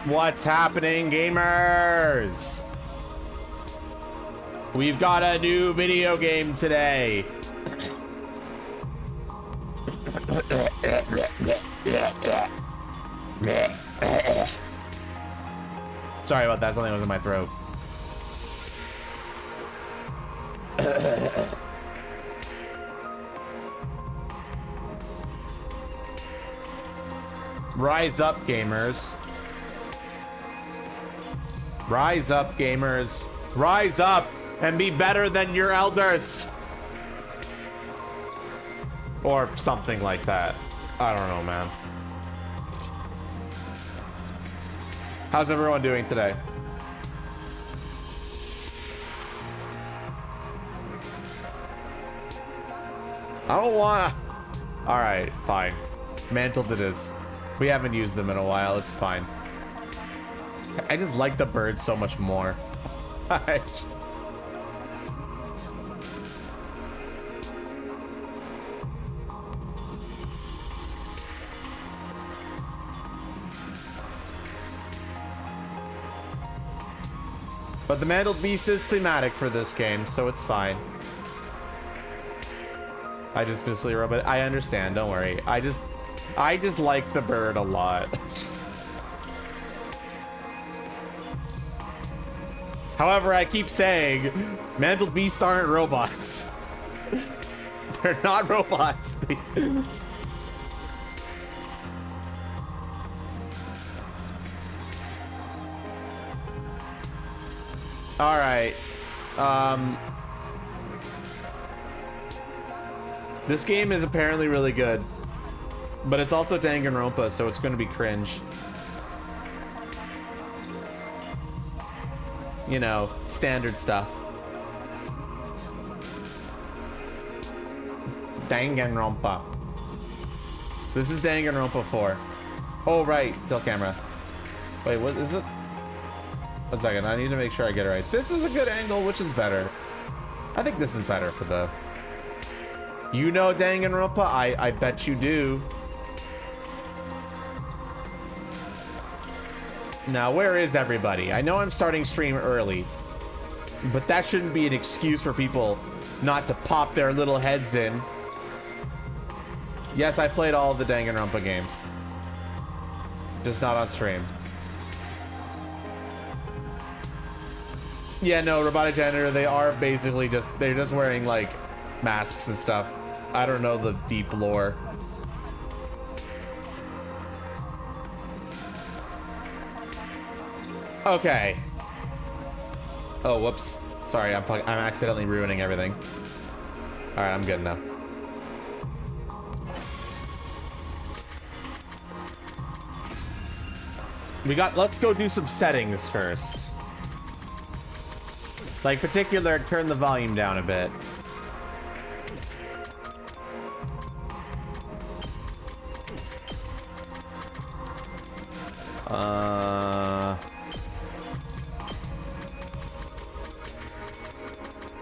What's happening, gamers? We've got a new video game today. Sorry about that, something was in my throat. Rise up, gamers. Rise up, gamers. Rise up and be better than your elders. Or something like that. I don't know, man. How's everyone doing today? I don't wanna... Alright, fine. Mantled it is. We haven't used them in a while, it's fine. I just like the birds so much more. But the mantled beast is thematic for this game, so it's fine. I just missly robot. I understand, don't worry. I just like the bird a lot. However, I keep saying, mantled beasts aren't robots. They're not robots. All right. This game is apparently really good, but it's also Danganronpa, so it's going to be cringe. You know, standard stuff. Danganronpa. This is Danganronpa 4. Oh, right. Tilt camera. Wait, what is it? 1 second. I need to make sure I get it right. This is a good angle. Which is better? I think this is better for the... You know Danganronpa? I bet you do. Now, where is everybody? I know I'm starting stream early, but that shouldn't be an excuse for people not to pop their little heads in. Yes, I played all of the Danganronpa games. Just not on stream. Yeah, no, robotic janitor, they are basically just, they're just wearing, like, masks and stuff. I don't know the deep lore. Okay. Oh, whoops. Sorry, I'm accidentally ruining everything. All right, I'm good now. Let's go do some settings first. Like particular, turn the volume down a bit.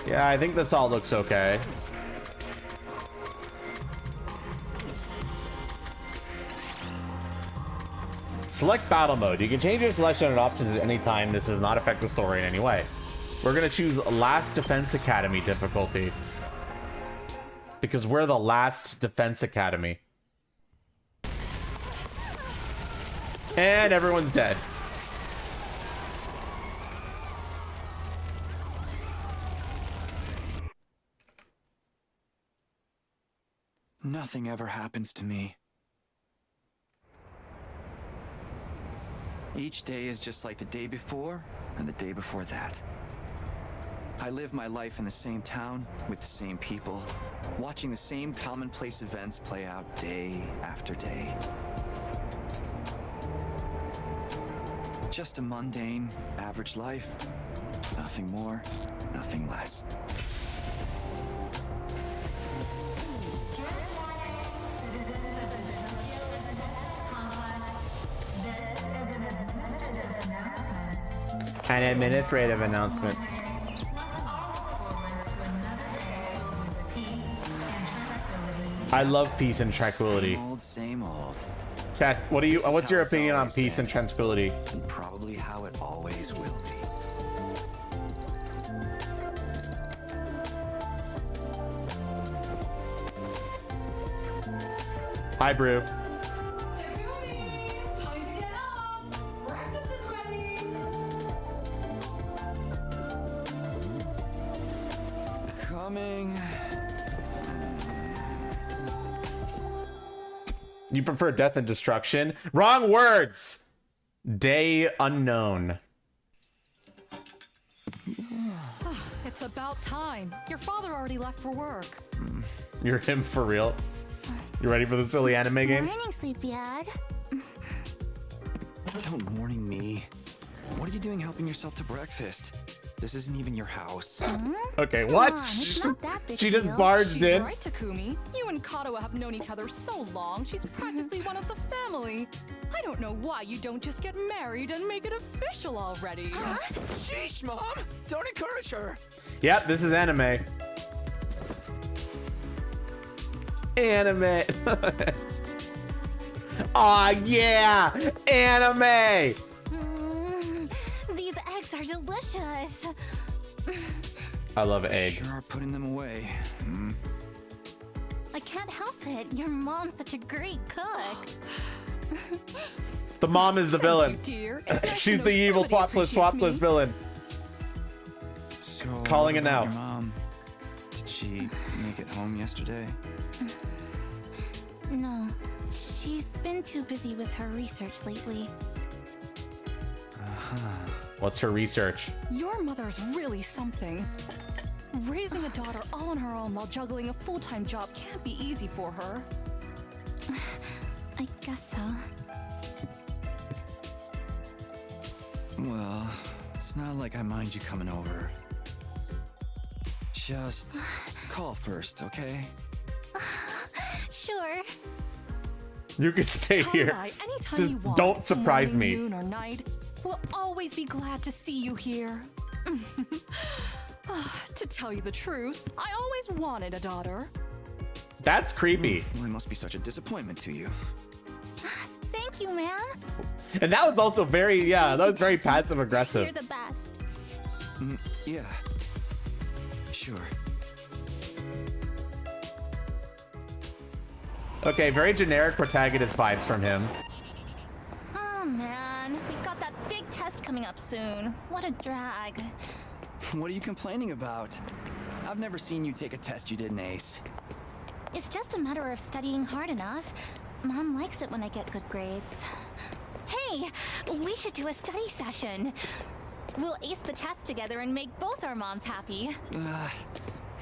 Yeah, I think this all looks okay. Select battle mode. You can change your selection and options at any time. This does not affect the story in any way. We're gonna choose Last Defense Academy difficulty. Because we're the Last Defense Academy. And everyone's dead. Nothing ever happens to me. Each day is just like the day before and the day before that. I live my life in the same town with the same people, watching the same commonplace events play out day after day. Just a mundane, average life. Nothing more, nothing less. An administrative announcement. I love peace and tranquility. Same old, same old. Cat, what do you? This is What's how your it's opinion on always peace been. and tranquility? And probably how it always will be. Hi, Brew. Takumi, time to get up. Breakfast is ready. Coming. You prefer death and destruction? Wrong words. Day unknown. It's about time. Your father already left for work. You're him for real. You ready for the silly anime game? Morning, sleepyhead. Don't morning me. What are you doing helping yourself to breakfast? This isn't even your house. Okay, what? Come on, it's not that big She a just deal. barged She's in. right, Takumi. You and Kato have known each other so long, she's practically one of the family. I don't know why you don't just get married and make it official already. Sheesh, Mom! Don't encourage her! Yep, this is anime. Anime. Aw, yeah! Anime! These eggs are delicious. I love egg. Sure are putting them away. I can't help it. Your mom's such a great cook. The mom is the villain. Thank you, dear. It's nice She's to the know evil somebody plotless appreciates me. swapless villain. So, Calling what it about now. Your mom? Did she make it home yesterday? No, she's been too busy with her research lately. What's her research? Your mother's really something. Raising a daughter all on her own while juggling a full-time job can't be easy for her. I guess so. Well, it's not like I mind you coming over. Just call first, okay? Sure. You can stay Tom here. and I, anytime Just you want, don't surprise morning, me. noon or night, we'll always be glad to see you here. To tell you the truth, I always wanted a daughter. That's creepy. Well, it must be such a disappointment to you. Thank you, ma'am. And that was also very, yeah, that was very passive You're aggressive. the best. Yeah. Sure. Okay, very generic protagonist vibes from him. Oh man, we've got that big test coming up soon. What a drag. What are you complaining about? I've never seen you take a test you didn't ace. It's just a matter of studying hard enough. Mom likes it when I get good grades. Hey, we should do a study session. We'll ace the test together and make both our moms happy.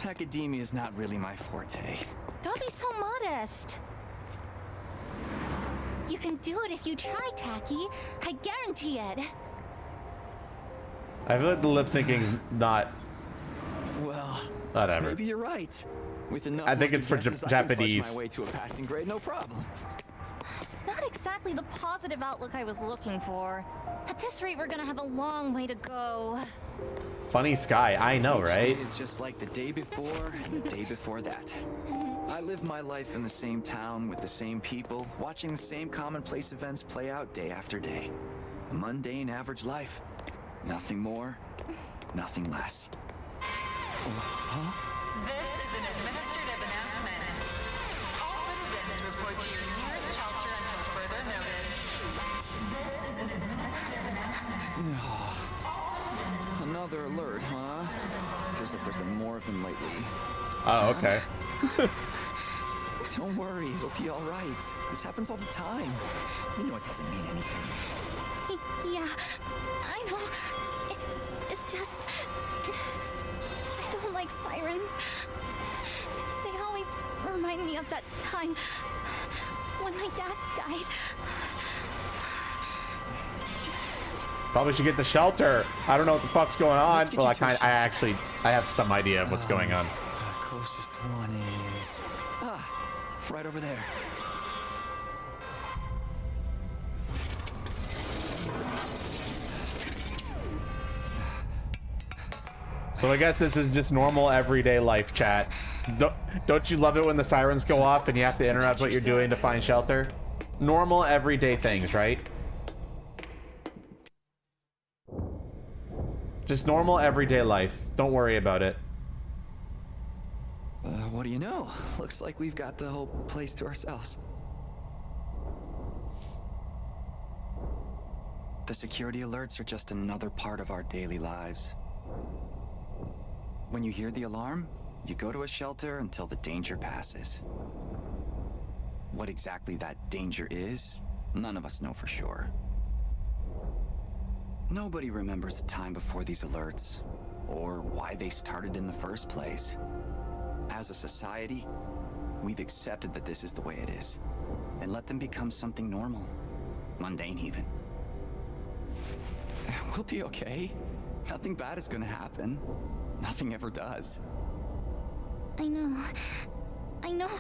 Academia is not really my forte. Don't be so modest. You can do it if you try, Tacky. I guarantee it. I feel like the lip syncing's not, Well, whatever. maybe you're right. With enough I think luck it's for and guesses, I can fudge Japanese. my way to a passing grade, no problem. It's not exactly the positive outlook I was looking for. At this rate, we're gonna have a long way to go. Funny Sky, I know, Each right? day is just like the day before and the day before that. I live my life in the same town with the same people, watching the same commonplace events play out day after day. A mundane, average life. Nothing more, nothing less. This is an administrative announcement. All citizens report to your nearest shelter until further notice. This is an administrative announcement. Another alert, huh? Feels like there's been more of them lately. Oh, okay. Don't worry, it'll be all right. This happens all the time. You know it doesn't mean anything. Yeah, I know. It's just... I don't like sirens. They always remind me of that time when my dad died. Probably should get the shelter. I don't know what the fuck's going on. Let's get Well, you to a I shelter. actually, I have some idea of what's going on. The closest one is... right over there. So I guess this is just normal everyday life chat. Don't you love it when the sirens go off and you have to interrupt what you're doing to find shelter? normal everyday things, right? Just normal everyday life. Don't worry about it. What do you know? Looks like we've got the whole place to ourselves. The security alerts are just another part of our daily lives. When you hear the alarm, you go to a shelter until the danger passes. What exactly that danger is, none of us know for sure. Nobody remembers a time before these alerts, or why they started in the first place. As a society, we've accepted that this is the way it is, and let them become something normal, mundane even. We'll be okay. Nothing bad is gonna happen. Nothing ever does. I know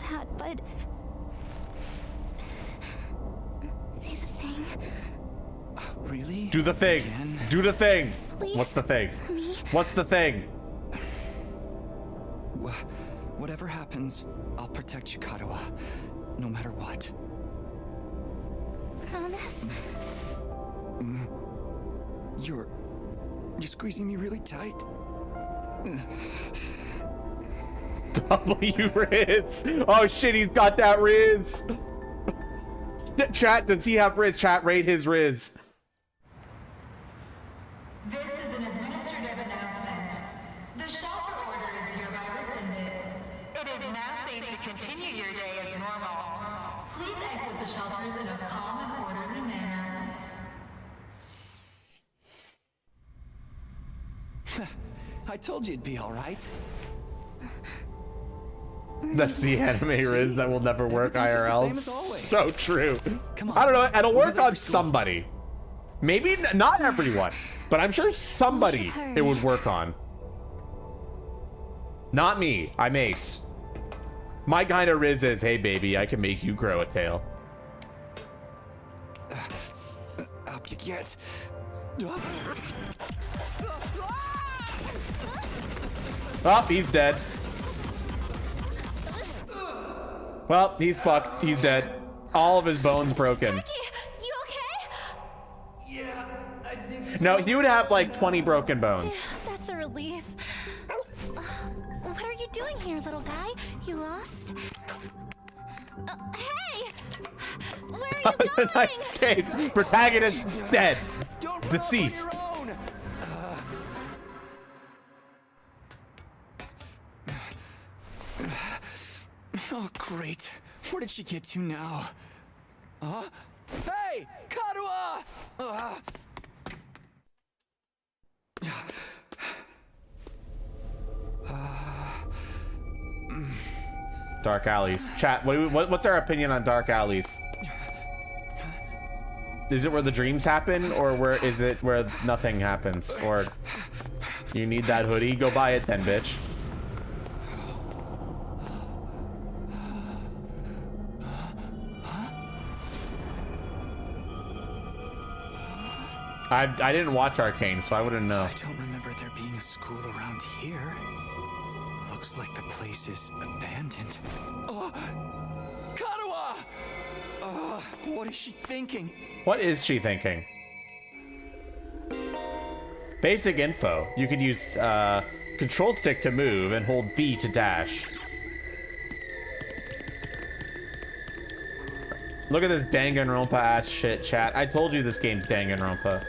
that, but... Say the thing. Really? Do the thing. Again? Do the thing. Please, What's the thing? for me. What's the thing? Whatever happens, I'll protect you, Kadoa. No matter what. Promise? You're squeezing me really tight. W Riz. Oh shit, he's got that Riz. Chat, does he have Riz? Chat, rate his Riz. This is an administrative announcement. The shelter order is hereby rescinded. It is now safe to continue your day as normal. Please exit the shelters in a calm and orderly manner. I told you it'd be all right. That's the anime Riz that will never work Everything's just the IRL. same as always. So true. Come on. I don't know. It'll work We're on for school. somebody. Maybe not everyone, but I'm sure somebody hurry. it would work on. Not me. I'm Ace. My kind of Riz is, hey baby, I can make you grow a tail. Up you get. Oh, he's dead. Well, he's fucked. He's dead. All of his bones broken. Jackie, you okay? Yeah, I think so. No, he would have like 20 broken bones. That's a relief. What are you doing here, little guy? You lost? Hey! Where are you going? Nice game. Protagonist dead. Don't run Deceased. off on your own. Oh, great. Where did she get to now? Hey! Kadoa! Dark alleys. Chat, what's our opinion on dark alleys? Is it where the dreams happen, or where is it where nothing happens? Or you need that hoodie? Go buy it then, bitch. I didn't watch Arcane, so I wouldn't know. I don't remember there being a school around here. Looks like the place is abandoned. Kadoa! What is she thinking? What is she thinking? Basic info. You can use control stick to move and hold B to dash. Look at this Danganronpa ass shit, chat. I told you this game's Danganronpa.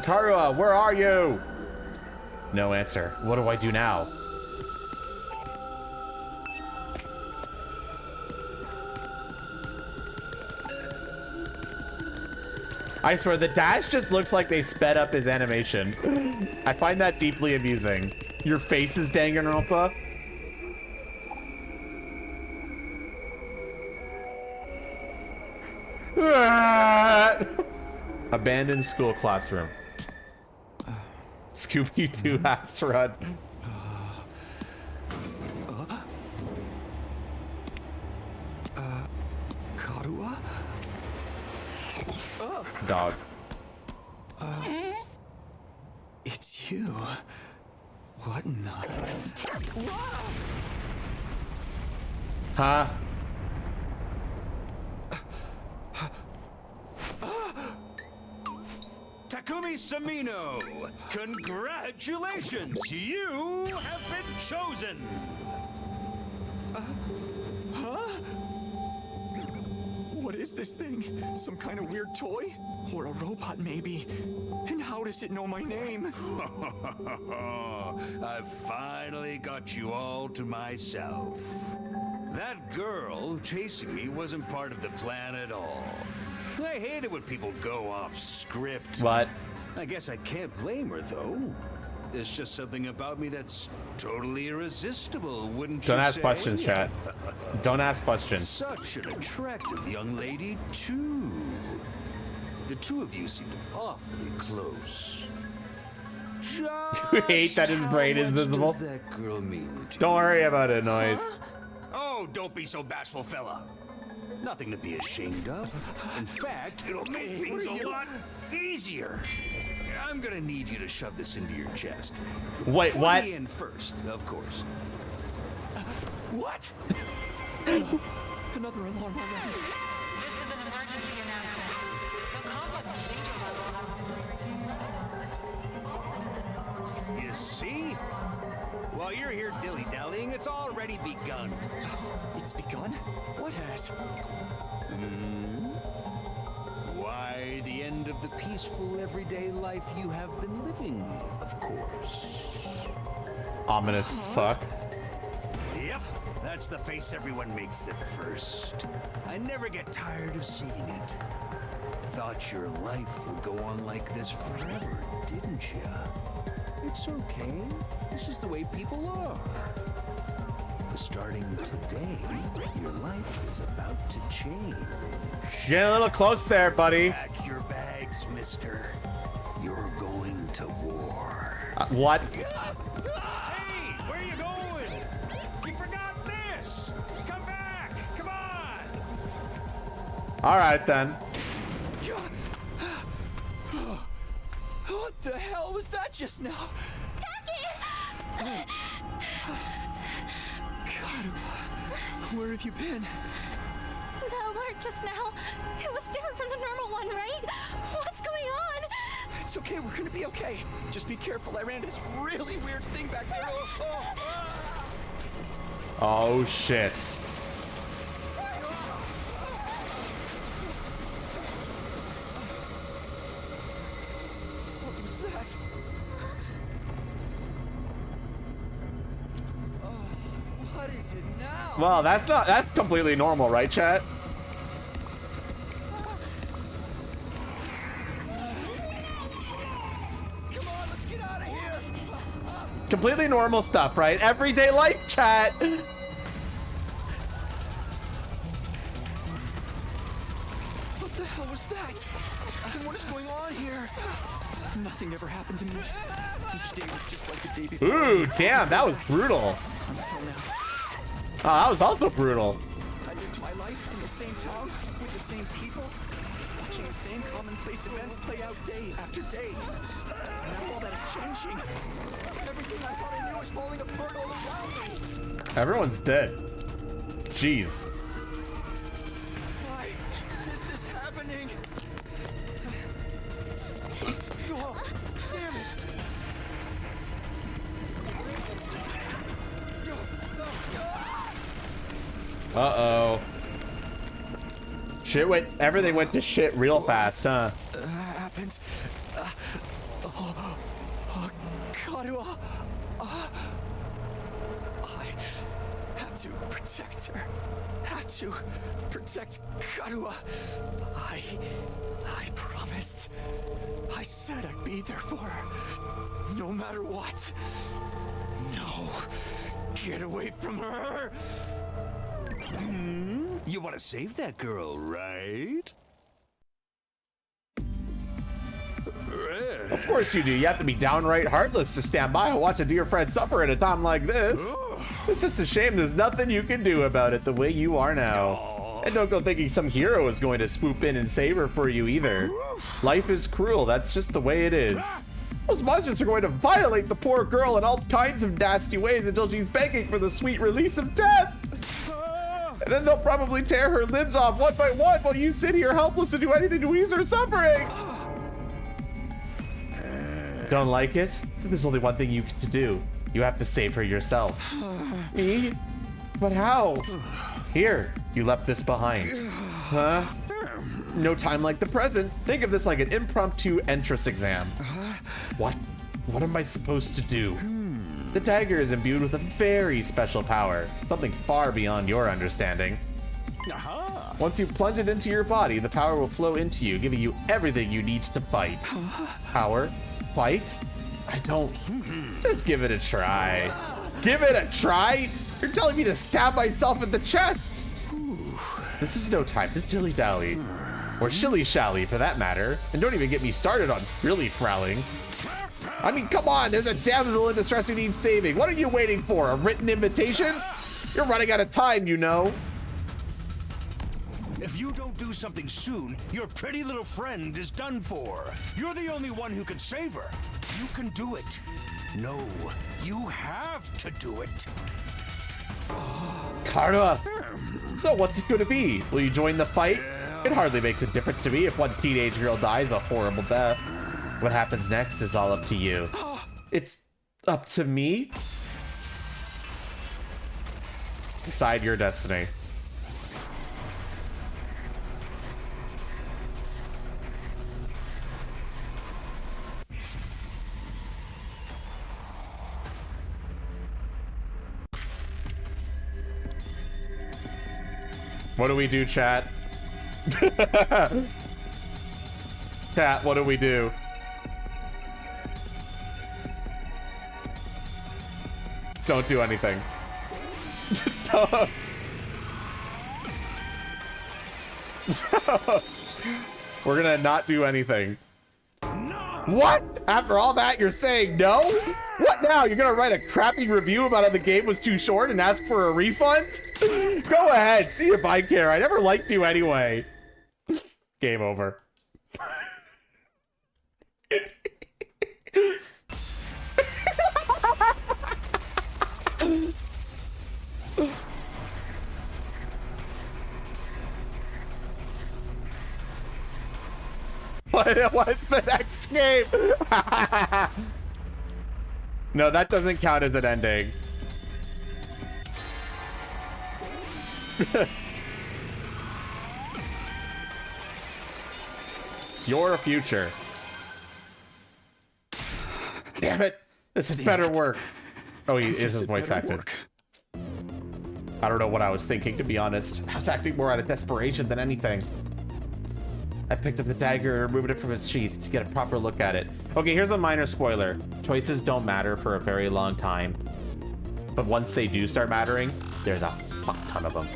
Karua, where are you? No answer. What do I do now? I swear, the dash just looks like they sped up his animation. I find that deeply amusing. Your face is Danganronpa. Abandoned school classroom. Scooby-Doo has to run. Kadoa? Dog. It's you. What in the... Huh? Takumi Samino, congratulations! You have been chosen! What is this thing? Some kind of weird toy? Or a robot, maybe? And how does it know my name? I've finally got you all to myself. That girl chasing me wasn't part of the plan at all. I hate it when people go off script. What? I guess I can't blame her, though. There's just something about me that's totally irresistible, wouldn't you Don't ask say? questions, chat. Don't ask questions. Such an attractive young lady, too. The two of you seem awfully close. You hate that his brain is visible? Does that girl mean to Don't you? worry about it, Noise. Oh, don't be so bashful, fella. Nothing to be ashamed of. In fact, it'll make things a lot easier. I'm gonna need you to shove this into your chest. Wait, what? In first, of course. What? Another alarm already. This is an emergency announcement. The complex's danger level has been raised to red alert. You see? While you're here dilly-dallying, it's already begun. It's begun? What has? Why, the end of the peaceful, everyday life you have been living, of course. Ominous as fuck. Yep, that's the face everyone makes at first. I never get tired of seeing it. Thought your life would go on like this forever, didn't you? It's okay. This is the way people are. Starting today, your life is about to change. Get a little close there, buddy. Pack your bags, mister. You're going to war. What? Hey, where you going? You forgot this. Come back. Come on. All right, then. What the hell was that just now? God, where have you been? The alert just now, it was different from the normal one, right? What's going on? It's okay, we're gonna be okay. Just be careful, I ran into this really weird thing back there. Oh, shit. What was that? What is it now? Well, that's completely normal, right, chat? Come on, let's get out of here. Completely normal stuff, right? Everyday life, chat. What the hell was that? And what is going on here? Nothing ever happened to me. Each day was just like the day before. Ooh, damn, that was brutal. Until now. Oh, that was also brutal. I lived my life in the same town, with the same people, watching the same commonplace events play out day after day. Now all that is changing. Everything I thought I knew is falling apart all around me. Everyone's dead. Jeez. Why is this happening? Oh, damn it! Uh-oh. Everything went to shit real fast, huh? Happens. Karua. I have to protect her. Have to protect Karua. I promised. I said I'd be there for her. No matter what. No. Get away from her. You want to save that girl, right? Of course you do. You have to be downright heartless to stand by and watch a dear friend suffer at a time like this. It's just a shame there's nothing you can do about it the way you are now. And don't go thinking some hero is going to swoop in and save her for you either. Life is cruel. That's just the way it is. Those monsters are going to violate the poor girl in all kinds of nasty ways until she's begging for the sweet release of death. And then they'll probably tear her limbs off one by one while you sit here helpless to do anything to ease her suffering. Don't like it? There's only one thing you get to do. You have to save her yourself. Me? But how? Here, you left this behind. Huh? No time like the present. Think of this like an impromptu entrance exam. What? What am I supposed to do? The dagger is imbued with a very special power, something far beyond your understanding. Once you plunge it into your body, the power will flow into you, giving you everything you need to fight. Power? Fight? I don't. Just give it a try. Give it a try? You're telling me to stab myself in the chest? This is no time to dilly-dally. Or shilly-shally, for that matter. And don't even get me started on frilly-frowling. I mean, come on, there's a damsel in distress who needs saving. What are you waiting for, a written invitation? You're running out of time, you know. If you don't do something soon, your pretty little friend is done for. You're the only one who can save her. You can do it. No, you have to do it. Karma. So what's it gonna be? Will you join the fight? It hardly makes a difference to me if one teenage girl dies a horrible death. What happens next is all up to you. It's up to me? Decide your destiny. What do we do, chat? Chat, what do we do? Don't do anything. Don't. We're gonna not do anything. No. What? After all that, you're saying no? What now? You're gonna write a crappy review about how the game was too short and ask for a refund? Go ahead, see if I care. I never liked you anyway. Game over. What's the next game? No, that doesn't count as an ending. It's your future. Damn it. This is better work. Oh, he is his voice acting. I don't know what I was thinking, to be honest. I was acting more out of desperation than anything. I picked up the dagger and removed it from its sheath to get a proper look at it. Okay, here's a minor spoiler. Choices don't matter for a very long time. But once they do start mattering, there's a fuck ton of them.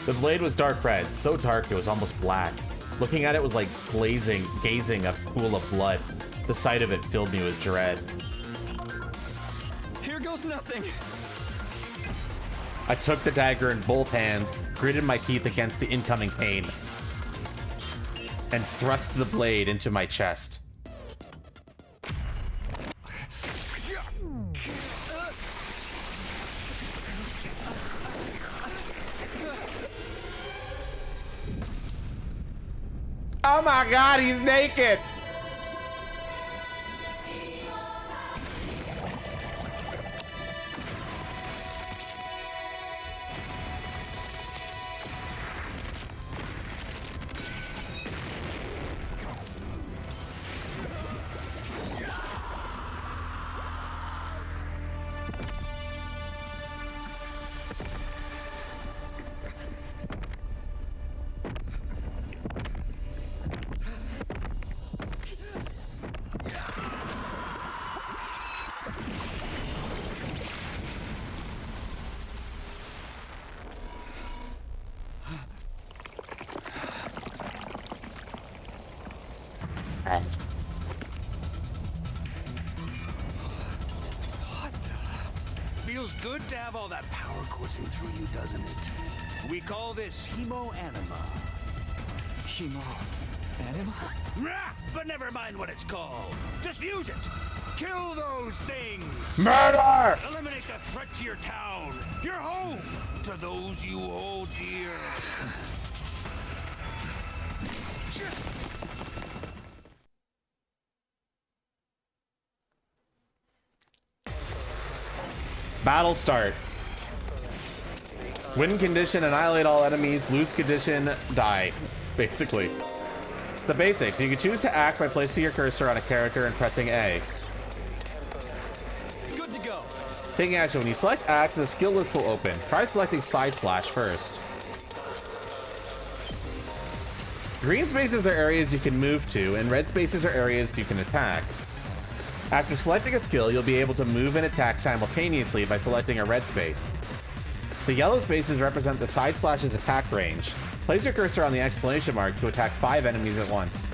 The blade was dark red, so dark it was almost black. Looking at it was like gazing a pool of blood. The sight of it filled me with dread. Here goes nothing. I took the dagger in both hands, gritted my teeth against the incoming pain, and thrust the blade into my chest. Oh my God, he's naked! Feels good to have all that power coursing through you, doesn't it? We call this hemo-anima. Hemo-anima? But never mind what it's called. Just use it. Kill those things. Murder! Eliminate the threat to your town, your home, to those you hold dear. Battle start. Win condition, annihilate all enemies. Lose condition, die. Basically. The basics. You can choose to act by placing your cursor on a character and pressing A. Good to go. Taking action. When you select act, the skill list will open. Try selecting side slash first. Green spaces are areas you can move to, and red spaces are areas you can attack. After selecting a skill, you'll be able to move and attack simultaneously by selecting a red space. The yellow spaces represent the side slash's attack range. Place your cursor on the exclamation mark to attack 5 enemies at once.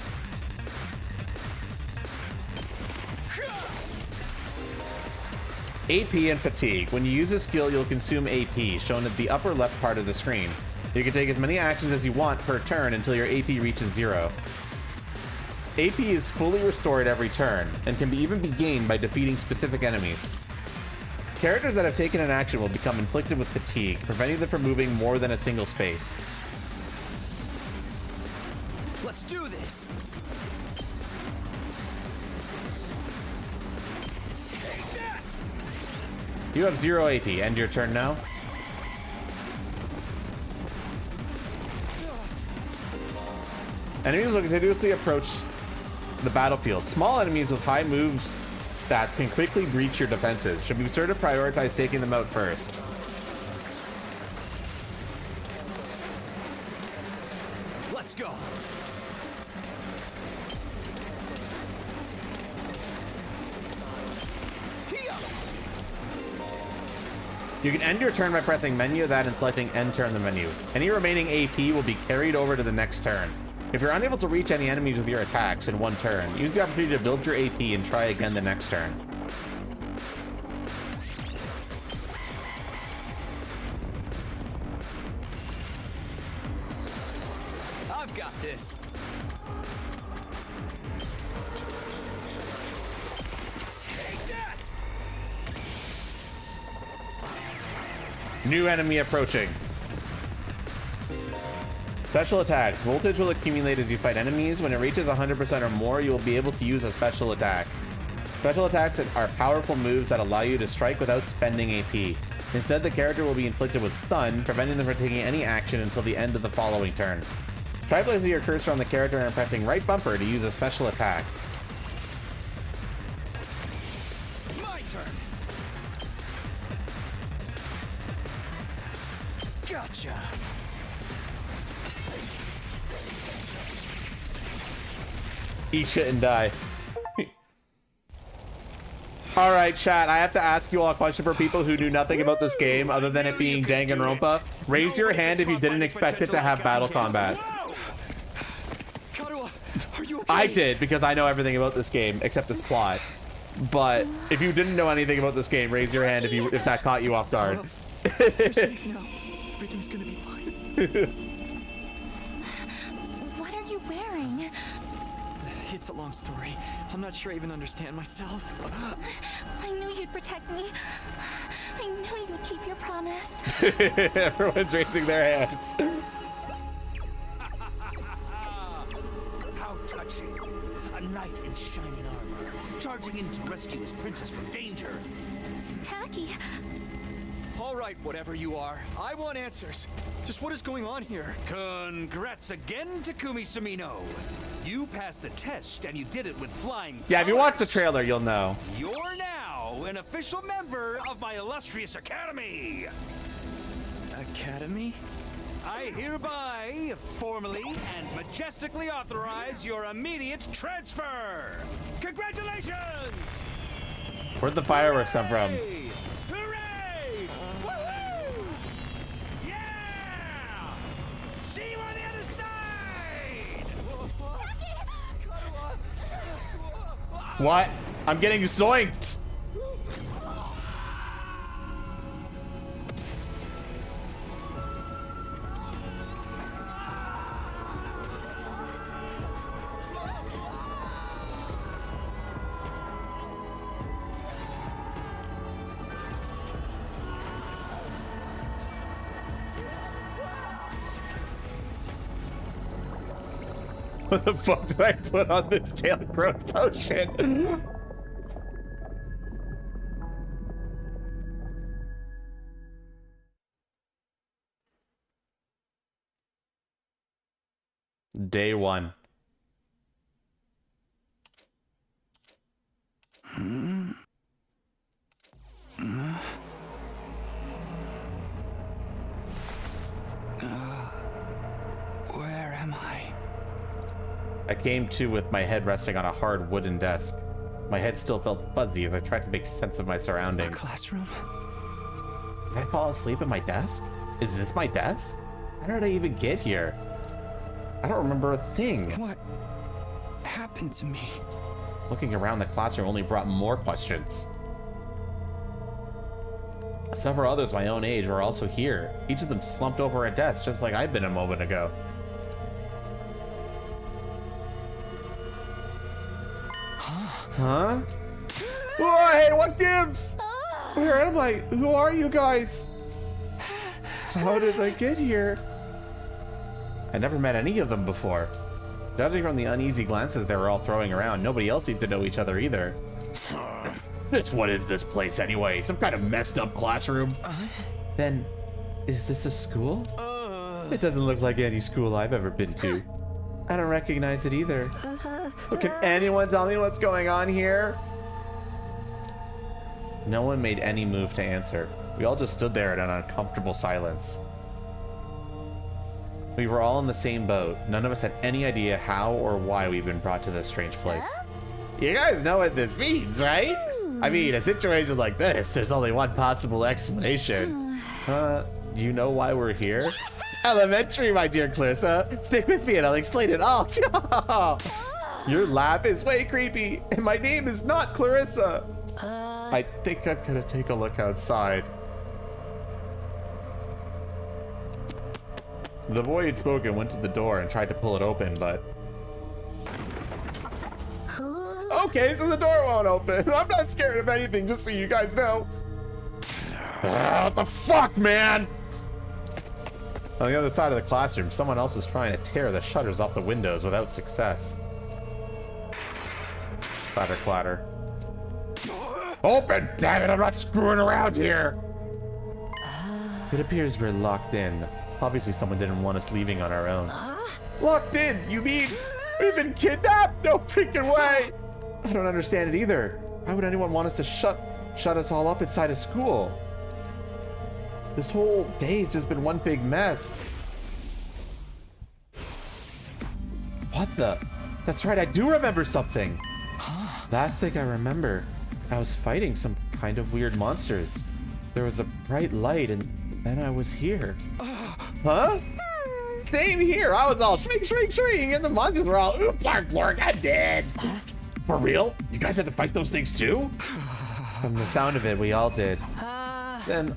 AP and fatigue. When you use a skill, you'll consume AP, shown at the upper left part of the screen. You can take as many actions as you want per turn until your AP reaches 0. AP is fully restored every turn, and can even be gained by defeating specific enemies. Characters that have taken an action will become inflicted with fatigue, preventing them from moving more than a single space. Let's do this. Take that. You have 0 AP. End your turn now. Enemies will continuously approach the battlefield. Small enemies with high moves stats can quickly breach your defenses. Should be sure to prioritize taking them out first. Let's go. You can end your turn by pressing menu that and selecting end turn the menu. Any remaining AP will be carried over to the next turn. If you're unable to reach any enemies with your attacks in one turn, use the opportunity to build your AP and try again the next turn. I've got this. Take that. New enemy approaching. Special attacks. Voltage will accumulate as you fight enemies. When it reaches 100% or more, you will be able to use a special attack. Special attacks are powerful moves that allow you to strike without spending AP. Instead, the character will be inflicted with stun, preventing them from taking any action until the end of the following turn. Try placing your cursor on the character and pressing right bumper to use a special attack. My turn. Gotcha. Eat shit and die. All right, chat. I have to ask you all a question for people who knew nothing about this game other than it being Danganronpa. Raise your hand if you didn't expect it to have battle combat. Are you okay? I did, because I know everything about this game except this plot. But if you didn't know anything about this game, raise your hand if that caught you off guard. You're safe now. Everything's gonna be fine. What are you wearing? It's a long story. I'm not sure I even understand myself. I knew you'd protect me. I knew you'd keep your promise. Everyone's raising their hands. How touching. A knight in shining armor, charging in to rescue his princess from danger. Tacky. All right, whatever you are. I want answers. Just what is going on here? Congrats again, Takumi Sumino. You passed the test, and you did it with flying Yeah, if you watch the colors. trailer, you'll know. You're now an official member of my illustrious academy. Academy? I hereby, formally and majestically authorize your immediate transfer. Congratulations! Where'd the fireworks come from? Hooray! Hooray! Woohoo! Yeah! See you on the other side! What? I'm getting zoinked! What the fuck did I put on this tail growth potion? Day 1. Where am I? I came to with my head resting on a hard wooden desk. My head still felt fuzzy as I tried to make sense of my A surroundings. classroom? Did I fall asleep at my desk? Is this my desk? How did I even get here? I don't remember a thing. What happened to me? Looking around the classroom only brought more questions. Several others my own age were also here. Each of them slumped over a desk, just like I'd been a moment ago. Huh? Oh, hey, what gives? Where am I? Who are you guys? How did I get here? I never met any of them before. Judging from the uneasy glances they were all throwing around, nobody else seemed to know each other either. What is this place anyway? Some kind of messed up classroom? Then, is this a school? It doesn't look like any school I've ever been to. I don't recognize it either. But can anyone tell me what's going on here? No one made any move to answer. We all just stood there in an uncomfortable silence. We were all in the same boat. None of us had any idea how or why we'd been brought to this strange place. You guys know what this means, right? I mean, a situation like this, there's only one possible explanation. You know why we're here? Elementary, my dear Clarissa. Stick with me and I'll explain it all. Your laugh is way creepy, and my name is not Clarissa. I think I'm gonna take a look outside. The boy who'd spoken went to the door and tried to pull it open, but... Okay, so the door won't open. I'm not scared of anything, just so you guys know. What the fuck, man? On the other side of the classroom, someone else was trying to tear the shutters off the windows without success. Clatter, clatter. Open, damn it, I'm not screwing around here. It appears we're locked in. Obviously someone didn't want us leaving on our own. Locked in? You mean we've been kidnapped? No freaking way. I don't understand it either. Why would anyone want us to shut us all up inside a school? This whole day's just been one big mess. What the? That's right, I do remember something. Last thing I remember, I was fighting some kind of weird monsters. There was a bright light and then I was here. Huh? Same here. I was all shriek, shriek, shriek, and the monsters were all oop, blark, blark, I'm dead. For real? You guys had to fight those things too? From the sound of it, we all did. Then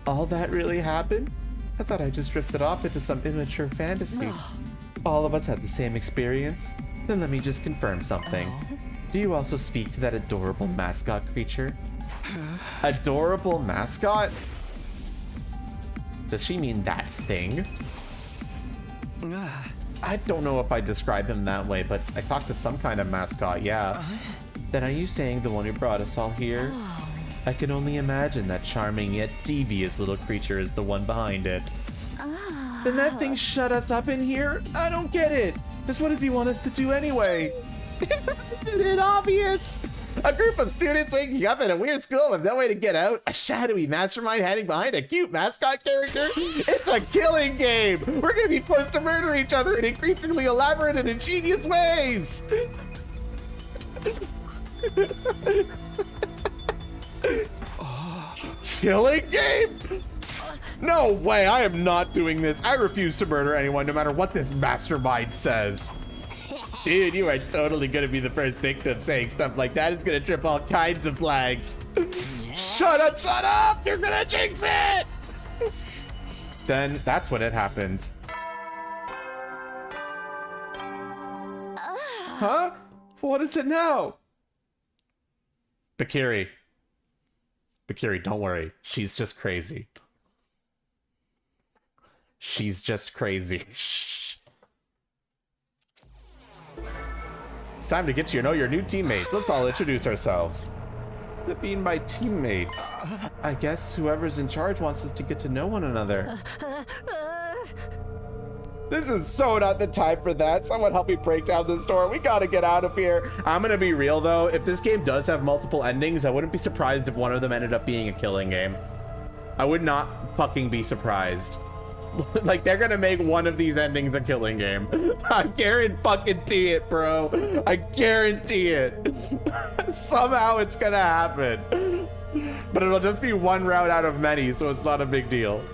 all that really happened? I thought I just drifted off into some immature fantasy. All of us had the same experience? Then let me just confirm something. Do you also speak to that adorable mascot creature? Adorable mascot? Does she mean that thing? I don't know if I describe him that way, but I talked to some kind of mascot, yeah. Then are you saying the one who brought us all here? I can only imagine that charming yet devious little creature is the one behind it. Then that thing shut us up in here? I don't get it. Just what does he want us to do anyway? Isn't it obvious? A group of students waking up in a weird school with no way to get out. A shadowy mastermind hiding behind a cute mascot character. It's a killing game. We're gonna be forced to murder each other in increasingly elaborate and ingenious ways. Killing game? No way, I am not doing this. I refuse to murder anyone no matter what this mastermind says. Dude, you are totally gonna be the first victim. Saying stuff like that is gonna trip all kinds of flags. Shut up, shut up! You're gonna jinx it! Then that's when it happened. Huh? What is it now? Bakiri. Bakiri, don't worry. She's just crazy. She's just crazy. Shh. time to get to know your new teammates. Let's all introduce ourselves. What's it mean by teammates? I guess whoever's in charge wants us to get to know one another. This is so not the time for that. Someone help me break down this door. We gotta get out of here. I'm gonna be real though. If this game does have multiple endings, I wouldn't be surprised if one of them ended up being a killing game. I would not fucking be surprised. Like, they're gonna make one of these endings a killing game. I guarantee it, bro. I guarantee it. Somehow it's gonna happen. But it'll just be one route out of many, so it's not a big deal.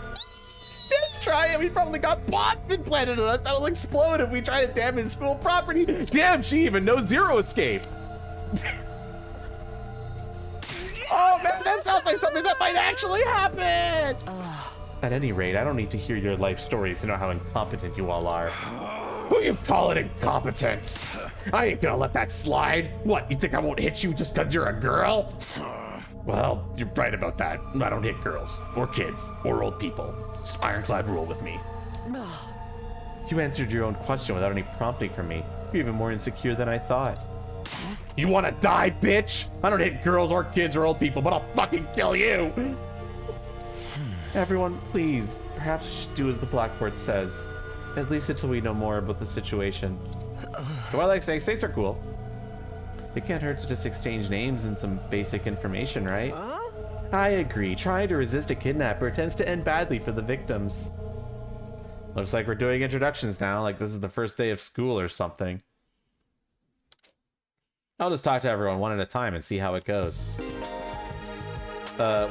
Let's try it. We probably got bombs implanted in us that'll explode if we try to damage school property. Damn, she even knows Zero Escape. Oh man, that sounds like something that might actually happen. At any rate, I don't need to hear your life stories to know how incompetent you all are. Who you calling incompetent? I ain't gonna let that slide. What, you think I won't hit you just because you're a girl? Well, you're right about that. I don't hit girls, or kids, or old people. Just ironclad rule with me. You answered your own question without any prompting from me. You're even more insecure than I thought. You wanna die, bitch? I don't hit girls or kids or old people, but I'll fucking kill you! Everyone, please, perhaps we should do as the blackboard says. At least until we know more about the situation. Do I like snakes? Snakes are cool. It can't hurt to just exchange names and some basic information, right? I agree. Trying to resist a kidnapper tends to end badly for the victims. Looks like we're doing introductions now, like this is the first day of school or something. I'll just talk to everyone one at a time and see how it goes.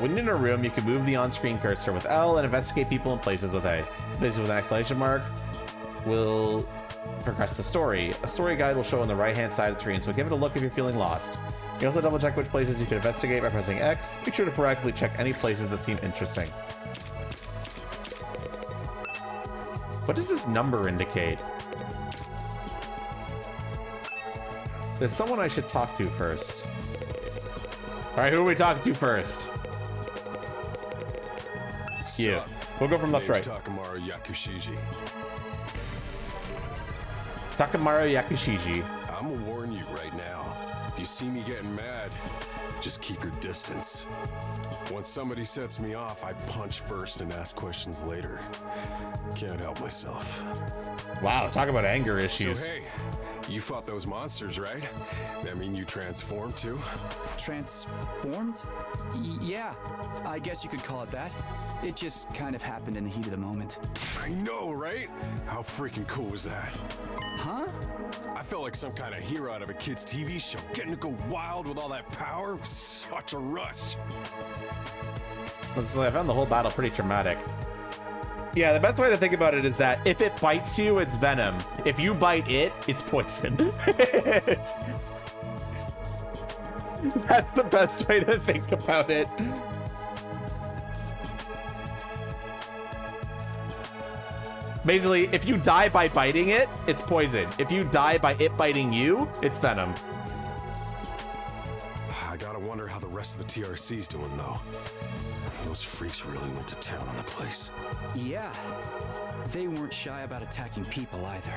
When you're in a room, you can move the on-screen cursor with L and investigate people and places with A. Places with an exclamation mark will progress the story. A story guide will show on the right-hand side of the screen, so give it a look if you're feeling lost. You can also double-check which places you can investigate by pressing X. Make sure to proactively check any places that seem interesting. What does this number indicate? There's someone I should talk to first. All right, who are we talking to first? You. We'll go from left to right. Takamaru Yakushiji. Takamaru Yakushiji. I'm gonna warn you right now. If you see me getting mad, just keep your distance. Once somebody sets me off, I punch first and ask questions later. Can't help myself. Wow, talk about anger issues. So hey, you fought those monsters, right? That mean you transformed too? Transformed? Yeah, I guess you could call it that. It just kind of happened in the heat of the moment. I know, right? How freaking cool was that? Huh? I felt like some kind of hero out of a kid's TV show. Getting to go wild with all that power was such a rush. I found the whole battle pretty traumatic. Yeah, the best way to think about it is that if it bites you, it's venom. If you bite it, it's poison. That's the best way to think about it. Basically, if you die by biting it, it's poison. If you die by it biting you, it's venom. I gotta wonder how the rest of the TRC's doing, though. Those freaks really went to town on the place. Yeah. They weren't shy about attacking people either.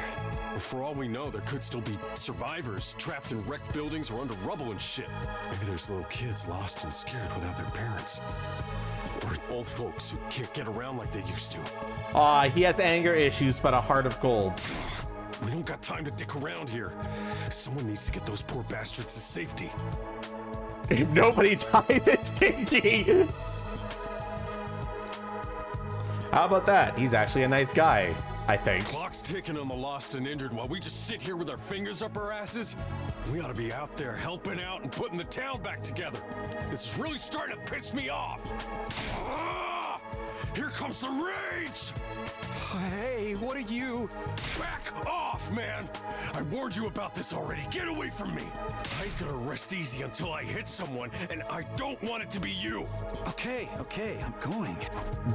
For all we know, there could still be survivors trapped in wrecked buildings or under rubble and shit. Maybe there's little kids lost and scared without their parents. Or old folks who can't get around like they used to. He has anger issues, but a heart of gold. We don't got time to dick around here. Someone needs to get those poor bastards to safety. If nobody dies, it's Kinky. How about that? He's actually a nice guy, I think. Clock's ticking on the lost and injured while we just sit here with our fingers up our asses. We ought to be out there helping out and putting the town back together. This is really starting to piss me off. Ah! Here comes the rage! Hey, what are you? Back off, man! I warned you about this already. Get away from me! I ain't gonna rest easy until I hit someone, and I don't want it to be you. Okay, I'm going.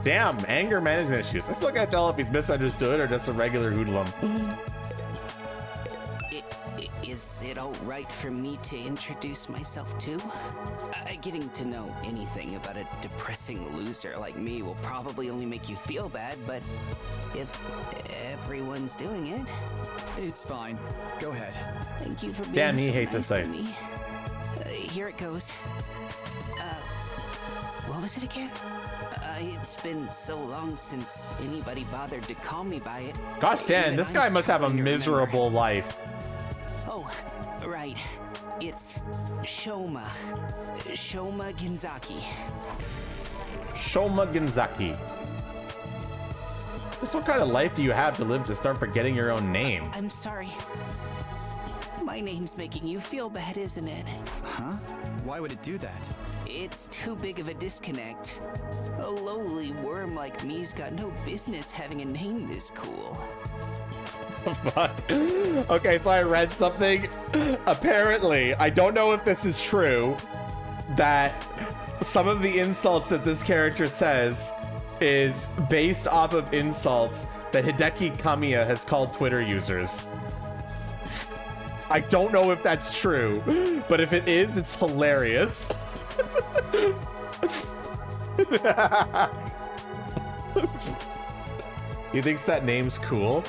Damn, anger management issues. I still can't tell if he's misunderstood or just a regular hoodlum. Is Is it all right for me to introduce myself too? Getting to know anything about a depressing loser like me will probably only make you feel bad, but if everyone's doing it... It's fine. Go ahead. Thank you for being Damn, he so hates nice this to thing. me. Here it goes. What was it again? It's been so long since anybody bothered to call me by it. Gosh, Dan, Even this I'm guy must have a struggling to remember. miserable life. Oh, right. It's Shoma. Shoma Ginzaki. Shoma Ginzaki. Just what kind of life do you have to live to start forgetting your own name? I'm sorry. My name's making you feel bad, isn't it? Huh? Why would it do that? It's too big of a disconnect. A lowly worm like me's got no business having a name this cool. Okay, so I read something. Apparently, I don't know if this is true, that some of the insults that this character says is based off of insults that Hideki Kamiya has called Twitter users. I don't know if that's true, but if it is, it's hilarious. He thinks that name's cool?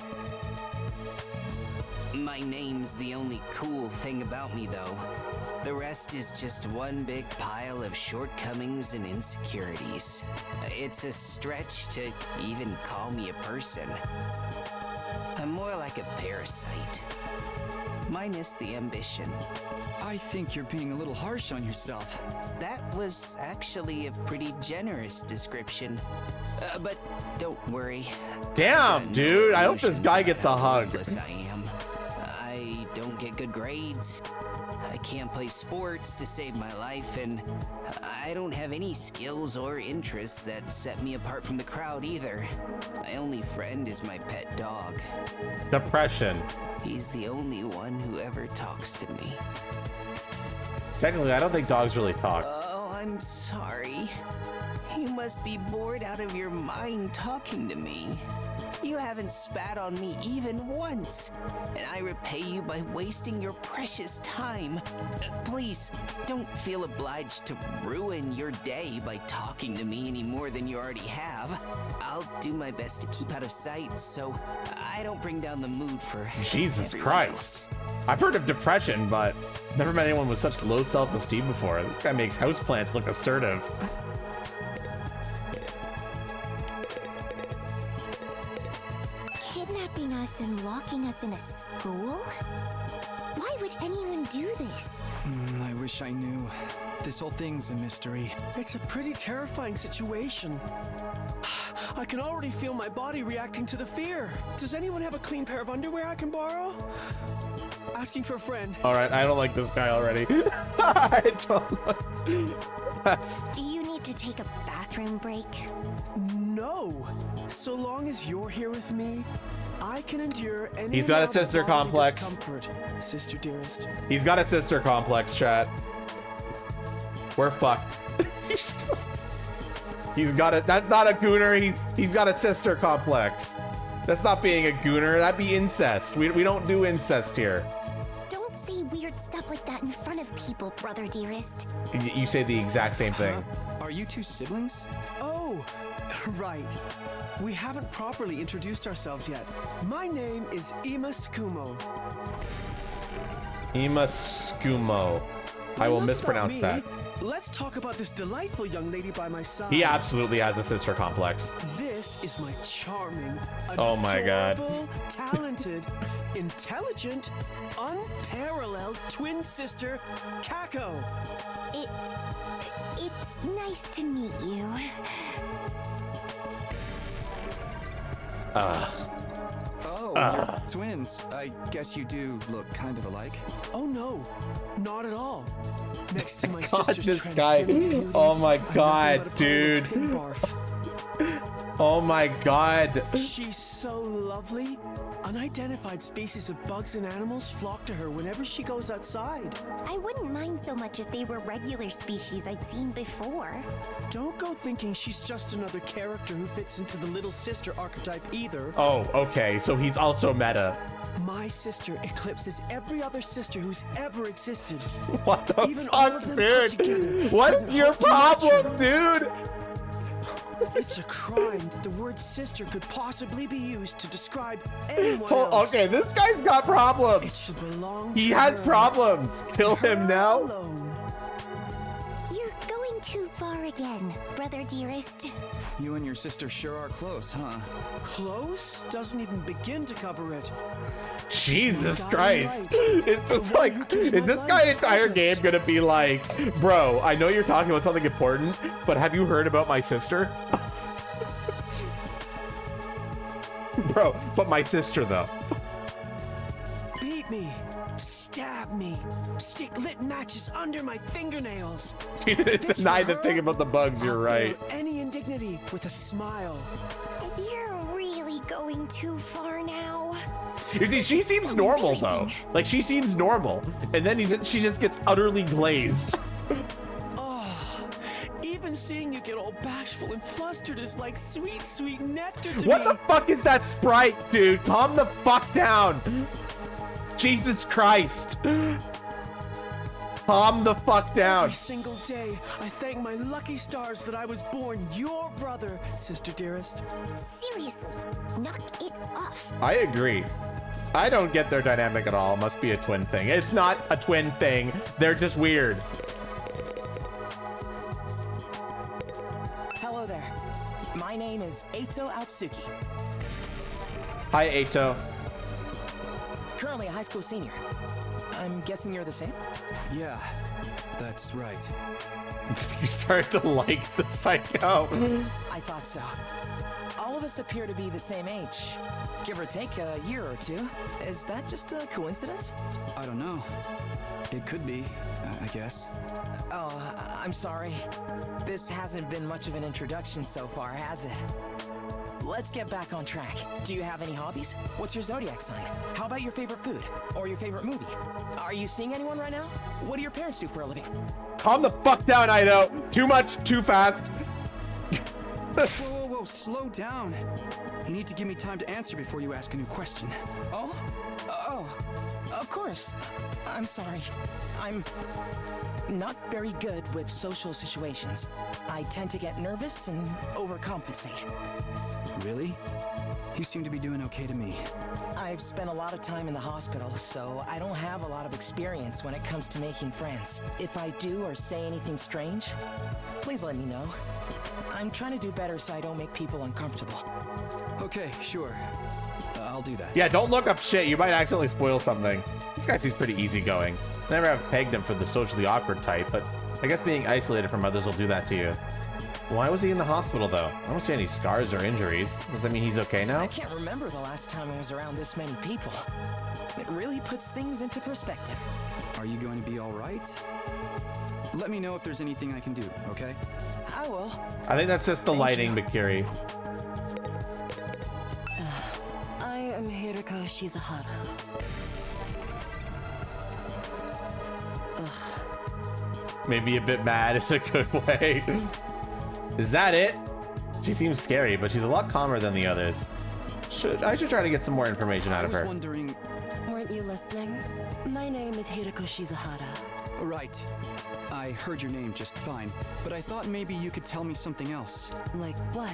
My name's the only cool thing about me, though. The rest is just one big pile of shortcomings and insecurities. It's a stretch to even call me a person. I'm more like a parasite. Minus the ambition. I think you're being a little harsh on yourself. That was actually a pretty generous description. But don't worry. Damn, dude. I hope this guy gets a hug. I am. I don't get good grades. I can't play sports to save my life, and I don't have any skills or interests that set me apart from the crowd either. My only friend is my pet dog. Depression. He's the only one who ever talks to me. Technically, I don't think dogs really talk. Oh, I'm sorry. You must be bored out of your mind talking to me. You haven't spat on me even once, and I repay you by wasting your precious time. Please, don't feel obliged to ruin your day by talking to me any more than you already have. I'll do my best to keep out of sight so I don't bring down the mood for Jesus everyone Christ. else. I've heard of depression, but never met anyone with such low self-esteem before. This guy makes houseplants look assertive. Kidnapping us and locking us in a school? Why would anyone do this? I wish I knew. This whole thing's a mystery. It's a pretty terrifying situation. I can already feel my body reacting to the fear. Does anyone have a clean pair of underwear I can borrow? Asking for a friend. All right, I don't like this guy already. I don't like this. Do you need to take a bathroom break? No. So long as you're here with me, I can endure any He's got a amount of sister bodily complex. discomfort, sister dearest. He's got a sister complex, chat. We're fucked. He's got it. That's not a gooner. He's got a sister complex. That's not being a gooner. That'd be incest. We don't do incest here. Don't say weird stuff like that in front of people, brother dearest. You say the exact same thing. Are you two siblings? Oh, right. We haven't properly introduced ourselves yet. My name is Ima Skumo. Ima Skumo. I will Enough mispronounce about that. me. Let's talk about this delightful young lady by my side. He absolutely has a sister complex. This is my charming, Oh my God. adorable, talented, intelligent, unparalleled twin sister, Kako. It's nice to meet you. Oh, you're twins. I guess you do look kind of alike. Oh no, not at all. Next to my God, sister's this guy. transcendent beauty, Oh my I'm nothing God, but a pile of dude. pig barf. Oh my god. She's so lovely. Unidentified species of bugs and animals flock to her whenever she goes outside. I wouldn't mind so much if they were regular species I'd seen before. Don't go thinking she's just another character who fits into the little sister archetype either. Oh, okay. So he's also meta. My sister eclipses every other sister who's ever existed. What the Even all fuck, of them put dude? together, What's your hope to match her. problem, dude? It's a crime that the word sister could possibly be used to describe anyone else. Okay, this guy's got problems. It's to belong He to has her. problems. Kill him Her now. alone. You're going too far again, brother dearest. You and your sister sure are close, huh? Close doesn't even begin to cover it. Jesus Got Christ. it right. It's just The one like, who gives is my this life guy entire purpose. game gonna be like, bro, I know you're talking about something important, but have you heard about my sister? Bro, but my sister though. Beat me. Stab me. Stick lit matches under my fingernails. You didn't This deny for the her? thing about the bugs, you're I'll right. bear any indignity with a smile. You're really going too far now. You see, she seems so normal though. embarrassing. Like she seems normal, and then she just gets utterly glazed. Even seeing you get all bashful and flustered is like sweet, sweet nectar to What me. the fuck is that Sprite, dude? Calm the fuck down. Jesus Christ. Calm the fuck down. Every single day, I thank my lucky stars that I was born your brother, sister dearest. Seriously, knock it off. I agree. I don't get their dynamic at all. It must be a twin thing. It's not a twin thing. They're just weird. Hello there. My name is Eito Aotsuki. Hi, Eito. Currently a high school senior. I'm guessing you're the same? Yeah, that's right. You started to like the psycho. I thought so. All of us appear to be the same age. Give or take a year or two. Is that just a coincidence? I don't know. It could be, I guess. Oh, I'm sorry. This hasn't been much of an introduction so far, has it? Let's get back on track. Do you have any hobbies? What's your zodiac sign? How about your favorite food? Or your favorite movie? Are you seeing anyone right now? What do your parents do for a living? Calm the fuck down, Ido. Too much, too fast. Whoa, slow down. You need to give me time to answer before you ask a new question. Oh, of course. I'm sorry. I'm not very good with social situations. I tend to get nervous and overcompensate. Really? You seem to be doing okay to me. I've spent a lot of time in the hospital, so I don't have a lot of experience when it comes to making friends. If I do or say anything strange, please let me know. I'm trying to do better so I don't make people uncomfortable. Okay, sure. I'll do that. Yeah, don't look up shit. You might accidentally spoil something. This guy seems pretty easygoing. Never have pegged him for the socially awkward type, but I guess being isolated from others will do that to you. Why was he in the hospital, though? I don't see any scars or injuries. Does that mean he's okay now? I can't remember the last time I was around this many people. It really puts things into perspective. Are you going to be all right? Let me know if there's anything I can do, okay? I will. I think that's just the Thank lighting, you. Bakiri. I am Hiroko Shizahara. Maybe a bit mad in a good way. Is that it? She seems scary, but she's a lot calmer than the others. I should try to get some more information out of I was her. wondering... Weren't you listening? My name is Hiroko Shizahara. Right. I heard your name just fine, but I thought maybe you could tell me something else. Like what?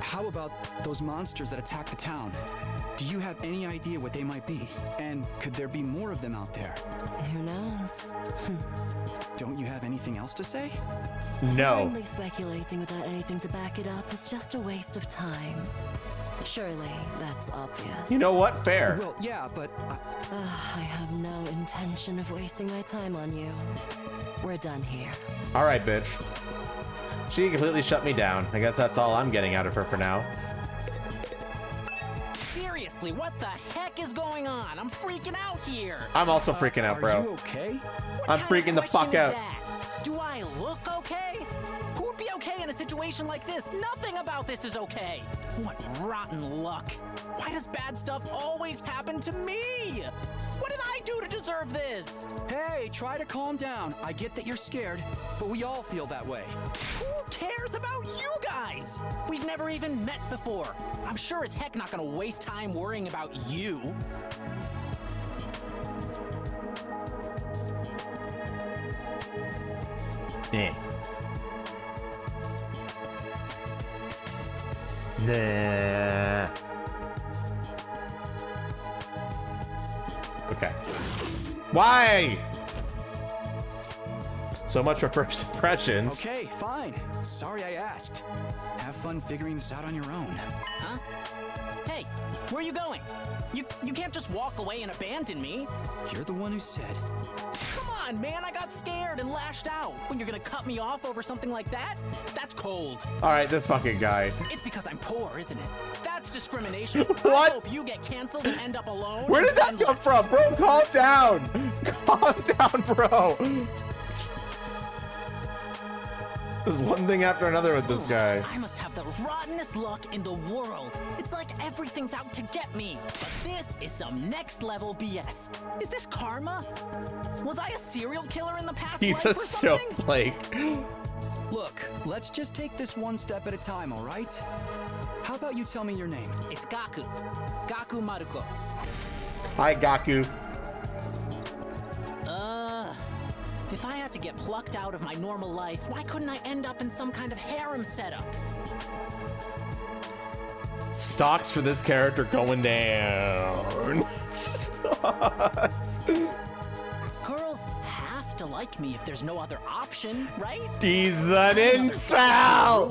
How about those monsters that attacked the town? Do you have any idea what they might be? And could there be more of them out there? Who knows? Don't you have anything else to say? No. Blindly speculating without anything to back it up is just a waste of time. Surely, that's obvious. You know what? Fair. Well, yeah, but... I have no intention of wasting my time on you. We're done here. All right, bitch. She completely shut me down. I guess that's all I'm getting out of her for now. Seriously, what the heck is going on? I'm freaking out here. I'm also freaking out, Are bro. you okay? What I'm kind of freaking the question fuck is out. that? Do I look okay? Who won't be okay in a situation like this. Nothing about this is okay. What rotten luck. Why does bad stuff always happen to me? What did I do to deserve this? Hey, try to calm down. I get that you're scared, but we all feel that way. Who cares about you guys? We've never even met before. I'm sure as heck not gonna waste time worrying about you. Yeah. Nah. Okay. Why? So much for first impressions. Okay, fine. Sorry I asked. Have fun figuring this out on your own. Huh? Hey, where are you going? You can't just walk away and abandon me. You're the one who said. Come on, man, I got scared and lashed out. When you're gonna cut me off over something like that? That's cold. All right, this fucking guy. It's because I'm poor, isn't it? That's discrimination. What? I hope you get canceled and end up alone. Where did that come from? Bro, calm down. Calm down, bro. There's one thing after another with this guy. I must have the rottenest luck in the world. It's like everything's out to get me. But this is some next level BS. Is this karma? Was I a serial killer in the past He's life a or something? snowflake. Look, let's just take this one step at a time, all right? How about you tell me your name? It's Gaku. Gaku Maruko. Hi, Gaku. If I had to get plucked out of my normal life, why couldn't I end up in some kind of harem setup? Stocks for this character going down. Stocks. Girls have to like me if there's no other option, right? He's an incel.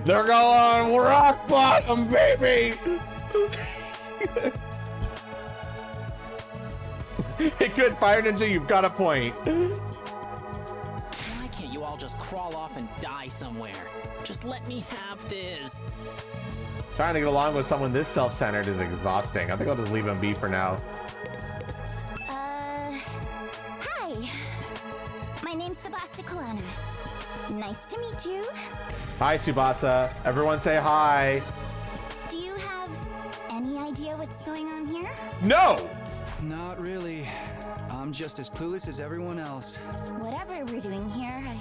They're going rock bottom, baby. Hey, good Fire Ninja, you've got a point. Why can't you all just crawl off and die somewhere? Just let me have this. Trying to get along with someone this self-centered is exhausting. I think I'll just leave him be for now. Hi. My name's Tsubasa Kulana. Nice to meet you. Hi, Tsubasa. Everyone say hi. Do you have any idea what's going on here? No! Not really. I'm just as clueless as everyone else. Whatever we're doing here, I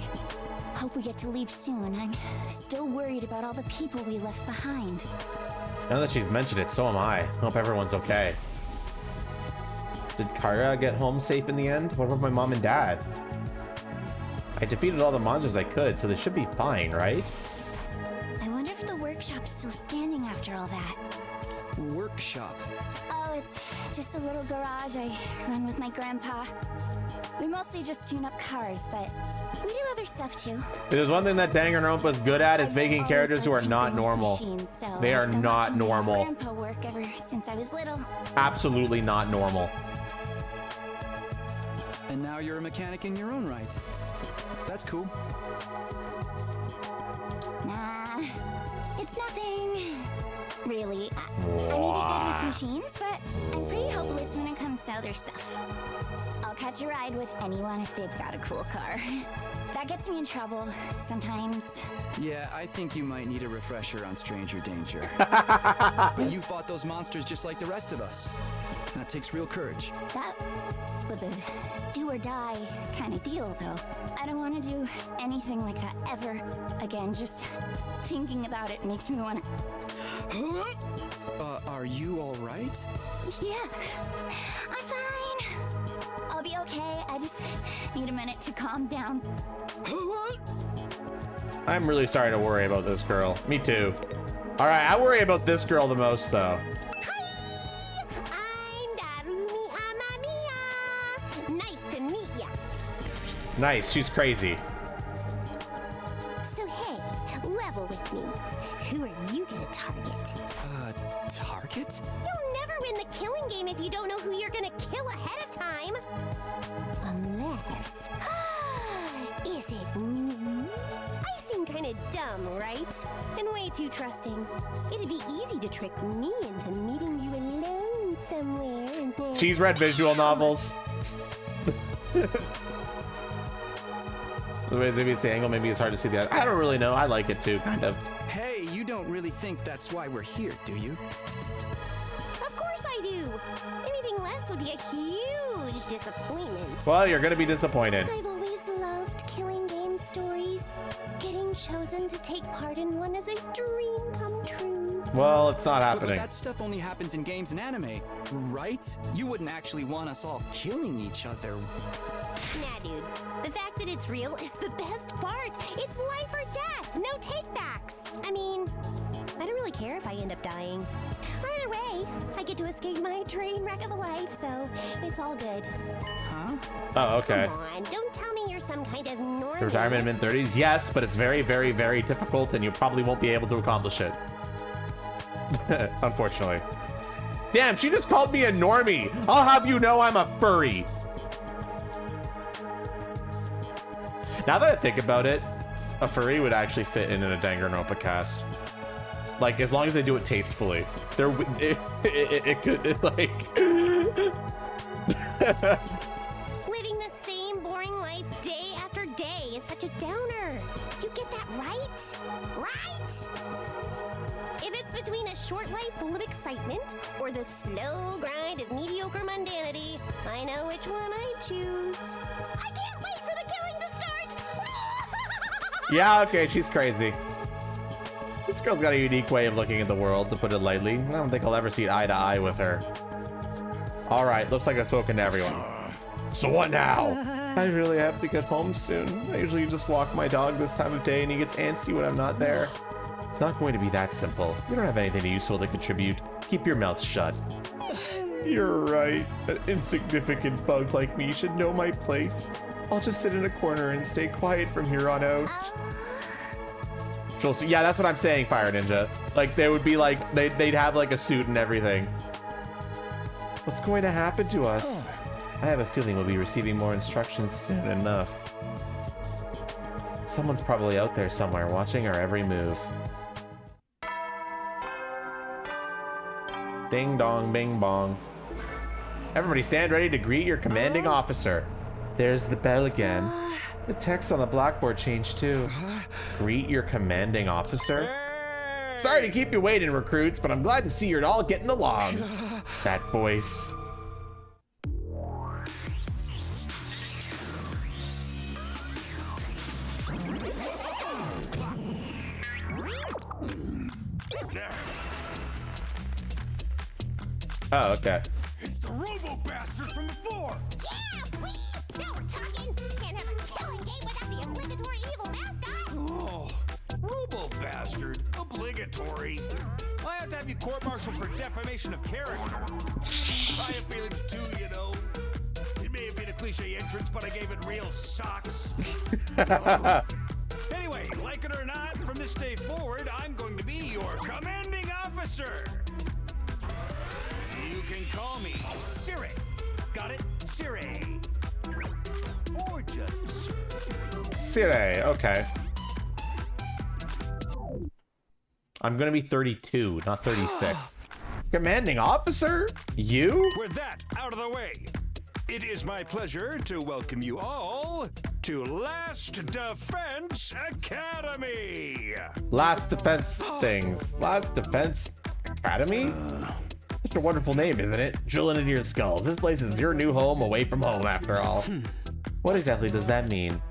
hope we get to leave soon. I'm still worried about all the people we left behind. Now that she's mentioned it, so am I. Hope everyone's okay. Did Kara get home safe in the end? What about my mom and dad? I defeated all the monsters I could, so they should be fine, right? I wonder if the workshop's still standing after all that. Workshop? Oh, it's just a little garage I run with my grandpa. We mostly just tune up cars, but we do other stuff too. If there's one thing that Danganronpa's good at, it's making characters who are not normal. They are not normal. Grandpa work ever since I was little. Absolutely not normal. And now you're a mechanic in your own right. That's cool. Nah, it's nothing. Really, I may be good with machines, but I'm pretty hopeless when it comes to other stuff. I'll catch a ride with anyone if they've got a cool car. That gets me in trouble sometimes. Yeah, I think you might need a refresher on stranger danger. But you fought those monsters just like the rest of us. That takes real courage. That was a do or die kind of deal, though. I don't want to do anything like that ever again. Just thinking about it makes me want to... Are you all right? Yeah, I'm fine. I'll be okay. I just need a minute to calm down. I'm really sorry to worry about this girl. Me too. All right, I worry about this girl the most, though. I'm Darumi Amamiya. Nice to meet ya. Nice, she's crazy. So hey, level with me. Who are you gonna target? Target? You'll never win the killing game if you don't know who you're gonna kill ahead of time. Unless... Is it me? I seem kinda dumb, right? And way too trusting. It'd be easy to trick me into meeting you alone somewhere and then... She's read visual novels. Maybe it's the angle, maybe it's hard to see the. I don't really know. I like it too, kind of. Hey, you don't really think that's why we're here, do you? Of course I do. Anything less would be a huge disappointment. Well, you're gonna be disappointed. I've always loved killing game stories. Getting chosen to take part in one is a dream come true. Well, it's not But happening. that stuff only happens in games and anime, right? You wouldn't actually want us all killing each other. Nah, dude. The fact that it's real is the best part. It's life or death, no takebacks. I mean, I don't really care if I end up dying. Either way, I get to escape my train wreck of a life, so it's all good. Huh? Oh, okay. Come on, don't tell me you're some kind of normie. Retirement in mid-30s? Yes, but it's very, very, very difficult, and you probably won't be able to accomplish it. Unfortunately. Damn, she just called me a normie. I'll have you know I'm a furry. Now that I think about it, a furry would actually fit in a Danganronpa cast. Like, as long as they do it tastefully. It could, like... Living the same boring life day after day is such a downer. You get that right? Right? If it's between a short life full of excitement or the slow grind of mediocre mundanity, I know which one I choose. I can't wait for the killing to start! Yeah, okay, she's crazy. This girl's got a unique way of looking at the world, to put it lightly. I don't think I'll ever see eye to eye with her. Alright, looks like I've spoken to everyone. So what now? I really have to get home soon. I usually just walk my dog this time of day and he gets antsy when I'm not there. It's not going to be that simple. You don't have anything useful to contribute. Keep your mouth shut. You're right. An insignificant bug like me should know my place. I'll just sit in a corner and stay quiet from here on out. Yeah, that's what I'm saying, Fire Ninja. Like, they would be like, they'd have like a suit and everything. What's going to happen to us? I have a feeling we'll be receiving more instructions soon enough. Someone's probably out there somewhere watching our every move. Ding dong, bing bong. Everybody stand ready to greet your commanding officer. There's the bell again. The text on the blackboard changed too. Greet your commanding officer? Sorry to keep you waiting, recruits, but I'm glad to see you're all getting along. That voice. Oh, okay. It's the robo bastard from before. Yeah, we! Now we're talking! Can't have a killing game without the obligatory evil mascot! Oh, robo bastard. Obligatory. I have to have you court-martialed for defamation of character. I have feelings too, you know. It may have been a cliche entrance, but I gave it real socks. Anyway, like it or not, from this day forward, I'm going to be your commanding officer. You can call me Siri. Got it? Siri. Or just Siri, okay. I'm gonna be 32, not 36. Commanding officer? You? With that out of the way, it is my pleasure to welcome you all to Last Defense Academy. Last Defense things. Last Defense Academy? Such a wonderful name, isn't it? Drilling into your skulls. This place is your new home away from home, after all. What exactly does that mean?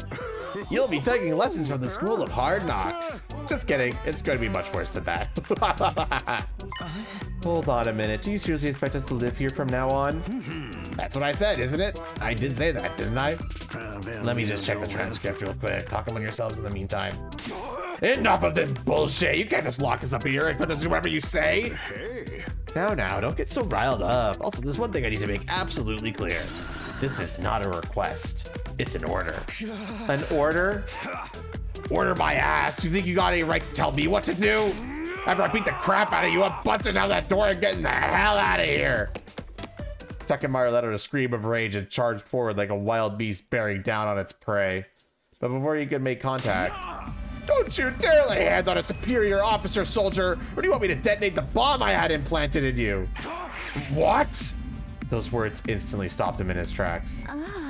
You'll be taking lessons from the School of Hard Knocks. Just kidding. It's going to be much worse than that. Hold on a minute. Do you seriously expect us to live here from now on? That's what I said, isn't it? I did say that, didn't I? Let me just check the transcript real quick. Talk among yourselves in the meantime. Enough of this bullshit. You can't just lock us up here and put us do whatever you say. Now, don't get so riled up. Also, there's one thing I need to make absolutely clear. This is not a request. It's an order. An order? Order my ass. You think you got any right to tell me what to do? After I beat the crap out of you, I'm busting out that door and getting the hell out of here. Takemari let out a scream of rage and charged forward like a wild beast bearing down on its prey. But before he could make contact, don't you dare lay hands on a superior officer, soldier, or do you want me to detonate the bomb I had implanted in you? What? Those words instantly stopped him in his tracks.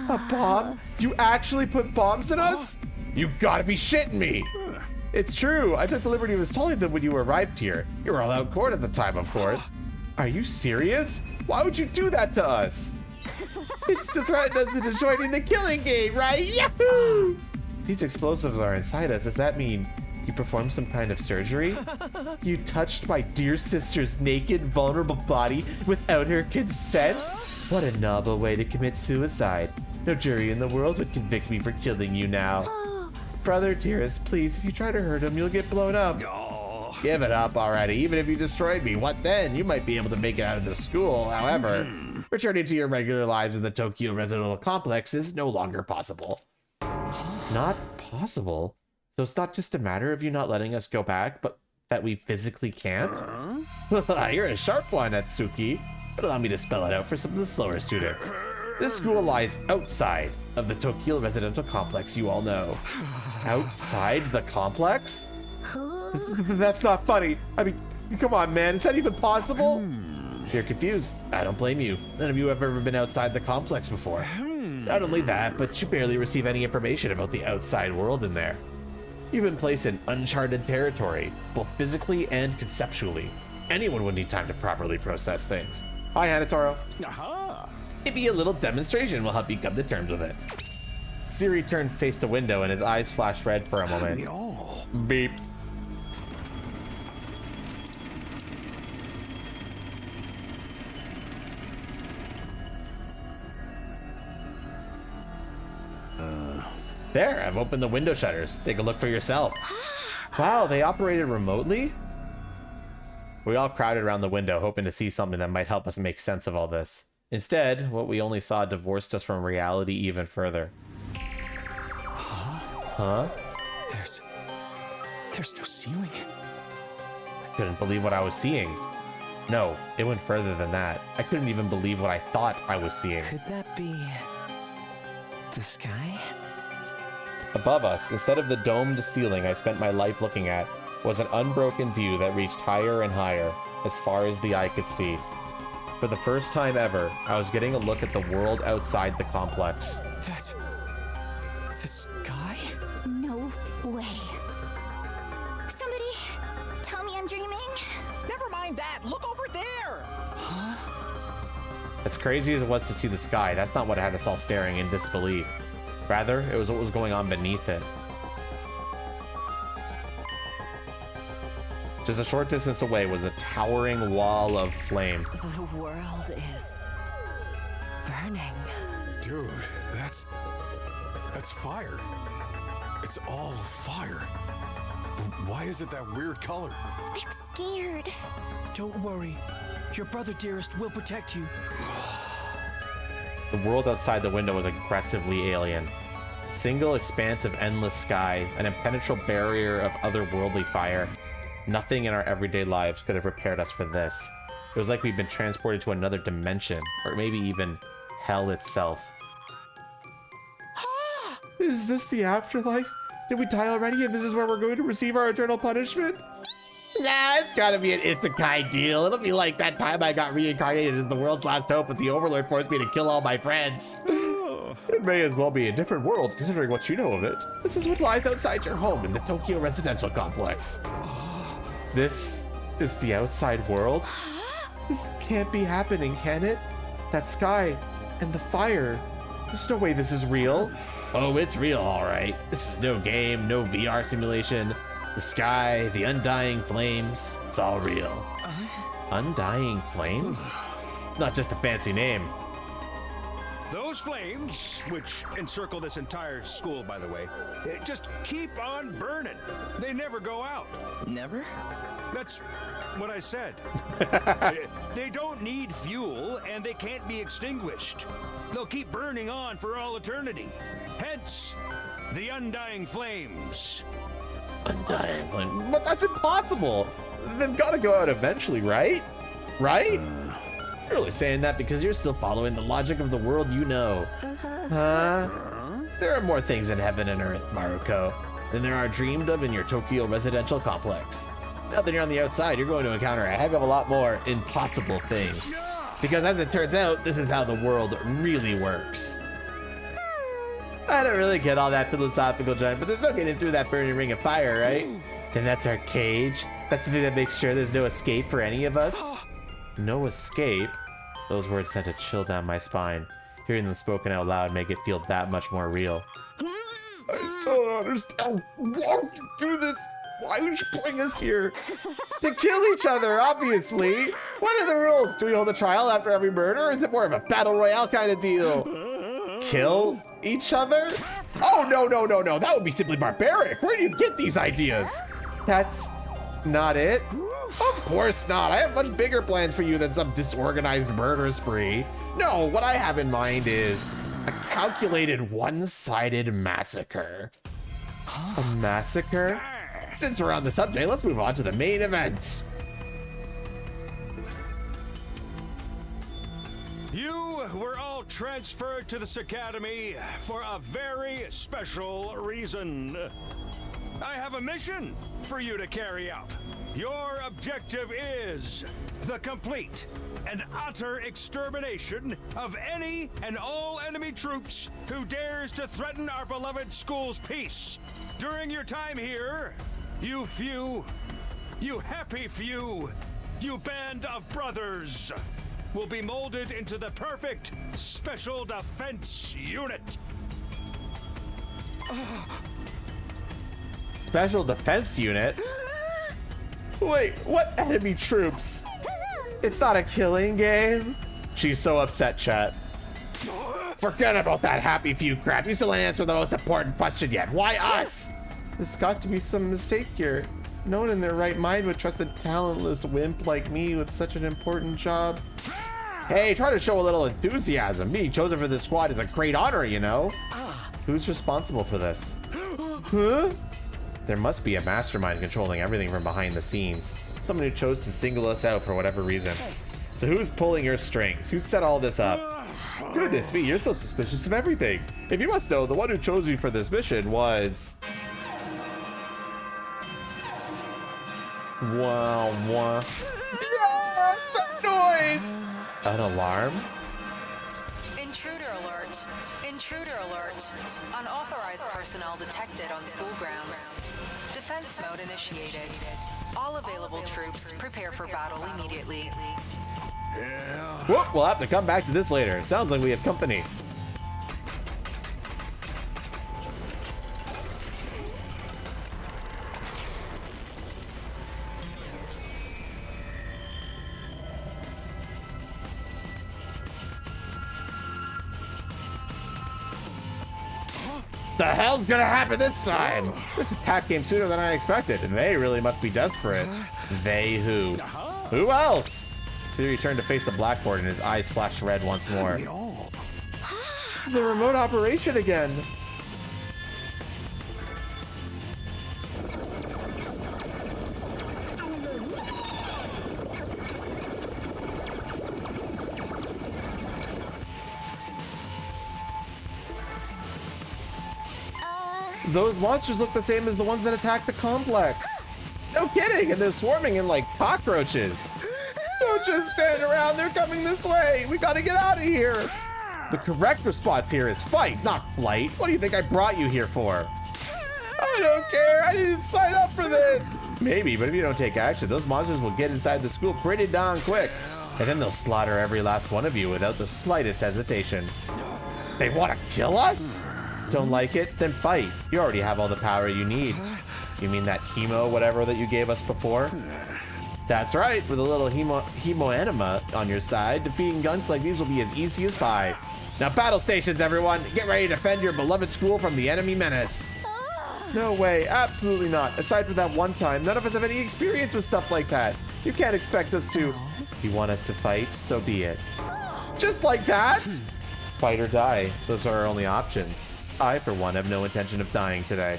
A bomb? You actually put bombs in us? You gotta be shitting me! It's true. I took the liberty of installing them when you arrived here. You were all out of court at the time, of course. Are you serious? Why would you do that to us? It's to threaten us into joining the killing game, right? Yahoo! If these explosives are inside us, does that mean you performed some kind of surgery? You touched my dear sister's naked, vulnerable body without her consent? What a novel way to commit suicide. No jury in the world would convict me for killing you now. Brother, dearest, please, if you try to hurt him, you'll get blown up. Oh. Give it up already. Even if you destroyed me, what then? You might be able to make it out of the school. However, returning to your regular lives in the Tokyo residential complex is no longer possible. Not possible? So it's not just a matter of you not letting us go back, but that we physically can't? You're a sharp one, Atsuki. But allow me to spell it out for some of the slower students. This school lies outside of the Tokyo residential complex you all know. Outside the complex? That's not funny. I mean, come on, man. Is that even possible? You're confused. I don't blame you. None of you have ever been outside the complex before. Not only that, but you barely receive any information about the outside world in there. You've been placed in uncharted territory, both physically and conceptually. Anyone would need time to properly process things. Hi, Hanatoro. Aha! Maybe a little demonstration will help you come to terms with it. Siri turned face to window and his eyes flashed red for a moment. Beep. There, I've opened the window shutters. Take a look for yourself. Wow, they operated remotely? We all crowded around the window, hoping to see something that might help us make sense of all this. Instead, what we only saw divorced us from reality even further. Huh? There's no ceiling. I couldn't believe what I was seeing. No, it went further than that. I couldn't even believe what I thought I was seeing. Could that be the sky? Above us, instead of the domed ceiling I spent my life looking at, was an unbroken view that reached higher and higher, as far as the eye could see. For the first time ever, I was getting a look at the world outside the complex. That's the sky? No way. Somebody tell me I'm dreaming. Never mind that. Look over there. Huh? As crazy as it was to see the sky, that's not what had us all staring in disbelief. Rather, it was what was going on beneath it. Just a short distance away was a towering wall of flame. The world is burning. Dude, that's fire. It's all fire. Why is it that weird color? I'm scared. Don't worry. Your brother, dearest, will protect you. The world outside the window was aggressively alien. A single expanse of endless sky, an impenetrable barrier of otherworldly fire. Nothing in our everyday lives could have prepared us for this. It was like we'd been transported to another dimension, or maybe even hell itself. Is this the afterlife? Did we die already and this is where we're going to receive our eternal punishment? Nah, it's gotta be an isekai deal. It'll be like that time I got reincarnated as the world's last hope, but the Overlord forced me to kill all my friends. It may as well be a different world, considering what you know of it. This is what lies outside your home in the Tokyo residential complex. This is the outside world? This can't be happening, can it? That sky and the fire. There's no way this is real. Oh, it's real, all right. This is no game, no VR simulation. The sky, the undying flames, it's all real. Undying flames? It's not just a fancy name. Those flames, which encircle this entire school, by the way, just keep on burning. They never go out. Never? That's what I said. They don't need fuel, and they can't be extinguished. They'll keep burning on for all eternity. Hence, the undying flames. Undying flame? But that's impossible. They've got to go out eventually, right? Right? You're really saying that because you're still following the logic of the world you know. Huh? There are more things in heaven and earth, Maruko, than there are dreamed of in your Tokyo residential complex. Now that you're on the outside, you're going to encounter a heck of a lot more impossible things. Because as it turns out, this is how the world really works. I don't really get all that philosophical junk, but there's no getting through that burning ring of fire, right? Then that's our cage. That's the thing that makes sure there's no escape for any of us. No escape? Those words sent a chill down my spine. Hearing them spoken out loud make it feel that much more real. I still don't understand. Why would you do this? Why would you bring us here? To kill each other, obviously. What are the rules? Do we hold a trial after every murder, or is it more of a battle royale kind of deal? Kill each other? Oh, no. That would be simply barbaric. Where do you get these ideas? That's not it? Of course not. I have much bigger plans for you than some disorganized murder spree. No, what I have in mind is a calculated one-sided massacre. A massacre? Since we're on the subject, let's move on to the main event. You were all transferred to this academy for a very special reason. I have a mission for you to carry out. Your objective is the complete and utter extermination of any and all enemy troops who dares to threaten our beloved school's peace. During your time here, you happy few, you band of brothers will be molded into the perfect special defense unit. Special defense unit? Wait, what enemy troops? It's not a killing game? She's so upset, chat. Forget about that happy few crap. You still didn't answer the most important question yet. Why us? There's got to be some mistake here. No one in their right mind would trust a talentless wimp like me with such an important job. Hey, try to show a little enthusiasm. Being chosen for this squad is a great honor, you know? Who's responsible for this? Huh? There must be a mastermind controlling everything from behind the scenes. Someone who chose to single us out for whatever reason. So who's pulling your strings? Who set all this up? Goodness me, you're so suspicious of everything. If you must know, the one who chose you for this mission was... Wow. Yeah, what's that noise? An alarm? Intruder alert. Intruder alert. Unauthorized personnel detected on school grounds. Defense mode initiated. All available troops prepare for battle immediately. Whoop, we'll have to come back to this later. Sounds like we have company. The hell's gonna happen this time? This attack came sooner than I expected, and they really must be desperate. They who? Who else? Siri turned to face the blackboard and his eyes flashed red once more. The remote operation again. Those monsters look the same as the ones that attacked the complex. No kidding, and they're swarming in like cockroaches. Don't just stand around, they're coming this way. We gotta get out of here. The correct response here is fight, not flight. What do you think I brought you here for? I don't care, I didn't sign up for this. Maybe, but if you don't take action, those monsters will get inside the school pretty darn quick. And then they'll slaughter every last one of you without the slightest hesitation. They want to kill us? Don't like it? Then fight. You already have all the power you need. You mean that hemo whatever that you gave us before? That's right, with a little hemo anima on your side, defeating guns like these will be as easy as pie. Now battle stations, everyone! Get ready to defend your beloved school from the enemy menace. No way, absolutely not. Aside from that one time, none of us have any experience with stuff like that. You can't expect us to... You want us to fight? So be it. Just like that? Fight or die. Those are our only options. I, for one, have no intention of dying today.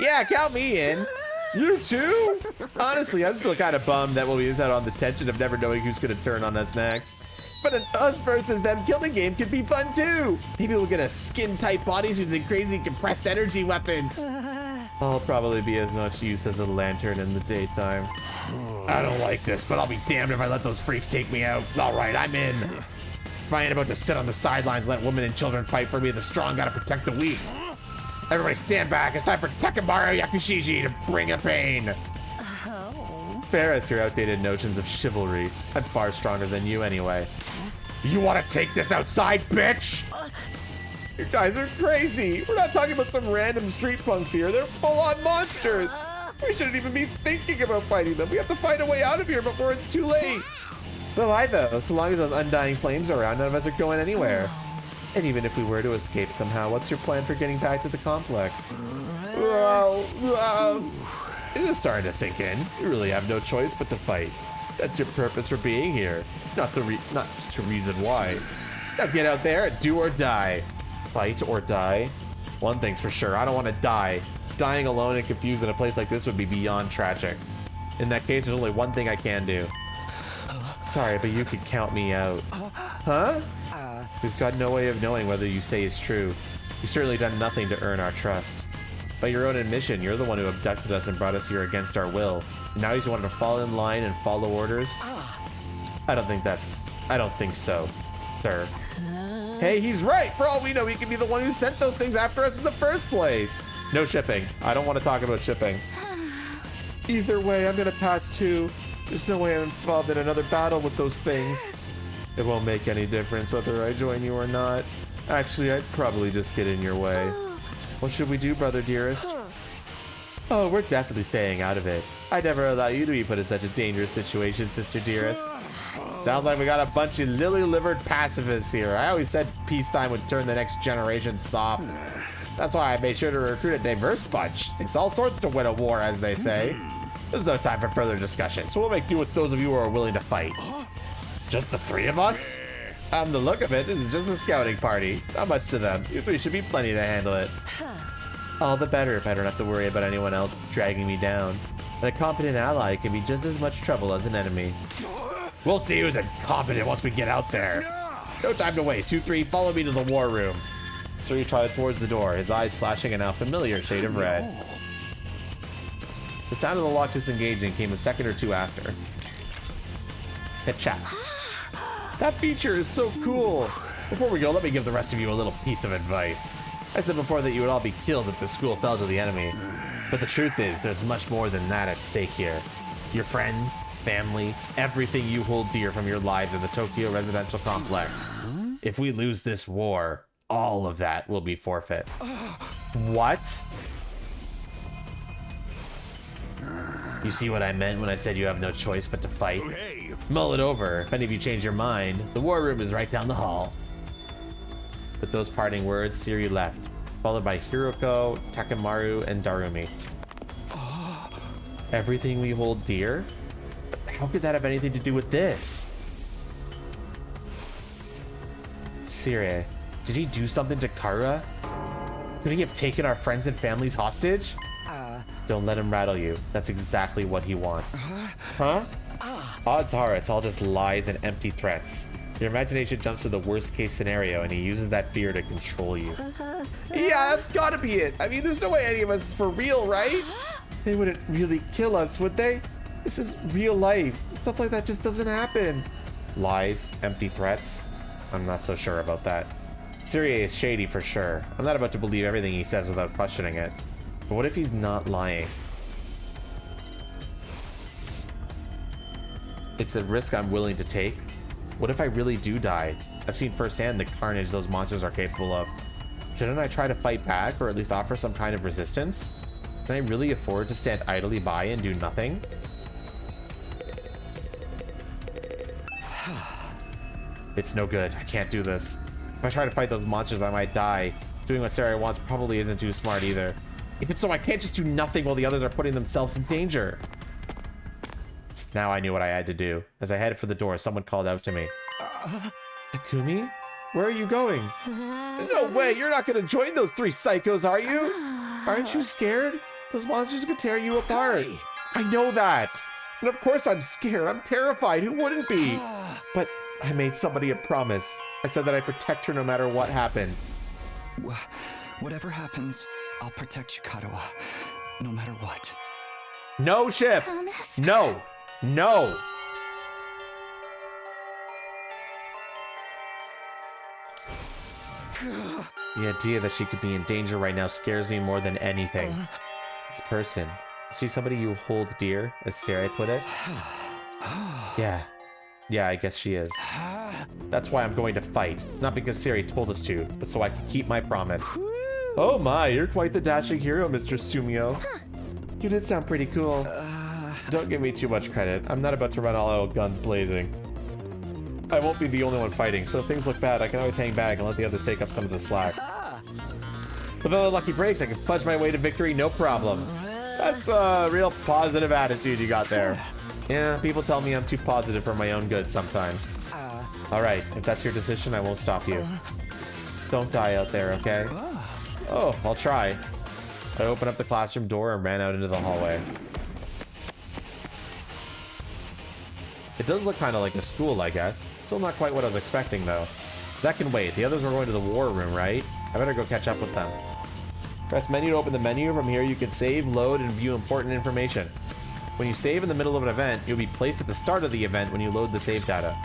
Yeah, count me in. You too? Honestly, I'm still kind of bummed that we'll lose out on the tension of never knowing who's going to turn on us next. But an us versus them killing game could be fun too. Maybe we'll get a skin-tight bodies using crazy compressed energy weapons. I'll probably be as much use as a lantern in the daytime. I don't like this, but I'll be damned if I let those freaks take me out. All right, I'm in. I ain't about to sit on the sidelines, let women and children fight for me. The strong gotta protect the weak. Everybody stand back. It's time for Takemaru Yakushiji to bring a pain. Oh. Ferris, your outdated notions of chivalry. I'm far stronger than you anyway. You want to take this outside, bitch? You guys are crazy. We're not talking about some random street punks here. They're full-on monsters. We shouldn't even be thinking about fighting them. We have to find a way out of here before it's too late. Well, why though? So long as those undying flames are around, none of us are going anywhere. And even if we were to escape somehow, what's your plan for getting back to the complex? Well, this is starting to sink in. You really have no choice but to fight. That's your purpose for being here. Not the reason why. Now get out there and do or die. Fight or die. One thing's for sure, I don't want to die. Dying alone and confused in a place like this would be beyond tragic. In that case, there's only one thing I can do. Sorry, but you could count me out. Huh? We've got no way of knowing whether you say is true. You've certainly done nothing to earn our trust. By your own admission, you're the one who abducted us and brought us here against our will. Now you just want to fall in line and follow orders? I don't think so, sir. Hey, he's right! For all we know, he could be the one who sent those things after us in the first place! No shipping. I don't want to talk about shipping. Either way, I'm gonna pass too. There's no way I'm involved in another battle with those things. It won't make any difference whether I join you or not. Actually, I'd probably just get in your way. What should we do, brother dearest? Oh, we're definitely staying out of it. I'd never allow you to be put in such a dangerous situation, sister dearest. Sounds like we got a bunch of lily-livered pacifists here. I always said peacetime would turn the next generation soft. That's why I made sure to recruit a diverse bunch. Takes all sorts to win a war, as they say. There's no time for further discussion, so we'll make do with those of you who are willing to fight. Just the three of us? On the look of it, this is just a scouting party. Not much to them. You three should be plenty to handle it. All the better if I don't have to worry about anyone else dragging me down. And a competent ally can be just as much trouble as an enemy. We'll see who's incompetent once we get out there. No time to waste. You three, follow me to the war room. Suri trotted towards the door, his eyes flashing a now familiar shade of red. The sound of the lock disengaging came a second or two after. Hit chat. That feature is so cool. Before we go, let me give the rest of you a little piece of advice. I said before that you would all be killed if the school fell to the enemy. But the truth is, there's much more than that at stake here. Your friends, family, everything you hold dear from your lives in the Tokyo residential complex. If we lose this war, all of that will be forfeit. What? You see what I meant when I said you have no choice but to fight? Mull it over. If any of you change your mind, the war room is right down the hall. With those parting words, Siri left, followed by Hiroko, Takemaru, and Darumi. Everything we hold dear? How could that have anything to do with this? Siri, did he do something to Kara? Could he have taken our friends and families hostage? Don't let him rattle you. That's exactly what he wants. Huh? Odds are it's all just lies and empty threats. Your imagination jumps to the worst case scenario and he uses that fear to control you. Yeah, that's gotta be it. I mean, there's no way any of us is for real, right? They wouldn't really kill us, would they? This is real life. Stuff like that just doesn't happen. Lies, empty threats. I'm not so sure about that. Siri is shady for sure. I'm not about to believe everything he says without questioning it. But what if he's not lying? It's a risk I'm willing to take. What if I really do die? I've seen firsthand the carnage those monsters are capable of. Shouldn't I try to fight back or at least offer some kind of resistance? Can I really afford to stand idly by and do nothing? It's no good. I can't do this. If I try to fight those monsters, I might die. Doing what Sarah wants probably isn't too smart either. If it's so, I can't just do nothing while the others are putting themselves in danger. Now I knew what I had to do. As I headed for the door, someone called out to me. Takumi? Where are you going? No way, you're not gonna join those three psychos, are you? Aren't you scared? Those monsters could tear you apart. I know that. And of course I'm scared. I'm terrified. Who wouldn't be? But I made somebody a promise. I said that I'd protect her no matter what happened. Whatever happens, I'll protect you, Katawa. No matter what. No, Ship! Promise? No! No! The idea that she could be in danger right now scares me more than anything. This person, is she somebody you hold dear, as Sarah put it? Yeah, I guess she is. That's why I'm going to fight. Not because Siri told us to, but so I can keep my promise. Oh my, you're quite the dashing hero, Mr. Sumio. You did sound pretty cool. Don't give me too much credit. I'm not about to run all out guns blazing. I won't be the only one fighting, so if things look bad, I can always hang back and let the others take up some of the slack. With all the lucky breaks, I can fudge my way to victory, no problem. That's a real positive attitude you got there. Yeah, people tell me I'm too positive for my own good sometimes. Alright, if that's your decision, I won't stop you. Just don't die out there, okay? Oh, I'll try. I opened up the classroom door and ran out into the hallway. It does look kind of like a school, I guess. Still not quite what I was expecting, though. That can wait. The others were going to the war room, right? I better go catch up with them. Press menu to open the menu. From here, you can save, load, and view important information. When you save in the middle of an event, you'll be placed at the start of the event when you load the save data.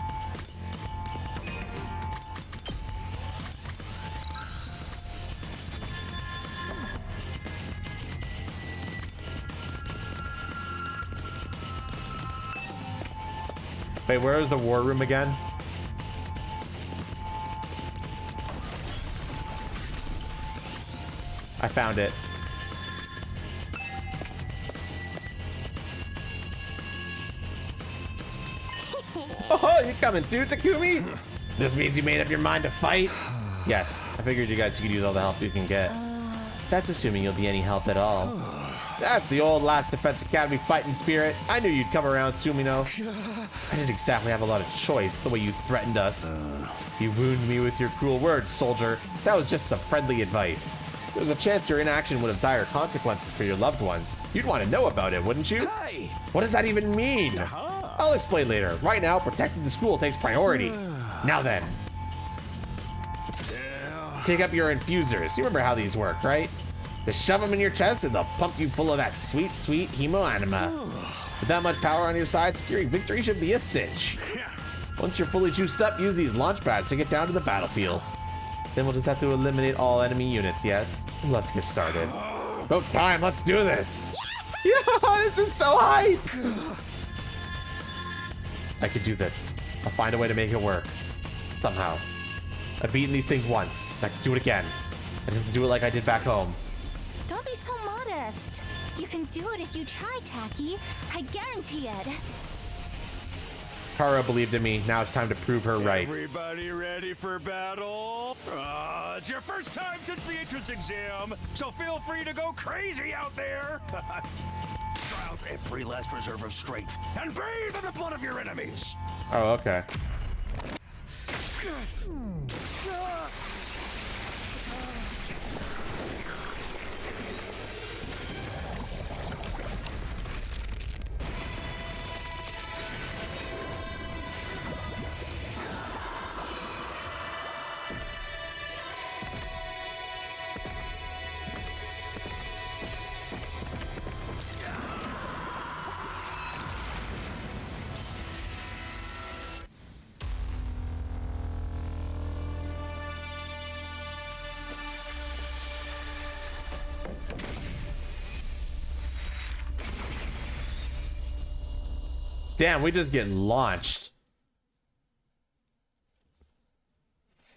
Wait, where is the war room again? I found it. Oh, you coming too, Takumi? This means you made up your mind to fight? Yes, I figured you guys could use all the help you can get. That's assuming you'll be any help at all. That's the old Last Defense Academy fighting spirit. I knew you'd come around, Sumino. I didn't exactly have a lot of choice the way you threatened us. You wounded me with your cruel words, soldier. That was just some friendly advice. There's a chance your inaction would have dire consequences for your loved ones. You'd want to know about it, wouldn't you? Hey. What does that even mean? I'll explain later. Right now, protecting the school takes priority. Now then. Take up your infusers. You remember how these work, right? Just shove them in your chest and they'll pump you full of that sweet, sweet hemo-anima. With that much power on your side, securing victory should be a cinch. Once you're fully juiced up, use these launch pads to get down to the battlefield. Then we'll just have to eliminate all enemy units, yes? Let's get started. About time, let's do this! Yeah, this is so hype! I could do this. I'll find a way to make it work. Somehow. I've beaten these things once. I can do it again. I just have to do it like I did back home. Don't be so modest. You can do it if you try, Taki. I guarantee it. Kara believed in me. Now it's time to prove her right. Everybody ready for battle? It's your first time since the entrance exam, so feel free to go crazy out there. Try out every last reserve of strength and bathe in the blood of your enemies. Oh, okay. Damn, we just get launched.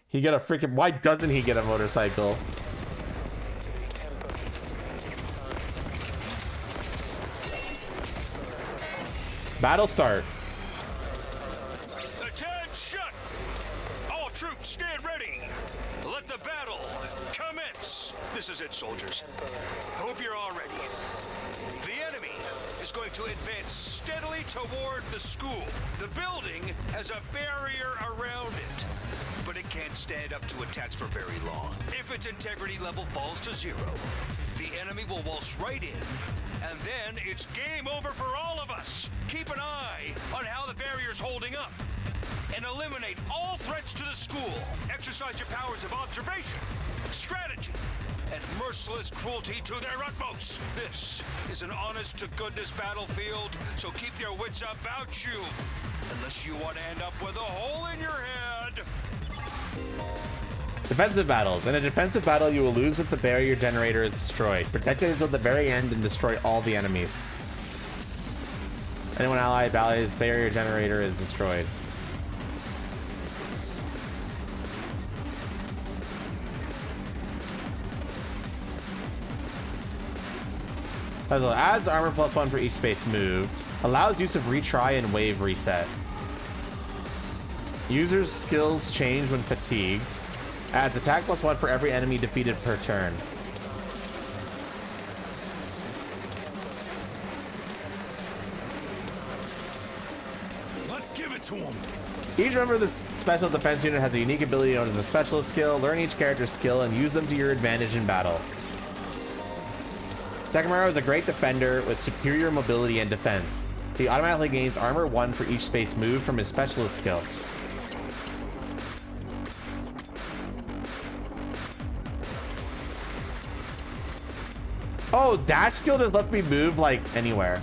He got a freaking... Why doesn't he get a motorcycle? Battle start. Attention! All troops stand ready. Let the battle commence. This is it, soldiers. Hope you're all ready. The enemy is going to advance steadily toward the school. The building has a barrier around it, but it can't stand up to attacks for very long. If its integrity level falls to 0, the enemy will waltz right in, and then it's game over for all of us. Keep an eye on how the barrier's holding up, and eliminate all threats to the school. Exercise your powers of observation, strategy, and merciless cruelty to their utmost. This is an honest-to-goodness battlefield, so keep your wits about you, unless you want to end up with a hole in your head. Defensive battles. In a defensive battle, you will lose if the barrier generator is destroyed. Protect it until the very end and destroy all the enemies. Anyone allied ballet's barrier generator is destroyed. Puzzle adds armor +1 for each space moved. Allows use of retry and wave reset. User's skills change when fatigued. Adds attack +1 for every enemy defeated per turn. Let's give it to him. Each member of the special defense unit has a unique ability known as a specialist skill. Learn each character's skill and use them to your advantage in battle. Takamaru is a great defender with superior mobility and defense. He automatically gains armor 1 for each space moved from his specialist skill. Oh, that skill just lets me move like anywhere.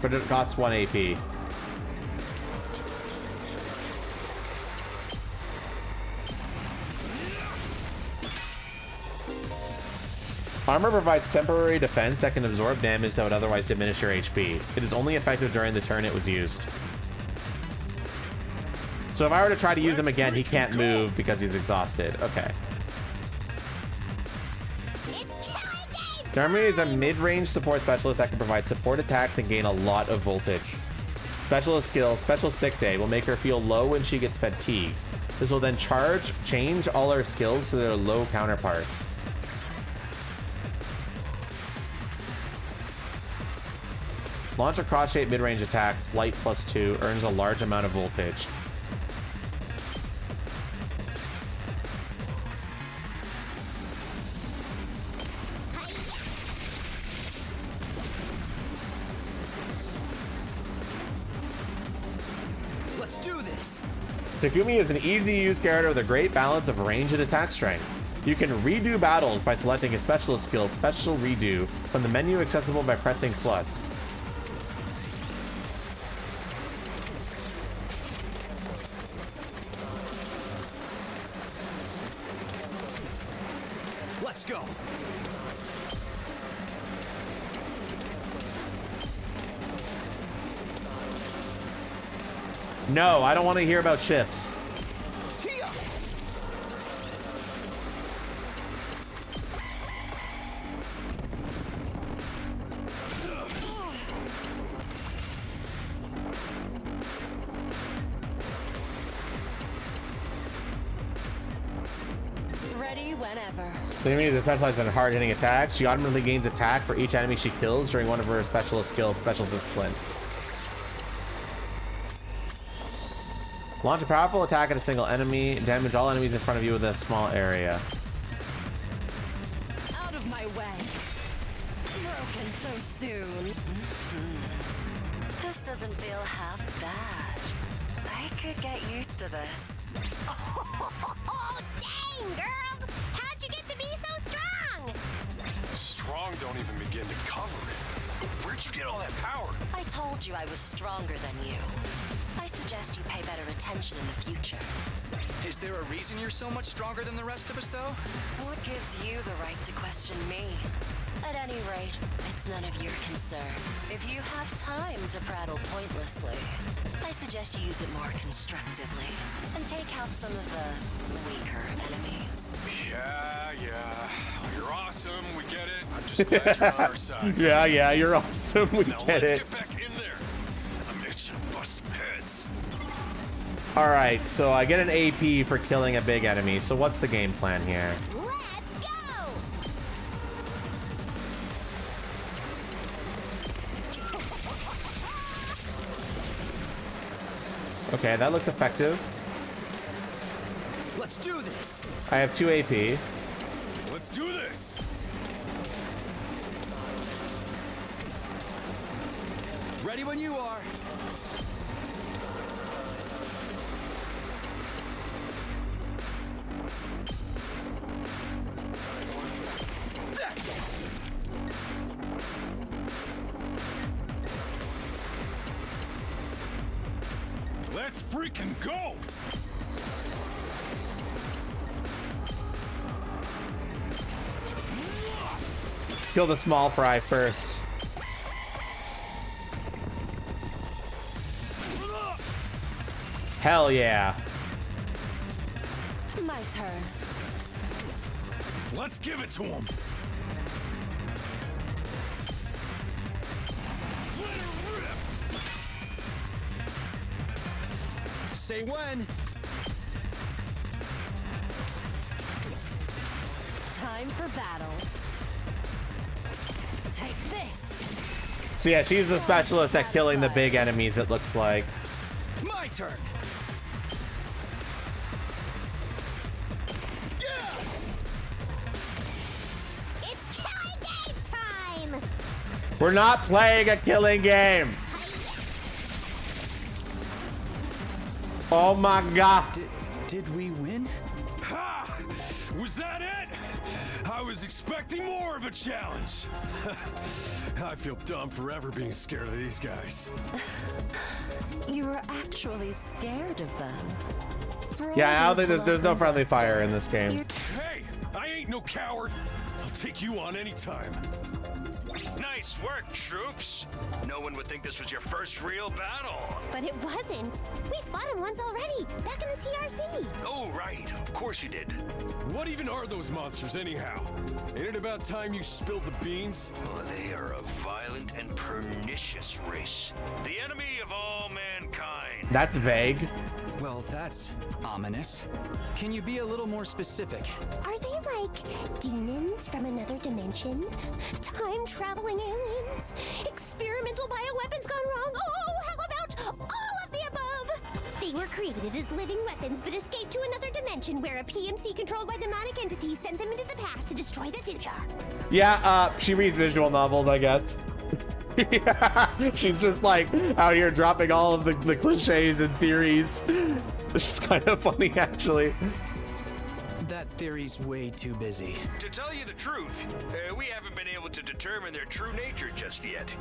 But it costs 1 AP. Armor provides temporary defense that can absorb damage that would otherwise diminish your HP. It is only effective during the turn it was used. So if I were to try to use him again, he can't move because he's exhausted. Okay. Jeremy is a mid-range support specialist that can provide support attacks and gain a lot of voltage. Specialist skill, Special Sick Day, will make her feel low when she gets fatigued. This will then change all her skills to their low counterparts. Launch a cross-shaped mid-range attack, Light +2, earns a large amount of voltage. Let's do this. Takumi is an easy-to-use character with a great balance of range and attack strength. You can redo battles by selecting a specialist skill, Special Redo, from the menu accessible by pressing plus. Let's go. No, I don't want to hear about ships. Ready whenever. The enemy is specialized in hard-hitting attacks. She automatically gains attack for each enemy she kills during one of her specialist skills, Special Discipline. Launch a powerful attack at a single enemy. Damage all enemies in front of you with a small area. Out of my way. Broken so soon. This doesn't feel half bad. I could get used to this. Oh, dang, girl! How'd you get to be so strong? Strong don't even begin to cover it. Where'd you get all that power? I told you I was stronger than you. I suggest you pay better attention in the future. Is there a reason you're so much stronger than the rest of us, though? What gives you the right to question me? At any rate, it's none of your concern. If you have time to prattle pointlessly, I suggest you use it more constructively and take out some of the weaker enemies. Yeah. You're awesome. We get it. I'm just glad you're on our side. Yeah, you're awesome. We now get let's it. get back in there. I'm itching to bust some heads. All right, so I get an AP for killing a big enemy. So what's the game plan here? Let's go! Okay, that looked effective. Let's do this. I have 2 AP. Let's do this. Ready when you are. That's it. Let's freaking go. Kill the small fry first. Hell yeah. My turn. Let's give it to him. Say when. Time for battle. Take this. So yeah, she's the specialist at killing the big enemies, it looks like. My turn. It's killing game time! We're not playing a killing game. Oh my god. Did we win? Ha! Was that it? I was expecting more of a challenge. I feel dumb forever being scared of these guys. You were actually scared of them. Yeah, I don't think there's no friendly fire in this game. Hey, I ain't no coward. I'll take you on anytime. Nice work, troops. No one would think this was your first real battle. But it wasn't. We fought him once already, back in the TRC. Oh, right. Of course you did. What even are those monsters anyhow? Ain't it about time you spilled the beans? Well, they are a violent and pernicious race. The enemy of all mankind. That's vague. Well, that's ominous. Can you be a little more specific? Are they like demons from another dimension? Time traveling aliens? Experimental bioweapons gone wrong? Oh, how about all of the above? They were created as living weapons but escaped to another dimension where a PMC controlled by demonic entities sent them into the past to destroy the future. Yeah, she reads visual novels, I guess. Yeah, she's just like out here dropping all of the cliches and theories. It's kind of funny, actually. That theory's way too busy. To tell you the truth, we haven't been able to determine their true nature just yet.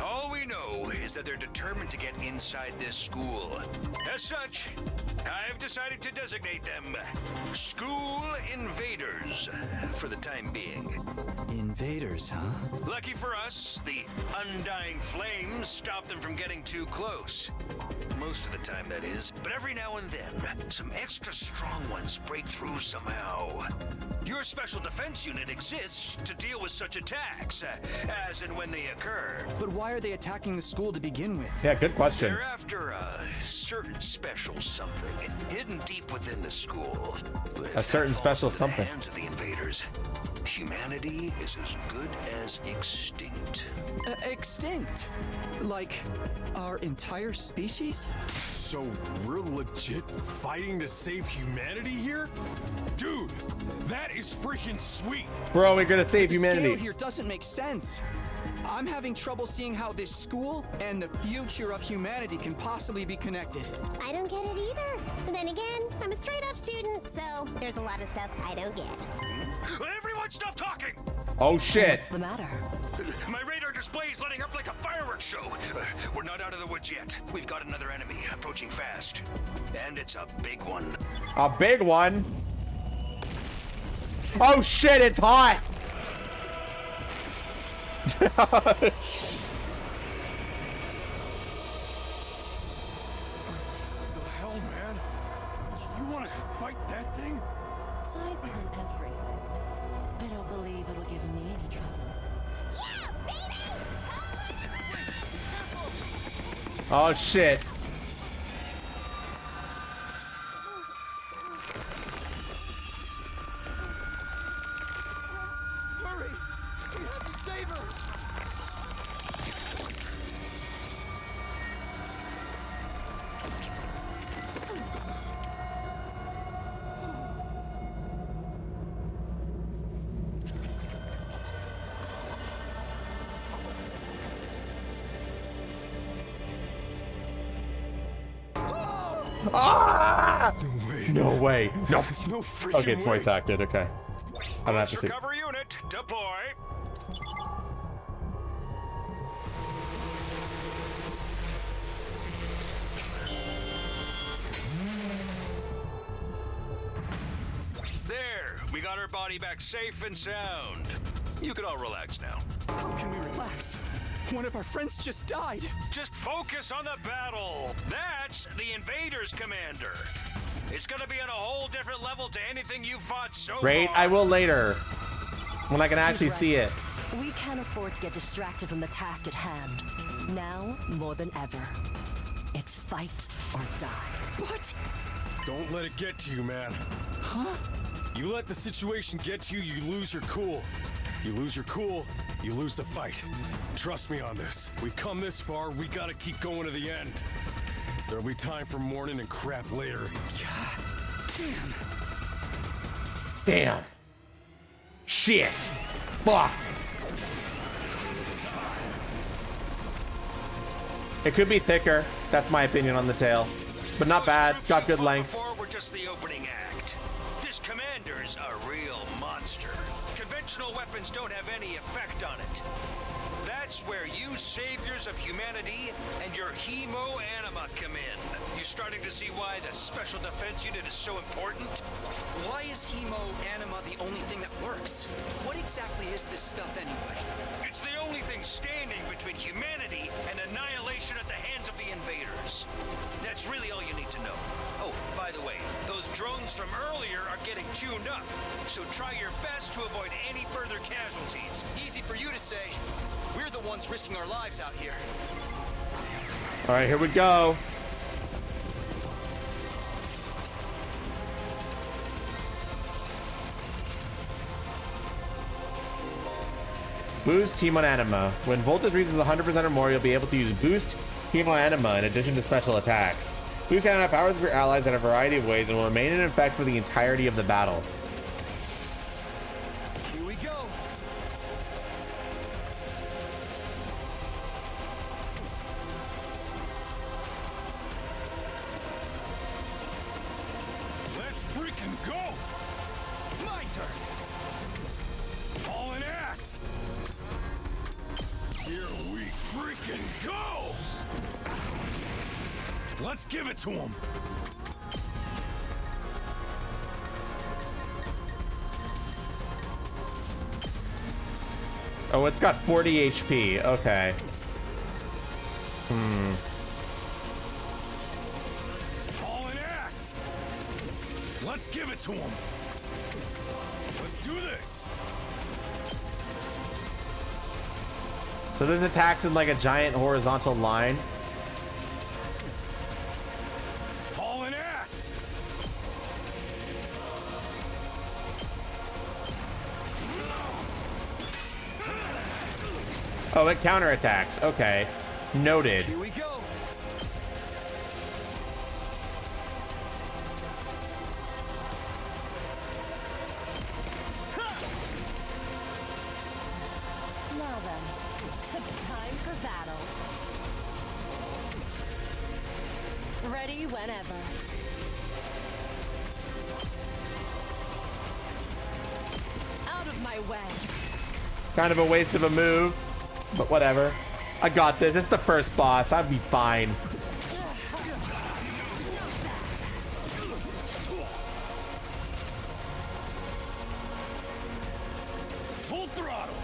All we know is that they're determined to get inside this school. As such, I've decided to designate them School Invaders for the time being. Invaders, huh? Lucky for us, the undying flames stop them from getting too close. Most of the time, that is. But every now and then, some extra strong ones break through somehow. Your special defense unit exists to deal with such attacks, as and when they occur. But why are they attacking the school to begin with? Yeah, good question. They're after a certain special something hidden deep within the school. A certain special something. Hands of the invaders. Humanity is as good as extinct. Extinct? Like our entire species? So we're legit fighting to save humanity here? Dude, that is freaking sweet. Bro, we're gonna save humanity. The scale here doesn't make sense. I'm having trouble seeing how this school and the future of humanity can possibly be connected. I don't get it either. But then again, I'm a straight up student, so there's a lot of stuff I don't get. Everyone stop talking! Oh shit. What's the matter? My radar display is lighting up like a fireworks show. We're not out of the woods yet. We've got another enemy approaching fast. And it's a big one. A big one? Oh shit, it's hot! What the hell, man? You want us to fight that thing? Size isn't everything. I don't believe it'll give me any trouble. Oh shit. Hurry! We have to save her! Ah! No way. No. No freaking Okay, it's voice acted. Okay. I don't have to see. Recovery unit, deploy. There, we got our body back safe and sound. You can all relax now. How can we relax? One of our friends just died. Just focus on the battle. That's the invaders, Commander. It's gonna be on a whole different level to anything you've fought so Right? far. I will later. When I can actually He's right. see it. We can't afford to get distracted from the task at hand. Now, more than ever, it's fight or die. What? Don't let it get to you, man. Huh? You let the situation get to you, you lose your cool. You lose your cool, you lose the fight. Trust me on this. We've come this far, we gotta keep going to the end. There'll be time for mourning and crap later. God damn. Damn. Shit. Fuck. It could be thicker. That's my opinion on the tail. But not bad. Got good length. Before we're just the opening act. This commander's a real monster. Conventional weapons don't have any effect on it. That's where you saviors of humanity and your hemo-anima come in. You starting to see why the Special Defense Unit is so important? Why is hemo-anima the only thing that works? What exactly is this stuff anyway? It's the only thing standing between humanity and annihilation at the hands of the invaders. That's really all you need to know. Oh, by the way, those drones from earlier are getting tuned up, so try your best to avoid any further casualties. Easy for you to say. We're the ones risking our lives out here. All right, here we go. Boost Hemo Anima. When voltage reaches 100% or more, you'll be able to use Boost Hemo Anima in addition to special attacks. Boost Anima powers your allies in a variety of ways and will remain in effect for the entirety of the battle. Here we go. Let's freaking go! My turn. Hauling ass! Here we freaking go! Let's give it to him! Oh, it's got 40 HP. Okay. Hauling ass! Let's give it to him! Let's do this! So this attacks in like a giant horizontal line. Hauling ass! Oh, it counterattacks. Okay. Noted. Here we go. Now then, time for battle. Ready whenever. Out of my way. Kind of a waste of a move, but whatever. I got this. It's the first boss. I'd be fine. Full throttle!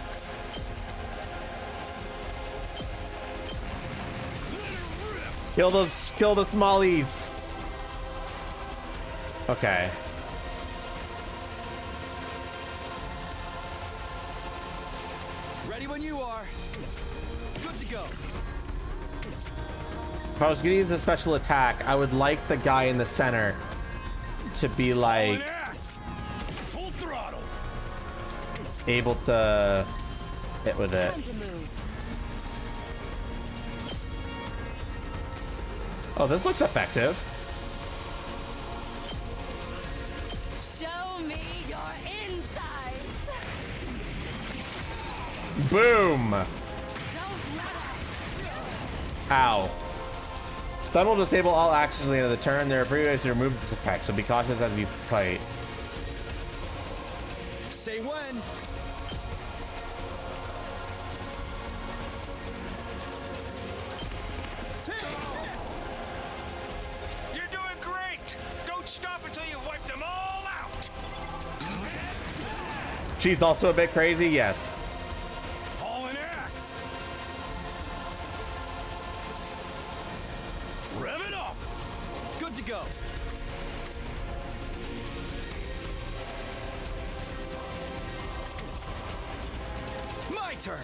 Kill the smallies. Okay. Ready when you are. Good to go. If I was gonna use a special attack, I would like the guy in the center to be like Full throttle! able to hit with it. Time to move. Oh, this looks effective. Show me your insides. Boom! Ow. Stun will disable all actions at the end of the turn. There are three ways to remove this effect, so be cautious as you fight. Say when. You're doing great! Don't stop until you've wiped them all out! She's also a bit crazy, yes. go. My turn.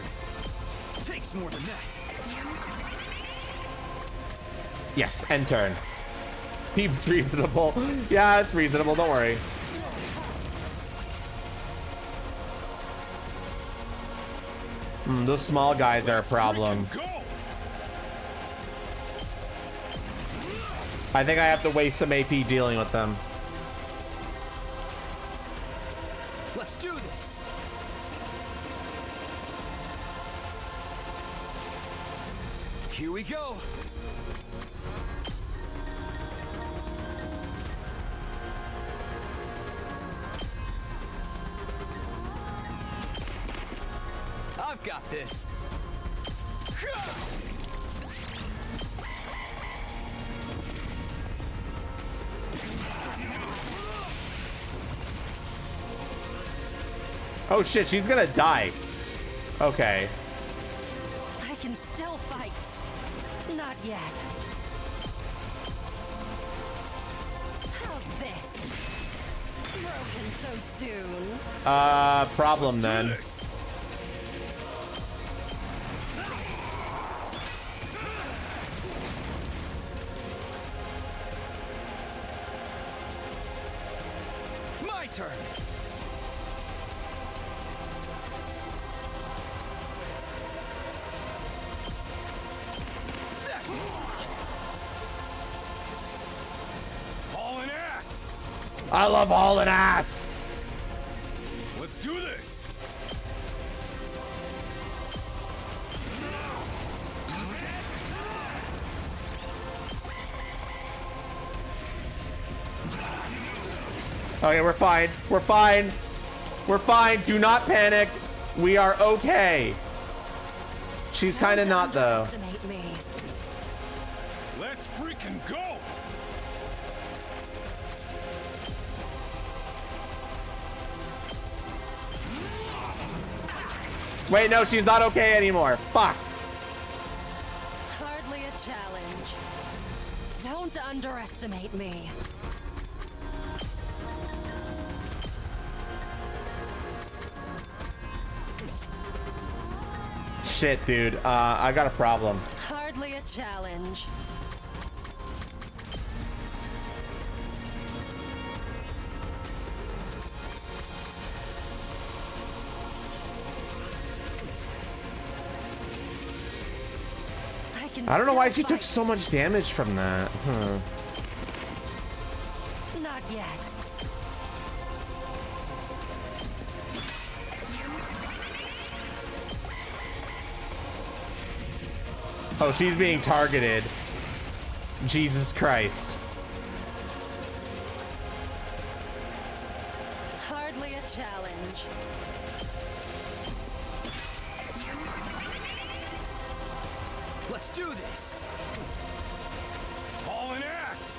Takes more than that. Yes, end turn. Seems reasonable. Yeah, it's reasonable. Don't worry. Those small guys are a problem. I think I have to waste some AP dealing with them. Let's do this. Here we go. I've got this. Oh shit, she's gonna die. Okay. I can still fight. Not yet. How's this? Broken so soon. Problem then. My turn. Hauling ass. I love hauling ass. Let's do this. Okay, we're fine. We're fine. We're fine. Do not panic. We are okay. She's kind of not, though. Let's freaking go. Wait, no, she's not okay anymore. Fuck. Hardly a challenge. Don't underestimate me. Shit, dude. I got a problem. Hardly a challenge. I don't know why she took so much damage from that. Huh. Not yet. Oh, she's being targeted. Jesus Christ. Hardly a challenge. Let's do this. Hauling ass.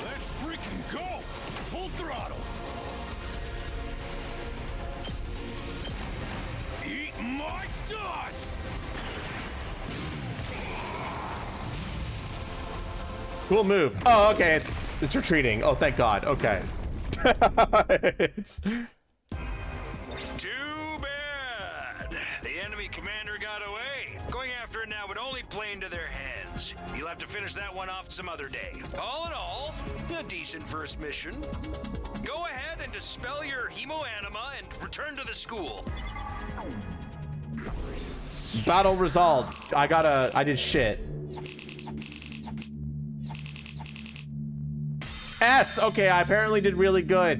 Let's freaking go. Full throttle. Eat my dust. Cool move. Oh, okay. It's retreating. Oh, thank God. Okay. It's... Too bad. The enemy commander got away. Going after it now would only play into their heads. You'll have to finish that one off some other day. All in all, a decent first mission. Go ahead and dispel your hemoanima and return to the school. Battle resolved. I did shit. S. Okay, I apparently did really good.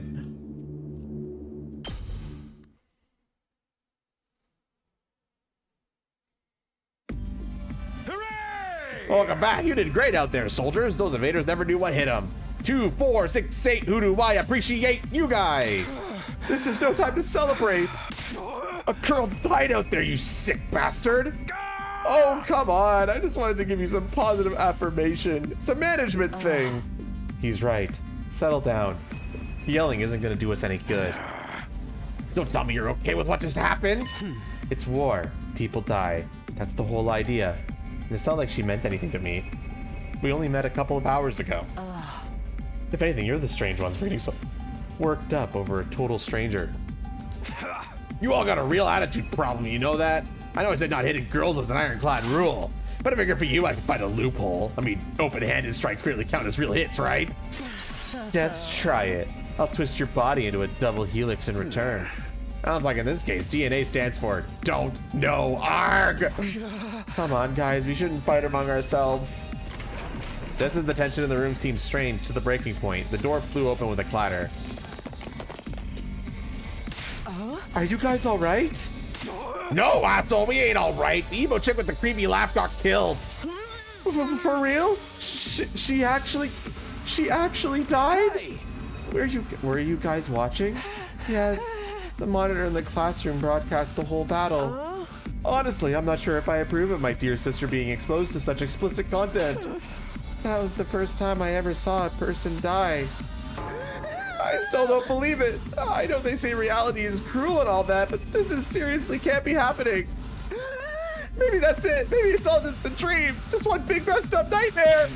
Hooray! Welcome back. You did great out there, soldiers. Those invaders never knew what hit them. 2, 4, 6, 8. Who do I appreciate you guys? This is no time to celebrate. A girl died out there, you sick bastard. Oh, come on. I just wanted to give you some positive affirmation. It's a management thing. He's right. Settle down. Yelling isn't gonna do us any good. Don't tell me you're okay with what just happened. It's war. People die. That's the whole idea. And it's not like she meant anything to me. We only met a couple of hours ago. If anything, you're the strange ones for getting so worked up over a total stranger. You all got a real attitude problem, you know that? I know I said not hitting girls was an ironclad rule, but I figure for you I can find a loophole. I mean, open-handed strikes clearly count as real hits, right? Just try it. I'll twist your body into a double helix in return. Sounds like in this case, DNA stands for don't know arg. Come on, guys, we shouldn't fight among ourselves. Just as the tension in the room seemed strained to the breaking point, the door flew open with a clatter. Are you guys all right? No, asshole, we ain't all right. The emo chick with the creepy laugh got killed. For real? She actually died? Were you guys watching? Yes, the monitor in the classroom broadcast the whole battle. Honestly, I'm not sure if I approve of my dear sister being exposed to such explicit content. That was the first time I ever saw a person die. I still don't believe it. I know they say reality is cruel and all that, but this is seriously can't be happening. Maybe that's it. Maybe it's all just a dream. Just one big messed up nightmare.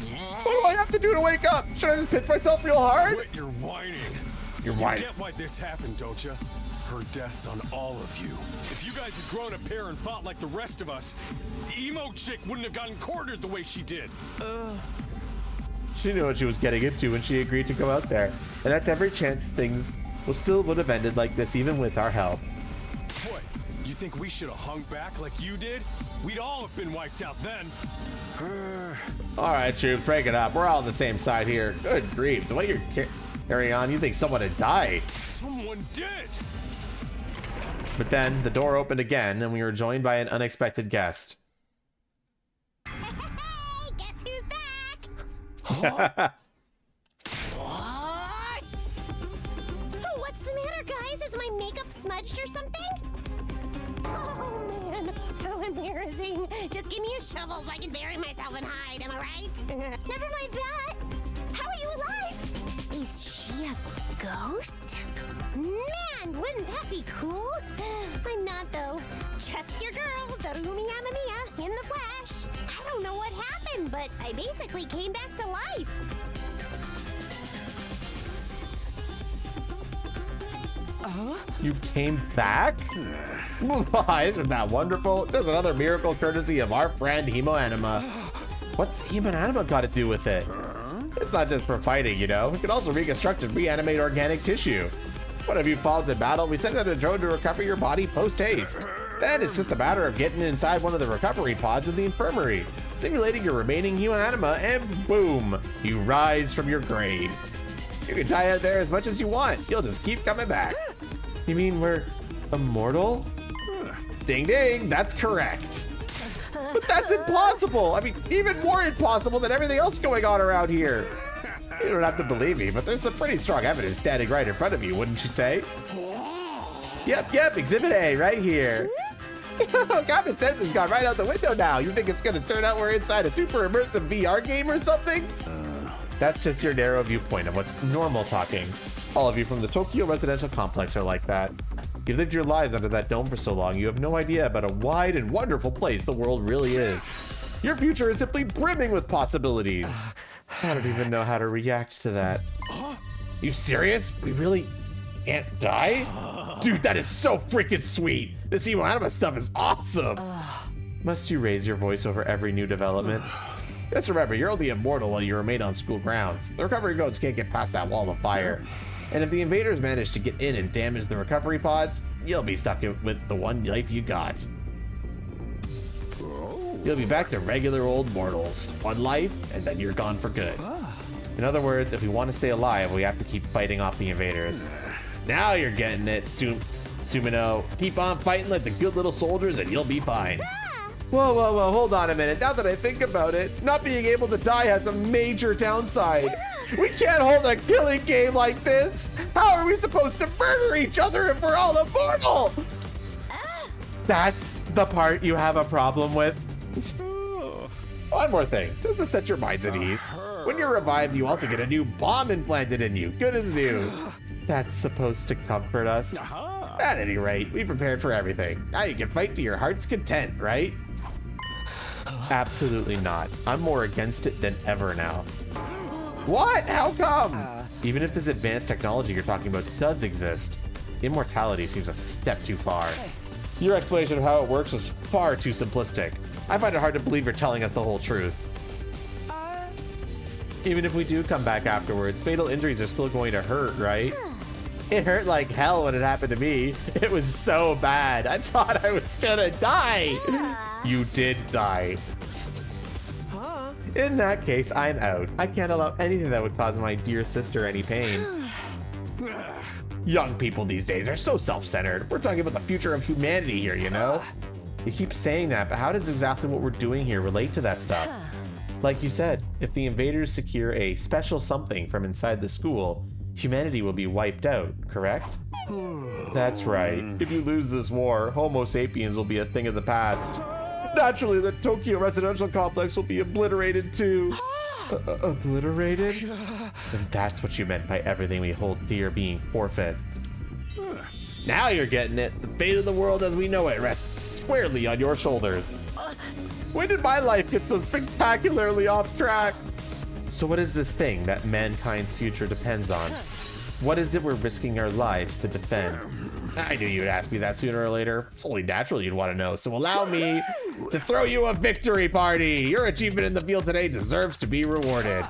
What do I have to do to wake up? Should I just pinch myself real hard? Quit your whining. You're whining. You get why this happened, don't you? Her death's on all of you. If you guys had grown a pair and fought like the rest of us, the emo chick wouldn't have gotten cornered the way she did. She knew what she was getting into when she agreed to go out there. And that's every chance things would have ended like this even with our help. What? You think we should have hung back like you did? We'd all have been wiped out then. All right, troops, break it up. We're all on the same side here. Good grief. The way you're carrying on, you think someone had died. Someone did. But then the door opened again and we were joined by an unexpected guest. Guess who's back? Huh? What? Oh, what's the matter, guys? Is my makeup smudged or something? Oh, man. How embarrassing. Just give me a shovel so I can bury myself and hide, am I right? Never mind that. How are you alive? Is she a ghost? Man, wouldn't that be cool? I'm not, though. Just your girl, Darumi Amamiya, in the flesh. I don't know what happened, but I basically came back to life. You came back? Isn't that wonderful? There's another miracle courtesy of our friend Hemo Anima. What's Hemo Anima got to do with it? It's not just for fighting, you know. We can also reconstruct and reanimate organic tissue. One of you falls in battle, we send out a drone to recover your body post-haste. Then it's just a matter of getting inside one of the recovery pods in the infirmary, simulating your remaining human anima, and boom, you rise from your grave. You can die out there as much as you want. You'll just keep coming back. You mean we're immortal? Ding ding, that's correct. But that's impossible. I mean, even more impossible than everything else going on around here. You don't have to believe me, but there's some pretty strong evidence standing right in front of you, wouldn't you say? Yep, Exhibit A, right here. Common sense has gone right out the window now. You think it's gonna turn out we're inside a super immersive VR game or something? That's just your narrow viewpoint of what's normal talking. All of you from the Tokyo residential complex are like that. You've lived your lives under that dome for so long, you have no idea about a wide and wonderful place the world really is. Your future is simply brimming with possibilities. I don't even know how to react to that. You serious? We really can't die? Dude, that is so freaking sweet. This Hemo Anima stuff is awesome. Must you raise your voice over every new development? Just remember, you're only immortal while you remain on school grounds. The recovery codes can't get past that wall of fire. And if the invaders manage to get in and damage the recovery pods, you'll be stuck with the one life you got. You'll be back to regular old mortals. One life, and then you're gone for good. In other words, if we want to stay alive, we have to keep fighting off the invaders. Now you're getting it, Sumino. Keep on fighting like the good little soldiers and you'll be fine. Whoa, hold on a minute. Now that I think about it, not being able to die has a major downside. We can't hold a killing game like this. How are we supposed to murder each other if we're all immortal? That's the part you have a problem with. One more thing, just to set your minds at ease. When you're revived, you also get a new bomb implanted in you, good as new. That's supposed to comfort us. At any rate, we prepared for everything. Now you can fight to your heart's content, right? Absolutely not. I'm more against it than ever now. What? How come? Even if this advanced technology you're talking about does exist, immortality seems a step too far. Your explanation of how it works was far too simplistic. I find it hard to believe you're telling us the whole truth. Even if we do come back afterwards, fatal injuries are still going to hurt, right? It hurt like hell when it happened to me. It was so bad. I thought I was gonna die. You did die. In that case, I'm out. I can't allow anything that would cause my dear sister any pain. Young people these days are so self-centered. We're talking about the future of humanity here, you know? You keep saying that, but how does exactly what we're doing here relate to that stuff? Like you said, if the invaders secure a special something from inside the school, humanity will be wiped out, correct? That's right. If you lose this war, Homo sapiens will be a thing of the past. Naturally, the Tokyo residential complex will be obliterated too. Obliterated? Then that's what you meant by everything we hold dear being forfeit. Now you're getting it. The fate of the world as we know it rests squarely on your shoulders. When did my life get so spectacularly off track? So what is this thing that mankind's future depends on? What is it we're risking our lives to defend? I knew you'd ask me that sooner or later. It's only natural you'd want to know, so allow me to throw you a victory party. Your achievement in the field today deserves to be rewarded.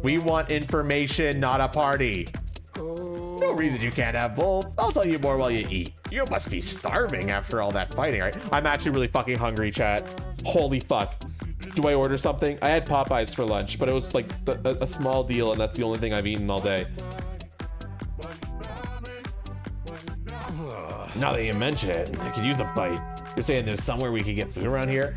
We want information, not a party. No reason you can't have both. I'll tell you more while you eat. You must be starving after all that fighting, right? I'm actually really fucking hungry, chat. Holy fuck. Do I order something? I had Popeyes for lunch, but it was like a small deal, and that's the only thing I've eaten all day. Now that you mention it, I could use a bite. You're saying there's somewhere we could get food around here?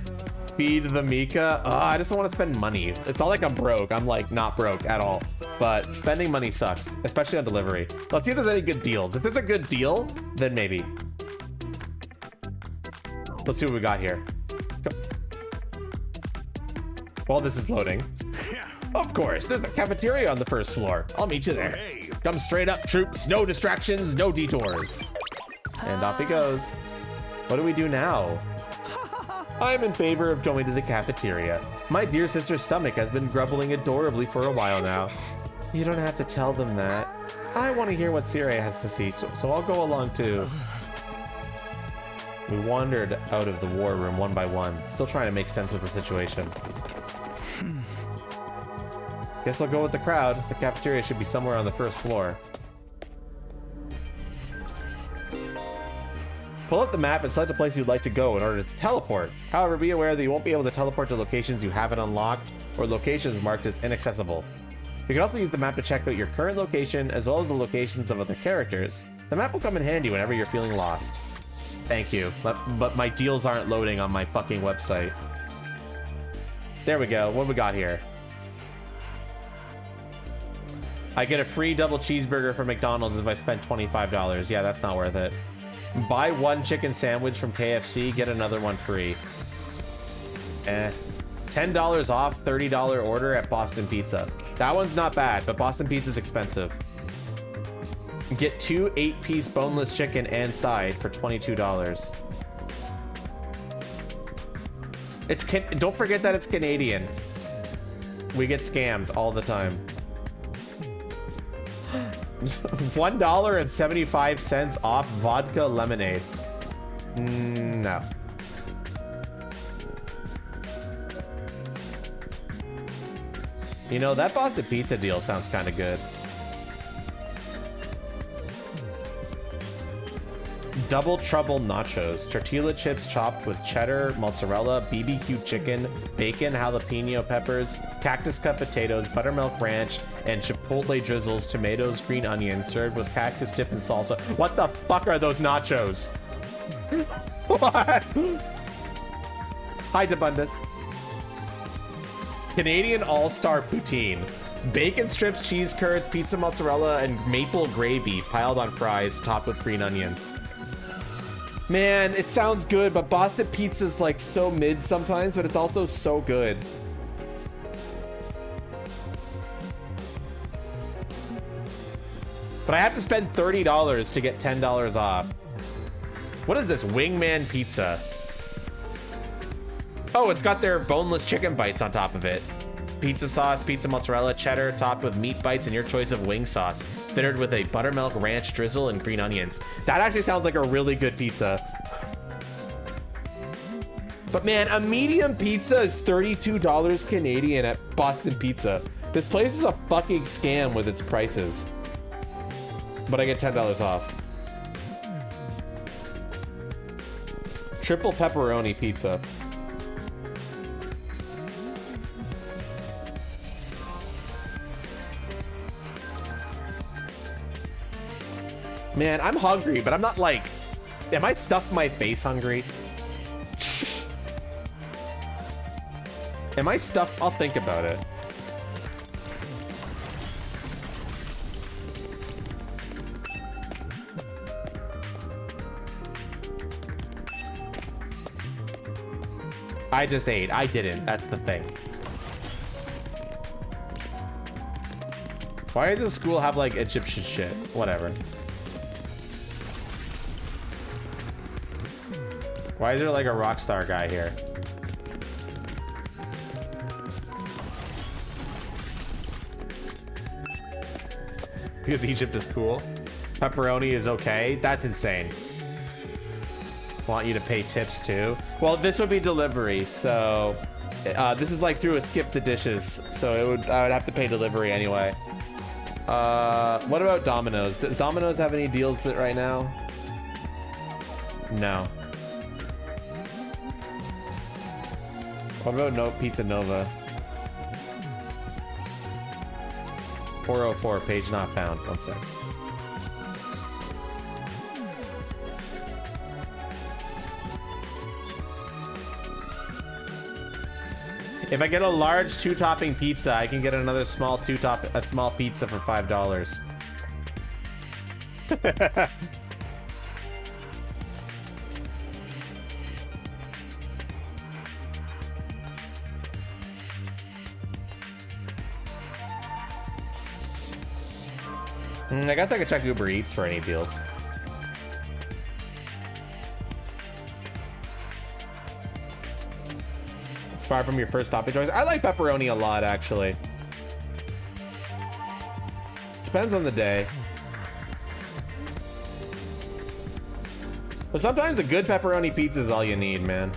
Feed the Mika? I just don't want to spend money. It's not like I'm broke. I'm like not broke at all. But spending money sucks, especially on delivery. Let's see if there's any good deals. If there's a good deal, then maybe. Let's see what we got here. While this is loading. Of course, there's a cafeteria on the first floor. I'll meet you there. Come straight up, troops. No distractions, no detours. And off he goes. What do we do now? I'm in favor of going to the cafeteria. My dear sister's stomach has been grumbling adorably for a while now. You don't have to tell them that. I want to hear what Sire has to see, so I'll go along too. We wandered out of the war room one by one, still trying to make sense of the situation. Guess I'll go with the crowd. The cafeteria should be somewhere on the first floor. Pull up the map and select a place you'd like to go in order to teleport. However, be aware that you won't be able to teleport to locations you haven't unlocked or locations marked as inaccessible. You can also use the map to check out your current location as well as the locations of other characters. The map will come in handy whenever you're feeling lost. Thank you, but my deals aren't loading on my fucking website. There we go. What do we got here? I get a free double cheeseburger from McDonald's if I spend $25. Yeah, that's not worth it. Buy one chicken sandwich from KFC, get another one free. $10 off $30 order at Boston Pizza. That one's not bad, but Boston Pizza's expensive. Get 2 8-piece boneless chicken and side for $22. Don't forget that it's Canadian. We get scammed all the time. $1.75 off vodka lemonade. No. You know, that Boston Pizza deal sounds kind of good. Double Trouble Nachos. Tortilla chips chopped with cheddar, mozzarella, BBQ chicken, bacon, jalapeno peppers, cactus cut potatoes, buttermilk ranch, and chipotle drizzles, tomatoes, green onions, served with cactus dip and salsa. What the fuck are those nachos? What? Hi, Debundus. Canadian All-Star Poutine. Bacon strips, cheese curds, pizza mozzarella, and maple gravy piled on fries topped with green onions. Man, it sounds good, but Boston Pizza's like so mid sometimes, but it's also so good. But I have to spend $30 to get $10 off. What is this? Wingman Pizza. Oh, it's got their boneless chicken bites on top of it. Pizza sauce, pizza mozzarella, cheddar, topped with meat bites and your choice of wing sauce, fitted with a buttermilk ranch drizzle and green onions. That actually sounds like a really good pizza. But man, a medium pizza is $32 Canadian at Boston Pizza. This place is a fucking scam with its prices. But I get $10 off. Triple pepperoni pizza. Man, I'm hungry, but I'm not like... Am I stuffed my face hungry? Am I stuffed? I'll think about it. I just ate. I didn't. That's the thing. Why does the school have like Egyptian shit? Whatever. Why is there like a rock star guy here? Because Egypt is cool. Pepperoni is okay. That's insane. Want you to pay tips too. Well, this would be delivery, so this is like through a skip the dishes, so I would have to pay delivery anyway. What about Domino's? Does Domino's have any deals right now? No. What about Pizza Nova? 404, page not found. One sec. If I get a large 2-topping pizza, I can get another small small pizza for $5. I guess I could check Uber Eats for any deals. It's far from your first topping choice. I like pepperoni a lot, actually. Depends on the day. But sometimes a good pepperoni pizza is all you need, man.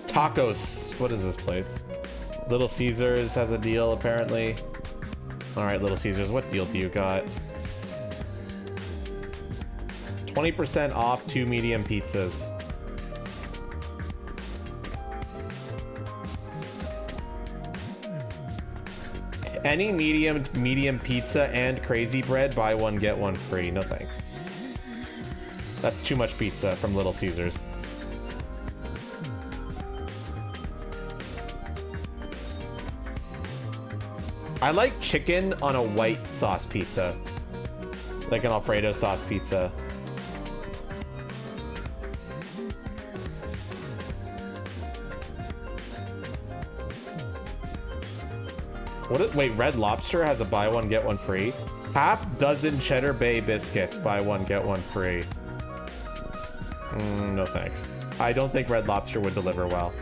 Tacos. What is this place? Little Caesars has a deal, apparently. All right, Little Caesars, what deal do you got? 20% off 2 medium pizzas. Any medium pizza and crazy bread, buy one, get one free. No thanks. That's too much pizza from Little Caesars. I like chicken on a white sauce pizza. Like an Alfredo sauce pizza. Wait, Red Lobster has a buy one, get one free? Half dozen Cheddar Bay biscuits, buy one, get one free. No thanks. I don't think Red Lobster would deliver well.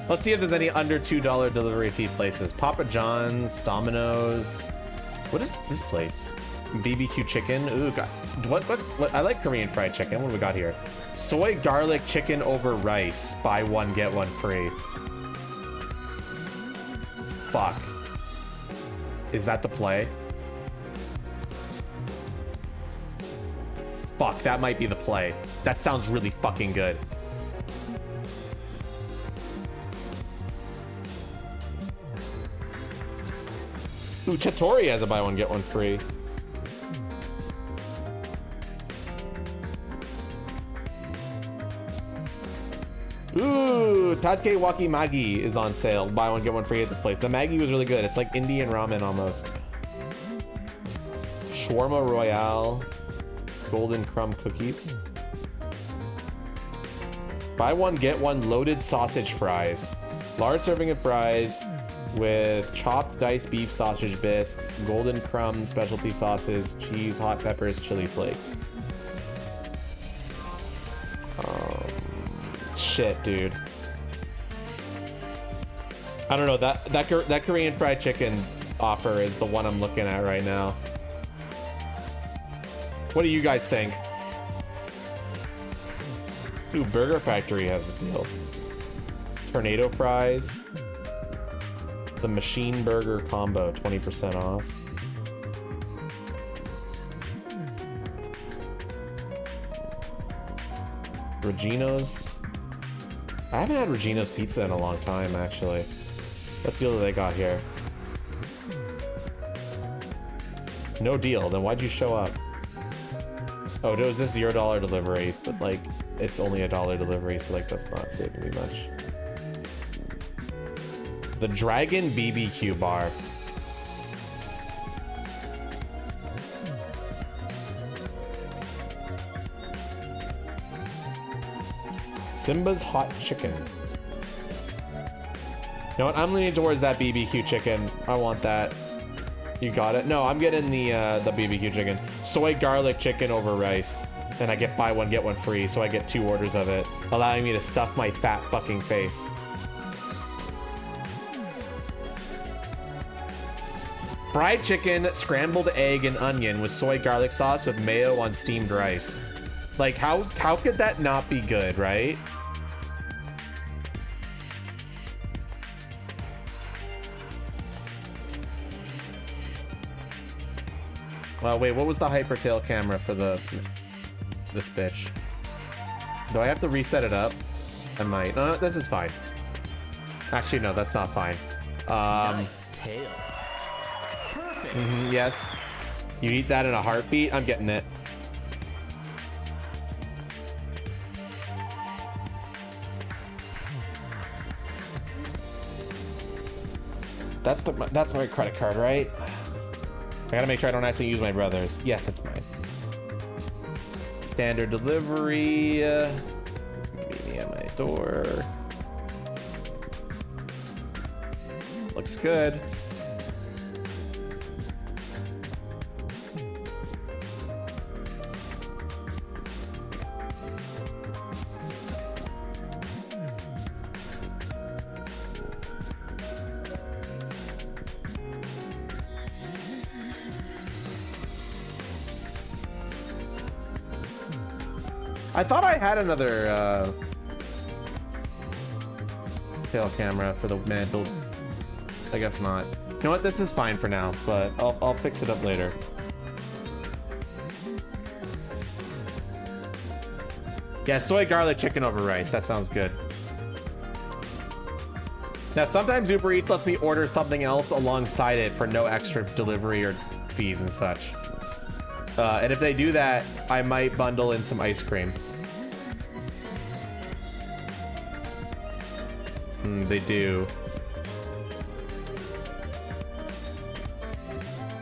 Let's see if there's any under $2 delivery fee places. Papa John's, Domino's. What is this place? BBQ chicken. Ooh, God. What? I like Korean fried chicken. What do we got here? Soy garlic chicken over rice. Buy one, get one free. Fuck. Is that the play? Fuck, that might be the play. That sounds really fucking good. Ooh, Chatori has a buy one, get one free. Ooh, Tadke Waki Magi is on sale. Buy one, get one free at this place. The Maggi was really good. It's like Indian ramen almost. Shawarma Royale, golden crumb cookies. Buy one, get one loaded sausage fries. Large serving of fries with chopped diced beef sausage bits, golden crumb specialty sauces, cheese, hot peppers, chili flakes. Shit, dude. I don't know, that Korean fried chicken offer is the one I'm looking at right now. What do you guys think? Ooh, Burger Factory has a deal. Tornado fries. The machine burger combo, 20% off. Regino's. I haven't had Regino's pizza in a long time, actually. What deal do they got here? No deal. Then why'd you show up? Oh, it was a $0 delivery, but like, it's only a $1 delivery, so like, that's not saving me much. The Dragon BBQ bar. Simba's hot chicken. You know what? I'm leaning towards that BBQ chicken. I want that. You got it? No, I'm getting the BBQ chicken. Soy garlic chicken over rice. And I get buy one, get one free, so I get 2 orders of it, allowing me to stuff my fat fucking face. Fried chicken, scrambled egg, and onion with soy garlic sauce with mayo on steamed rice. Like, how could that not be good, right? Wait, what was the hypertail camera for this bitch? Do I have to reset it up? I might. No, this is fine. Actually, no, that's not fine. Nice tail. Perfect. Yes. You eat that in a heartbeat? I'm getting it. That's my credit card, right? I gotta make sure I don't actually use my brother's. Yes, it's mine. Standard delivery. Meet me at my door. Looks good. I thought I had another tail camera for the mantle. I guess not. You know what? This is fine for now, but I'll fix it up later. Yeah, soy garlic chicken over rice. That sounds good. Now, sometimes Uber Eats lets me order something else alongside it for no extra delivery or fees and such. And if they do that, I might bundle in some ice cream. They do.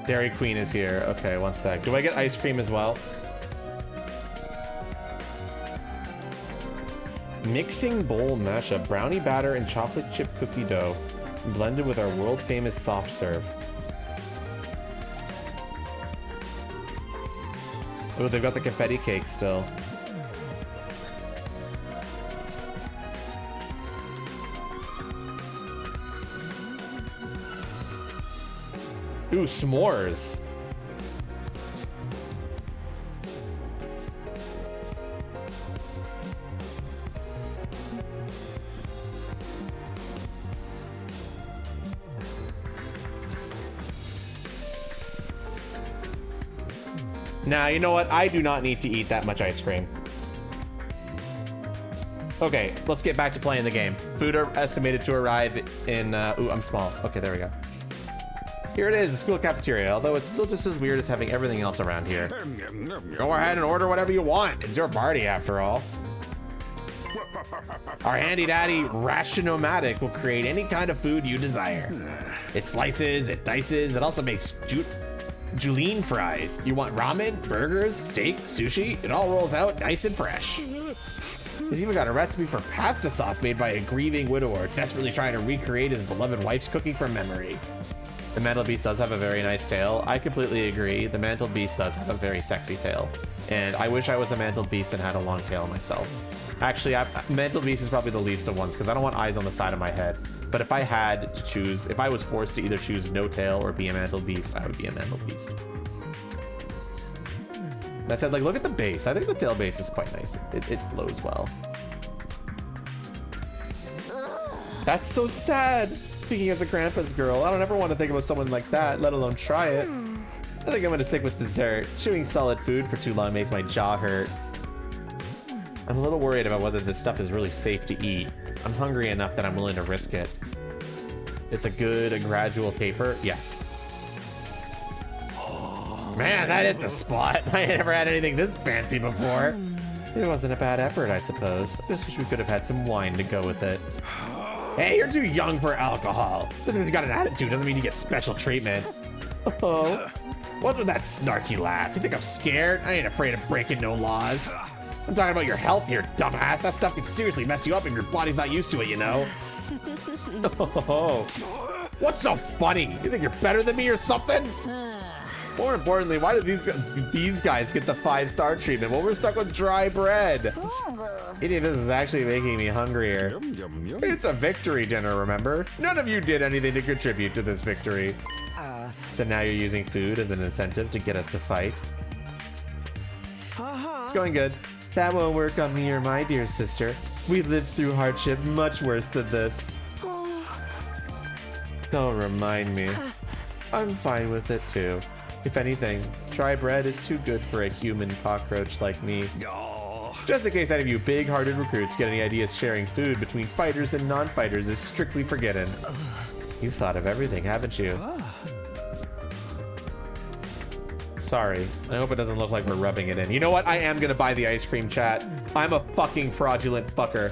Dairy Queen is here. Okay, one sec. Do I get ice cream as well? Mixing bowl mashup. Brownie batter and chocolate chip cookie dough blended with our world famous soft serve. Oh, they've got the confetti cake still. Ooh, s'mores. Now, you know what? I do not need to eat that much ice cream. Okay, let's get back to playing the game. Food are estimated to arrive in... ooh, I'm small. Okay, there we go. Here it is, the school cafeteria, although it's still just as weird as having everything else around here. Go ahead and order whatever you want. It's your party, after all. Our handy-dandy Ration-O-Matic will create any kind of food you desire. It slices, it dices, it also makes Julienne fries. You want ramen, burgers, steak, sushi? It all rolls out nice and fresh. He's even got a recipe for pasta sauce made by a grieving widower desperately trying to recreate his beloved wife's cooking from memory. The mantelpiece does have a very nice tail. I completely agree. The mantelpiece does have a very sexy tail. And I wish I was a mantelpiece and had a long tail myself. Actually, mantelpiece is probably the least of ones because I don't want eyes on the side of my head. But if I had to choose, if I was forced to either choose no tail or be a mantelpiece, I would be a mantelpiece. That said, like, look at the base. I think the tail base is quite nice. It flows well. That's so sad. Speaking as a grandpa's girl, I don't ever want to think about someone like that, let alone try it. I think I'm gonna stick with dessert. Chewing solid food for too long makes my jaw hurt. I'm a little worried about whether this stuff is really safe to eat. I'm hungry enough that I'm willing to risk it. It's a gradual taper. Yes. Man, that hit the spot. I ain't never had anything this fancy before. It wasn't a bad effort, I suppose. I just wish we could have had some wine to go with it. Hey, you're too young for alcohol. Just because you got an attitude doesn't mean you get special treatment. Oh, what's with that snarky laugh? You think I'm scared? I ain't afraid of breaking no laws. I'm talking about your health here, dumbass. That stuff can seriously mess you up if your body's not used to it, you know? Oh, what's so funny? You think you're better than me or something? More importantly, why did these guys get the 5-star treatment? Well, we're stuck with dry bread. Eating this is actually making me hungrier. It's a victory dinner, remember? None of you did anything to contribute to this victory. So now you're using food as an incentive to get us to fight. It's going good. That won't work on me or my dear sister. We lived through hardship much worse than this. Don't remind me. I'm fine with it too. If anything, dry bread is too good for a human cockroach like me. Just in case any of you big-hearted recruits get any ideas, sharing food between fighters and non-fighters is strictly forbidden. You've thought of everything, haven't you? Sorry. I hope it doesn't look like we're rubbing it in. You know what? I am gonna buy the ice cream, chat. I'm a fucking fraudulent fucker.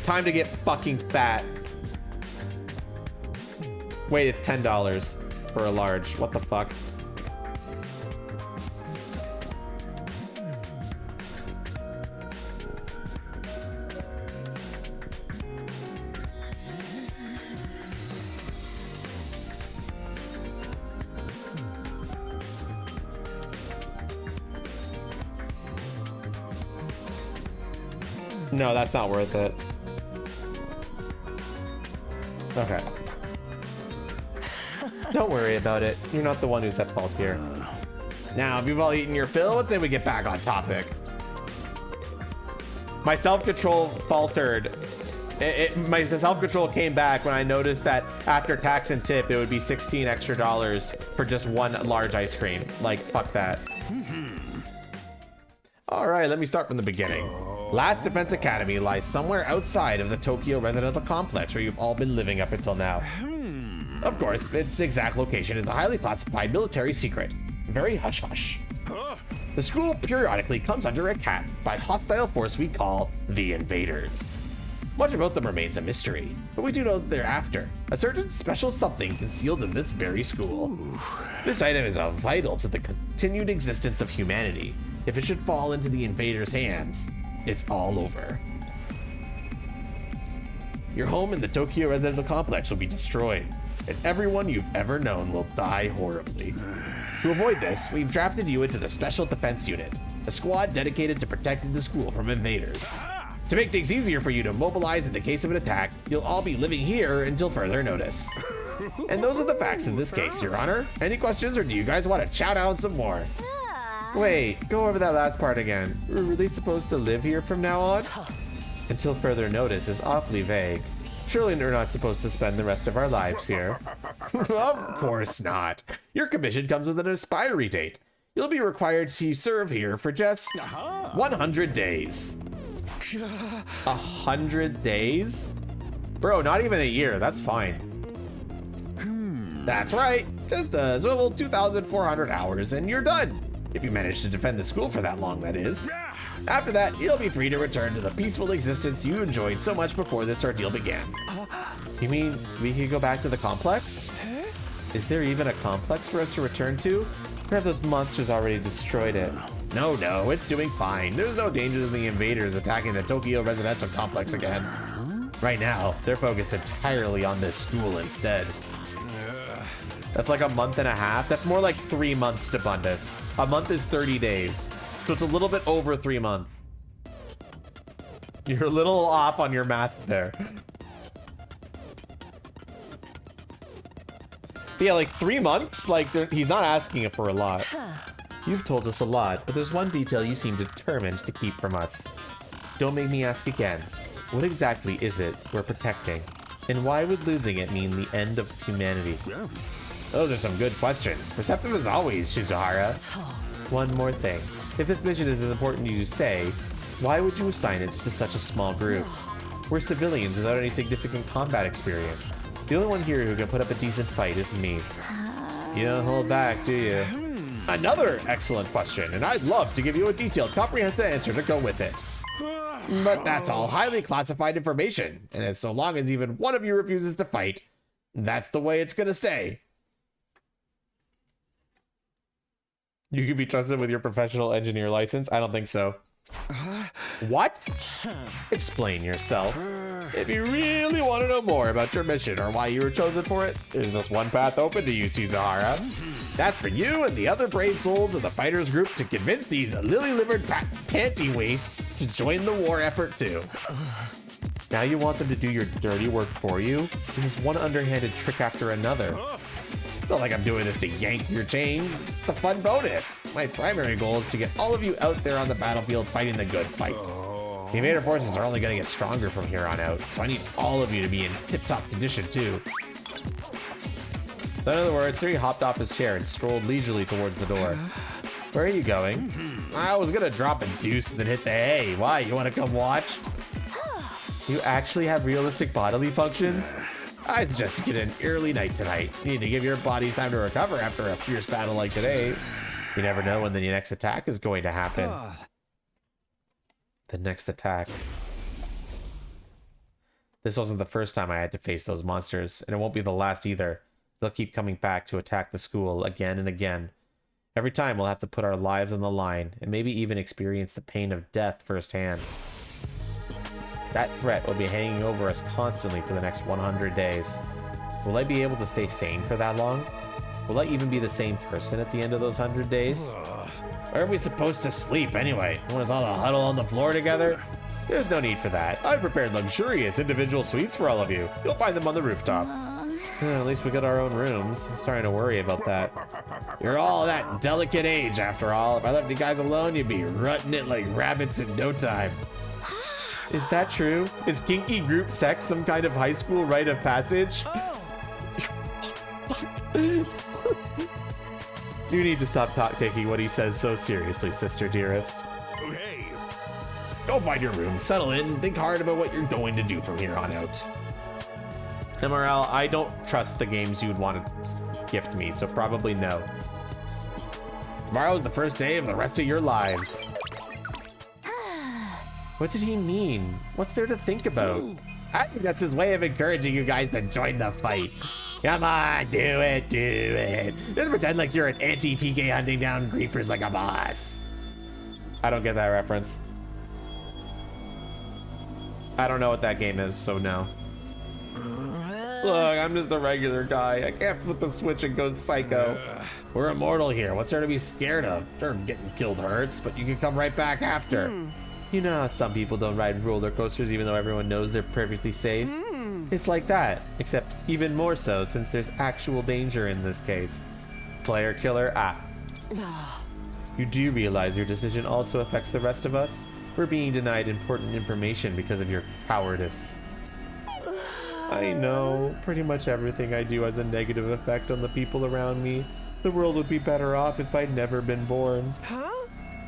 Time to get fucking fat. Wait, it's $10 for a large. What the fuck? No, that's not worth it. Okay. Don't worry about it. You're not the one who's at fault here. Now, if you've all eaten your fill, let's say we get back on topic. My self-control faltered. My self-control came back when I noticed that after tax and tip, it would be $16 extra for just one large ice cream. Like, fuck that. All right, let me start from the beginning. Last Defense Academy lies somewhere outside of the Tokyo residential complex where you've all been living up until now. Of course, its exact location is a highly classified military secret. Very hush-hush. The school periodically comes under attack by a hostile force we call the Invaders. Much about them remains a mystery, but we do know that they're after a certain special something concealed in this very school. This item is vital to the continued existence of humanity. If it should fall into the Invaders' hands, it's all over. Your home in the Tokyo residential complex will be destroyed, and everyone you've ever known will die horribly. To avoid this, we've drafted you into the Special Defense Unit, a squad dedicated to protecting the school from invaders. To make things easier for you to mobilize in the case of an attack, you'll all be living here until further notice. And those are the facts in this case, Your Honor. Any questions, or do you guys want to chow down some more? Wait, go over that last part again. We're really supposed to live here from now on? Until further notice is awfully vague. Surely we're not supposed to spend the rest of our lives here. Of course not. Your commission comes with an expiry date. You'll be required to serve here for just 100 days. 100 days? Bro, not even a year. That's fine. That's right. Just a swivel 2,400 hours and you're done. If you manage to defend the school for that long, that is. After that, you'll be free to return to the peaceful existence you enjoyed so much before this ordeal began. You mean we could go back to the complex? Is there even a complex for us to return to? Or have those monsters already destroyed it? No, it's doing fine. There's no danger of the invaders attacking the Tokyo residential complex again. Right now, they're focused entirely on this school instead. That's like a month and a half. That's more like 3 months to Bundus. A month is 30 days. So it's a little bit over 3 months. You're a little off on your math there. But yeah, like 3 months? Like, he's not asking for a lot. You've told us a lot, but there's one detail you seem determined to keep from us. Don't make me ask again. What exactly is it we're protecting? And why would losing it mean the end of humanity? Those are some good questions. Perceptive as always, Shizuhara. One more thing. If this mission is as important to you say, why would you assign it to such a small group? We're civilians without any significant combat experience. The only one here who can put up a decent fight is me. You don't hold back, do you? Another excellent question, and I'd love to give you a detailed, comprehensive answer to go with it. But that's all highly classified information, and as so long as even one of you refuses to fight, that's the way it's gonna stay. You can be trusted with your professional engineer license? I don't think so. What? Explain yourself. If you really want to know more about your mission or why you were chosen for it, there's just one path open to you, Shizuhara. That's for you and the other brave souls of the fighters group to convince these lily-livered panty wastes to join the war effort too. Now you want them to do your dirty work for you? This is one underhanded trick after another. Not like I'm doing this to yank your chains. It's the fun bonus. My primary goal is to get all of you out there on the battlefield fighting the good fight. The invader forces are only going to get stronger from here on out, so I need all of you to be in tip-top condition too. In other words, Siri hopped off his chair and strolled leisurely towards the door. Where are you going? I was gonna drop a deuce and then hit the hay. Why, you wanna come watch? You actually have realistic bodily functions? I suggest you get an early night tonight. You need to give your bodies time to recover after a fierce battle like today. You never know when the next attack is going to happen. The next attack. This wasn't the first time I had to face those monsters, and it won't be the last either. They'll keep coming back to attack the school again and again. Every time we'll have to put our lives on the line, and maybe even experience the pain of death firsthand. That threat will be hanging over us constantly for the next 100 days. Will I be able to stay sane for that long? Will I even be the same person at the end of those 100 days? Where are we supposed to sleep anyway? Want us all to huddle on the floor together? There's no need for that. I've prepared luxurious individual suites for all of you. You'll find them on the rooftop. At least we got our own rooms. I'm starting to worry about that. You're all that delicate age after all. If I left you guys alone, you'd be rutting it like rabbits in no time. Is that true? Is kinky group sex some kind of high school rite of passage? You need to stop taking what he says so seriously, sister dearest. Okay. Go find your room, settle in, and think hard about what you're going to do from here on out. MRL, I don't trust the games you'd want to gift me, so probably no. Tomorrow is the first day of the rest of your lives. What did he mean? What's there to think about? I think that's his way of encouraging you guys to join the fight. Come on, do it, do it. Just pretend like you're an anti-PK hunting down griefers like a boss. I don't get that reference. I don't know what that game is, so no. Look, I'm just a regular guy. I can't flip a switch and go psycho. We're immortal here. What's there to be scared of? Sure, getting killed hurts, but you can come right back after. You know how some people don't ride roller coasters even though everyone knows they're perfectly safe? It's like that, except even more so since there's actual danger in this case. Player killer, You do realize your decision also affects the rest of us? We're being denied important information because of your cowardice. I know, pretty much everything I do has a negative effect on the people around me. The world would be better off if I'd never been born.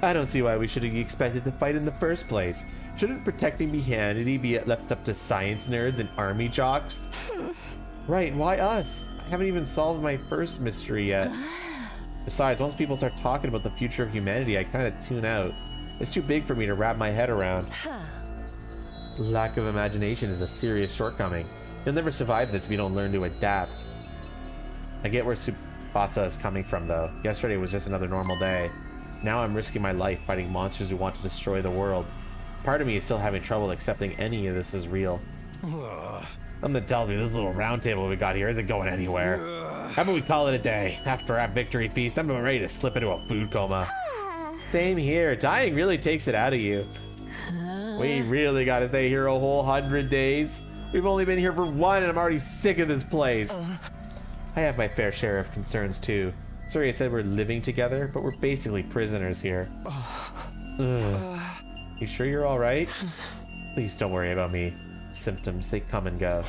I don't see why we should be expected to fight in the first place. Shouldn't protecting humanity be left up to science nerds and army jocks? Right, why us? I haven't even solved my first mystery yet. Besides, once people start talking about the future of humanity, I kind of tune out. It's too big for me to wrap my head around. Lack of imagination is a serious shortcoming. You'll never survive this if you don't learn to adapt. I get where Tsubasa is coming from, though. Yesterday was just another normal day. Now I'm risking my life fighting monsters who want to destroy the world. Part of me is still having trouble accepting any of this is real. Something tells me this little round table we got here isn't going anywhere. How about we call it a day? After our victory feast, I'm ready to slip into a food coma. Same here. Dying really takes it out of you. We really gotta stay here a whole 100 days. We've only been here for 1 and I'm already sick of this place. I have my fair share of concerns too. Sorry I said we're living together, but we're basically prisoners here. You sure you're alright? Please don't worry about me. Symptoms, they come and go.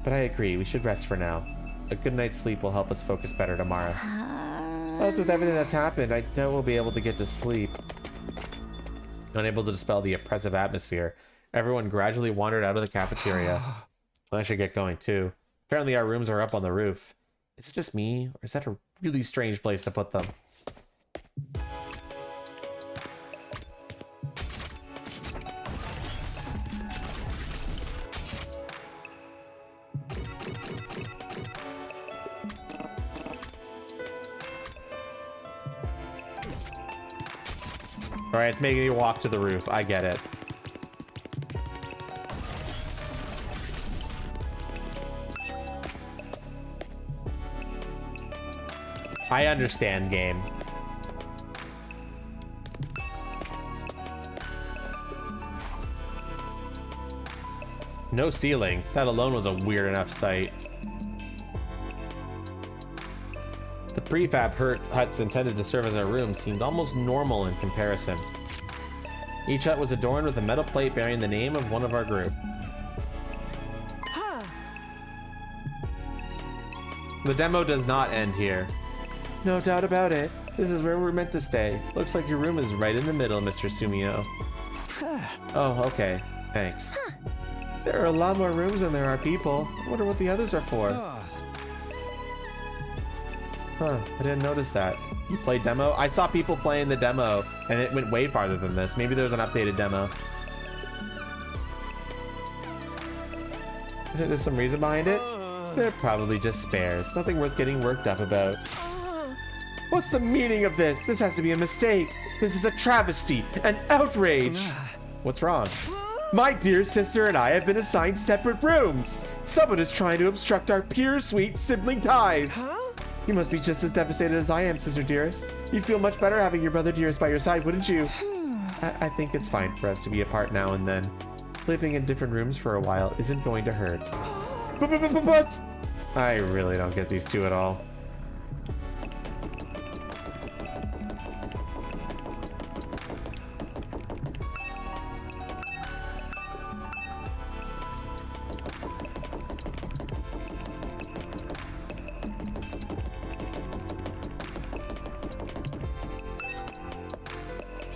But I agree, we should rest for now. A good night's sleep will help us focus better tomorrow. Plus, with everything that's happened, I know we'll be able to get to sleep. Unable to dispel the oppressive atmosphere, everyone gradually wandered out of the cafeteria. I should get going too. Apparently our rooms are up on the roof. Is it just me, or is that a really strange place to put them? Alright, it's making me walk to the roof. I get it. I understand, game. No ceiling. That alone was a weird enough sight. The prefab huts intended to serve as our rooms seemed almost normal in comparison. Each hut was adorned with a metal plate bearing the name of one of our group. The demo does not end here. No doubt about it. This is where we're meant to stay. Looks like your room is right in the middle, Mr. Sumio. Oh, okay. Thanks. There are a lot more rooms than there are people. I wonder what the others are for. Huh, I didn't notice that. You played demo? I saw people playing the demo, and it went way farther than this. Maybe there was an updated demo. I think there's some reason behind it. They're probably just spares. Nothing worth getting worked up about. What's the meaning of this? This has to be a mistake. This is a travesty, an outrage. What's wrong? My dear sister and I have been assigned separate rooms. Someone is trying to obstruct our pure, sweet sibling ties. You must be just as devastated as I am, sister dearest. You'd feel much better having your brother dearest by your side, wouldn't you? I think it's fine for us to be apart now and then. Living in different rooms for a while isn't going to hurt. But I really don't get these two at all.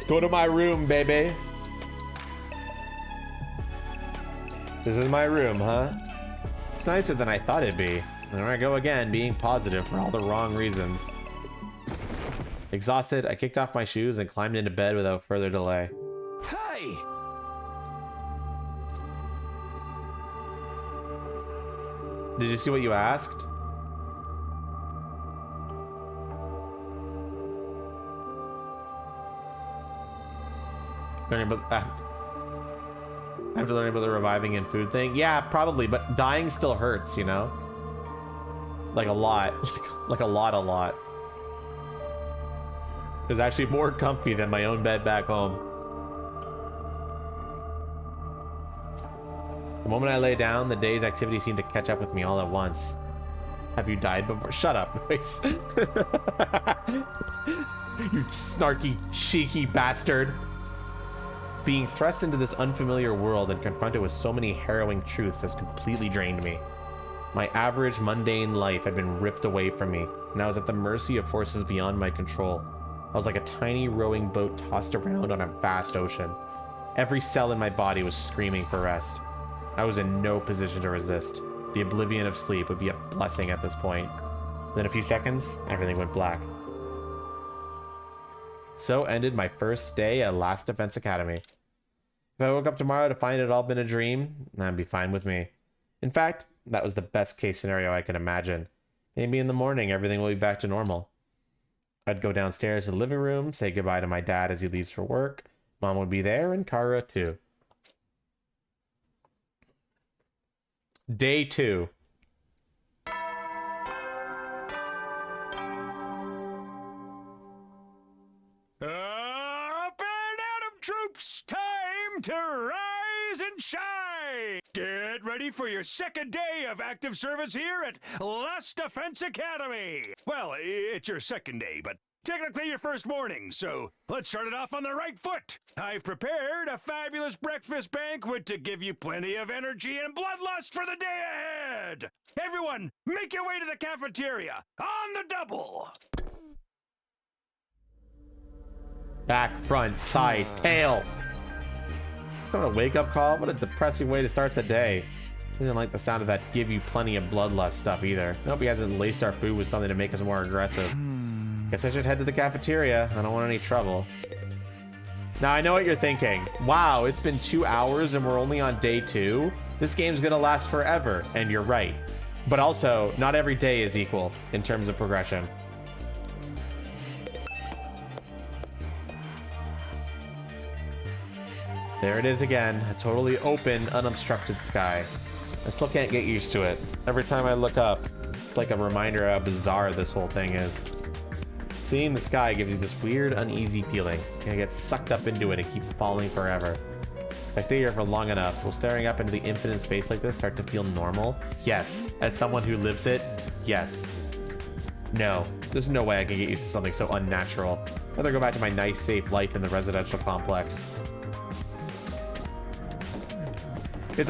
Go to my room, baby. This is my room, huh? It's nicer than I thought it'd be. There I go again, being positive for all the wrong reasons. Exhausted, I kicked off my shoes and climbed into bed without further delay. Hey! Did you see what you asked? Learning about after learning about the reviving and food thing, yeah, probably, but dying still hurts, you know, like a lot, like a lot. It was actually more comfy than my own bed back home. The moment I lay down, the day's activity seemed to catch up with me all at once. Have you died before? Shut up, Noise. You snarky, cheeky bastard. Being thrust into this unfamiliar world and confronted with so many harrowing truths has completely drained me. My average, mundane life had been ripped away from me, and I was at the mercy of forces beyond my control. I was like a tiny rowing boat tossed around on a vast ocean. Every cell in my body was screaming for rest. I was in no position to resist. The oblivion of sleep would be a blessing at this point. Then a few seconds, everything went black. So ended my first day at Last Defense Academy. If I woke up tomorrow to find it all been a dream, that'd be fine with me. In fact, That was the best case scenario I could imagine. Maybe in the morning, everything will be back to normal. I'd go downstairs to the living room, say goodbye to my dad as he leaves for work. Mom would be there, and Kara too. Day 2. Up and Atom troops, time to rise and shine! Get ready for your second day of active service here at Last Defense Academy! Well, it's your second day, but technically your first morning, so let's start it off on the right foot. I've prepared a fabulous breakfast banquet to give you plenty of energy and bloodlust for the day ahead! Everyone, make your way to the cafeteria, on the double! Back, front, side, tail. Is that a wake-up call? What a depressing way to start the day. I didn't like the sound of that give you plenty of bloodlust stuff either. I hope he hasn't laced our food with something to make us more aggressive. Guess I should head to the cafeteria. I don't want any trouble. Now, I know what you're thinking. Wow, it's been 2 hours and we're only on day 2? This game's gonna last forever, and you're right. But also, not every day is equal in terms of progression. There it is again, a totally open, unobstructed sky. I still can't get used to it. Every time I look up, it's like a reminder how bizarre this whole thing is. Seeing the sky gives you this weird, uneasy feeling. I get sucked up into it and keep falling forever. If I stay here for long enough, will staring up into the infinite space like this start to feel normal? Yes. As someone who lives it, yes. No, there's no way I can get used to something so unnatural. I'd rather go back to my nice, safe life in the residential complex.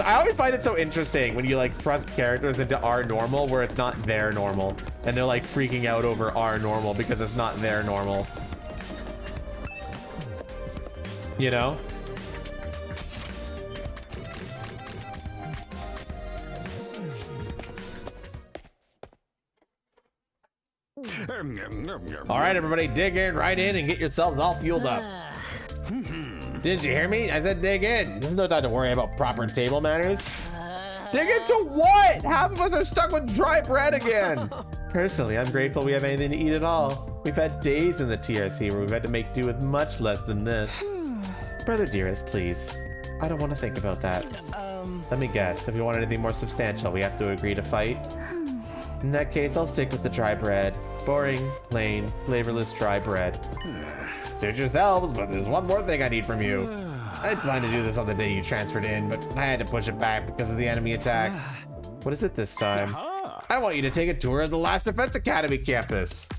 I always find it so interesting when you like thrust characters into our normal where it's not their normal. And they're like freaking out over our normal because it's not their normal. You know? All right, everybody, dig in right in and get yourselves all fueled up. Did you hear me? I said dig in. There's no time to worry about proper table manners. Dig into what? Half of us are stuck with dry bread again. Personally, I'm grateful we have anything to eat at all. We've had days in the TRC where we've had to make do with much less than this. Brother dearest, please. I don't want to think about that. Let me guess. If you want anything more substantial, we have to agree to fight. In that case, I'll stick with the dry bread. Boring, plain, flavorless dry bread. Suit yourselves, but there's one more thing I need from you. I planned to do this on the day you transferred in, but I had to push it back because of the enemy attack. What is it this time? I want you to take a tour of the Last Defense Academy campus.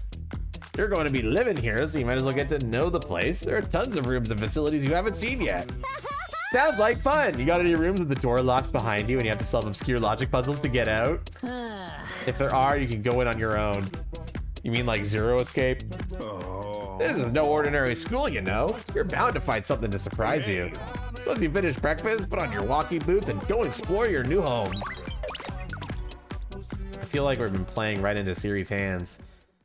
You're going to be living here, so you might as well get to know the place. There are tons of rooms and facilities you haven't seen yet. Sounds like fun. You got any rooms with the door locks behind you and you have to solve obscure logic puzzles to get out? If there are, you can go in on your own. You mean like Zero Escape? This is no ordinary school, you know. You're bound to find something to surprise you. So if you finish breakfast, put on your walking boots and go explore your new home. I feel like we've been playing right into Siri's hands.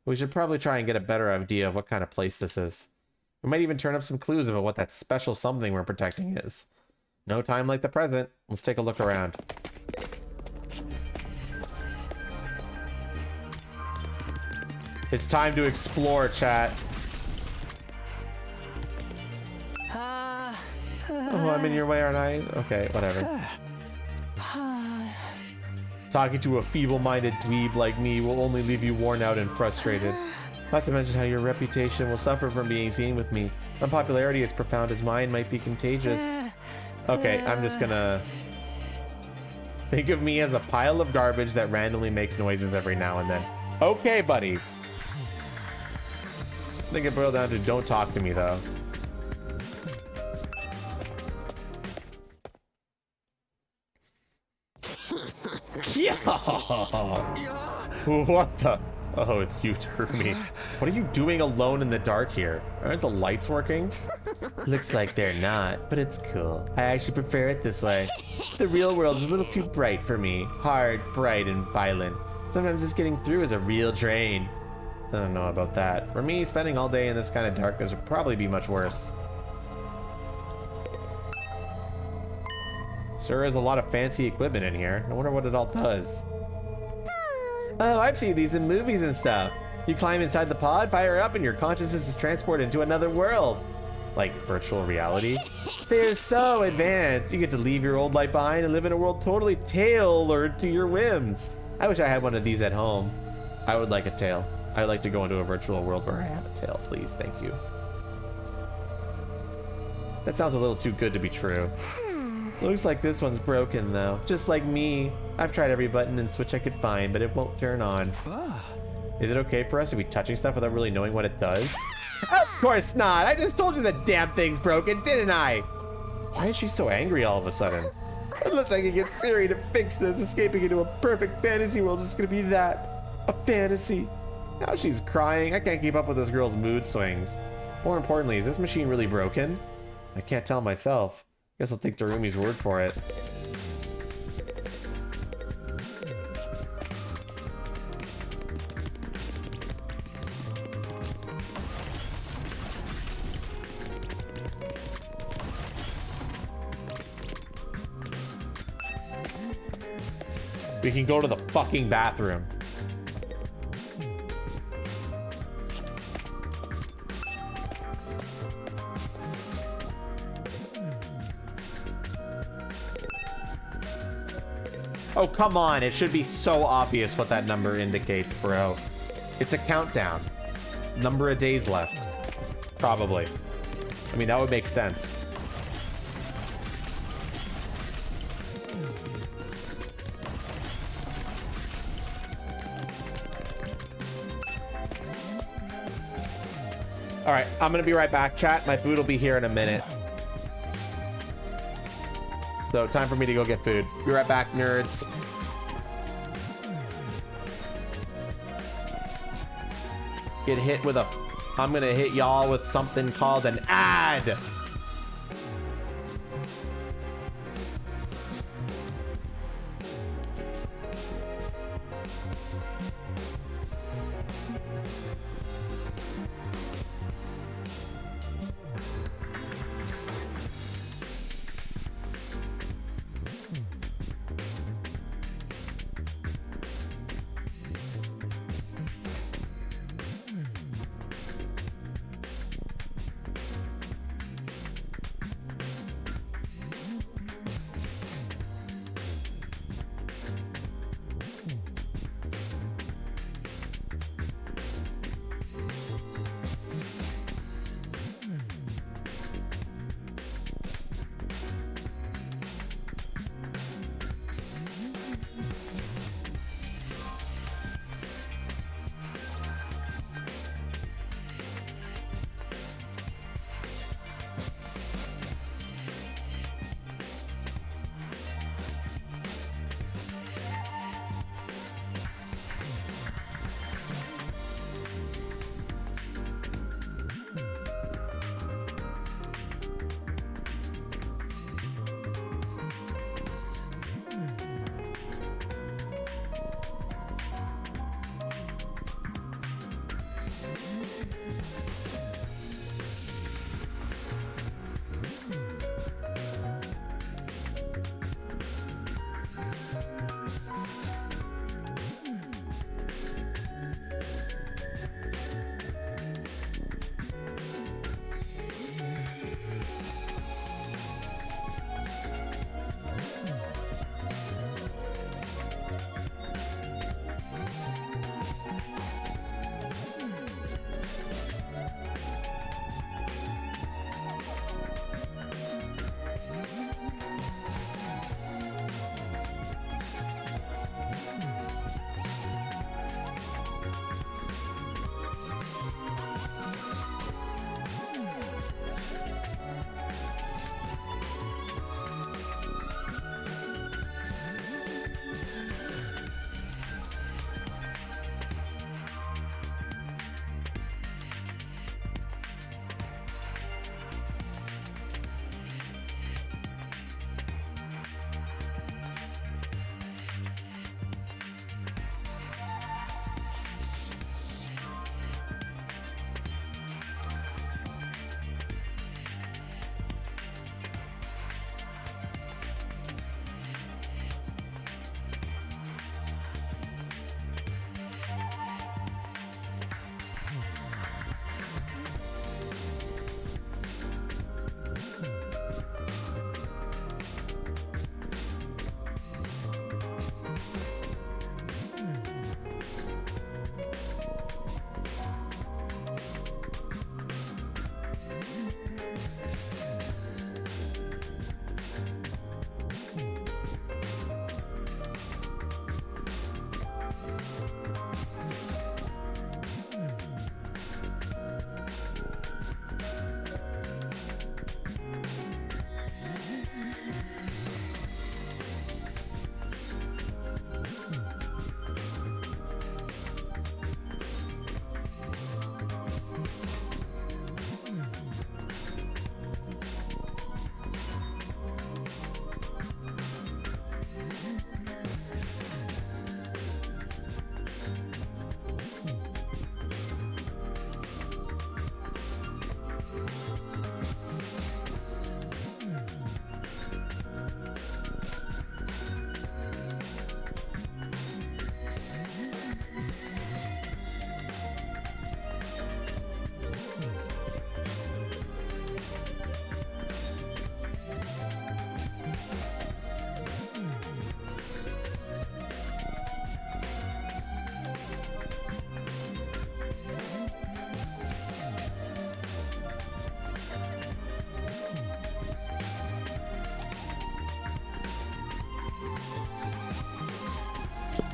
We should probably try and get a better idea of what kind of place this is. We might even turn up some clues about what that special something we're protecting is. No time like the present. Let's take a look around. It's time to explore, chat. Oh, I'm in your way, aren't I? Okay, whatever. Talking to a feeble-minded dweeb like me will only leave you worn out and frustrated. Not to mention how your reputation will suffer from being seen with me. Unpopularity as profound as mine might be contagious. Okay, I'm just gonna... think of me as a pile of garbage that randomly makes noises every now and then. Okay, buddy. I think it boiled down to don't talk to me, though. Yeah. What the? Oh, it's you, Terumi. What are you doing alone in the dark here? Aren't the lights working? Looks like they're not, but it's cool. I actually prefer it this way. The real world is a little too bright for me. Hard, bright, and violent. Sometimes just getting through is a real drain. I don't know about that. For me, spending all day in this kind of darkness would probably be much worse. Sure is a lot of fancy equipment in here. I wonder what it all does. Oh, I've seen these in movies and stuff. You climb inside the pod, fire up, and your consciousness is transported into another world. Like virtual reality. They're so advanced. You get to leave your old life behind and live in a world totally tailored to your whims. I wish I had one of these at home. I would like a tail. I'd like to go into a virtual world where I have a tail, please. Thank you. That sounds a little too good to be true. Looks like this one's broken, though. Just like me. I've tried every button and switch I could find, but it won't turn on. Is it okay for us to be touching stuff without really knowing what it does? Of course not! I just told you the damn thing's broken, didn't I? Why is she so angry all of a sudden? Unless I can get Siri to fix this, escaping into a perfect fantasy world is gonna be that. A fantasy. Now she's crying. I can't keep up with this girl's mood swings. More importantly, is this machine really broken? I can't tell myself. Guess I'll take Darumi's word for it. We can go to the fucking bathroom. Oh, come on. It should be so obvious what that number indicates, bro. It's a countdown. Number of days left. Probably. I mean, that would make sense. All right, I'm gonna be right back, chat. My food will be here in a minute. So time for me to go get food. Be right back, nerds. Get hit with a... I'm gonna hit y'all with something called an ad.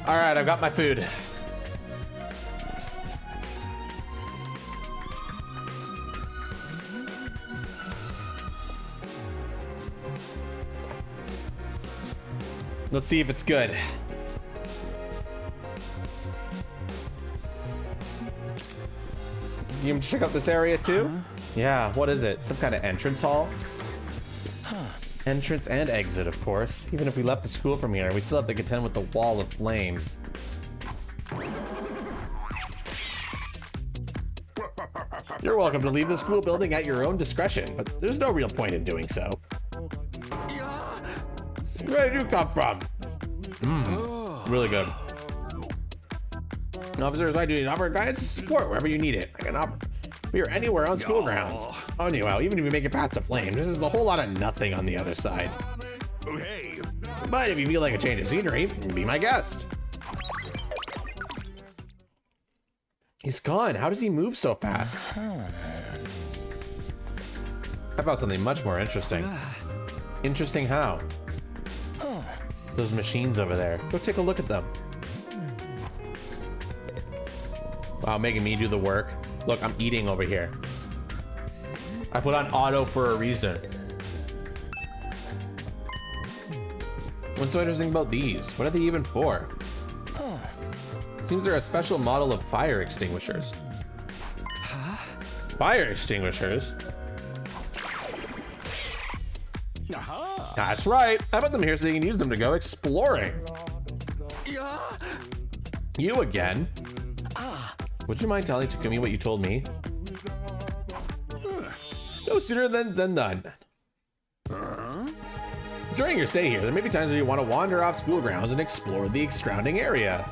All right, I've got my food. Let's see if it's good. You can check out this area too? Yeah, what is it? Some kind of entrance hall? Entrance and exit, of course. Even if we left the school from here, we'd still have to contend with the wall of flames. You're welcome to leave the school building at your own discretion, but there's no real point in doing so. Where did you come from? Really good. Officers, I do offer guidance and support wherever you need it. I can offer beer anywhere on school grounds. Oh, anyhow, even if you make it past the flames, there's a whole lot of nothing on the other side. Hey. But if you feel like a change of scenery, be my guest. He's gone. How does he move so fast? I found something much more interesting. Interesting how? Those machines over there. Go take a look at them. Wow, making me do the work. Look, I'm eating over here. I put on auto for a reason. What's so interesting about these? What are they even for? Seems they're a special model of fire extinguishers. Fire extinguishers? That's right. I put them here so you can use them to go exploring. You again? Would you mind telling Takumi what you told me? No sooner than done. During your stay here, there may be times where you want to wander off school grounds and explore the surrounding area.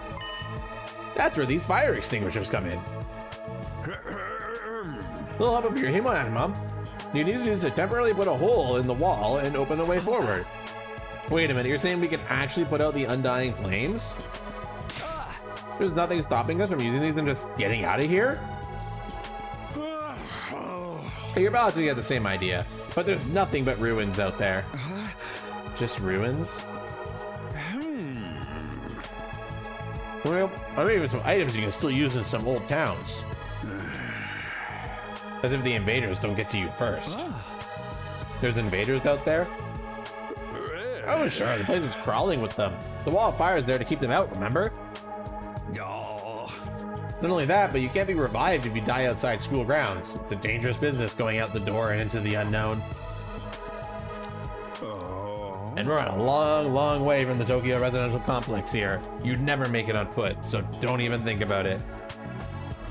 That's where these fire extinguishers come in. Little help if you're him on, Mom. You need to use to temporarily put a hole in the wall and open the way forward. Wait a minute, you're saying we can actually put out the undying flames? There's nothing stopping us from using these and just getting out of here? Hey, you're about to get the same idea, but there's nothing but ruins out there. Just ruins? Well, I mean, even some items you can still use in some old towns. As if the invaders don't get to you first. There's invaders out there? Oh, sure, the place is crawling with them. The wall of fire is there to keep them out, remember? Not only that, but you can't be revived if you die outside school grounds. It's a dangerous business going out the door and into the unknown. And we're a long, long way from the Tokyo residential complex here. You'd never make it on foot, so don't even think about it.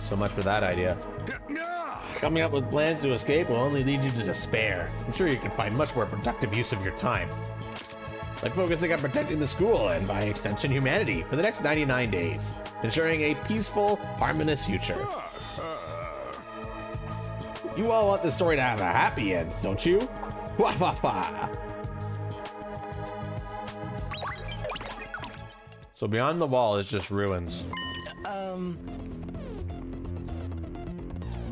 So much for that idea. Coming up with plans to escape will only lead you to despair. I'm sure you can find much more productive use of your time. Like focusing on protecting the school and, by extension, humanity for the next 99 days, ensuring a peaceful, harmonious future. You all want this story to have a happy end, don't you? Wah wah wah! So beyond the wall is just ruins. At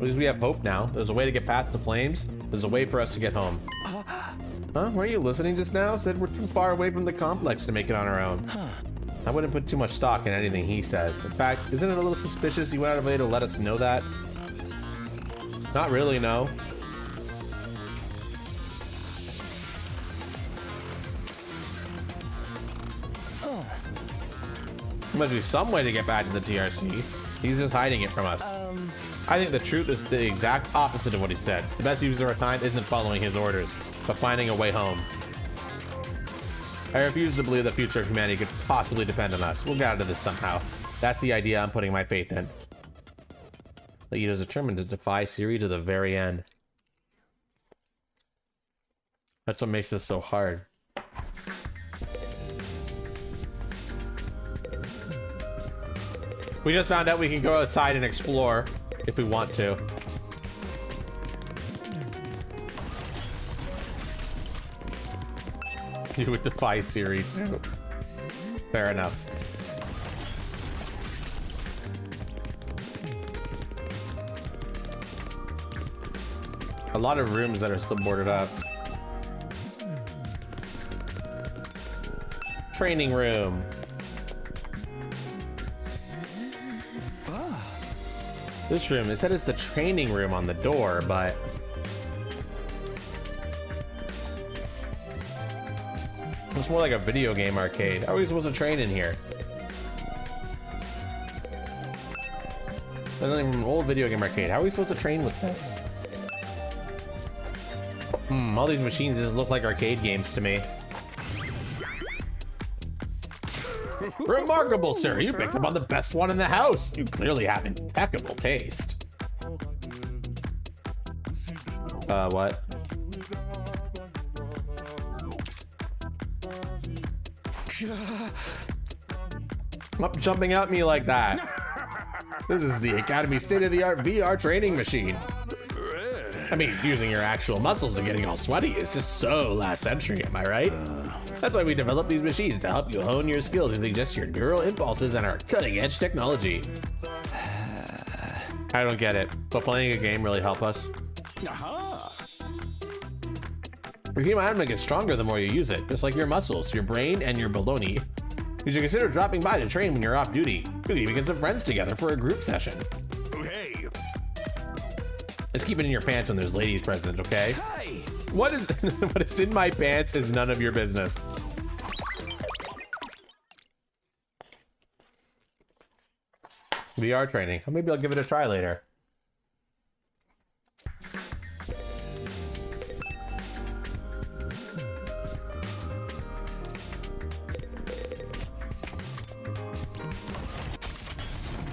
least we have hope now. There's a way to get past the flames. There's a way for us to get home. Huh? Were you listening just now? Said we're too far away from the complex to make it on our own. I wouldn't put too much stock in anything he says. In fact, isn't it a little suspicious he went out of his way to let us know that? Not really, no. There must be some way to get back to the TRC. He's just hiding it from us. I think the truth is the exact opposite of what he said. The best use of our time isn't following his orders, but finding a way home. I refuse to believe the future of humanity could possibly depend on us. We'll get out of this somehow. That's the idea I'm putting my faith in. Leito's determined to defy Siri to the very end. That's what makes this so hard. We just found out we can go outside and explore if we want to. You would defy Siri too. Fair enough. A lot of rooms that are still boarded up. Training room. This room, it said it's the training room on the door, but it's more like a video game arcade. How are we supposed to train in here? That's from an old video game arcade. How are we supposed to train with this? All these machines just look like arcade games to me. Remarkable, sir. You picked up on the best one in the house. You clearly have impeccable taste. What? Up jumping at me like that. This is the Academy state-of-the-art VR training machine. I mean, using your actual muscles and getting all sweaty is just so last century, am I right? That's why we developed these machines, to help you hone your skills using just your neural impulses and our cutting-edge technology. I don't get it, but playing a game really help us. Your human anatomy gets stronger the more you use it, just like your muscles, your brain, and your baloney. You should consider dropping by to train when you're off duty. You can even get some friends together for a group session. Hey! Just keep it in your pants when there's ladies present, okay? Hey! What is in my pants is none of your business. VR training. Maybe I'll give it a try later.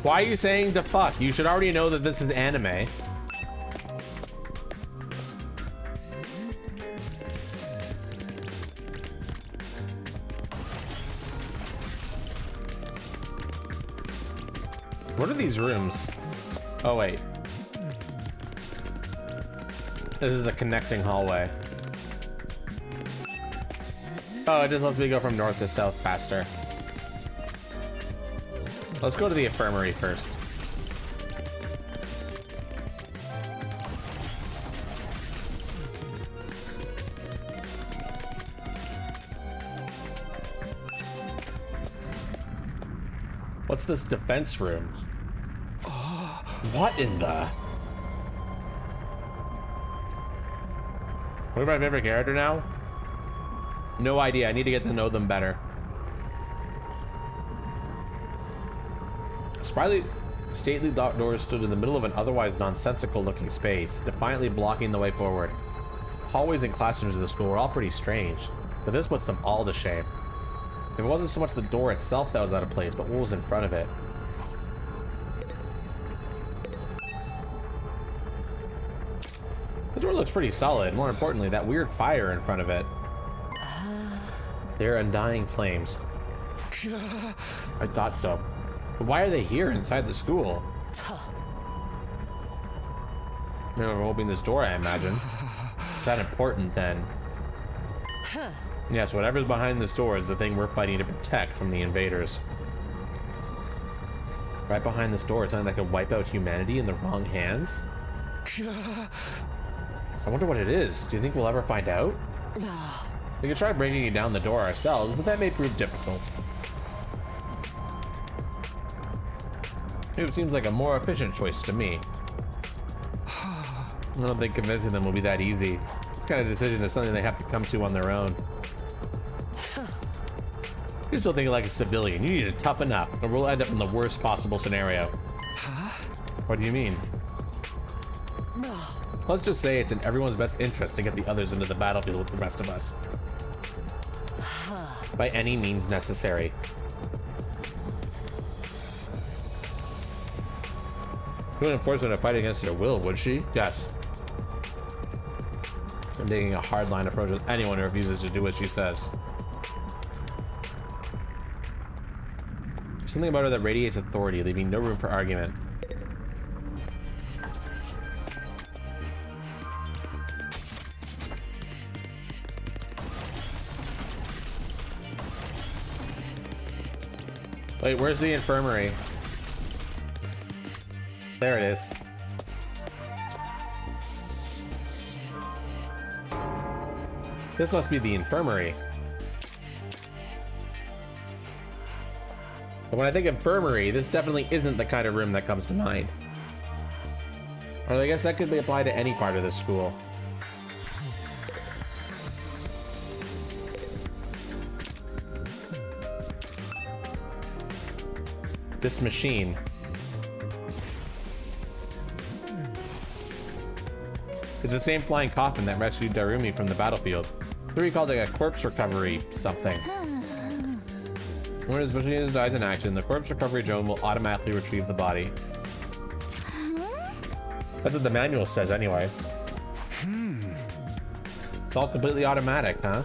Why are you saying the fuck? You should already know that this is anime. What are these rooms? Oh, wait. This is a connecting hallway. Oh, it just lets me go from north to south faster. Let's go to the infirmary first. What's this defense room? What in the? Who's my favorite character now? No idea. I need to get to know them better. Sprightly, stately doors stood in the middle of an otherwise nonsensical looking space, defiantly blocking the way forward. Hallways and classrooms of the school were all pretty strange, but this puts them all to shame. If it wasn't so much the door itself that was out of place, but what was in front of it. The door looks pretty solid. More importantly, that weird fire in front of it. They're undying flames. I thought so. But why are they here inside the school? They're opening this door, I imagine. It's that important then. Yes, whatever's behind this door is the thing we're fighting to protect from the invaders. Right behind this door, it's something that could wipe out humanity in the wrong hands. I wonder what it is. Do you think we'll ever find out? We could try breaking down the door ourselves, but that may prove difficult. It seems like a more efficient choice to me. I don't think convincing them will be that easy. This kind of decision is something they have to come to on their own. You're still thinking like a civilian. You need to toughen up, or we'll end up in the worst possible scenario. What do you mean? Let's just say it's in everyone's best interest to get the others into the battlefield with the rest of us. By any means necessary. She wouldn't force them to fight against their will, would she? Yes. I'm taking a hardline approach with anyone who refuses to do what she says. There's something about her that radiates authority, leaving no room for argument. Wait, where's the infirmary? There it is. This must be the infirmary. But when I think infirmary, this definitely isn't the kind of room that comes to mind. Or I guess that could be applied to any part of the school. This machine. It's the same flying coffin that rescued Darumi from the battlefield. Three called it a corpse recovery something. When his machine dies in action, the corpse recovery drone will automatically retrieve the body. That's what the manual says anyway. It's all completely automatic, huh?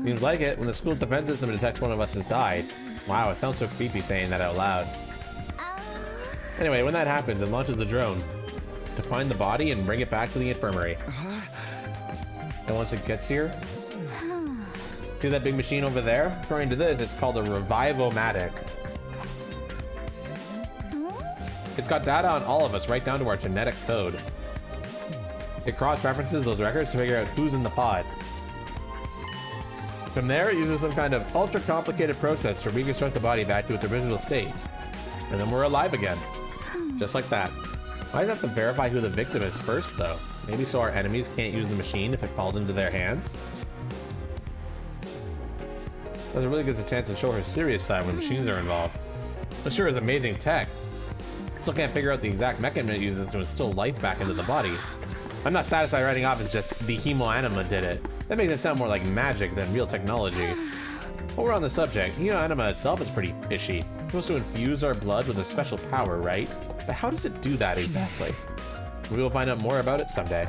Seems like it. When the school defense system detects one of us has died. Wow, it sounds so creepy saying that out loud. Anyway, when that happens, it launches the drone to find the body and bring it back to the infirmary. And once it gets here, see that big machine over there? According to this, it's called a Revivomatic. It's got data on all of us, right down to our genetic code. It cross-references those records to figure out who's in the pod. From there, it uses some kind of ultra-complicated process to reconstruct the body back to its original state. And then we're alive again. Just like that. Why does it have to verify who the victim is first, though? Maybe so our enemies can't use the machine if it falls into their hands? That really gives a chance to show her serious side when machines are involved. But sure, it's amazing tech. Still can't figure out the exact mechanism it uses to instill life back into the body. I'm not satisfied writing off as just the hemoanima did it. That makes it sound more like magic than real technology. While we're on the subject, hemoanima itself is pretty fishy. It's supposed to infuse our blood with a special power, right? But how does it do that exactly? We will find out more about it someday.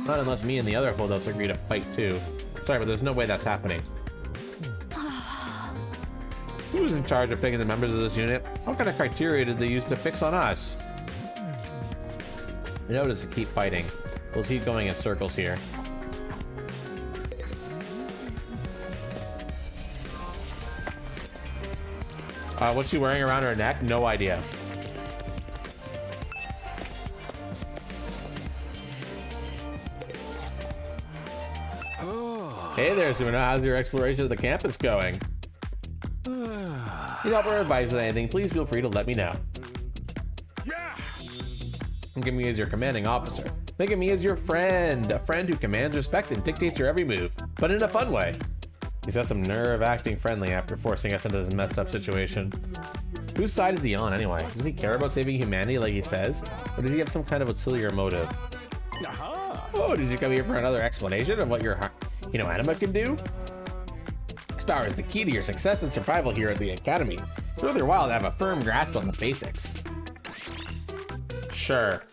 Not unless me and the other holdouts agree to fight too. Sorry, but there's no way that's happening. Who's in charge of picking the members of this unit? What kind of criteria did they use to fix on us? We know is to keep fighting. We'll keep going in circles here. What's she wearing around her neck? No idea. Hey there, Sumino. How's your exploration of the campus going? Need help or advice with anything, please feel free to let me know. And give me as your commanding officer. Think of me as your friend. A friend who commands respect and dictates your every move, but in a fun way. He's got some nerve acting friendly after forcing us into this messed up situation. Whose side is he on anyway? Does he care about saving humanity like he says? Or does he have some kind of ulterior motive? Oh, did you come here for another explanation of what your anima can do? Star is the key to your success and survival here at the Academy. It's worth your while to have a firm grasp on the basics. Sure.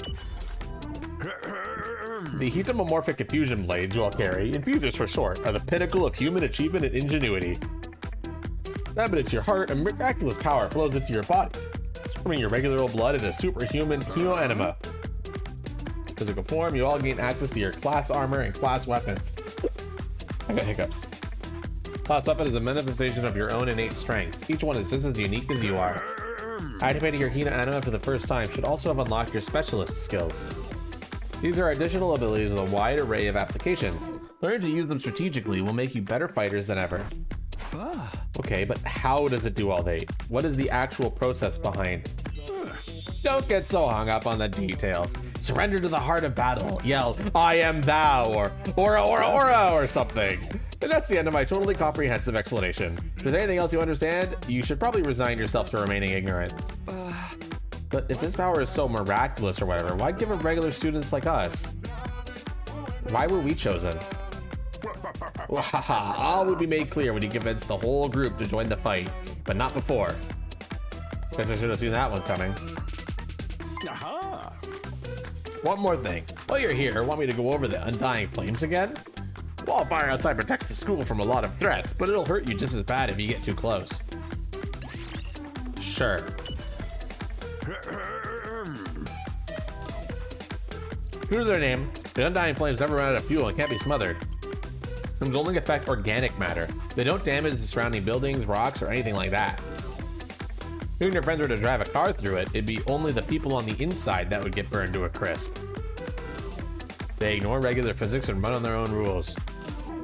The hetomomorphic infusion blades you all carry, infusers for short, are the pinnacle of human achievement and ingenuity. That but it's your heart, and miraculous power flows into your body, transforming your regular old blood into superhuman hemoanima. Physical form, you all gain access to your class armor and class weapons. I got hiccups. Class weapon is a manifestation of your own innate strengths. Each one is just as unique as you are. Activating your hemoanima for the first time should also have unlocked your specialist skills. These are additional abilities with a wide array of applications. Learning to use them strategically will make you better fighters than ever. Okay, but how does it do all that? What is the actual process behind? Don't get so hung up on the details. Surrender to the heart of battle. Yell, I am thou, or ora, ora, ora, or something. And that's the end of my totally comprehensive explanation. If there's anything else you understand, you should probably resign yourself to remaining ignorant. But if this power is so miraculous or whatever, why give it regular students like us? Why were we chosen? All would be made clear when you convinced the whole group to join the fight, but not before. Guess I should have seen that one coming. One more thing. While you're here, want me to go over the Undying Flames again? Wildfire outside protects the school from a lot of threats, but it'll hurt you just as bad if you get too close. Sure. True to their name, the Undying Flames never run out of fuel and can't be smothered. Flames only affect organic matter. They don't damage the surrounding buildings, rocks, or anything like that. If you and your friends were to drive a car through it, it'd be only the people on the inside that would get burned to a crisp. They ignore regular physics and run on their own rules.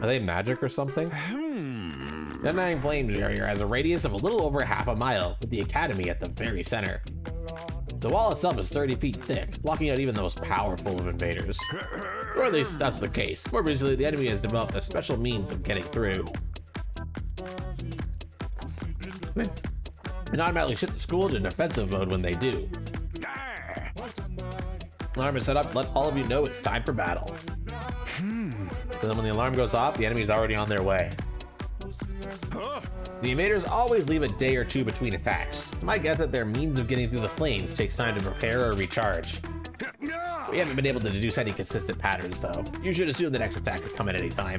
Are they magic or something? The Undying Flames area has a radius of a little over half a mile, with the Academy at the very center. The wall itself is 30 feet thick, blocking out even the most powerful of invaders. Or at least that's the case. More recently, the enemy has developed a special means of getting through. And automatically shift the school to defensive mode when they do. Alarm is set up, let all of you know it's time for battle. So then when the alarm goes off, the enemy's already on their way. The invaders always leave a day or two between attacks. It's my guess that their means of getting through the flames takes time to prepare or recharge. We haven't been able to deduce any consistent patterns though. You should assume the next attack could come at any time.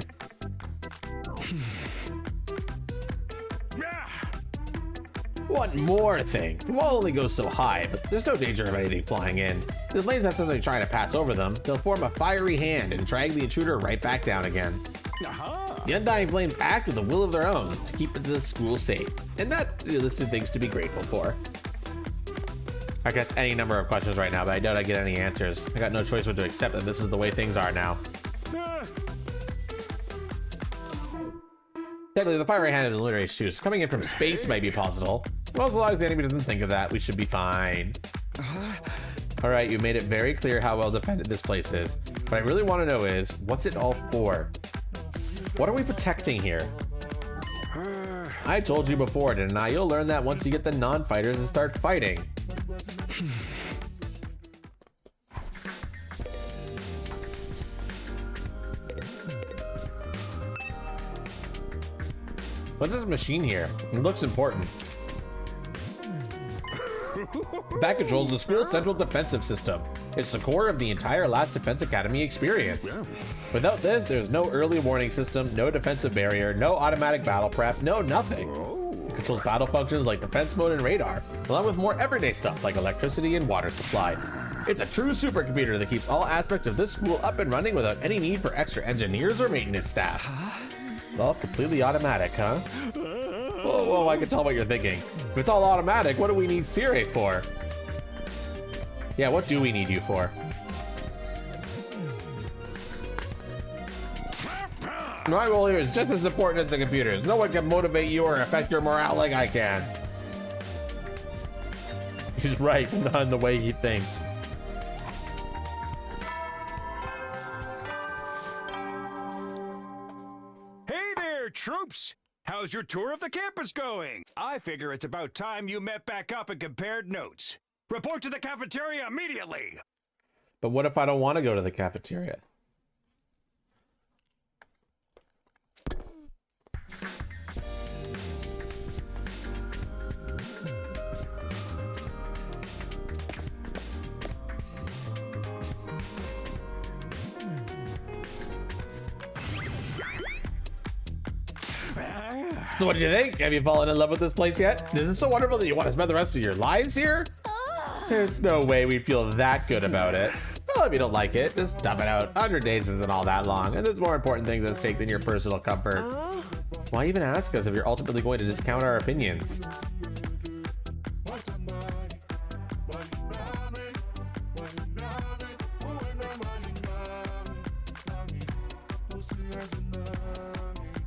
One more thing. The wall only goes so high, but there's no danger of anything flying in. If the flames have something trying to pass over them, they'll form a fiery hand and drag the intruder right back down again. The Undying Flames act with a will of their own to keep the school safe, and that is things to be grateful for. I guess any number of questions right now, but I doubt I get any answers. I got no choice but to accept that this is the way things are now. Technically, the fiery hand is literally shoes. Coming in from space might be possible. Well, as long as the enemy doesn't think of that, we should be fine. Alright, you made it very clear how well defended this place is. What I really want to know is, what's it all for? What are we protecting here? I told you before, didn't I? You'll learn that once you get the non-fighters and start fighting. What's this machine here? It looks important. That controls the school's central defensive system. It's the core of the entire Last Defense Academy experience. Without this, there's no early warning system, no defensive barrier, no automatic battle prep, no nothing. It controls battle functions like defense mode and radar, along with more everyday stuff like electricity and water supply. It's a true supercomputer that keeps all aspects of this school up and running without any need for extra engineers or maintenance staff. It's all completely automatic, huh? Whoa, I can tell what you're thinking. If it's all automatic, what do we need Sire for? Yeah, what do we need you for? My role here is just as important as the computers. No one can motivate you or affect your morale like I can. He's right, not in the way he thinks. Hey there, troops! How's your tour of the campus going? I figure it's about time you met back up and compared notes. Report to the cafeteria immediately! But what if I don't want to go to the cafeteria? So what do you think? Have you fallen in love with this place yet? Is it so wonderful that you want to spend the rest of your lives here? There's no way we'd feel that good about it. Well, if you don't like it, just dump it out. 100 days isn't all that long, and there's more important things at stake than your personal comfort. Why even ask us if you're ultimately going to discount our opinions?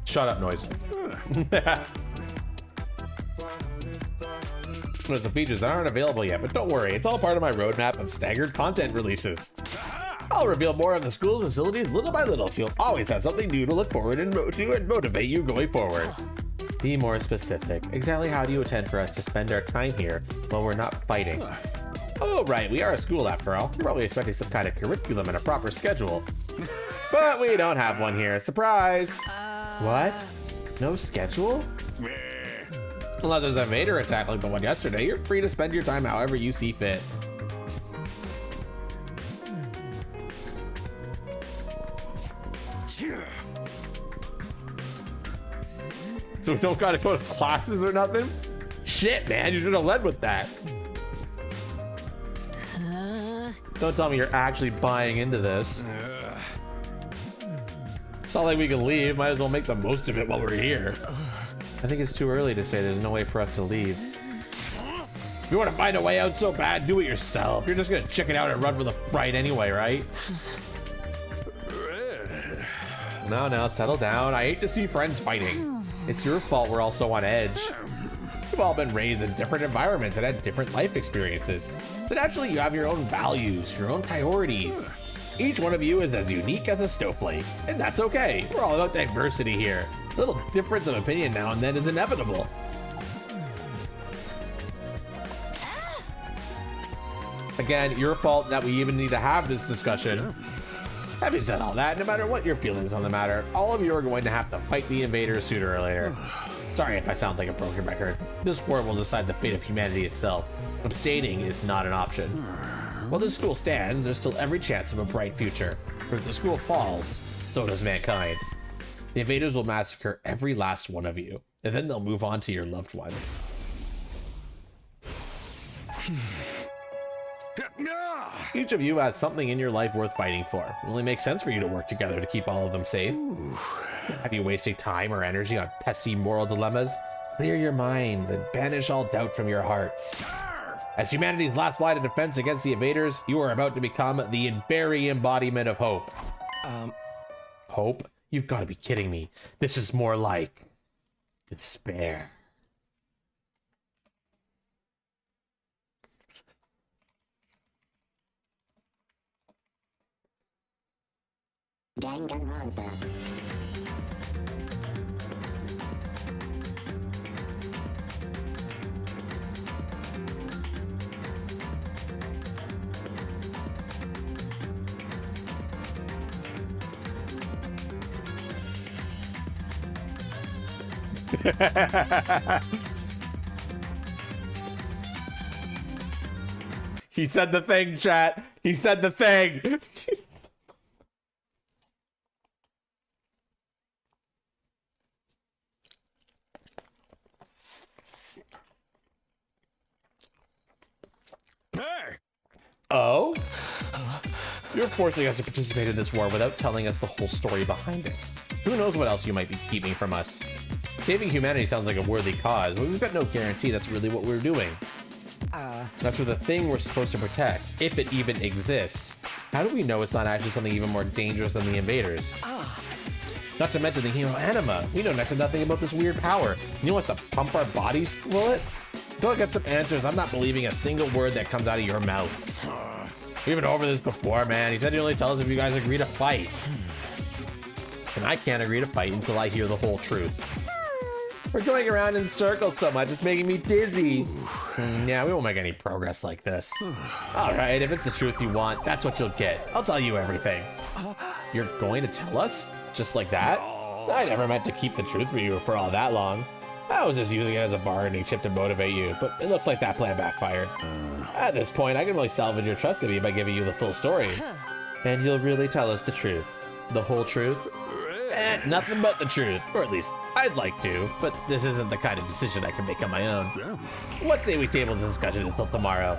Shut up, noise. There's some features that aren't available yet, but don't worry, it's all part of my roadmap of staggered content releases. I'll reveal more of the school's facilities little by little, so you'll always have something new to look forward to and motivate you going forward. Be more specific. Exactly how do you intend for us to spend our time here while we're not fighting? Oh, right, we are a school after all. You're probably expecting some kind of curriculum and a proper schedule. But we don't have one here. Surprise! What? No schedule? Unless there's a invader attack like the one yesterday, you're free to spend your time however you see fit. So we don't gotta go to classes or nothing? Shit, man, you should have led with that. Don't tell me you're actually buying into this. It's not like we can leave. Might as well make the most of it while we're here. I think it's too early to say there's no way for us to leave. If you want to find a way out so bad, do it yourself. You're just gonna chicken out and run for the right anyway, right? No, settle down. I hate to see friends fighting. It's your fault we're all so on edge. You've all been raised in different environments and had different life experiences. So naturally, you have your own values, your own priorities. Each one of you is as unique as a snowflake, and that's okay. We're all about diversity here. A little difference of opinion now and then is inevitable. Again, your fault that we even need to have this discussion. Having said all that, no matter what your feelings on the matter, all of you are going to have to fight the invaders sooner or later. Sorry if I sound like a broken record. This war will decide the fate of humanity itself. Abstaining is not an option. While this school stands, there's still every chance of a bright future. But if the school falls, so does mankind. The invaders will massacre every last one of you, and then they'll move on to your loved ones. Each of you has something in your life worth fighting for. It only makes sense for you to work together to keep all of them safe. Have you wasting time or energy on pesky moral dilemmas? Clear your minds and banish all doubt from your hearts. As humanity's last line of defense against the invaders, you are about to become the very embodiment of hope. Hope? You've got to be kidding me. This is more like despair. He said the thing, chat. He said the thing. Hey! Oh? You're forcing us to participate in this war without telling us the whole story behind it. Who knows what else you might be keeping from us? Saving humanity sounds like a worthy cause, but we've got no guarantee that's really what we're doing. That's for the thing we're supposed to protect, if it even exists. How do we know it's not actually something even more dangerous than the invaders? Not to mention the hero Anima. We know next to nothing about this weird power. You want us to pump our bodies full of it? Until I get some answers, I'm not believing a single word that comes out of your mouth. We've been over this before, man. He said he'd only tell us if you guys agree to fight. And I can't agree to fight until I hear the whole truth. We're going around in circles so much, it's making me dizzy. Yeah, we won't make any progress like this. Alright, if it's the truth you want, that's what you'll get. I'll tell you everything. You're going to tell us? Just like that? I never meant to keep the truth from you for all that long. I was just using it as a bargaining chip to motivate you, but it looks like that plan backfired. At this point, I can really salvage your trust in me by giving you the full story. And you'll really tell us the truth. The whole truth? Nothing but the truth. Or at least, I'd like to, but this isn't the kind of decision I can make on my own. What say we table this discussion until tomorrow?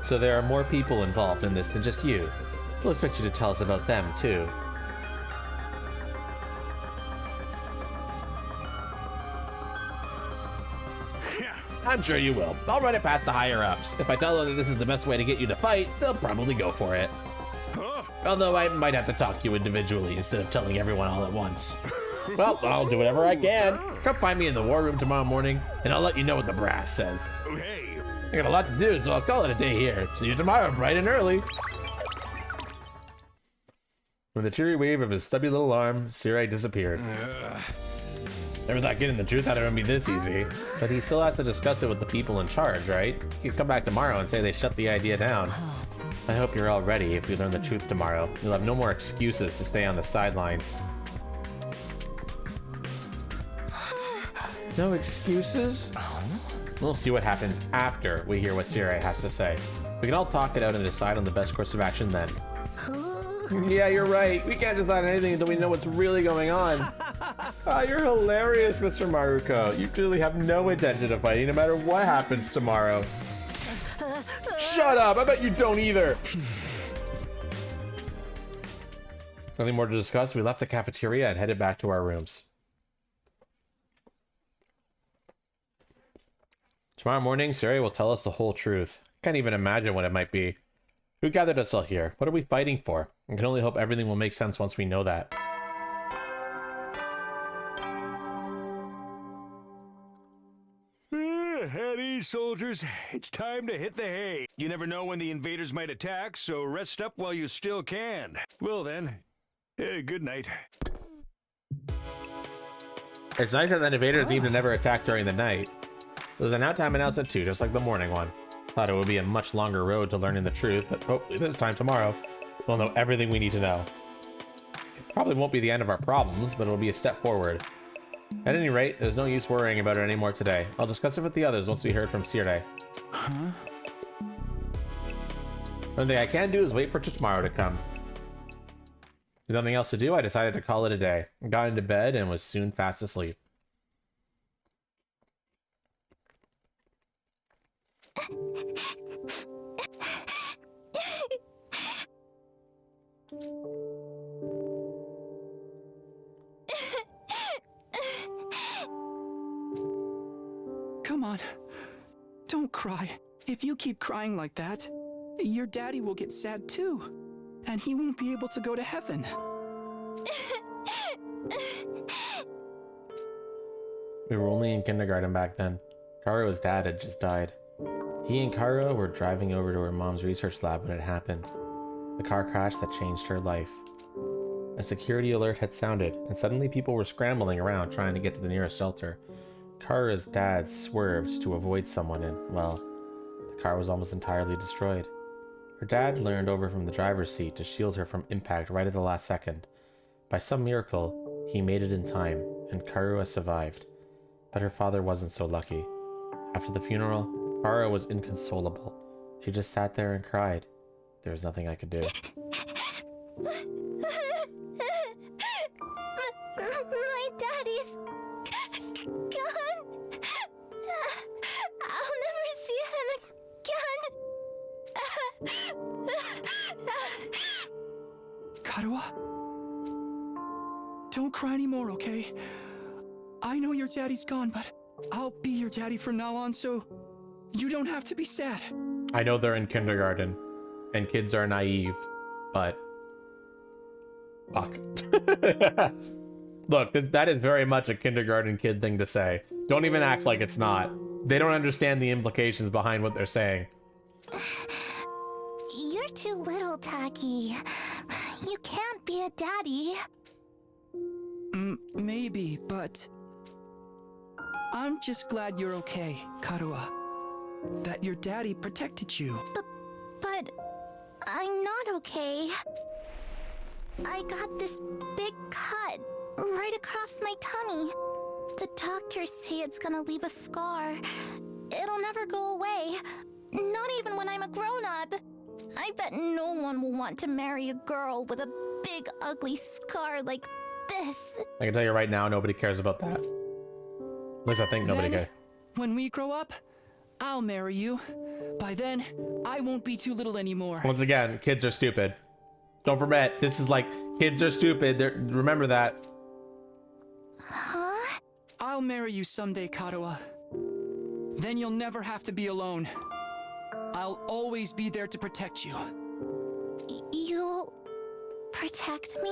So there are more people involved in this than just you. We'll expect you to tell us about them, too. I'm sure you will. I'll run it past the higher-ups. If I tell them that this is the best way to get you to fight, they'll probably go for it. Although I might have to talk to you individually instead of telling everyone all at once. Well, I'll do whatever I can. Come find me in the war room tomorrow morning, and I'll let you know what the brass says. Hey! I got a lot to do, so I'll call it a day here. See you tomorrow, bright and early. With a cheery wave of his stubby little arm, Sirai disappeared. Never thought getting the truth out of him would be this easy. But he still has to discuss it with the people in charge, right? He could come back tomorrow and say they shut the idea down. I hope you're all ready if we learn the truth tomorrow. You'll have no more excuses to stay on the sidelines. No excuses? We'll see what happens after we hear what Sirai has to say. We can all talk it out and decide on the best course of action then. Yeah, you're right. We can't decide anything until we know what's really going on. You're hilarious, Mr. Maruko. You clearly have no intention of fighting no matter what happens tomorrow. Shut up! I bet you don't either! Nothing more to discuss. We left the cafeteria and headed back to our rooms. Tomorrow morning, Sirai will tell us the whole truth. Can't even imagine what it might be. Who gathered us all here? What are we fighting for? I can only hope everything will make sense once we know that. soldiers, it's time to hit the hay. You never know when the invaders might attack, so rest up while you still can. Well then, good night. It's nice that the invaders seem to never attack during the night. There's a nighttime announcement too, just like the morning one. Thought it would be a much longer road to learning the truth, but hopefully this time tomorrow, we'll know everything we need to know. It probably won't be the end of our problems, but it'll be a step forward. At any rate, there's no use worrying about it anymore today. I'll discuss it with the others once we heard from Sirde. Huh? One thing I can do is wait for tomorrow to come. With nothing else to do, I decided to call it a day. I got into bed and was soon fast asleep. Come on. Don't cry. If you keep crying like that, your daddy will get sad too. And he won't be able to go to heaven. We were only in kindergarten back then. Karua's dad had just died. He and Karua were driving over to her mom's research lab when it happened. The car crash that changed her life. A security alert had sounded, and suddenly people were scrambling around trying to get to the nearest shelter. Karua's dad swerved to avoid someone and, well, the car was almost entirely destroyed. Her dad leaned over from the driver's seat to shield her from impact right at the last second. By some miracle, he made it in time, and Karua survived. But her father wasn't so lucky. After the funeral, Karua was inconsolable. She just sat there and cried. There was nothing I could do. My daddy's gone. I'll never see him again. Karua? Don't cry anymore, okay? I know your daddy's gone, but I'll be your daddy from now on, so you don't have to be sad. I know they're in kindergarten, and kids are naive, but... fuck. Look, that is very much a kindergarten kid thing to say. Don't even act like it's not. They don't understand the implications behind what they're saying. You're too little, Taki. You can't be a daddy. Maybe, but... I'm just glad you're okay, Karua. That your daddy protected you. But I'm not okay. I got this big cut right across my tummy. The doctors say it's gonna leave a scar. It'll never go away. Not even when I'm a grown-up. I bet no one will want to marry a girl with a big, ugly scar like this. I can tell you right now, nobody cares about that. At least I think nobody cares. When we grow up, I'll marry you. By then, I won't be too little anymore. Once again, kids are stupid. Don't forget, this is like, kids are stupid. Remember that. Huh? I'll marry you someday, Karua. Then you'll never have to be alone. I'll always be there to protect you. You'll protect me?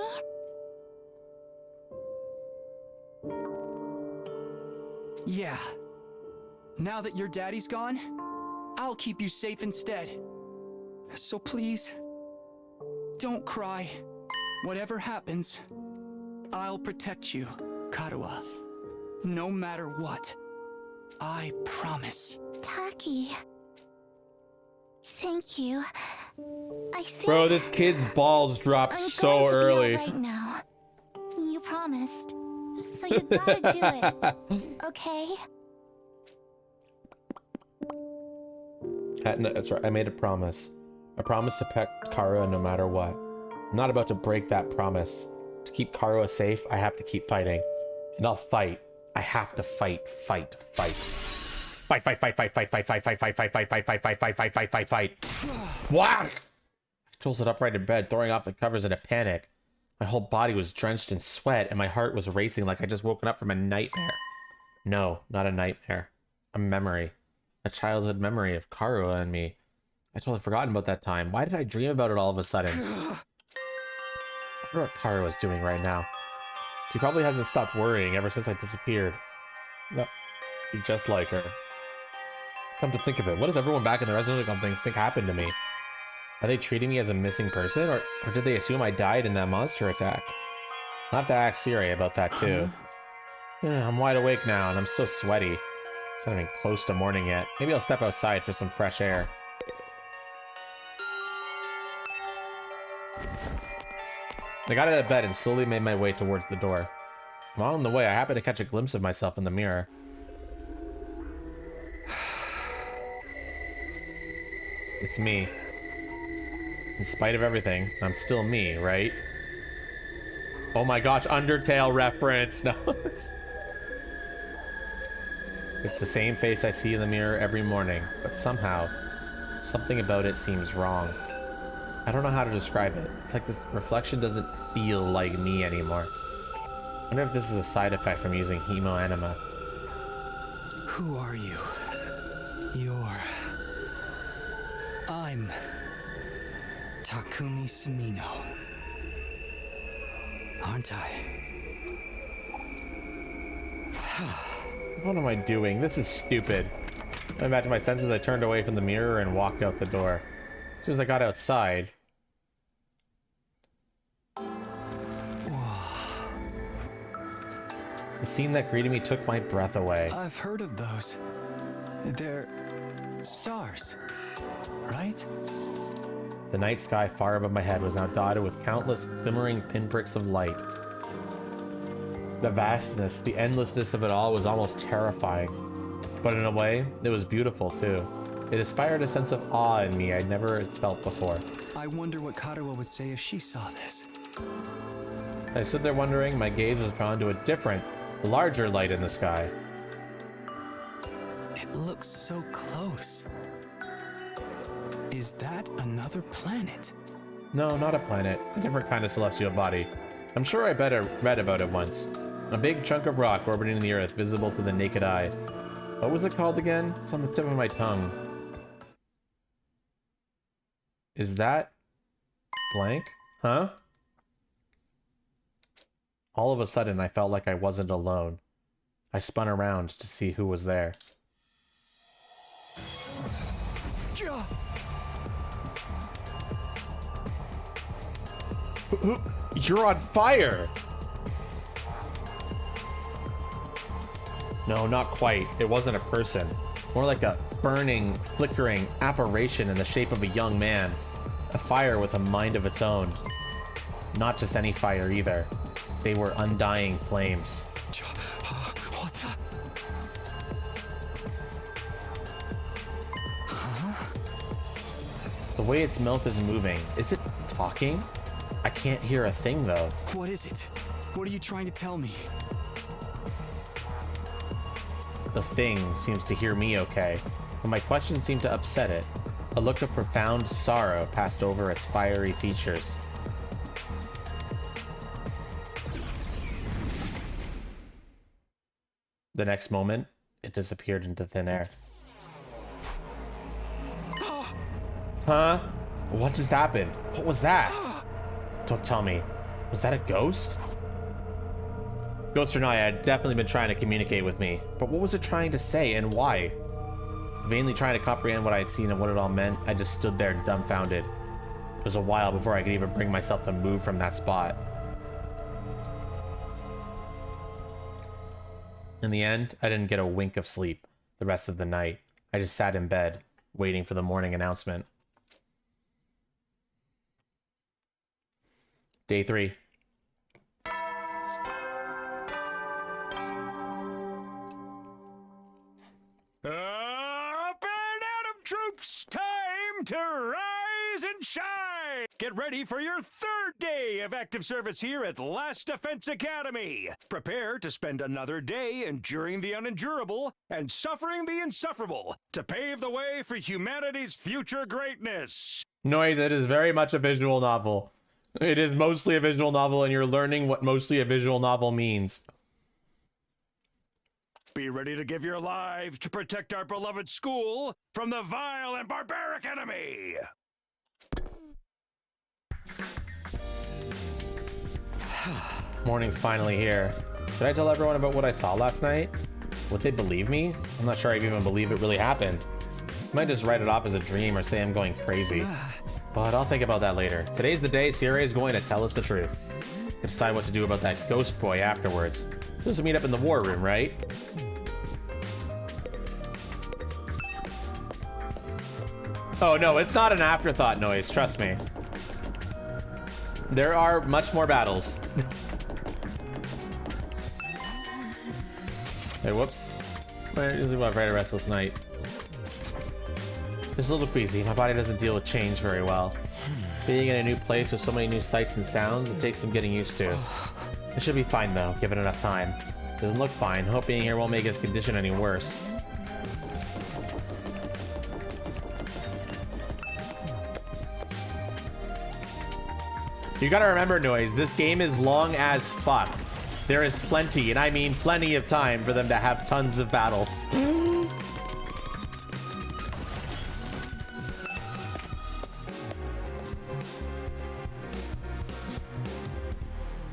Yeah. Now that your daddy's gone, I'll keep you safe instead. So please, don't cry. Whatever happens, I'll protect you, Karua. No matter what. I promise. Taki. Thank you. I think... Bro, this kid's balls dropped so early. Right now. You promised. So you gotta do it. Okay? No, that's right. I made a promise. I promised to protect Karua no matter what. I'm not about to break that promise. To keep Karua safe, I have to keep fighting. And I'll fight. I have to fight. Fight. Fight. Whack! I jolted upright in bed, throwing off the covers in a panic. My whole body was drenched in sweat, and my heart was racing like I'd just woken up from a nightmare. No, not a nightmare. A memory. A childhood memory of Karua and me. I totally forgotten about that time. Why did I dream about it all of a sudden? I wonder what Karua's doing right now. She probably hasn't stopped worrying ever since I disappeared. No, you're just like her. Come to think of it, what does everyone back in the resident company think happened to me? Are they treating me as a missing person, or did they assume I died in that monster attack? I'll have to ask Siri about that too. Yeah, I'm wide awake now, and I'm so sweaty. It's not even close to morning yet. Maybe I'll step outside for some fresh air. I got out of bed and slowly made my way towards the door. While on the way, I happened to catch a glimpse of myself in the mirror. It's me. In spite of everything, I'm still me, right? Oh my gosh, Undertale reference! No. It's the same face I see in the mirror every morning, but somehow, something about it seems wrong. I don't know how to describe it. It's like this reflection doesn't feel like me anymore. I wonder if this is a side effect from using hemoenema. Who are you? I'm Takumi Sumino. Aren't I? What am I doing? This is stupid. Going back to my senses, I turned away from the mirror and walked out the door. As soon as I got outside... The scene that greeted me took my breath away. I've heard of those. They're stars, right? The night sky far above my head was now dotted with countless glimmering pinpricks of light. The vastness, the endlessness of it all was almost terrifying. But in a way, it was beautiful too. It inspired a sense of awe in me I'd never felt before. I wonder what Katawa would say if she saw this. I stood there wondering, my gaze was drawn to a different, larger light in the sky. It looks so close. Is that another planet? No, not a planet. A different kind of celestial body. I'm sure I read about it once. A big chunk of rock orbiting the Earth, visible to the naked eye. What was it called again? It's on the tip of my tongue. Is that... blank? Huh? All of a sudden, I felt like I wasn't alone. I spun around to see who was there. You're on fire! No, not quite. It wasn't a person. More like a burning, flickering apparition in the shape of a young man. A fire with a mind of its own. Not just any fire either. They were undying flames. What the? Huh? The way its mouth is moving. Is it talking? I can't hear a thing though. What is it? What are you trying to tell me? The thing seems to hear me okay, but my questions seem to upset it. A look of profound sorrow passed over its fiery features. The next moment, it disappeared into thin air. Huh? What just happened? What was that? Don't tell me. Was that a ghost? Ghost or not, it had definitely been trying to communicate with me. But what was it trying to say and why? Vainly trying to comprehend what I had seen and what it all meant, I just stood there dumbfounded. It was a while before I could even bring myself to move from that spot. In the end, I didn't get a wink of sleep the rest of the night. I just sat in bed, waiting for the morning announcement. Day 3. Up and Atom troops, time to rise and shine! Get ready for your third day of active service here at Last Defense Academy. Prepare to spend another day enduring the unendurable and suffering the insufferable to pave the way for humanity's future greatness. Noise, it is very much a visual novel. It is mostly a visual novel, and you're learning what mostly a visual novel means. Be ready to give your lives to protect our beloved school from the vile and barbaric enemy. Morning's finally here. Should I tell everyone about what I saw last night? Would they believe me? I'm not sure I even believe it really happened. Might just write it off as a dream or say I'm going crazy. But I'll think about that later. Today's the day Sierra is going to tell us the truth. We'll decide what to do about that ghost boy afterwards. Just meet up in the war room, right? Oh no, it's not an afterthought noise, trust me. There are much more battles. Hey, whoops. I usually want to write a restless night. Just a little queasy. My body doesn't deal with change very well. Being in a new place with so many new sights and sounds, it takes some getting used to. It should be fine though, given enough time. Doesn't look fine. Hope being here won't make his condition any worse. You gotta remember, Noise, this game is long as fuck. There is plenty, and I mean plenty of time for them to have tons of battles.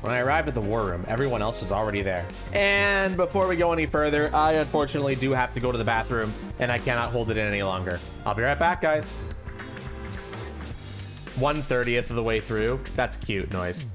When I arrived at the war room, everyone else was already there. And before we go any further, I unfortunately do have to go to the bathroom, and I cannot hold it in any longer. I'll be right back, guys. 1/30th of the way through. That's cute, Noise.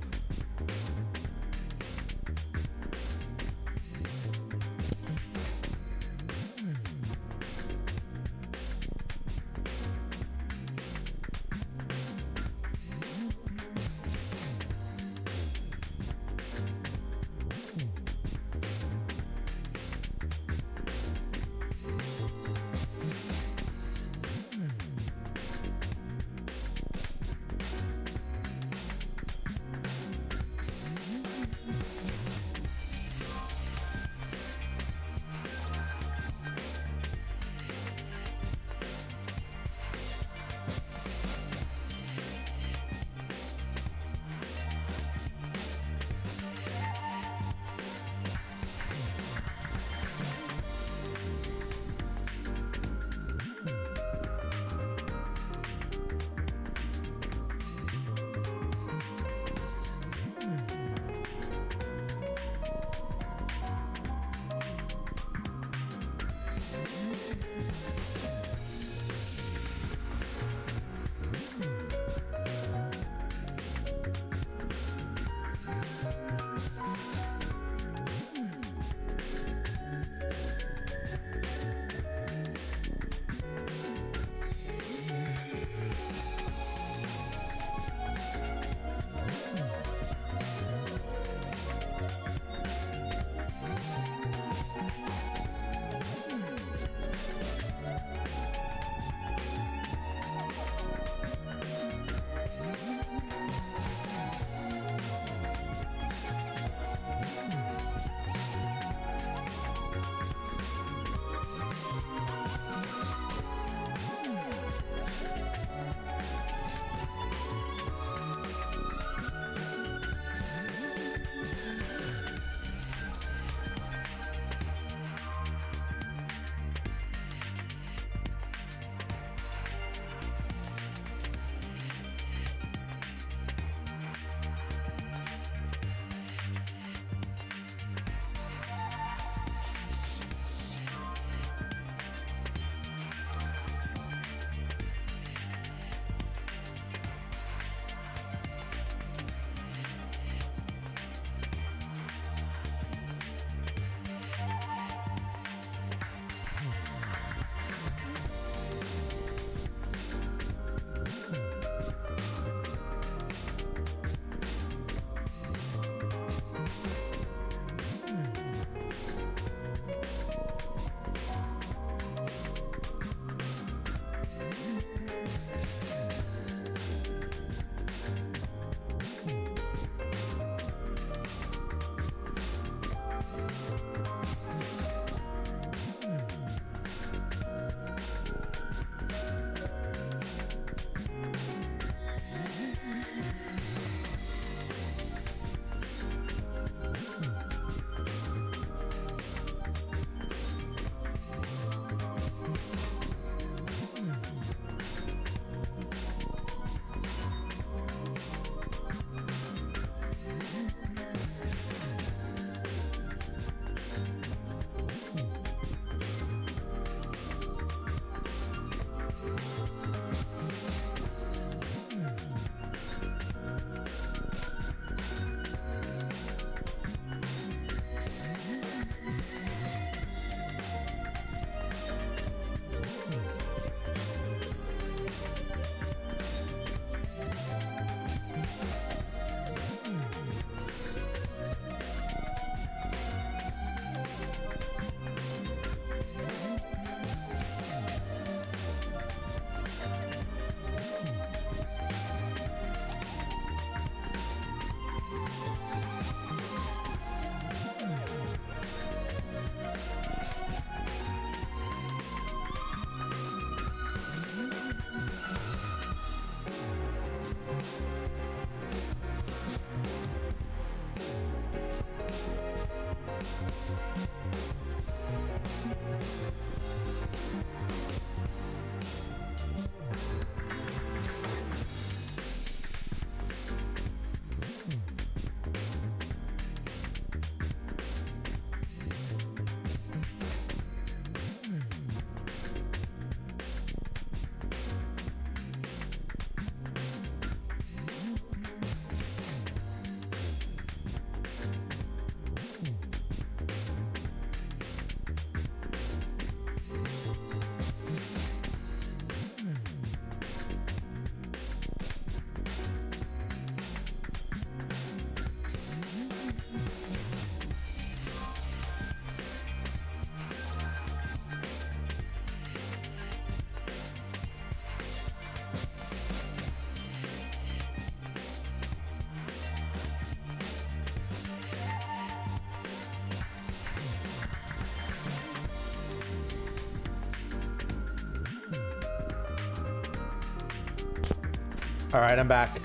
All right, I'm back.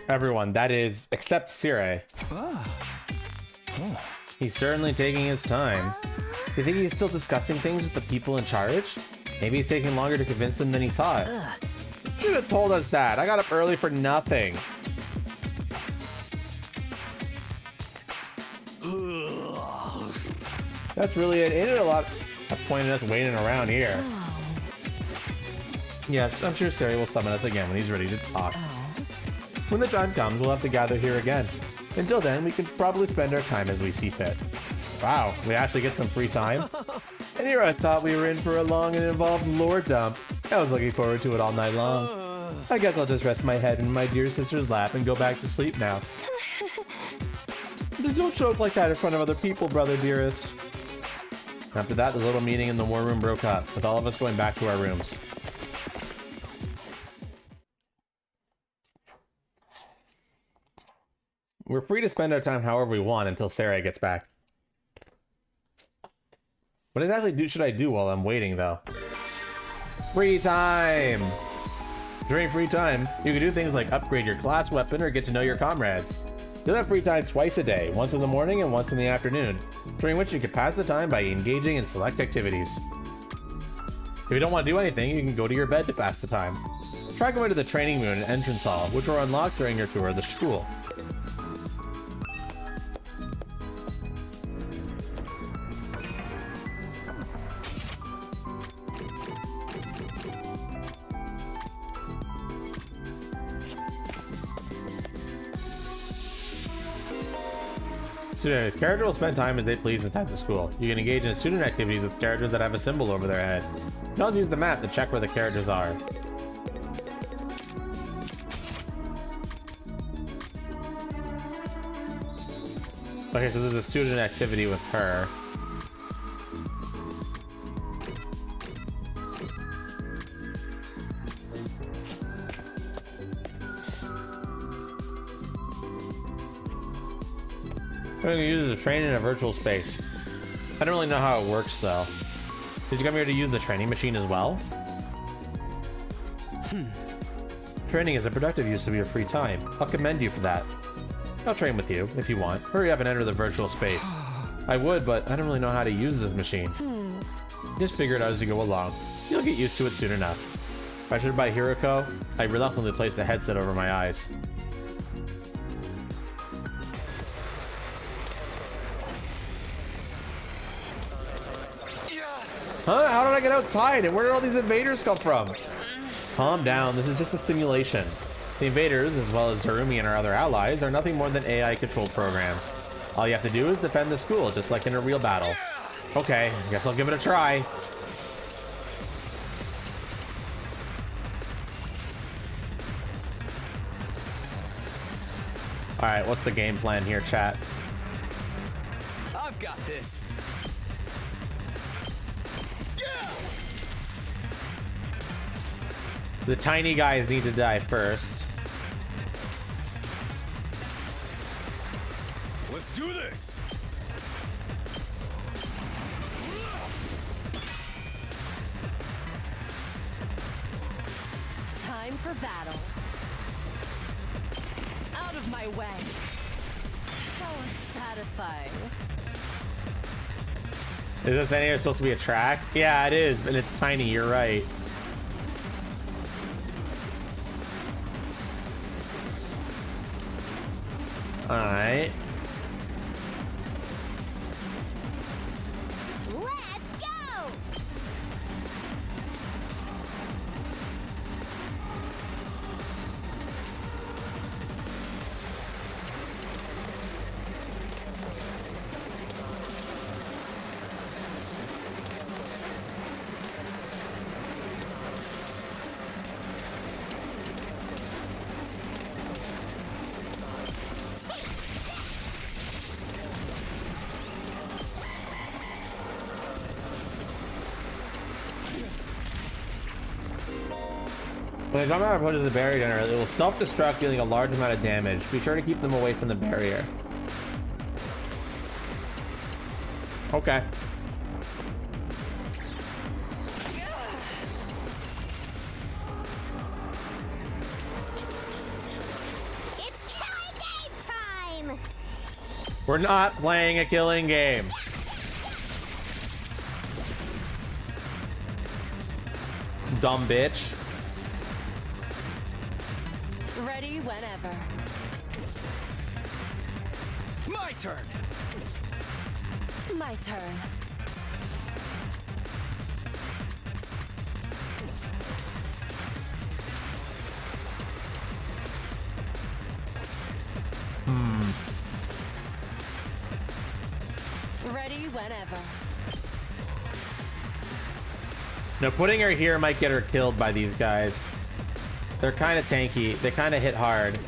Everyone, that is, except Sire. He's certainly taking his time. Do you think he's still discussing things with the people in charge? Maybe he's taking longer to convince them than he thought. You should have told us that. I got up early for nothing. That's really it. Ain't it a lot of point in us waiting around here? Yes, I'm sure Sari will summon us again when he's ready to talk. When the time comes, we'll have to gather here again. Until then, we can probably spend our time as we see fit. Wow, we actually get some free time? And here I thought we were in for a long and involved lore dump. I was looking forward to it all night long. I guess I'll just rest my head in my dear sister's lap and go back to sleep now. Don't choke like that in front of other people, brother dearest. After that, the little meeting in the war room broke up, with all of us going back to our rooms. We're free to spend our time however we want until Sarah gets back. What exactly should I do while I'm waiting, though? Free time! During free time, you can do things like upgrade your class weapon or get to know your comrades. You'll have free time twice a day, once in the morning and once in the afternoon, during which you can pass the time by engaging in select activities. If you don't want to do anything, you can go to your bed to pass the time. Try going to the training room and entrance hall, which were unlocked during your tour of the school. Students, characters will spend time as they please inside the school. You can engage in student activities with characters that have a symbol over their head. You can also use the map to check where the characters are. Okay, so there's a student activity with her. I'm going to use it to train in a virtual space. I don't really know how it works, though. Did you come here to use the training machine as well? Training is a productive use of your free time. I'll commend you for that. I'll train with you, if you want. Hurry up and enter the virtual space. I would, but I don't really know how to use this machine. Just figure it out as you go along. You'll get used to it soon enough. Pressured by Hiroko, I reluctantly placed the headset over my eyes. Huh? How did I get outside? And where did all these invaders come from? Calm down, this is just a simulation. The invaders, as well as Darumi and our other allies, are nothing more than AI-controlled programs. All you have to do is defend the school, just like in a real battle. Okay, I guess I'll give it a try. Alright, what's the game plan here, chat? I've got this. The tiny guys need to die first. Let's do this. Time for battle. Out of my way. How unsatisfying. Is this anywhere supposed to be a track? Yeah, it is, and it's tiny, you're right. Alright. Let's go! When the combat approaches the barrier generator, it will self-destruct, dealing a large amount of damage. Be sure to keep them away from the barrier. Okay. It's killing game time! We're not playing a killing game. Dumb bitch. Ready whenever. My turn. My turn. Ready whenever. No, putting her here might get her killed by these guys. They're kind of tanky. They kind of hit hard.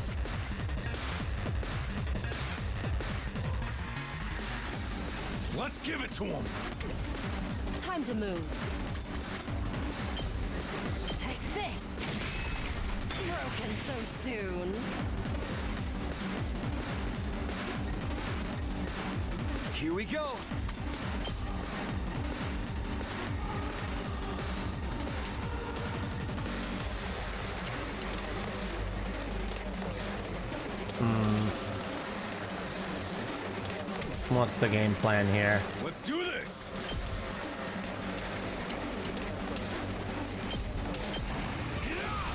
Let's give it to him. Time to move. Take this. Broken so soon. Here we go. What's the game plan here? Let's do this.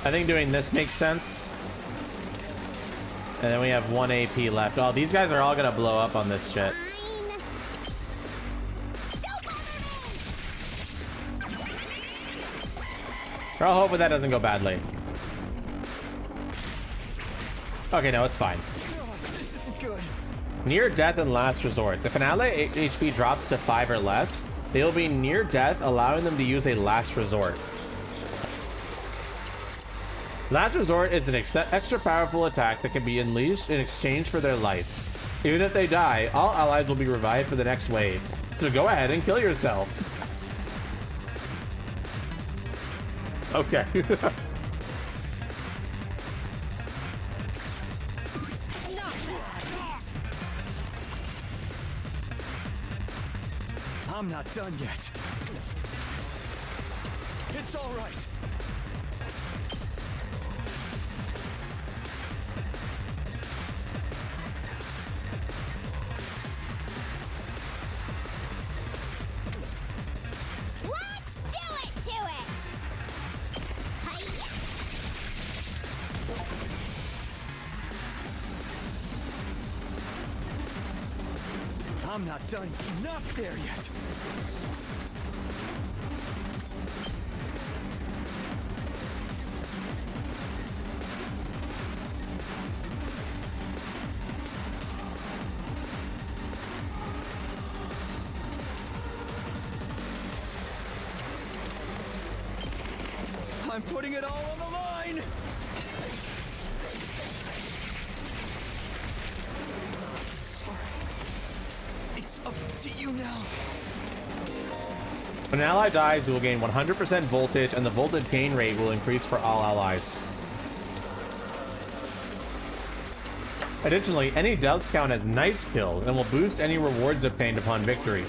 I think doing this makes sense. And then we have 1 AP left. Oh, these guys are all gonna blow up on this shit. I'll hope that doesn't go badly. Okay, no, it's fine. This isn't good. Near death and last resorts. If an ally HP drops to 5 or less, they will be near death, allowing them to use a last resort. Last resort is an extra powerful attack that can be unleashed in exchange for their life. Even if they die, all allies will be revived for the next wave. So go ahead and kill yourself. Okay. I'm not done yet. It's all right. Let's do it to it! Hi-ya! I'm not done. Not there yet. I'm putting it all on the line. Sorry. It's up to you now. When an ally dies, we will gain 100% voltage, and the voltage gain rate will increase for all allies. Additionally, any deaths count as nice kills and will boost any rewards obtained upon victory.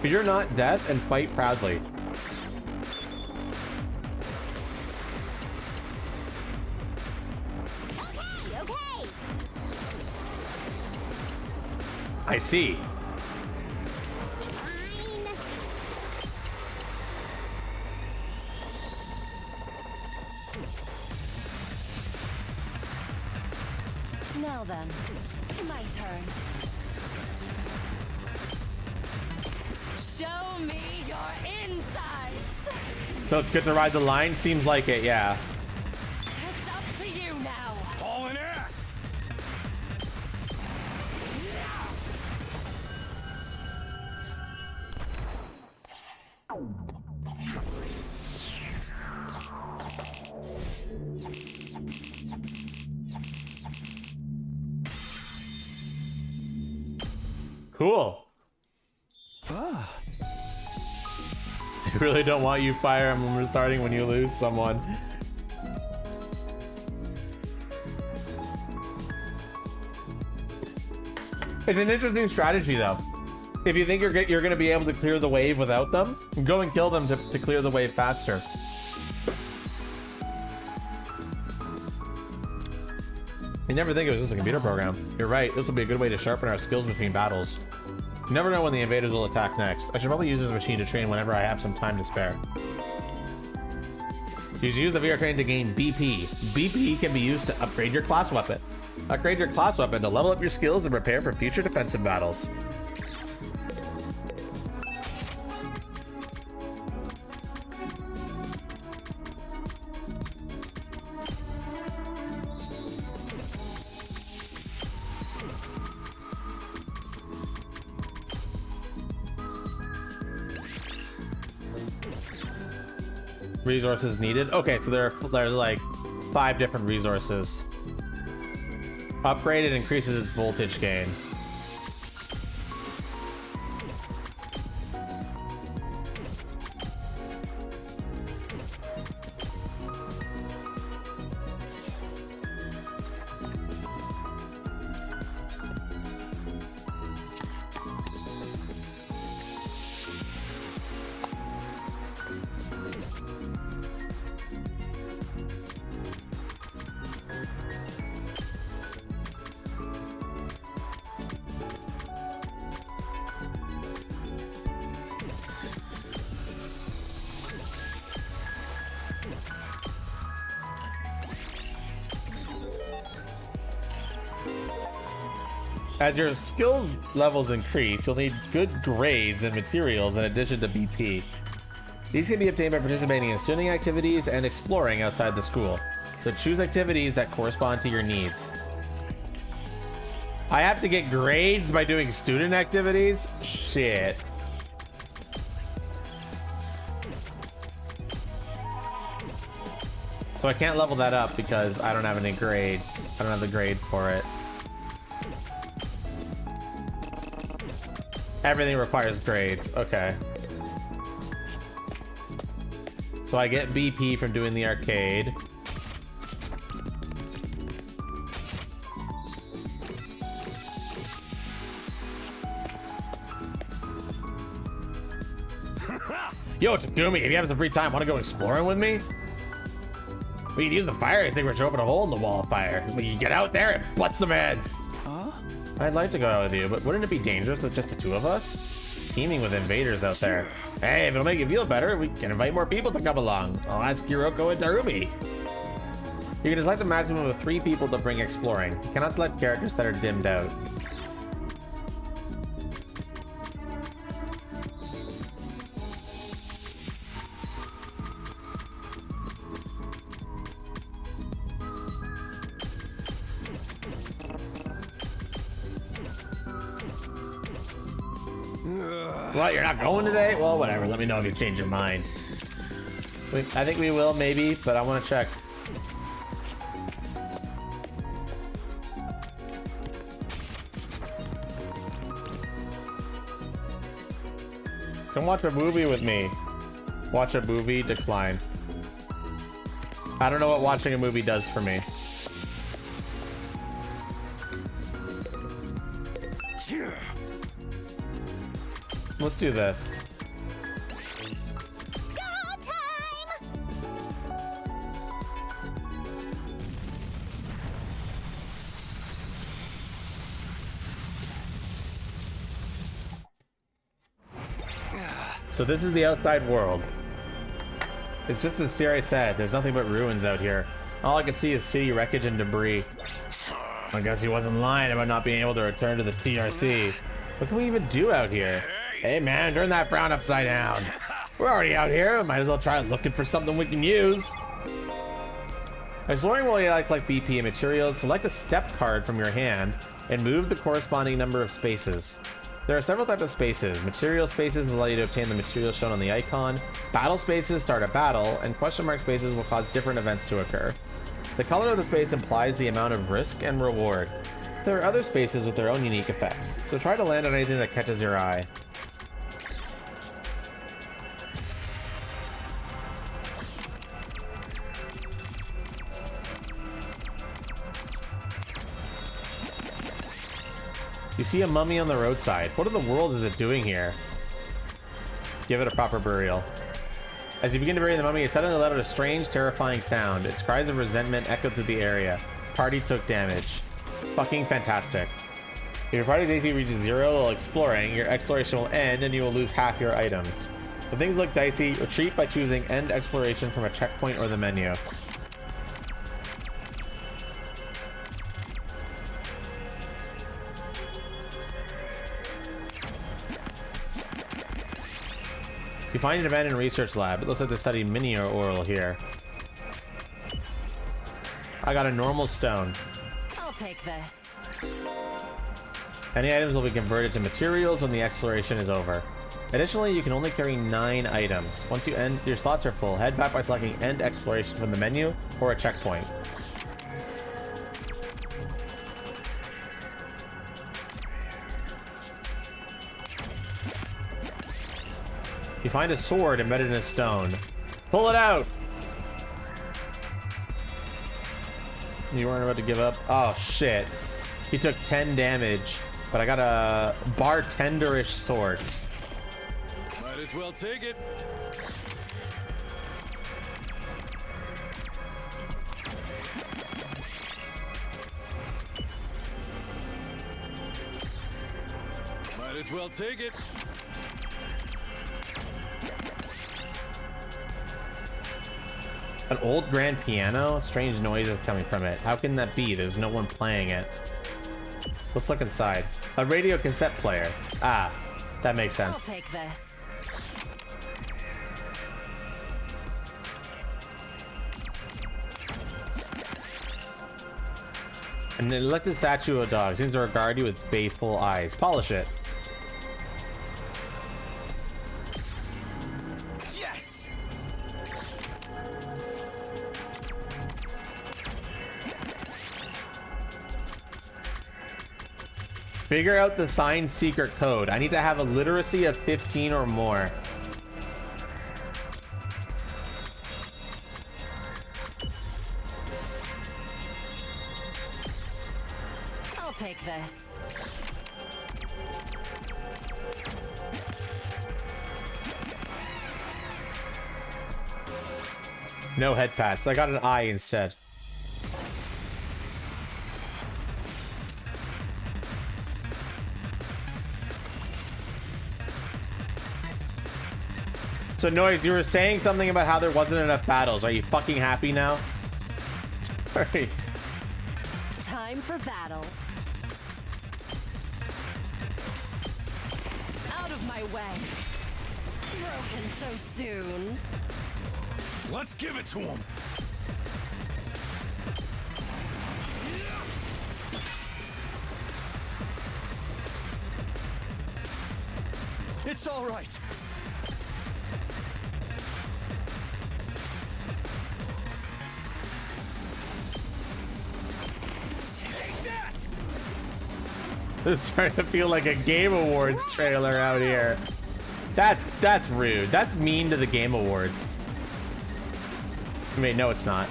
Fear not death and fight proudly. Okay! I see. Now then, my turn. Show me your insides. So it's good to ride the line? Seems like it, yeah. It's up to you now. All in ass. Cool. Ah. I really don't want you Fire Emblem restarting when you lose someone. It's an interesting strategy though. If you think you're gonna be able to clear the wave without them, go and kill them to clear the wave faster. You never think it was just a computer program. You're right, this will be a good way to sharpen our skills between battles. You never know when the invaders will attack next. I should probably use this machine to train whenever I have some time to spare. You should use the VR train to gain BP. BP can be used to upgrade your class weapon. Upgrade your class weapon to level up your skills and prepare for future defensive battles. Resources needed. Okay, so there's like 5 different resources. Upgraded increases its voltage gain. As your skills levels increase, you'll need good grades and materials in addition to BP. These can be obtained by participating in student activities and exploring outside the school. So choose activities that correspond to your needs. I have to get grades by doing student activities? Shit. So I can't level that up because I don't have any grades. I don't have the grade for it. Everything requires grades. Okay. So I get BP from doing the arcade. Yo, Takumi, if you have some free time, want to go exploring with me? We can use the fire extinguisher to open a hole in the wall of fire. We can get out there and bust some heads. Huh? I'd like to go out with you, but wouldn't it be dangerous with just the 2 of us? It's teeming with invaders out there. Hey, if it'll make you feel better, we can invite more people to come along. I'll ask Hiroko and Darumi. You can select a maximum of 3 people to bring exploring. You cannot select characters that are dimmed out. What, you're not going today? Well, whatever. Let me know if you change your mind. I think we will, maybe, but I want to check. Come watch a movie with me. Watch a movie, decline. I don't know what watching a movie does for me. Let's do this. Go time! So this is the outside world. It's just as Siri said, there's nothing but ruins out here. All I can see is city wreckage and debris. I guess he wasn't lying about not being able to return to the TRC. What can we even do out here? Hey man, turn that frown upside down. We're already out here, might as well try looking for something we can use. Exploring while you collect BP and materials, select a step card from your hand and move the corresponding number of spaces. There are several types of spaces. Material spaces allow you to obtain the material shown on the icon. Battle spaces start a battle, and question mark spaces will cause different events to occur. The color of the space implies the amount of risk and reward. There are other spaces with their own unique effects, so try to land on anything that catches your eye. You see a mummy on the roadside. What in the world is it doing here? Give it a proper burial. As you begin to bury the mummy, it suddenly let out a strange, terrifying sound. Its cries of resentment echoed through the area. Party took damage. Fucking fantastic. If your party's AP reaches 0 while exploring, your exploration will end and you will lose half your items. If things look dicey, retreat by choosing end exploration from a checkpoint or the menu. You find an abandoned research lab. It looks like they study mini or oral here. I got a normal stone. I'll take this. Any items will be converted to materials when the exploration is over. Additionally, you can only carry 9 items. Once you end, your slots are full. Head back by selecting end exploration from the menu or a checkpoint. You find a sword embedded in a stone. Pull it out! You weren't about to give up? Oh, shit. He took 10 damage, but I got a bartenderish sword. Might as well take it. Might as well take it. An old grand piano? Strange noises coming from it. How can that be? There's no one playing it. Let's look inside. A radio cassette player. Ah, that makes sense. I'll take this. An elected statue of a dog seems to regard you with faithful eyes. Polish it. Yes! Figure out the signed secret code. I need to have a literacy of 15 or more. I'll take this. No head pats. I got an eye instead. So Noise, you were saying something about how there wasn't enough battles. Are you fucking happy now? Hurry. Time for battle. Out of my way. Broken so soon. Let's give it to him. It's all right. It's starting to feel like a Game Awards trailer out here. That's rude. That's mean to the Game Awards. I mean, no, it's not.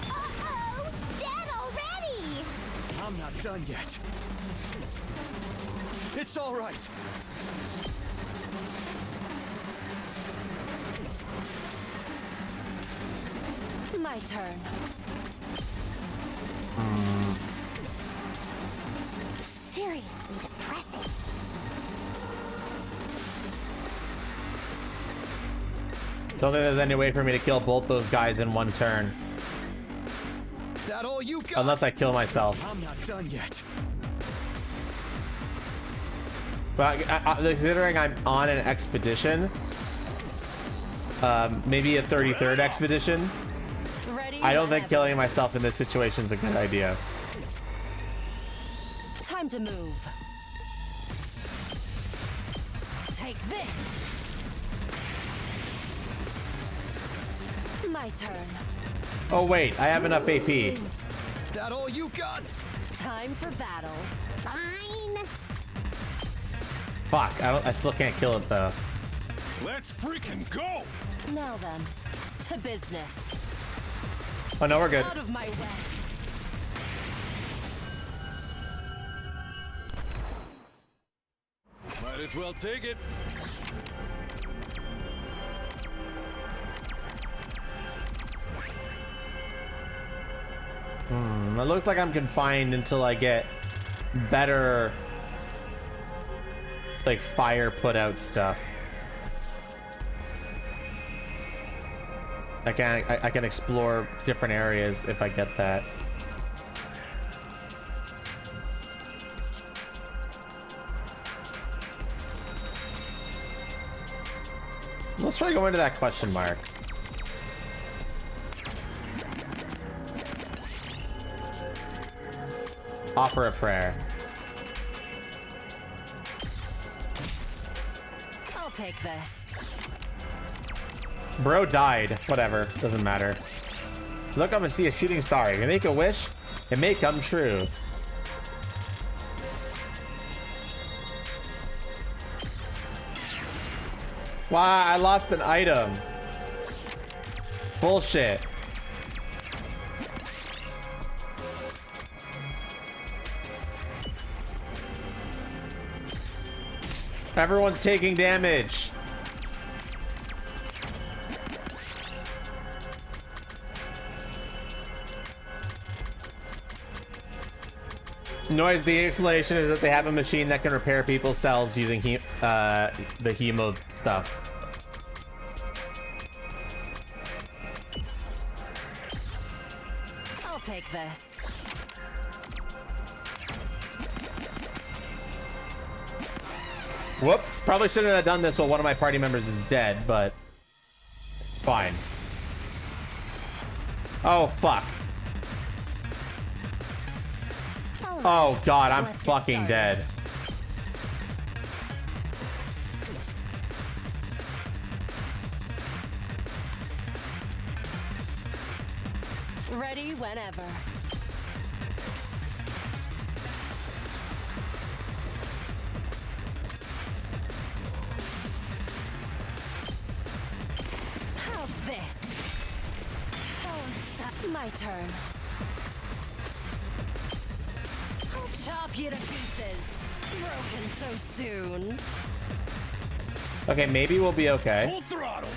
Uh-oh! Dead already! I'm not done yet. It's all right. My turn. Seriously depressing. Don't think there's any way for me to kill both those guys in one turn. That all you got? Unless I kill myself. I'm not done yet. But considering I'm on an expedition, maybe a 33rd expedition, I don't think killing myself in this situation is a good idea. Time to move. Take this. My turn. Oh wait, I have enough AP. That all you got? Time for battle. Fine. Fuck, I still can't kill it though. Let's freaking go! Now then, to business. Oh no, we're good. Out of my way. Might as well take it. It looks like I'm confined until I get better, like, fire put out stuff. I can explore different areas if I get that. Let's try to go into that question mark. Offer a prayer. I'll take this. Bro died. Whatever. Doesn't matter. Look up and see a shooting star. If you make a wish, it may come true. Wow, I lost an item. Bullshit. Everyone's taking damage. Noise, the explanation is that they have a machine that can repair people's cells using the hemo stuff. I'll take this. Whoops, probably shouldn't have done this while one of my party members is dead, but fine. Oh, fuck. Oh, God, I'm fucking dead. Ready whenever. How's this? My turn. I'll chop you to pieces. Broken so soon. Okay, maybe we'll be okay. Full throttle.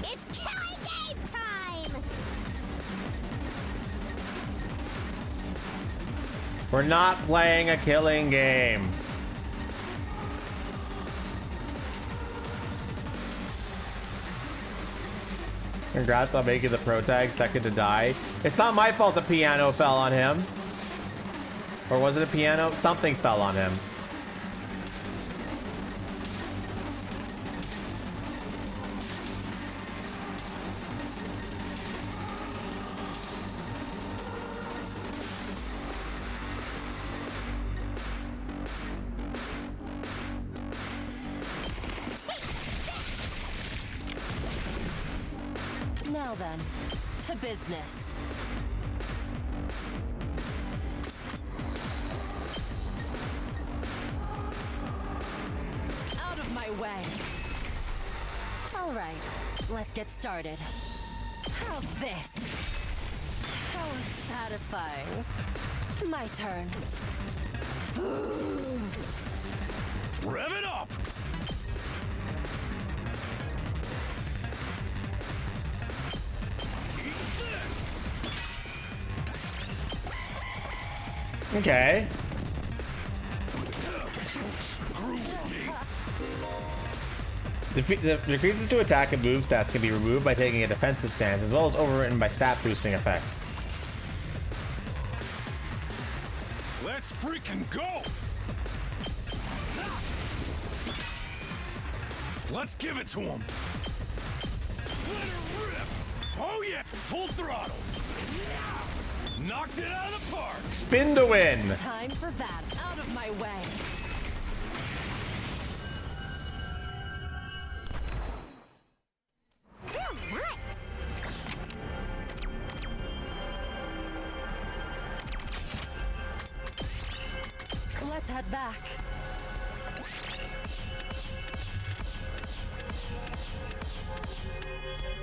It's killing game time! We're not playing a killing game. Congrats on making the pro tag second to die. It's not my fault the piano fell on him. Or was it a piano? Something fell on him. Now then, to business. Out of my way. All right, let's get started. How's this? How unsatisfying. My turn. Rev it up! Okay. The decreases to attack and move stats can be removed by taking a defensive stance, as well as overwritten by stat boosting effects. Let's freaking go! Let's give it to him! Let her rip! Oh yeah! Full throttle! Knocked it out of the park! Spin to win! Time for that. Out of my way. Nice! Let's head back.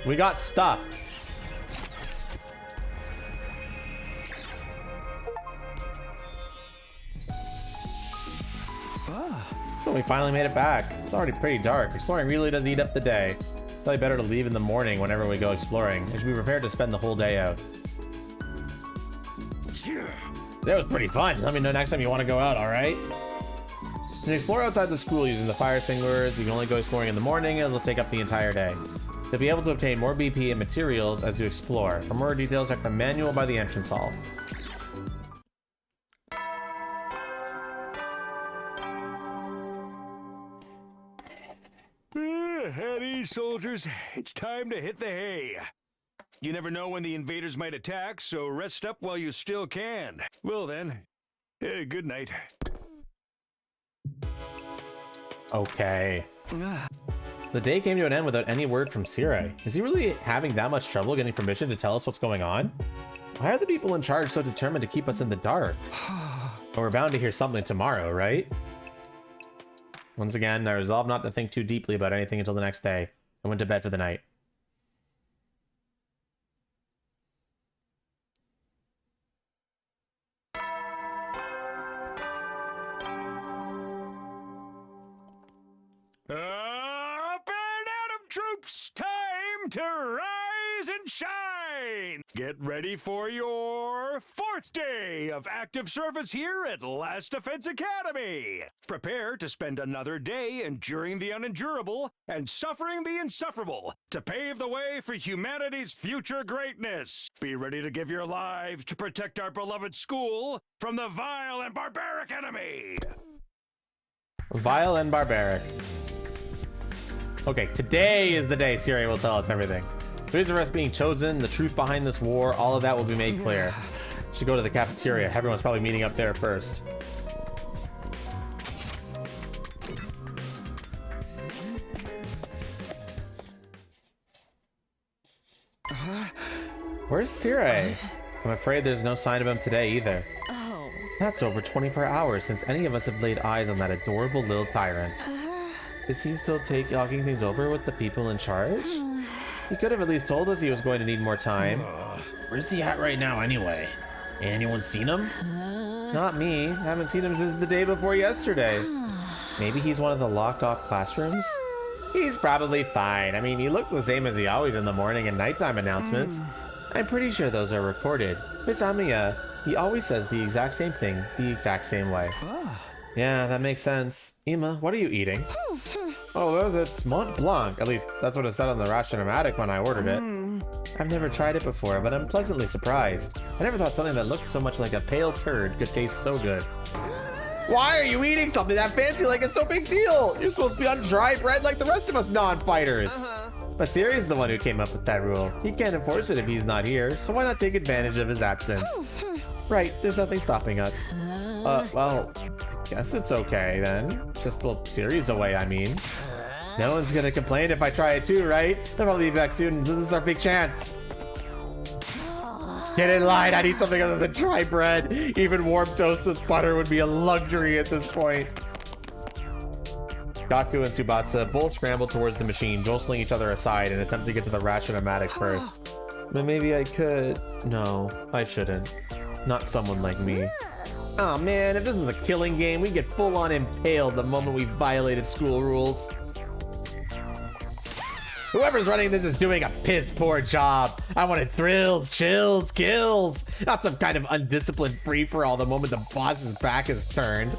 We got stuff. So we finally made it back. It's already pretty dark. Exploring really does eat up the day. It's probably better to leave in the morning whenever we go exploring. I should be prepared to spend the whole day out. That was pretty fun. Let me know next time you want to go out, alright? You can explore outside the school using the fire extinguishers. You can only go exploring in the morning and it'll take up the entire day. You'll be able to obtain more BP and materials as you explore. For more details, check the manual by the entrance hall. At ease, soldiers. It's time to hit the hay. You never know when the invaders might attack, so rest up while you still can. Well then, good night. Okay. The day came to an end without any word from Sirai. Is he really having that much trouble getting permission to tell us what's going on? Why are the people in charge so determined to keep us in the dark? But we're bound to hear something tomorrow, right? Once again, I resolved not to think too deeply about anything until the next day. I went to bed for the night. Up and Atom troops, time to rise and shine! Get ready for your 4th day of active service here at Last Defense Academy. Prepare to spend another day enduring the unendurable and suffering the insufferable to pave the way for humanity's future greatness. Be ready to give your lives to protect our beloved school from the vile and barbaric enemy. Vile and barbaric. Okay, today is the day Sirai will tell us everything. Who's the rest being chosen, the truth behind this war, all of that will be made clear. Should go to the cafeteria. Everyone's probably meeting up there first. Where's Sirai? I'm afraid there's no sign of him today either. Oh. That's over 24 hours since any of us have laid eyes on that adorable little tyrant. Is he still talking things over with the people in charge? He could have at least told us he was going to need more time. Where's he at right now anyway? Anyone seen him? Not me. Haven't seen him since the day before yesterday. Maybe he's one of the locked off classrooms? He's probably fine. I mean, he looks the same as he always in the morning and nighttime announcements. I'm pretty sure those are recorded. Miss Amiya, he always says the exact same thing, the exact same way. Yeah, that makes sense. Ima, what are you eating? Oh, it's Mont Blanc. At least that's what it said on the ration-o-matic when I ordered it. I've never tried it before, but I'm pleasantly surprised. I never thought something that looked so much like a pale turd could taste so good. Why are you eating something that fancy like it's no big deal? You're supposed to be on dry bread like the rest of us non-fighters. But Siri's the one who came up with that rule. He can't enforce it if he's not here, so why not take advantage of his absence? Right, there's nothing stopping us. Well, I guess it's okay then. Just, well, Siri's away, I mean. No one's gonna complain if I try it too, right? They'll probably be back soon, so this is our big chance. Get in line, I need something other than dry bread. Even warm toast with butter would be a luxury at this point. Gaku and Tsubasa both scramble towards the machine, jostling each other aside and attempt to get to the ration-o-matic first. But maybe I could. No, I shouldn't. Not someone like me. Oh man, if this was a killing game, we'd get full-on impaled the moment we violated school rules. Whoever's running this is doing a piss-poor job. I wanted thrills, chills, kills. Not some kind of undisciplined free-for-all the moment the boss's back is turned.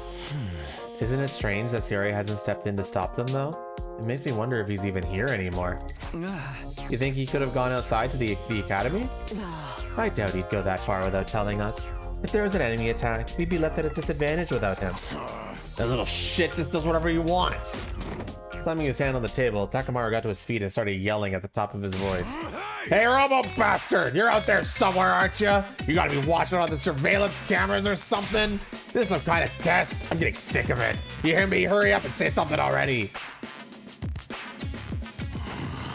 Isn't it strange that Sirai hasn't stepped in to stop them, though? It makes me wonder if he's even here anymore. You think he could have gone outside to the academy? I doubt he'd go that far without telling us. If there was an enemy attack, we'd be left at a disadvantage without him. That little shit just does whatever he wants. Slamming his hand on the table, Takamaru got to his feet and started yelling at the top of his voice. Hey, Robo Bastard! You're out there somewhere, aren't you? You gotta be watching on the surveillance cameras or something? This is some kind of test? I'm getting sick of it. You hear me? Hurry up and say something already.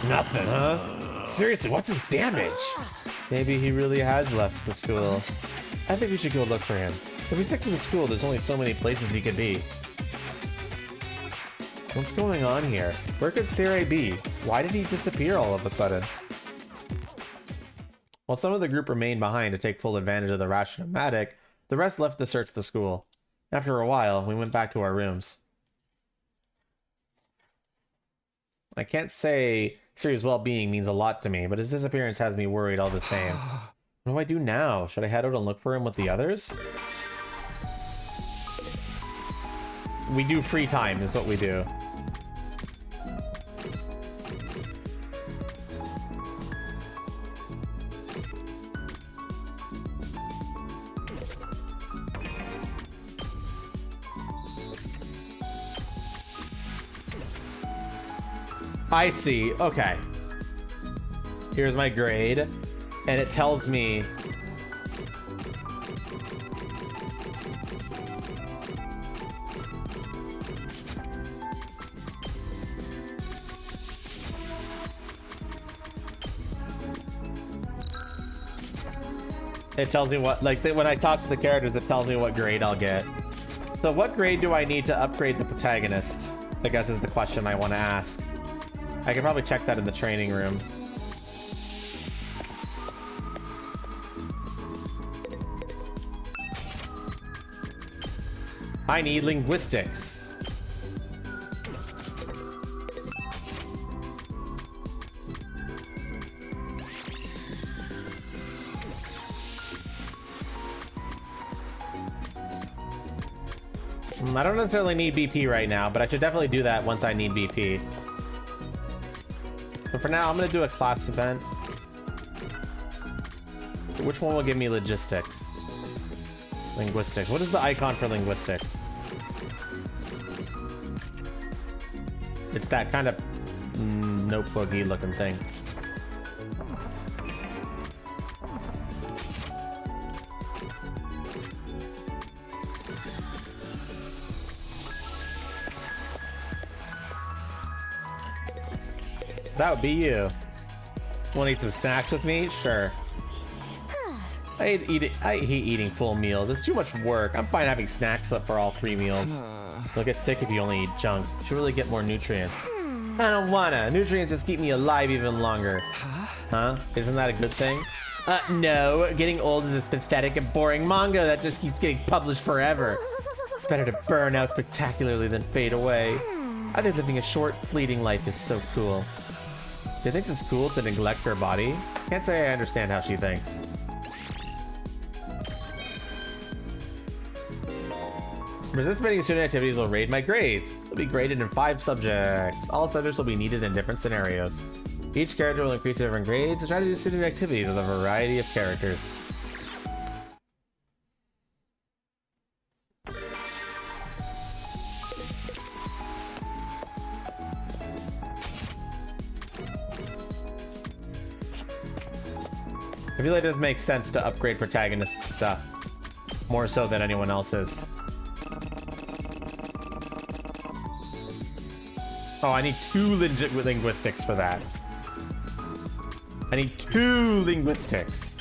Nothing, huh? Seriously, what's his damage? Maybe he really has left the school. I think we should go look for him. If we stick to the school, there's only so many places he could be. What's going on here? Where could Sirai be? Why did he disappear all of a sudden? While some of the group remained behind to take full advantage of the ration-o-matic, the rest left to search the school. After a while, we went back to our rooms. I can't say Siri's well-being means a lot to me, but his disappearance has me worried all the same. What do I do now? Should I head out and look for him with the others? We do free time, is what we do. I see. Okay. Here's my grade, and it tells me what, like, when I talk to the characters, it tells me what grade I'll get. So what grade do I need to upgrade the protagonist? I guess is the question I want to ask. I can probably check that in the training room. I need linguistics. I don't necessarily need BP right now, but I should definitely do that once I need BP. But for now, I'm going to do a class event. Which one will give me logistics? Linguistics. What is the icon for linguistics? It's that kind of notebooky looking thing. That would be you. Want to eat some snacks with me? Sure. I hate eating full meals. It's too much work. I'm fine having snacks up for all 3 meals. You'll get sick if you only eat junk. You should really get more nutrients. I don't wanna. Nutrients just keep me alive even longer. Huh? Isn't that a good thing? No. Getting old is this pathetic and boring manga that just keeps getting published forever. It's better to burn out spectacularly than fade away. I think living a short, fleeting life is so cool. She thinks it's cool to neglect her body. Can't say I understand how she thinks. Participating in student activities will raid my grades. They'll be graded in 5 subjects. All subjects will be needed in different scenarios. Each character will increase different grades and try to do student activities with a variety of characters. I feel like it does make sense to upgrade protagonist stuff more so than anyone else's. Oh, I need 2 linguistics for that. I need 2 linguistics.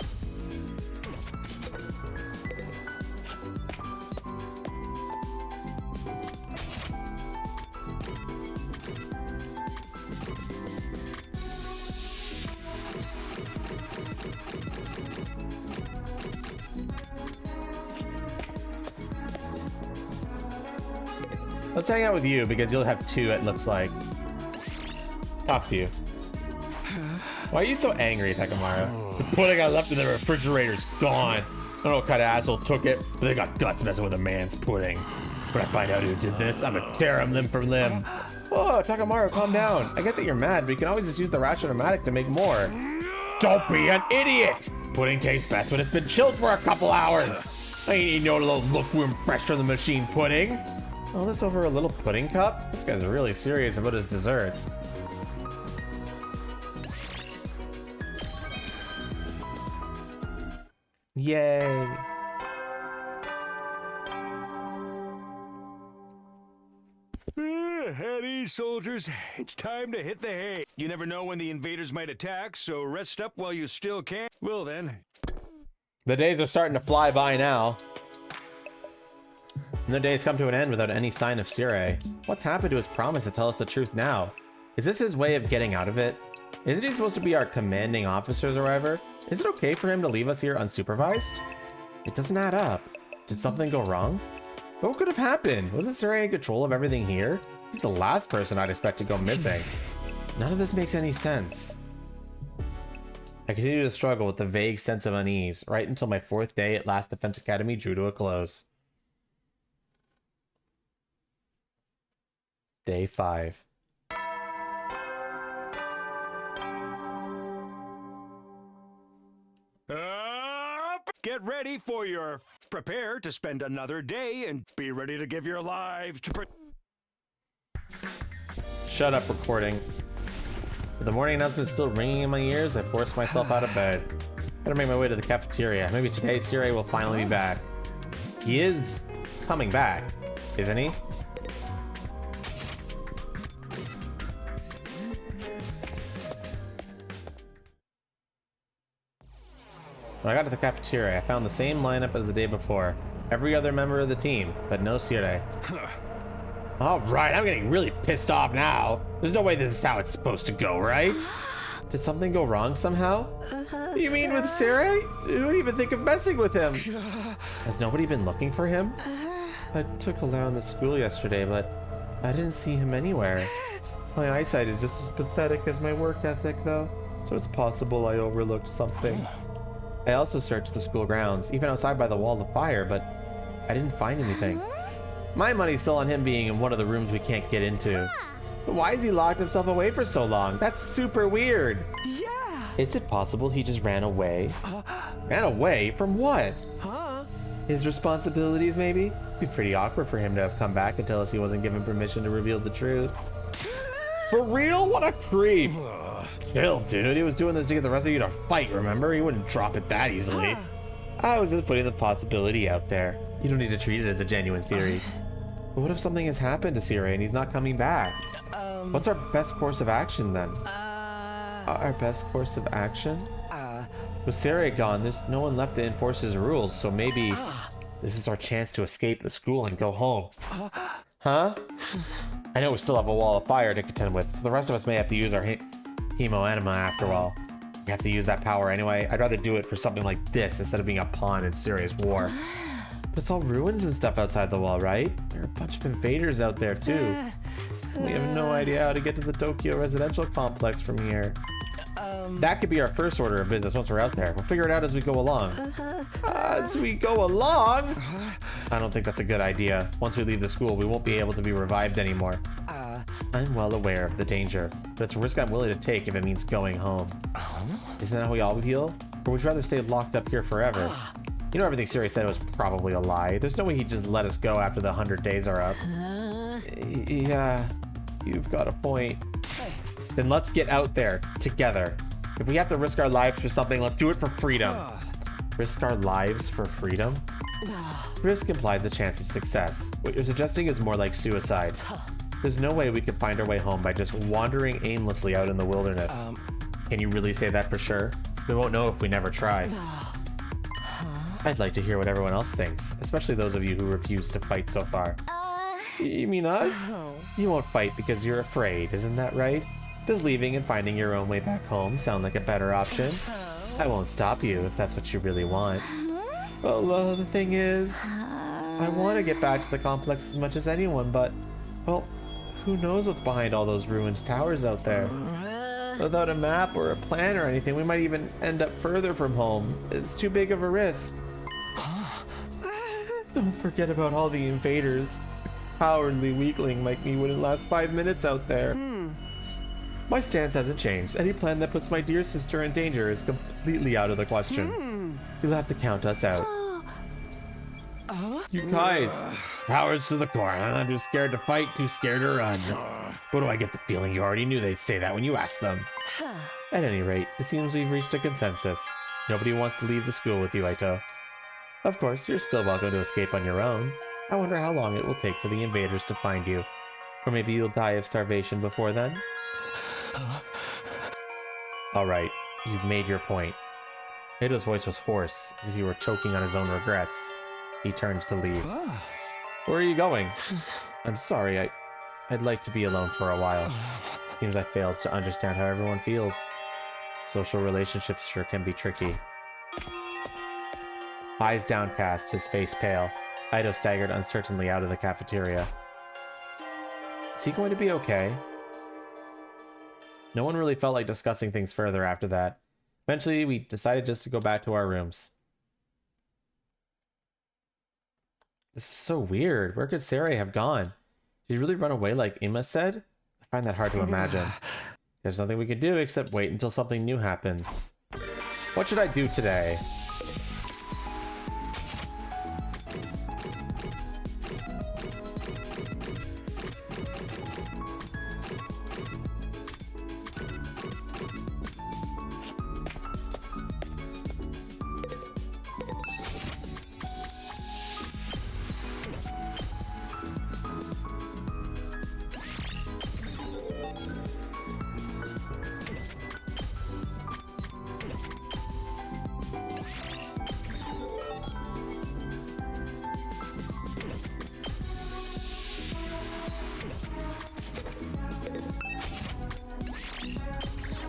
Let's hang out with you because you'll have 2, it looks like. Talk to you. Why are you so angry, Takamaru? The pudding I left in the refrigerator's gone. I don't know what kind of asshole took it, but they got guts messing with a man's pudding. When I find out who did this, I'm gonna tear him limb from limb. Oh, Takamaru, calm down. I get that you're mad, but you can always just use the ration-o-matic to make more. Don't be an idiot! Pudding tastes best when it's been chilled for a couple hours. I ain't eating no little lukewarm fresh from the machine pudding. All this over a little pudding cup? This guy's really serious about his desserts. Yay. At ease, soldiers. It's time to hit the hay. You never know when the invaders might attack, so rest up while you still can. Well then. The days are starting to fly by now. And the days come to an end without any sign of Sire. What's happened to his promise to tell us the truth now? Is this his way of getting out of it? Isn't he supposed to be our commanding officer or whatever? Is it okay for him to leave us here unsupervised? It doesn't add up. Did something go wrong? What could have happened? Wasn't Sarai in control of everything here? He's the last person I'd expect to go missing. None of this makes any sense. I continue to struggle with the vague sense of unease, right until my 4th day at Last Defense Academy drew to a close. Day 5. Get ready for your... Prepare to spend another day and be ready to give your lives to... Shut up, recording. With the morning announcement still ringing in my ears, I forced myself out of bed. Better make my way to the cafeteria. Maybe today Siri will finally be back. He is coming back, isn't he? When I got to the cafeteria, I found the same lineup as the day before. Every other member of the team, but no Siri. Alright, I'm getting really pissed off now. There's no way this is how it's supposed to go, right? Did something go wrong somehow? You mean with Siri? Who would even think of messing with him? Has nobody been looking for him? I took a look around the school yesterday, but I didn't see him anywhere. My eyesight is just as pathetic as my work ethic, though, so it's possible I overlooked something. I also searched the school grounds, even outside by the wall of fire, but I didn't find anything. My money's still on him being in one of the rooms we can't get into. But why has he locked himself away for so long? That's super weird. Yeah. Is it possible he just ran away? Ran away? From what? Huh? His responsibilities, maybe? It'd be pretty awkward for him to have come back and tell us he wasn't given permission to reveal the truth. For real? What a creep. Still, dude, he was doing this to get the rest of you to fight, remember? He wouldn't drop it that easily. I was just putting the possibility out there. You don't need to treat it as a genuine theory. But what if something has happened to Siri and he's not coming back? What's our best course of action then? Our best course of action? With Siri gone, there's no one left to enforce his rules, so maybe this is our chance to escape the school and go home. Huh? I know we still have a wall of fire to contend with. The rest of us may have to use our hemo-enema after all. We have to use that power anyway. I'd rather do it for something like this instead of being a pawn in serious war. But it's all ruins and stuff outside the wall, right? There are a bunch of invaders out there too. We have no idea how to get to the Tokyo residential complex from here. That could be our first order of business once we're out there. We'll figure it out as we go along. As we go along? I don't think that's a good idea. Once we leave the school, we won't be able to be revived anymore. I'm well aware of the danger, but it's a risk I'm willing to take if it means going home. Isn't that how we all feel? Or would you rather stay locked up here forever? You know everything Siri said was probably a lie. There's no way he'd just let us go after the 100 days are up. Yeah, you've got a point. Then let's get out there together. If we have to risk our lives for something, let's do it for freedom. Risk our lives for freedom? Risk implies a chance of success. What you're suggesting is more like suicide. There's no way we could find our way home by just wandering aimlessly out in the wilderness. Can you really say that for sure? We won't know if we never try. I'd like to hear what everyone else thinks, especially those of you who refuse to fight so far. You mean us? You won't fight because you're afraid, isn't that right? Does leaving and finding your own way back home sound like a better option? I won't stop you if that's what you really want. Well, the thing is, I want to get back to the complex as much as anyone, but, well, who knows what's behind all those ruined towers out there? Without a map or a plan or anything, we might even end up further from home. It's too big of a risk. Don't forget about all the invaders. A cowardly weakling like me wouldn't last 5 minutes out there. My stance hasn't changed. Any plan that puts my dear sister in danger is completely out of the question. You'll have to count us out. You guys, cowards to the core. I'm just scared to fight, too scared to run. What do I get the feeling you already knew they'd say that when you asked them? At any rate, it seems we've reached a consensus. Nobody wants to leave the school with you, Aito. Of course, you're still welcome to escape on your own. I wonder how long it will take for the invaders to find you. Or maybe you'll die of starvation before then? Alright, you've made your point. Aito's voice was hoarse, as if he were choking on his own regrets. He turned to leave. Where are you going? I'm sorry, I'd like to be alone for a while. Seems I failed to understand how everyone feels. Social relationships sure can be tricky. Eyes downcast, his face pale. Ido staggered uncertainly out of the cafeteria. Is he going to be okay? No one really felt like discussing things further after that. Eventually, we decided just to go back to our rooms. This is so weird. Where could Sarai have gone? Did he really run away like Emma said? I find that hard to imagine. There's nothing we can do except wait until something new happens. What should I do today?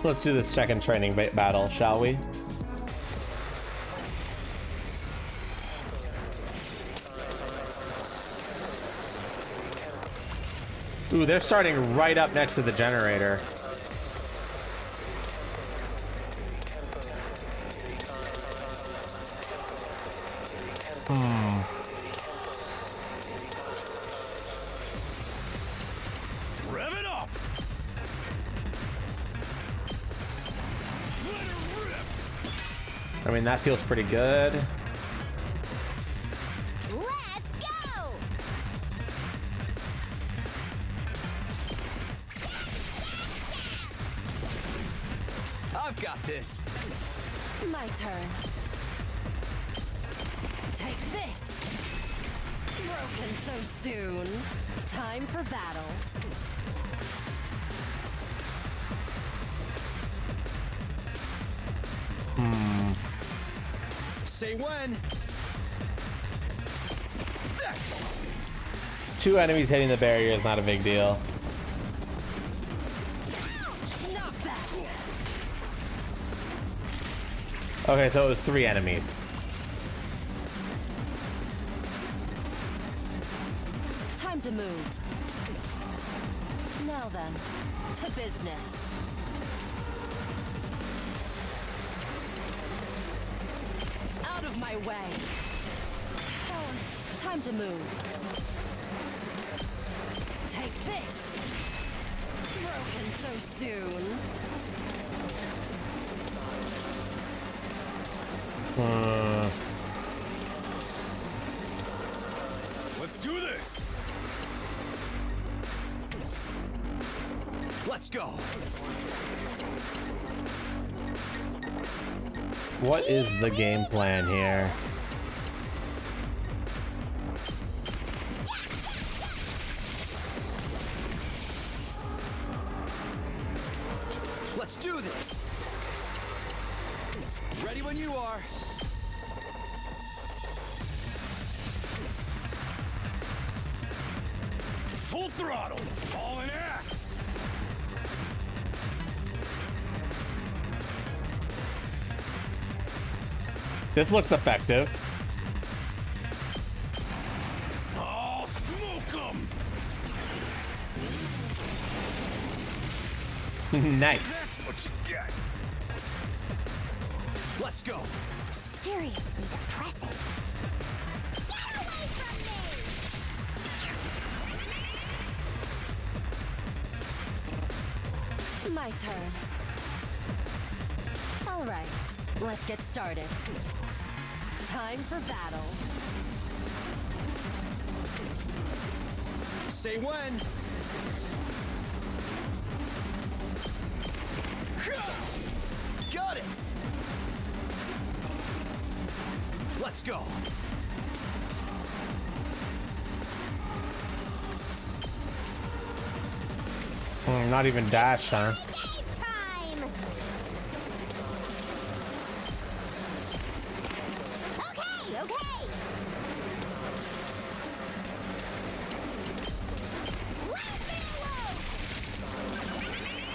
Let's do this second training battle, shall we? Ooh, they're starting right up next to the generator. Rev it up! I mean, that feels pretty good. Let's go! I've got this. My turn. Take this. Broken so soon. Time for battle. Say when. Two enemies hitting the barrier is not a big deal. Okay, so it was 3 enemies. Time to move. Now then, to business. Out of my way. Time to move. Take this. Broken so soon. Let's do this! Let's go. What is the game plan here? Let's do this. Ready when you are. Full throttle! All in ass! This looks effective. I'll smoke 'em! Nice. What you get? Let's go. Seriously depressing. Get away from me! My turn. All right, let's get started. Time for battle. Say when. Got it. Let's go. Not even dash, huh? Time! Okay, okay! Let me loose!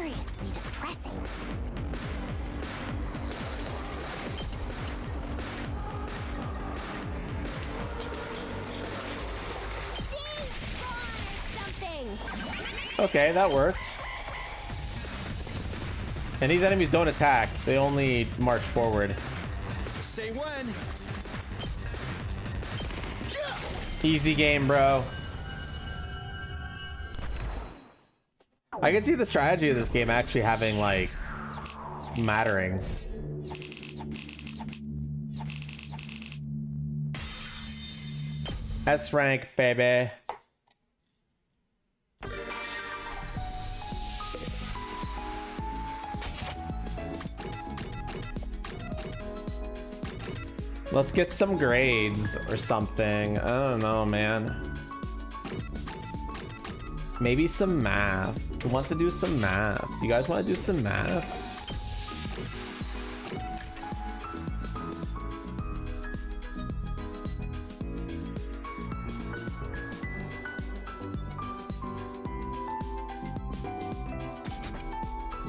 seriously depressing. Something. Okay, that worked. And these enemies don't attack. They only march forward. Say when. Easy game, bro. I can see the strategy of this game actually having, like, mattering. S rank, baby. Let's get some grades or something. I don't know, man. Maybe some math. Who wants to do some math? You guys want to do some math?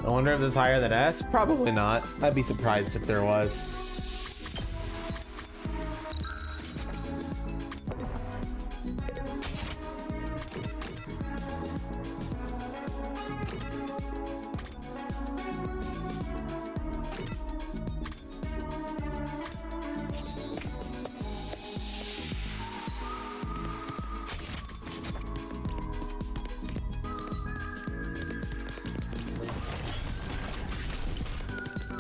I wonder if it's higher than S? Probably not. I'd be surprised if there was.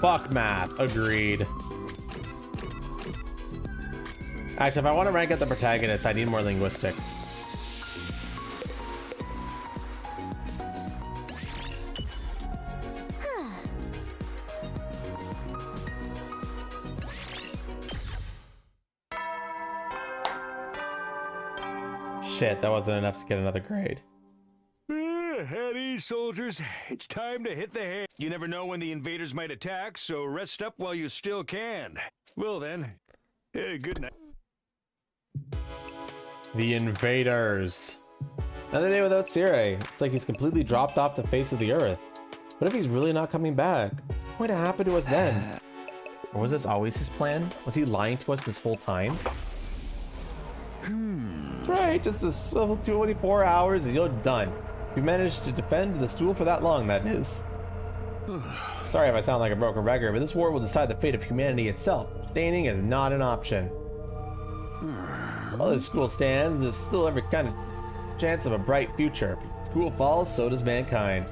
Fuck math. Agreed. Actually, if I want to rank up the protagonist, I need more linguistics. Shit, that wasn't enough to get another grade. At ease, soldiers. It's time to hit the hay. You never know when the invaders might attack, so rest up while you still can. Well then, good night. The invaders. Another day without Sire. It's like he's completely dropped off the face of the earth. What if he's really not coming back? What's going to happen to us then? Or was this always his plan? Was he lying to us this whole time? Right, just this 24 hours and you're done. You managed to defend the stool for that long, that is. Sorry if I sound like a broken record, but this war will decide the fate of humanity itself. Staining is not an option. While the school stands, there's still every kind of chance of a bright future. If the school falls, so does mankind.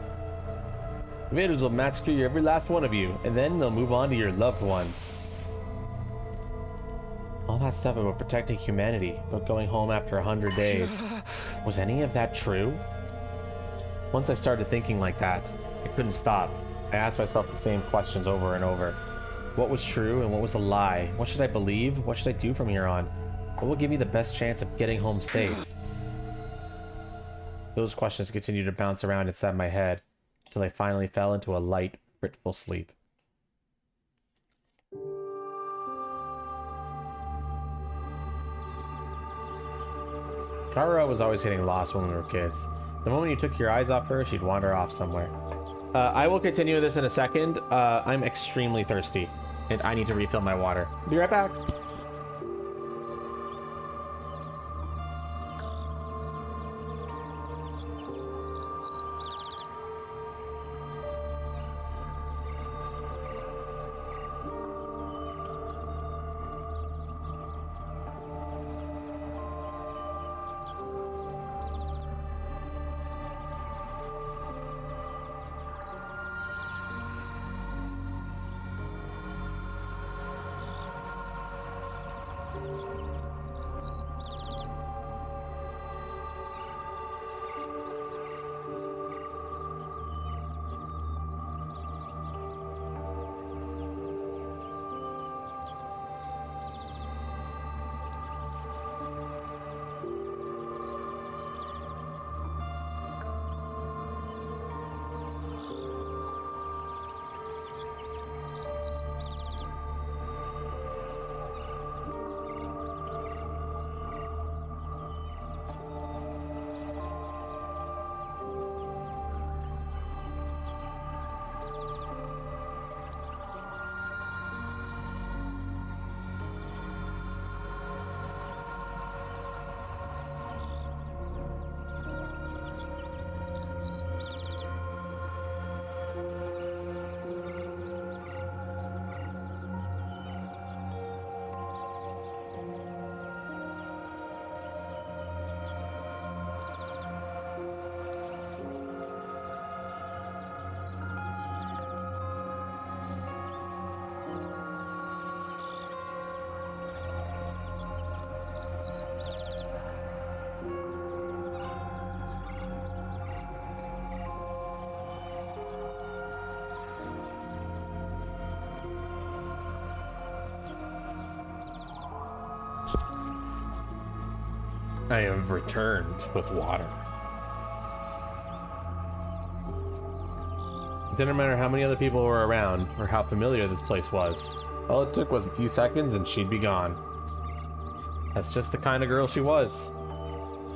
Invaders will massacre every last one of you, and then they'll move on to your loved ones. All that stuff about protecting humanity, about going home after 100 days. Was any of that true? Once I started thinking like that, I couldn't stop. I asked myself the same questions over and over. What was true and what was a lie? What should I believe? What should I do from here on? What will give me the best chance of getting home safe? Those questions continued to bounce around inside my head until I finally fell into a light, fitful sleep. Kara was always getting lost when we were kids. The moment you took your eyes off her, she'd wander off somewhere. I will continue this in a second. I'm extremely thirsty, and I need to refill my water. Be right back. I have returned with water. It didn't matter how many other people were around or how familiar this place was. All it took was a few seconds and she'd be gone. That's just the kind of girl she was.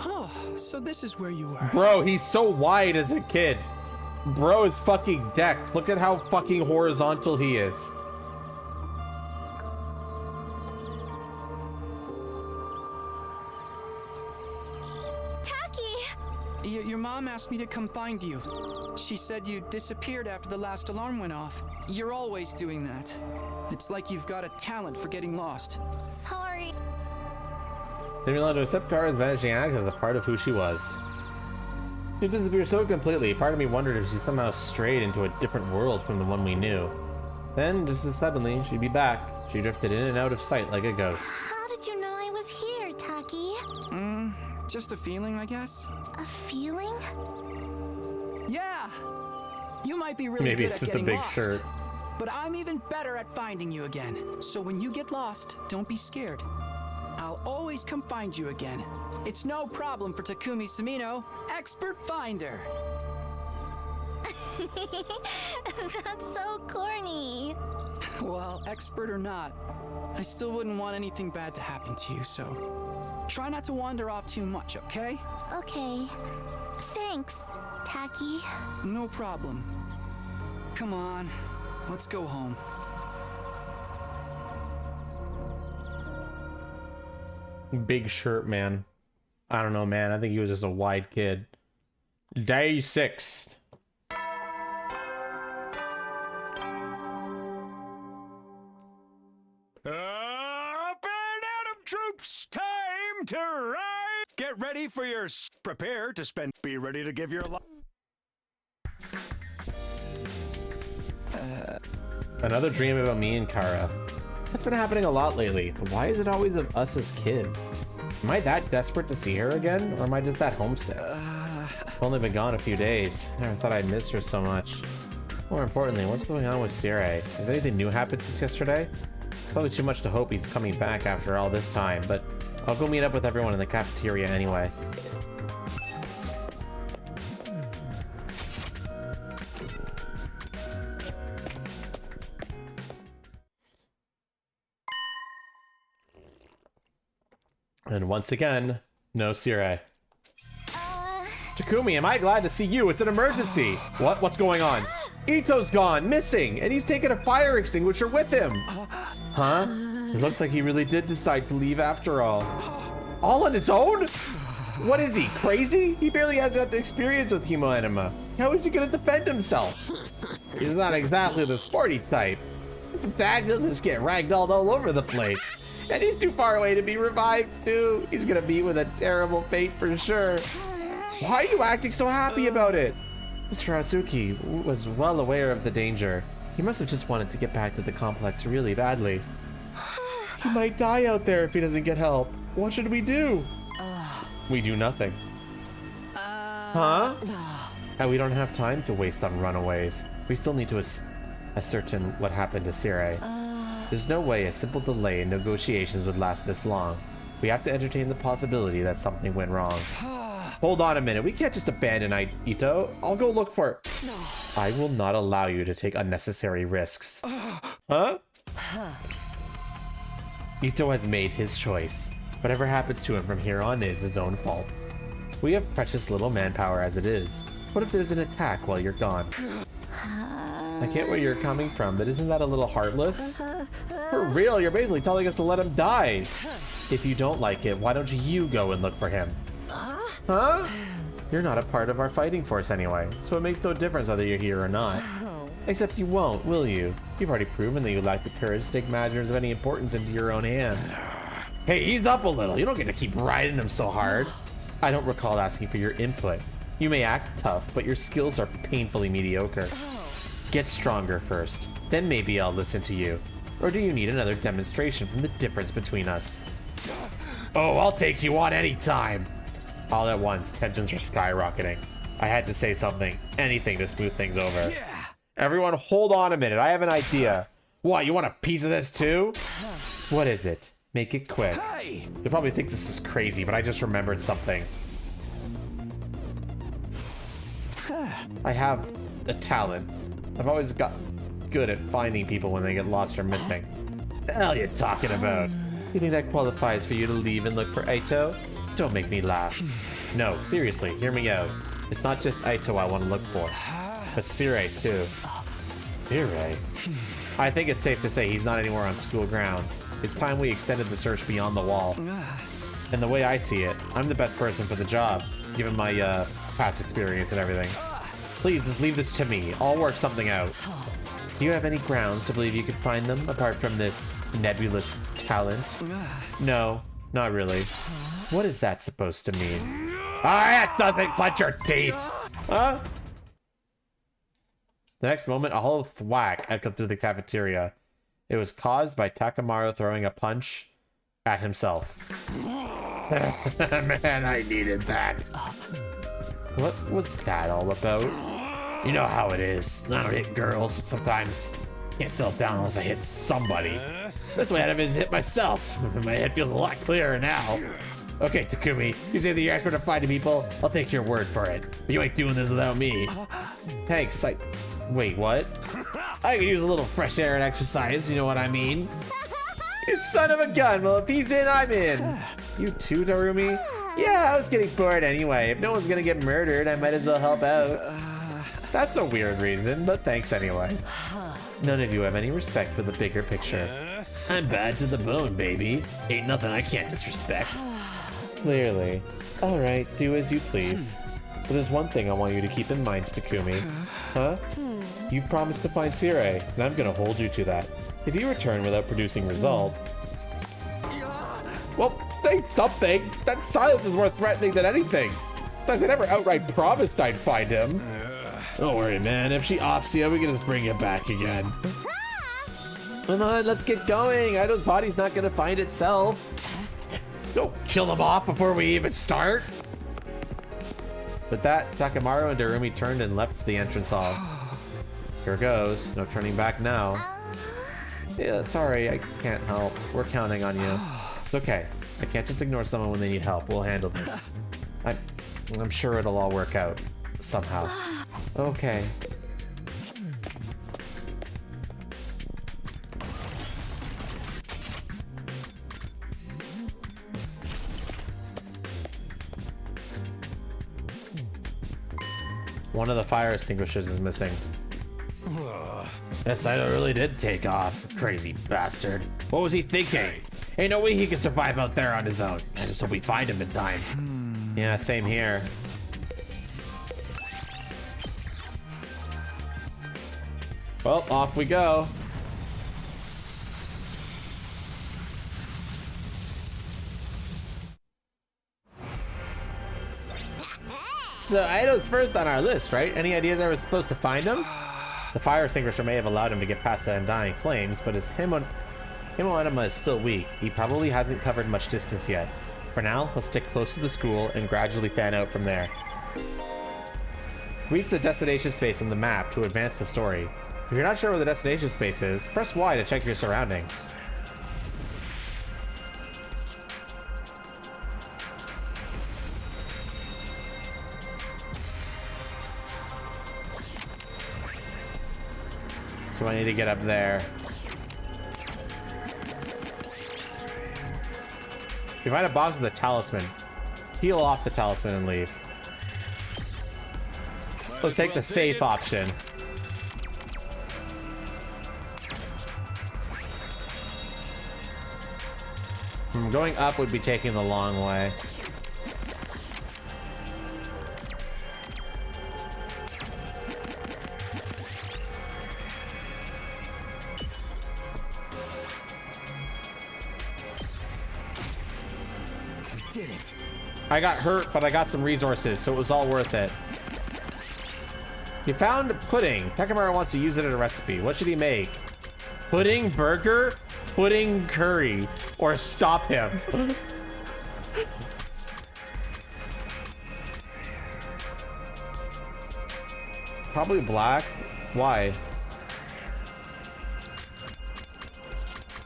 Oh, so this is where you were. Bro, he's so wide as a kid. Bro is fucking decked. Look at how fucking horizontal he is. Your mom asked me to come find you. She said you disappeared after the last alarm went off. You're always doing that. It's like you've got a talent for getting lost. Sorry. Didn't allow to accept Kara's vanishing act as a part of who she was. She disappeared so completely, part of me wondered if she somehow strayed into a different world from the one we knew. Then, just as suddenly, she'd be back. She drifted in and out of sight like a ghost. How did you know I was here, Taki? Just a feeling, I guess. A feeling? Yeah! You might be really Maybe good it's at just the getting big lost. shirt. But I'm even better at finding you again. So when you get lost, don't be scared. I'll always come find you again. It's no problem for Takumi Sumino, expert finder. That's so corny. Well, expert or not, I still wouldn't want anything bad to happen to you, so try not to wander off too much, okay? Okay. Thanks, Taki. No problem. Come on, let's go home. Big shirt, man. I don't know, man. I think he was just a wide kid. Day 6. Up and Adam troops, time to ride. Get ready for your prepare to spend. Be ready to give your life. Another dream about me and Kara. That's been happening a lot lately, but why is it always of us as kids? Am I that desperate to see her again, or am I just that homesick? I've only been gone a few days. Never thought I'd miss her so much. More importantly, what's going on with Sire? Has anything new happened since yesterday? Probably too much to hope he's coming back after all this time, but I'll go meet up with everyone in the cafeteria anyway. And once again, no Sire. Takumi, am I glad to see you? It's an emergency. What? What's going on? Ito's gone, missing, and he's taken a fire extinguisher with him. Huh? It looks like he really did decide to leave after all. All on his own? What is he, crazy? He barely has had experience with hemoenema. How is he gonna defend himself? He's not exactly the sporty type. It's attacked, he'll just get ragdolled all over the place. And he's too far away to be revived too. He's gonna be with a terrible fate for sure. Why are you acting so happy about it? Mr. Azuki was well aware of the danger. He must have just wanted to get back to the complex really badly. He might die out there if he doesn't get help. What should we do? We do nothing. Huh? And we don't have time to waste on runaways. We still need to ascertain what happened to Sire. There's no way a simple delay in negotiations would last this long. We have to entertain the possibility that something went wrong. Hold on a minute, we can't just abandon Ito. I'll go look for... I will not allow you to take unnecessary risks. Huh? Ito has made his choice. Whatever happens to him from here on is his own fault. We have precious little manpower as it is. What if there's an attack while you're gone? I get where you're coming from, but isn't that a little heartless? For real, you're basically telling us to let him die. If you don't like it, why don't you go and look for him? Huh? You're not a part of our fighting force anyway, so it makes no difference whether you're here or not. Except you won't, will you? You've already proven that you lack the courage to take matters of any importance into your own hands. Hey, ease up a little. You don't get to keep riding him so hard. I don't recall asking for your input. You may act tough, but your skills are painfully mediocre. Get stronger first, then maybe I'll listen to you. Or do you need another demonstration from the difference between us? Oh, I'll take you on anytime. All at once, tensions were skyrocketing. I had to say something, anything to smooth things over. Everyone, hold on a minute. I have an idea. What, you want a piece of this too? What is it? Make it quick. Hey! You'll probably think this is crazy, but I just remembered something. I have a talent. I've always got good at finding people when they get lost or missing. The hell are you talking about? You think that qualifies for you to leave and look for Aito? Don't make me laugh. No, seriously, hear me out. It's not just Aito I want to look for, but Sirei too. Sirei? I think it's safe to say he's not anywhere on school grounds. It's time we extended the search beyond the wall. And the way I see it, I'm the best person for the job, given my past experience and everything. Please, just leave this to me. I'll work something out. Do you have any grounds to believe you could find them, apart from this nebulous talent? No, not really. What is that supposed to mean? That doesn't clench your teeth! Huh? The next moment, a hollow thwack echoed through the cafeteria. It was caused by Takamaru throwing a punch at himself. Man, I needed that. What was that all about? You know how it is. I don't hit girls, but sometimes can't settle down unless I hit somebody. This way I'd have hit myself. My head feels a lot clearer now. Okay, Takumi, you say that you're expert at finding people? I'll take your word for it. But you ain't doing this without me. Thanks, Wait, what? I could use a little fresh air and exercise, you know what I mean? You son of a gun, well if he's in, I'm in. You too, Darumi? Yeah, I was getting bored anyway. If no one's gonna get murdered, I might as well help out. That's a weird reason, but thanks anyway. None of you have any respect for the bigger picture. I'm bad to the bone, baby. Ain't nothing I can't disrespect. Clearly. Alright, do as you please. But there's one thing I want you to keep in mind, Takumi. Huh? You've promised to find Sirei, and I'm gonna hold you to that. If you return without producing result... Well, say something! That silence is more threatening than anything! Besides, I never outright promised I'd find him. Don't worry, man. If she offs you, we can just bring you back again. Come on, let's get going. Aito's body's not gonna find itself. Don't kill him off before we even start. With that, Takamaru and Darumi turned and left the entrance hall. Here goes. No turning back now. Yeah, sorry, I can't help. We're counting on you. It's okay. I can't just ignore someone when they need help. We'll handle this. I'm sure it'll all work out. Somehow. Okay. One of the fire extinguishers is missing. Yes, I really did take off. Crazy bastard. What was he thinking? Ain't no way he can survive out there on his own. I just hope we find him in time. Yeah, same here. Well, off we go. So Aito's first on our list, right? Any ideas I was supposed to find him? The fire extinguisher may have allowed him to get past the undying flames, but his Himoenema is still weak. He probably hasn't covered much distance yet. For now, let's stick close to the school and gradually fan out from there. Reach the destination space on the map to advance the story. If you're not sure where the destination space is, press Y to check your surroundings. So I need to get up there. You find a box with a talisman. Peel off the talisman and leave. Let's take the safe option. Going up would be taking the long way. Did it. I got hurt, but I got some resources, so it was all worth it. You found pudding. Takamaru wants to use it in a recipe. What should he make? Pudding burger? Pudding curry? Or stop him? Probably black. Why?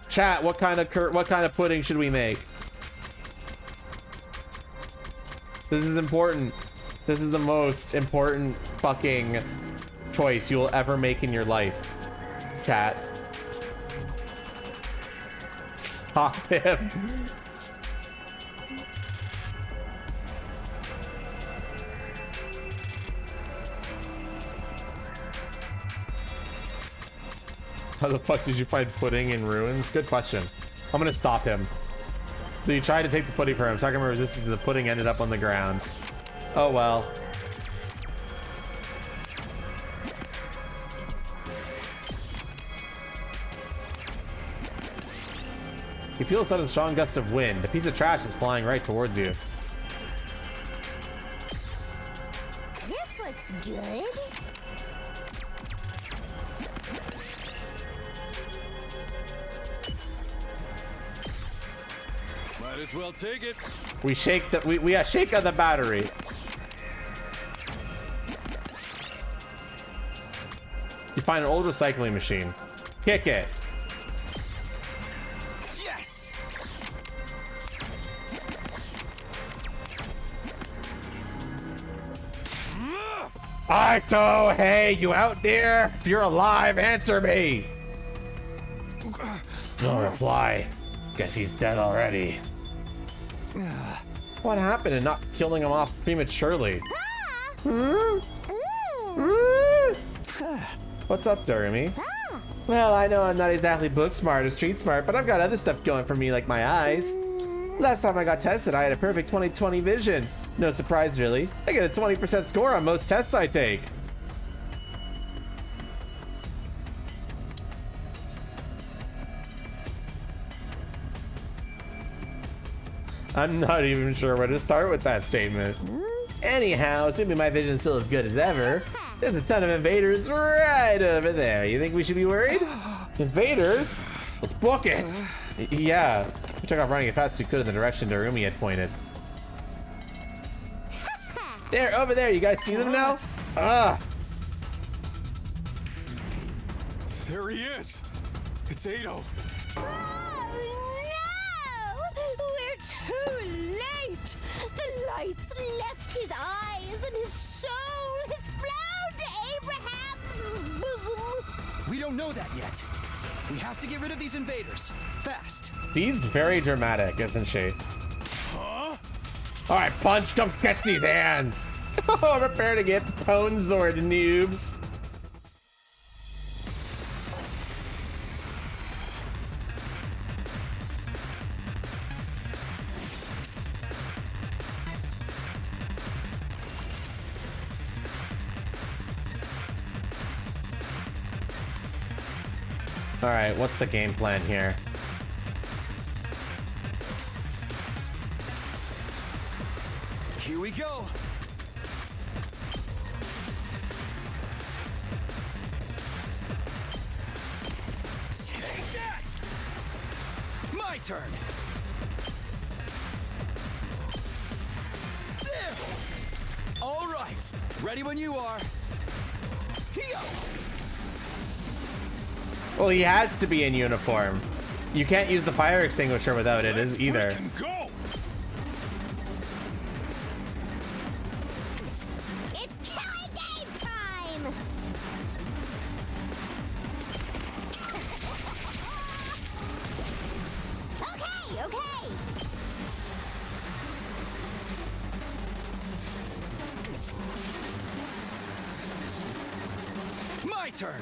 Chat, what kind of pudding should we make? This is important. This is the most important fucking choice you will ever make in your life. Chat. Stop him. How the fuck did you find pudding in ruins? Good question. I'm gonna stop him. So you tried to take the pudding from him. Talking about resistance, the pudding ended up on the ground. Oh well. You feel it's on a strong gust of wind. A piece of trash is flying right towards you. This looks good. Might as well take it. We shake the we shake on the battery. You find an old recycling machine. Kick it. Yes. Aito, hey, you out there? If you're alive, answer me. No reply. Guess he's dead already. What happened in not killing him off prematurely? What's up, Duramy? Well, I know I'm not exactly book smart or street smart, but I've got other stuff going for me like my eyes. Last time I got tested, I had a perfect 20/20 vision. No surprise, really. I get a 20% score on most tests I take. I'm not even sure where to start with that statement. Anyhow, assuming my vision's still as good as ever, there's a ton of invaders right over there. You think we should be worried? Invaders? Let's book it. Yeah, we took off running as fast as we could in the direction Darumi had pointed. There, over there. You guys see them now? Ah. There he is. It's Ado. We're too late! The lights left his eyes and his soul has flown to Abraham's bosom! We don't know that yet. We have to get rid of these invaders. Fast. She's very dramatic, isn't she? Huh? Alright, Punch, come catch these hands! Prepare to get Pwn Zord, noobs! All right, what's the game plan here? Here we go. Take that! My turn. There. All right. Ready when you are. Here. Well, he has to be in uniform. You can't use the fire extinguisher without it either. It's killing game time! Okay, okay! My turn.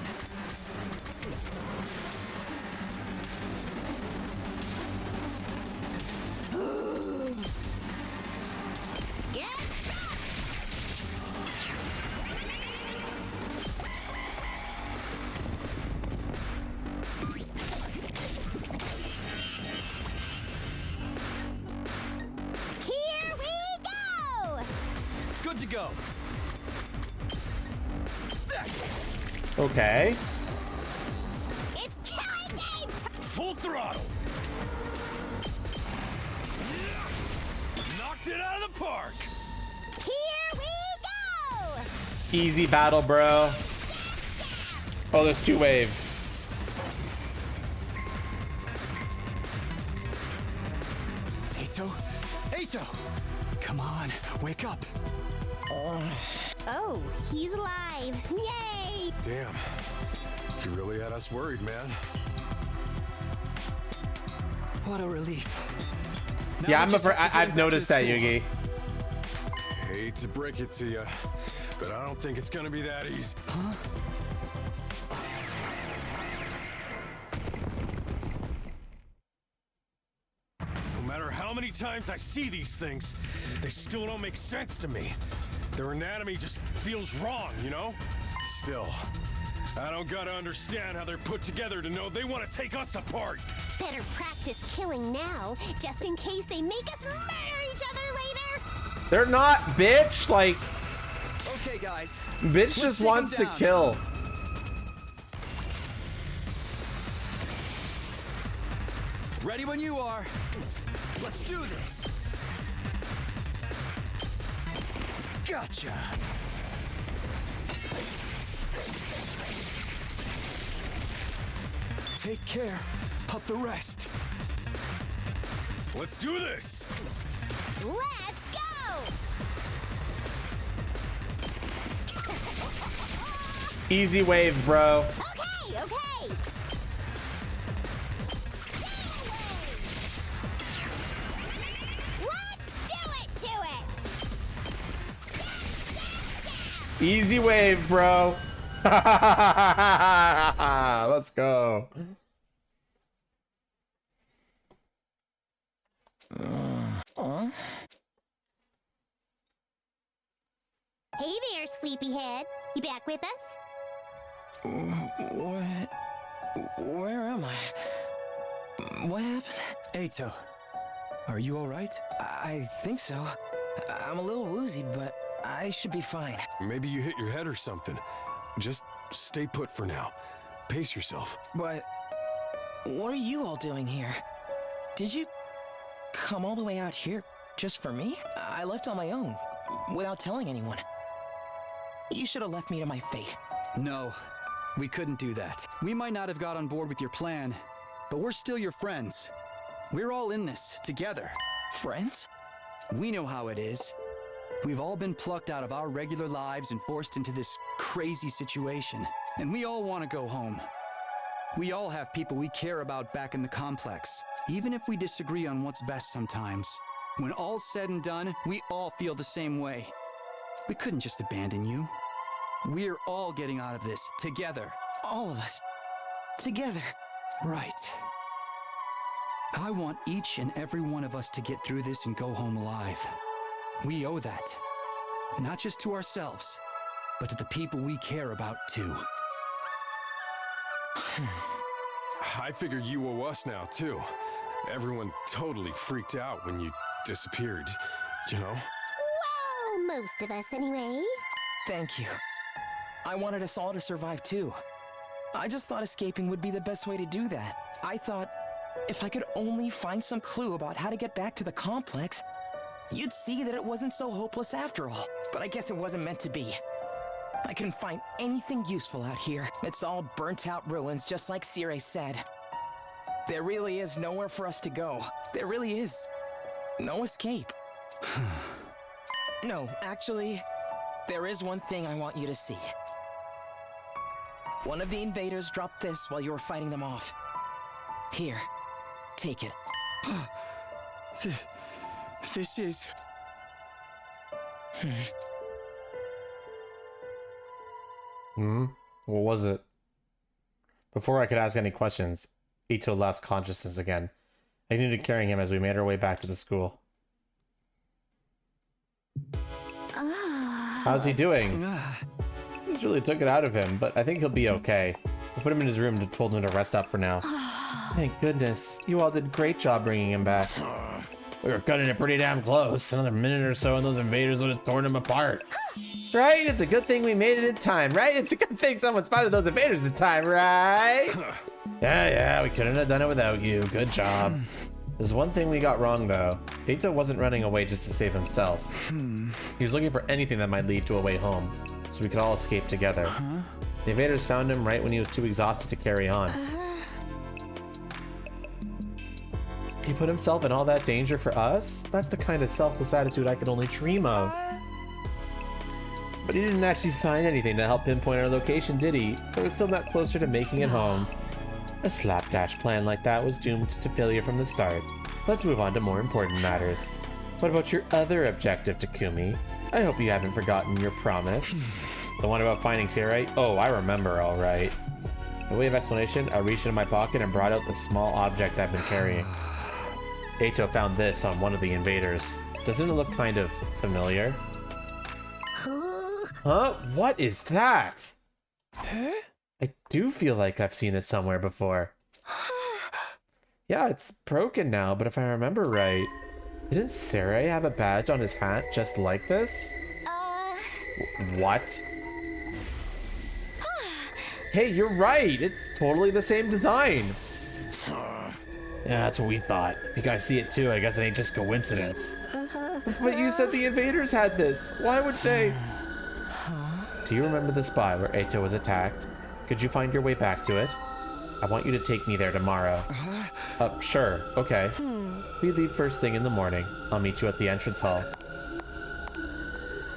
Here we go! Good to go. Okay. It's killing game time! Full throttle. Knocked it out of the park. Here we go! Easy battle, bro. Oh, there's two waves. Eito! Eito! Come on, wake up! Oh, he's alive. Yay! Damn. You really had us worried, man. What a relief. Now Yeah, we just have to get I've him back noticed to that, school. Yugi. Hate to break it to you, but I don't think it's gonna be that easy. Huh? No matter how many times I see these things, they still don't make sense to me. Their anatomy just feels wrong, you know? Still, I don't gotta understand how they're put together to know they want to take us apart. Better practice killing now, just in case they make us murder each other later. They're not, bitch. Like, Okay, guys. bitch Let's just take 'em wants to down. kill. Ready when you are. Let's do this. Gotcha. Take care of the rest. Let's do this. Let's go! Easy wave, bro. Okay, okay. Let's do it to it. Easy wave, bro. Let's go. Hey there, sleepyhead. You back with us? What? Where am I? What happened? Eito, are you all right? I think so. I'm a little woozy, but I should be fine. Maybe you hit your head or something. Just stay put for now. Pace yourself. But what are you all doing here? Did you come all the way out here just for me? I left on my own, without telling anyone. You should have left me to my fate. No, we couldn't do that. We might not have got on board with your plan, but we're still your friends. We're all in this together. Friends? We know how it is. We've all been plucked out of our regular lives and forced into this crazy situation. And we all want to go home. We all have people we care about back in the complex, even if we disagree on what's best sometimes. When all's said and done, we all feel the same way. We couldn't just abandon you. We're all getting out of this together. All of us. Together. Right. I want each and every one of us to get through this and go home alive. We owe that. Not just to ourselves, but to the people we care about too. I figured you owe us now, too. Everyone totally freaked out when you disappeared, you know? Well, most of us anyway. Thank you. I wanted us all to survive too. I just thought escaping would be the best way to do that. I thought if I could only find some clue about how to get back to the complex, you'd see that it wasn't so hopeless after all. But I guess it wasn't meant to be. I couldn't find anything useful out here. It's all burnt out ruins, just like Sire said. There really is nowhere for us to go. There really is no escape. No, actually, there is one thing I want you to see. One of the invaders dropped this while you were fighting them off. Here, take it. This is... What was it? Before I could ask any questions, Ito lost consciousness again. I continued carrying him as we made our way back to the school. How's he doing? Just really took it out of him, but I think he'll be okay. I put him in his room and told him to rest up for now. Thank goodness. You all did a great job bringing him back. We were cutting it pretty damn close. Another minute or so and those invaders would have torn him apart. Right? It's a good thing we made it in time, right? It's a good thing someone spotted those invaders in time, right? Yeah, we couldn't have done it without you. Good job. There's one thing we got wrong, though. Eito wasn't running away just to save himself. He was looking for anything that might lead to a way home, so we could all escape together. The invaders found him right when he was too exhausted to carry on. He put himself in all that danger for us? That's the kind of selfless attitude I could only dream of. But he didn't actually find anything to help pinpoint our location, did he? So we're still not closer to making it home. A slapdash plan like that was doomed to failure from the start. Let's move on to more important matters. What about your other objective, Takumi? I hope you haven't forgotten your promise. The one about finding Sarai? Oh, I remember, all right. By way of explanation, I reached into my pocket and brought out the small object I've been carrying. Eito found this on one of the invaders. Doesn't it look kind of familiar? Huh? What is that? Huh? I do feel like I've seen it somewhere before. Yeah, it's broken now, but if I remember right, didn't Sarai have a badge on his hat just like this? What? Hey, you're right! It's totally the same design! Yeah, that's what we thought. You guys see it too, I guess it ain't just coincidence. But you said the invaders had this! Why would they? Do you remember the spot where Eito was attacked? Could you find your way back to it? I want you to take me there tomorrow. Sure, okay. We leave first thing in the morning. I'll meet you at the entrance hall.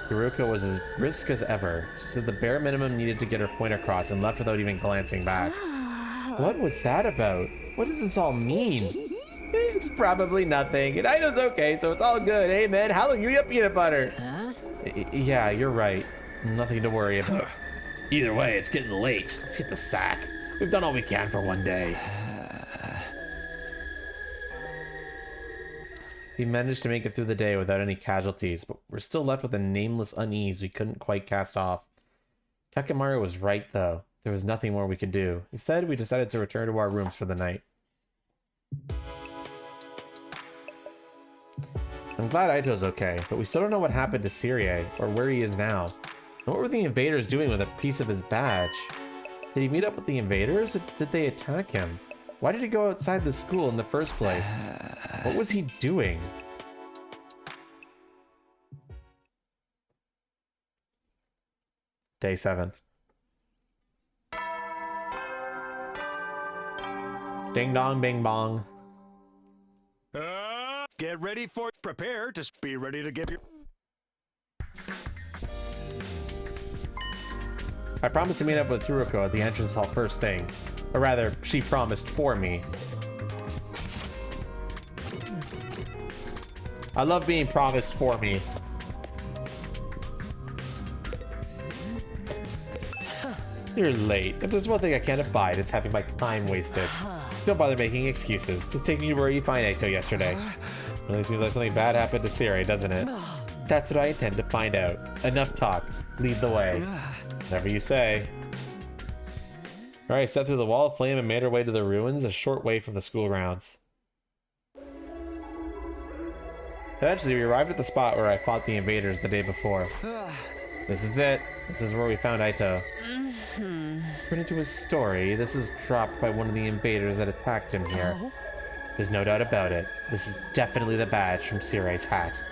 Hiruko was as brisk as ever. She said the bare minimum needed to get her point across and left without even glancing back. What was that about? What does this all mean? It's probably nothing. And Aito's okay, so it's all good. Hey man, hallelujah peanut butter. Huh? Yeah, you're right. Nothing to worry about. Either way, it's getting late. Let's hit the sack. We've done all we can for one day. We managed to make it through the day without any casualties, but we're still left with a nameless unease we couldn't quite cast off. Takemaru was right, though. There was nothing more we could do. Instead, we decided to return to our rooms for the night. I'm glad Aito's okay, but we still don't know what happened to Serie, or where he is now. And what were the invaders doing with a piece of his badge? Did he meet up with the invaders, or did they attack him? Why did he go outside the school in the first place? What was he doing? Day 7. Ding dong, bing bong. Get ready for prepare to be ready to give your. I promised to meet up with Hiruko at the entrance hall first thing. Or rather, she promised for me. I love being promised for me. You're late. If there's one thing I can't abide, it's having my time wasted. Don't bother making excuses. Just take me to where you find Eito yesterday. Really seems like something bad happened to Siri, doesn't it? That's what I intend to find out. Enough talk. Lead the way. Whatever you say. Alright, stepped through the wall of flame and made our way to the ruins, a short way from the school grounds. Eventually, we arrived at the spot where I fought the invaders the day before. This is it. This is where we found Eito. According to his story, this is dropped by one of the invaders that attacked him here. There's no doubt about it. This is definitely the badge from Sirai's hat.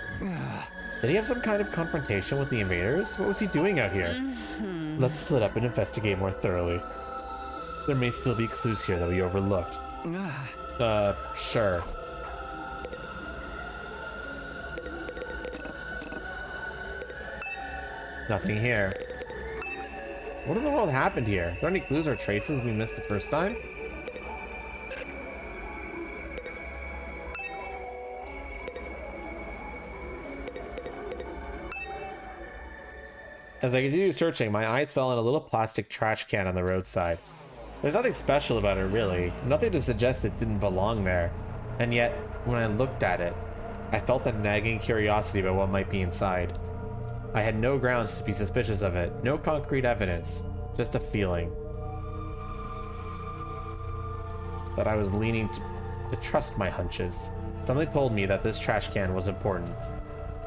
Did he have some kind of confrontation with the invaders? What was he doing out here? Let's split up and investigate more thoroughly. There may still be clues here that we overlooked. Sure. Nothing here. What in the world happened here? Are there any clues or traces we missed the first time? As I continued searching, my eyes fell on a little plastic trash can on the roadside. There's nothing special about it, really. Nothing to suggest it didn't belong there. And yet, when I looked at it, I felt a nagging curiosity about what might be inside. I had no grounds to be suspicious of it, no concrete evidence, just a feeling. But I was leaning to trust my hunches. Something told me that this trash can was important.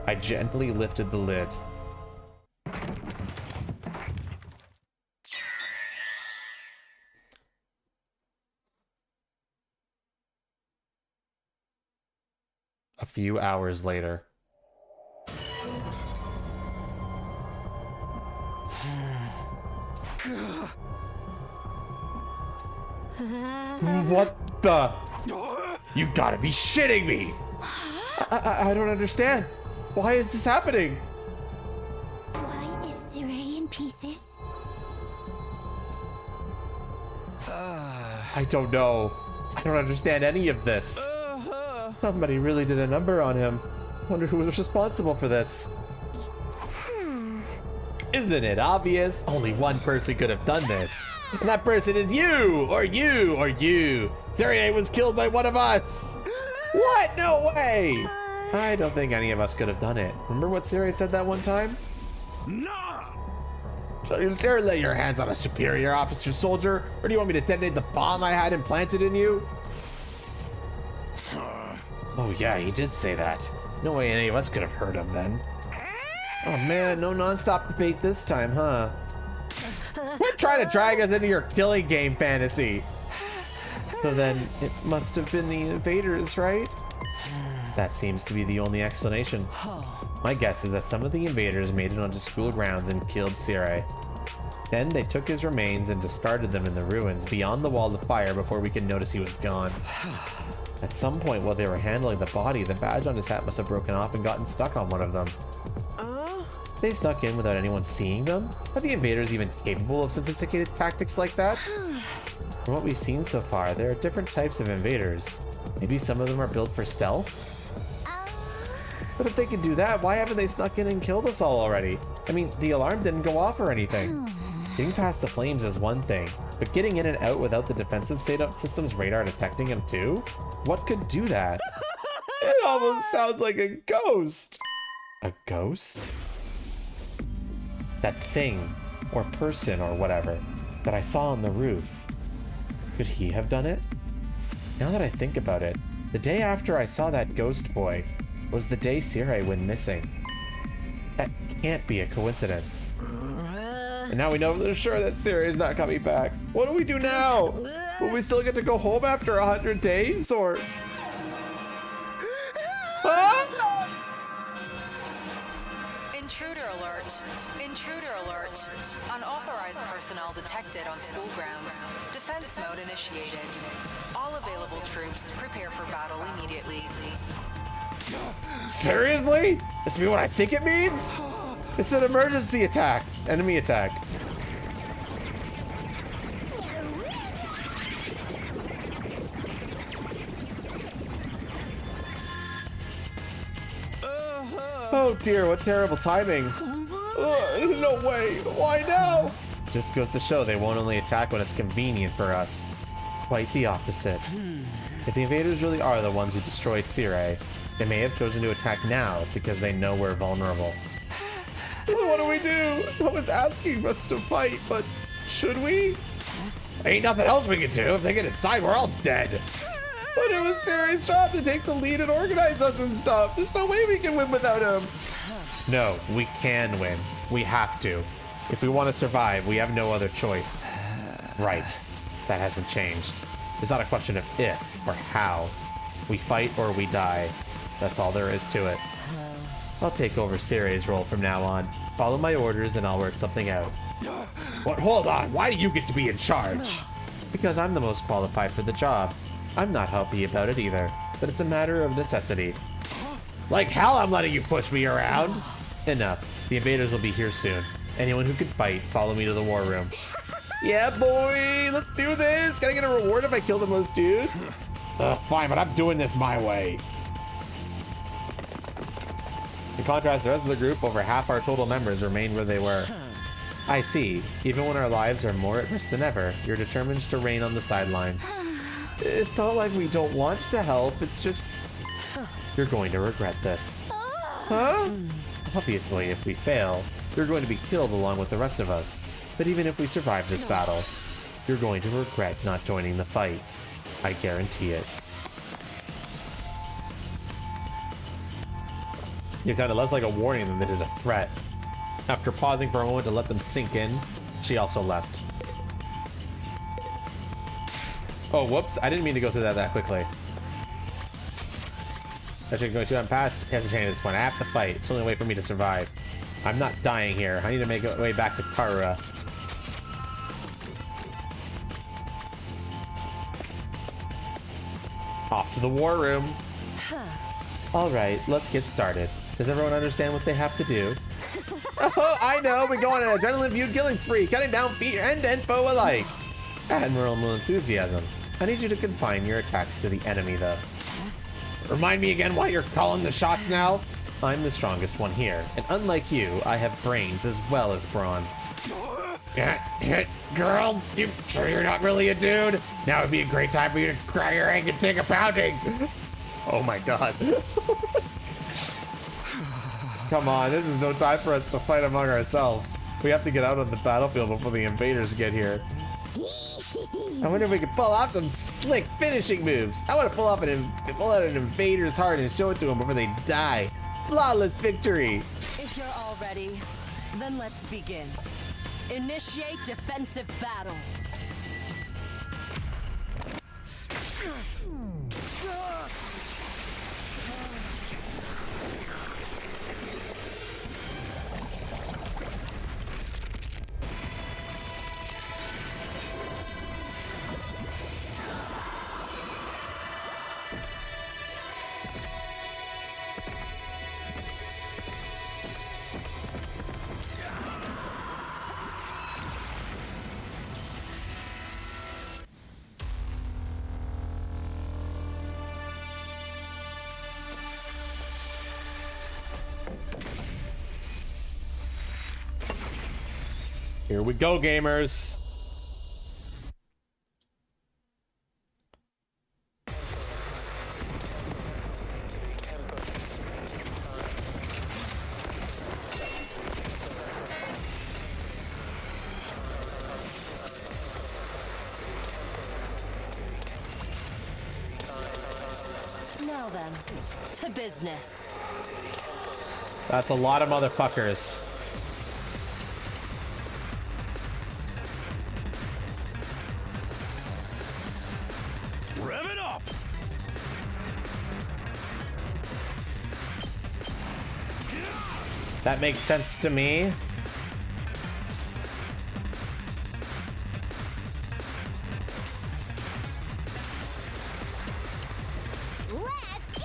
I gently lifted the lid. A few hours later. What the? You gotta be shitting me! I don't understand. Why is this happening? Why is Siri in pieces? I don't know. I don't understand any of this. Somebody really did a number on him. Wonder who was responsible for this. Isn't it obvious? Only one person could have done this. And that person is you! Or you! Or you! Siri was killed by one of us! What? No way! I don't think any of us could have done it. Remember what Siri said that one time? Nah! So you dare lay your hands on a superior officer soldier? Or do you want me to detonate the bomb I had implanted in you? Oh yeah, he did say that. No way any of us could have heard him then. Oh man, no non-stop debate this time, huh? Quit trying to drag us into your killing game fantasy. So then, it must have been the invaders, right? That seems to be the only explanation. My guess is that some of the invaders made it onto school grounds and killed Siri. Then they took his remains and discarded them in the ruins beyond the wall of fire before we could notice he was gone. At some point while they were handling the body, the badge on his hat must have broken off and gotten stuck on one of them. They snuck in without anyone seeing them? Are the invaders even capable of sophisticated tactics like that? From what we've seen so far, there are different types of invaders. Maybe some of them are built for stealth? But if they can do that, why haven't they snuck in and killed us all already? I mean, the alarm didn't go off or anything. Getting past the flames is one thing, but getting in and out without the defensive system's radar detecting him too? What could do that? It almost sounds like a ghost. A ghost? That thing, or person, or whatever, that I saw on the roof. Could he have done it? Now that I think about it, the day after I saw that ghost boy was the day Siri went missing. That can't be a coincidence. And now we know for sure that Siri is not coming back. What do we do now? Will we still get to go home after 100 days, or... Intruder alert. Intruder alert. Unauthorized personnel detected on school grounds. Defense mode initiated. All available troops prepare for battle immediately. Seriously? This mean what I think it means? It's an emergency attack. Enemy attack. Oh dear, what terrible timing. No way, why now? Just goes to show they won't only attack when it's convenient for us. Quite the opposite. If the invaders really are the ones who destroyed Siri, they may have chosen to attack now because they know we're vulnerable. What do we do? No one's asking us to fight, but should we? Ain't nothing else we can do. If they get inside, we're all dead. But it was Siri's job to take the lead and organize us and stuff. There's no way we can win without him. No, we can win. We have to. If we want to survive, we have no other choice. Right. That hasn't changed. It's not a question of if or how. We fight or we die. That's all there is to it. I'll take over Siri's role from now on. Follow my orders and I'll work something out. What? Hold on. Why do you get to be in charge? Because I'm the most qualified for the job. I'm not happy about it either, but it's a matter of necessity. Like hell I'm letting you push me around. Enough. The invaders will be here soon. Anyone who can fight, follow me to the war room. Yeah, boy, let's do this. Can I get a reward if I kill the most dudes? Fine, but I'm doing this my way. In contrast, the rest of the group, over half our total members remain where they were. I see. Even when our lives are more at risk than ever, you're determined to reign on the sidelines. It's not like we don't want to help, it's just... You're going to regret this. Huh? Obviously, if we fail, you're going to be killed along with the rest of us. But even if we survive this battle, you're going to regret not joining the fight. I guarantee it. It sounded less like a warning than it did a threat. After pausing for a moment to let them sink in, she also left. Oh, whoops. I didn't mean to go through that quickly. Actually, going to past hesitating at this point. I have to fight. It's the only way for me to survive. I'm not dying here. I need to make my way back to Karura. Off to the war room. All right, let's get started. Does everyone understand what they have to do? Oh, I know. We go on an adrenaline-fueled killing spree, cutting down friend and foe alike. Admirable enthusiasm. I need you to confine your attacks to the enemy, though. Remind me again why you're calling the shots now? I'm the strongest one here, and unlike you, I have brains as well as brawn. Girl, you sure you're not really a dude? Now would be a great time for you to cry your egg and take a pounding. Oh my god. Come on, this is no time for us to fight among ourselves. We have to get out on the battlefield before the invaders get here. I wonder if we can pull off some slick finishing moves. I want to pull out an invader's heart and show it to them before they die. Flawless victory. If you're all ready, then let's begin. Initiate defensive battle. Here we go, gamers. Now then, to business. That's a lot of motherfuckers. Rev it up! That makes sense to me. Let's go!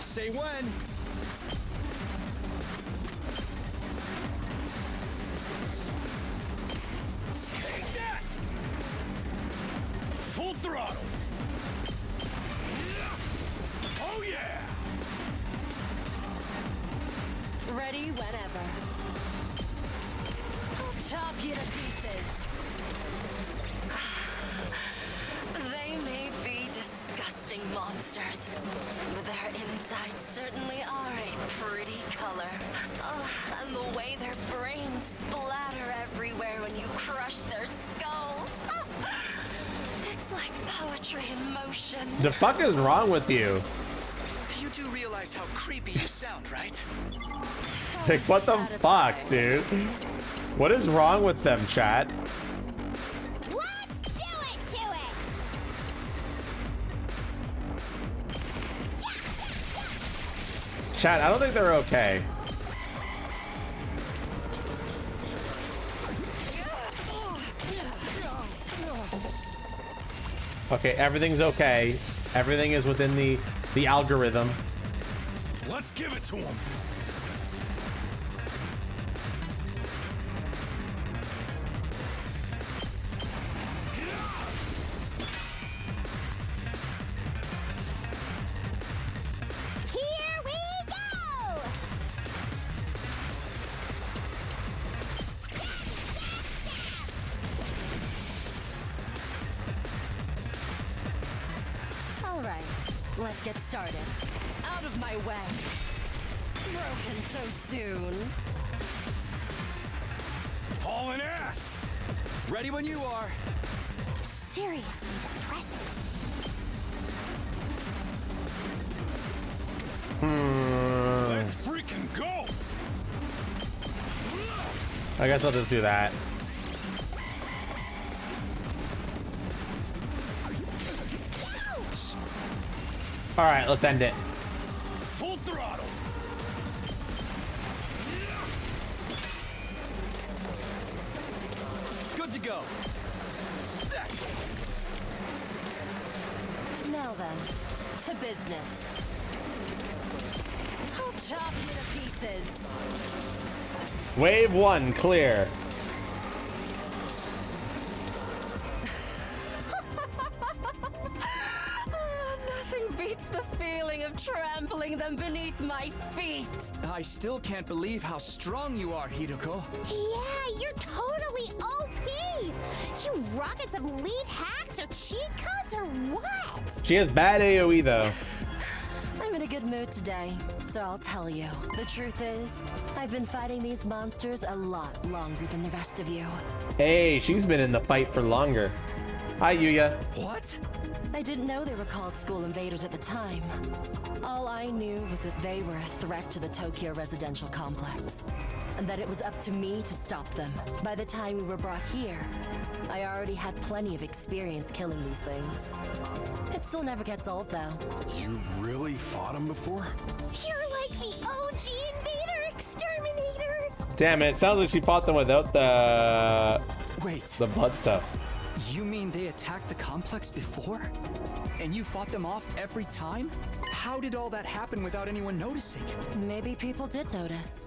Say when. Take that! Full throttle. Oh yeah! Ready whenever. I'll chop you to pieces. They may be disgusting monsters, but their insides certainly are a pretty color. Oh, and the way their brains splatter everywhere when you crush their skulls. It's like poetry in motion. The fuck is wrong with you? You do realize how creepy you sound, right? Like, what the fuck, dude? What is wrong with them, chat? Let's do it to it! Chat, I don't think they're okay. Okay, everything's okay. Everything is within the algorithm. Let's give it to him. Here we go! All right, let's get started. Out of my way. Broken so soon. Hauling ass. Ready when you are. Seriously depressing. Let's freaking go. I guess I'll just do that. All right, let's end it. Full throttle. Good to go. That's it. Now then, to business. I'll chop you to pieces. Wave 1 clear. Nothing beats the feeling of trampling them beneath my feet. I still can't believe how strong you are, Hideko. Yeah, you're totally OP! You rocket some lead hacks or cheat codes or what? She has bad AoE though. I'm in a good mood today, so I'll tell you. The truth is, I've been fighting these monsters a lot longer than the rest of you. Hey, she's been in the fight for longer. Hi, Yuya. What? I didn't know they were called school invaders at the time. All I knew was that they were a threat to the Tokyo residential complex, and that it was up to me to stop them. By the time we were brought here, I already had plenty of experience killing these things. It still never gets old, though. You really fought him before? You're like the OG invader exterminator! Damn it, it sounds like she fought them without the... Wait. The blood stuff. You mean they attacked the complex before? And you fought them off every time? How did all that happen without anyone noticing? Maybe people did notice.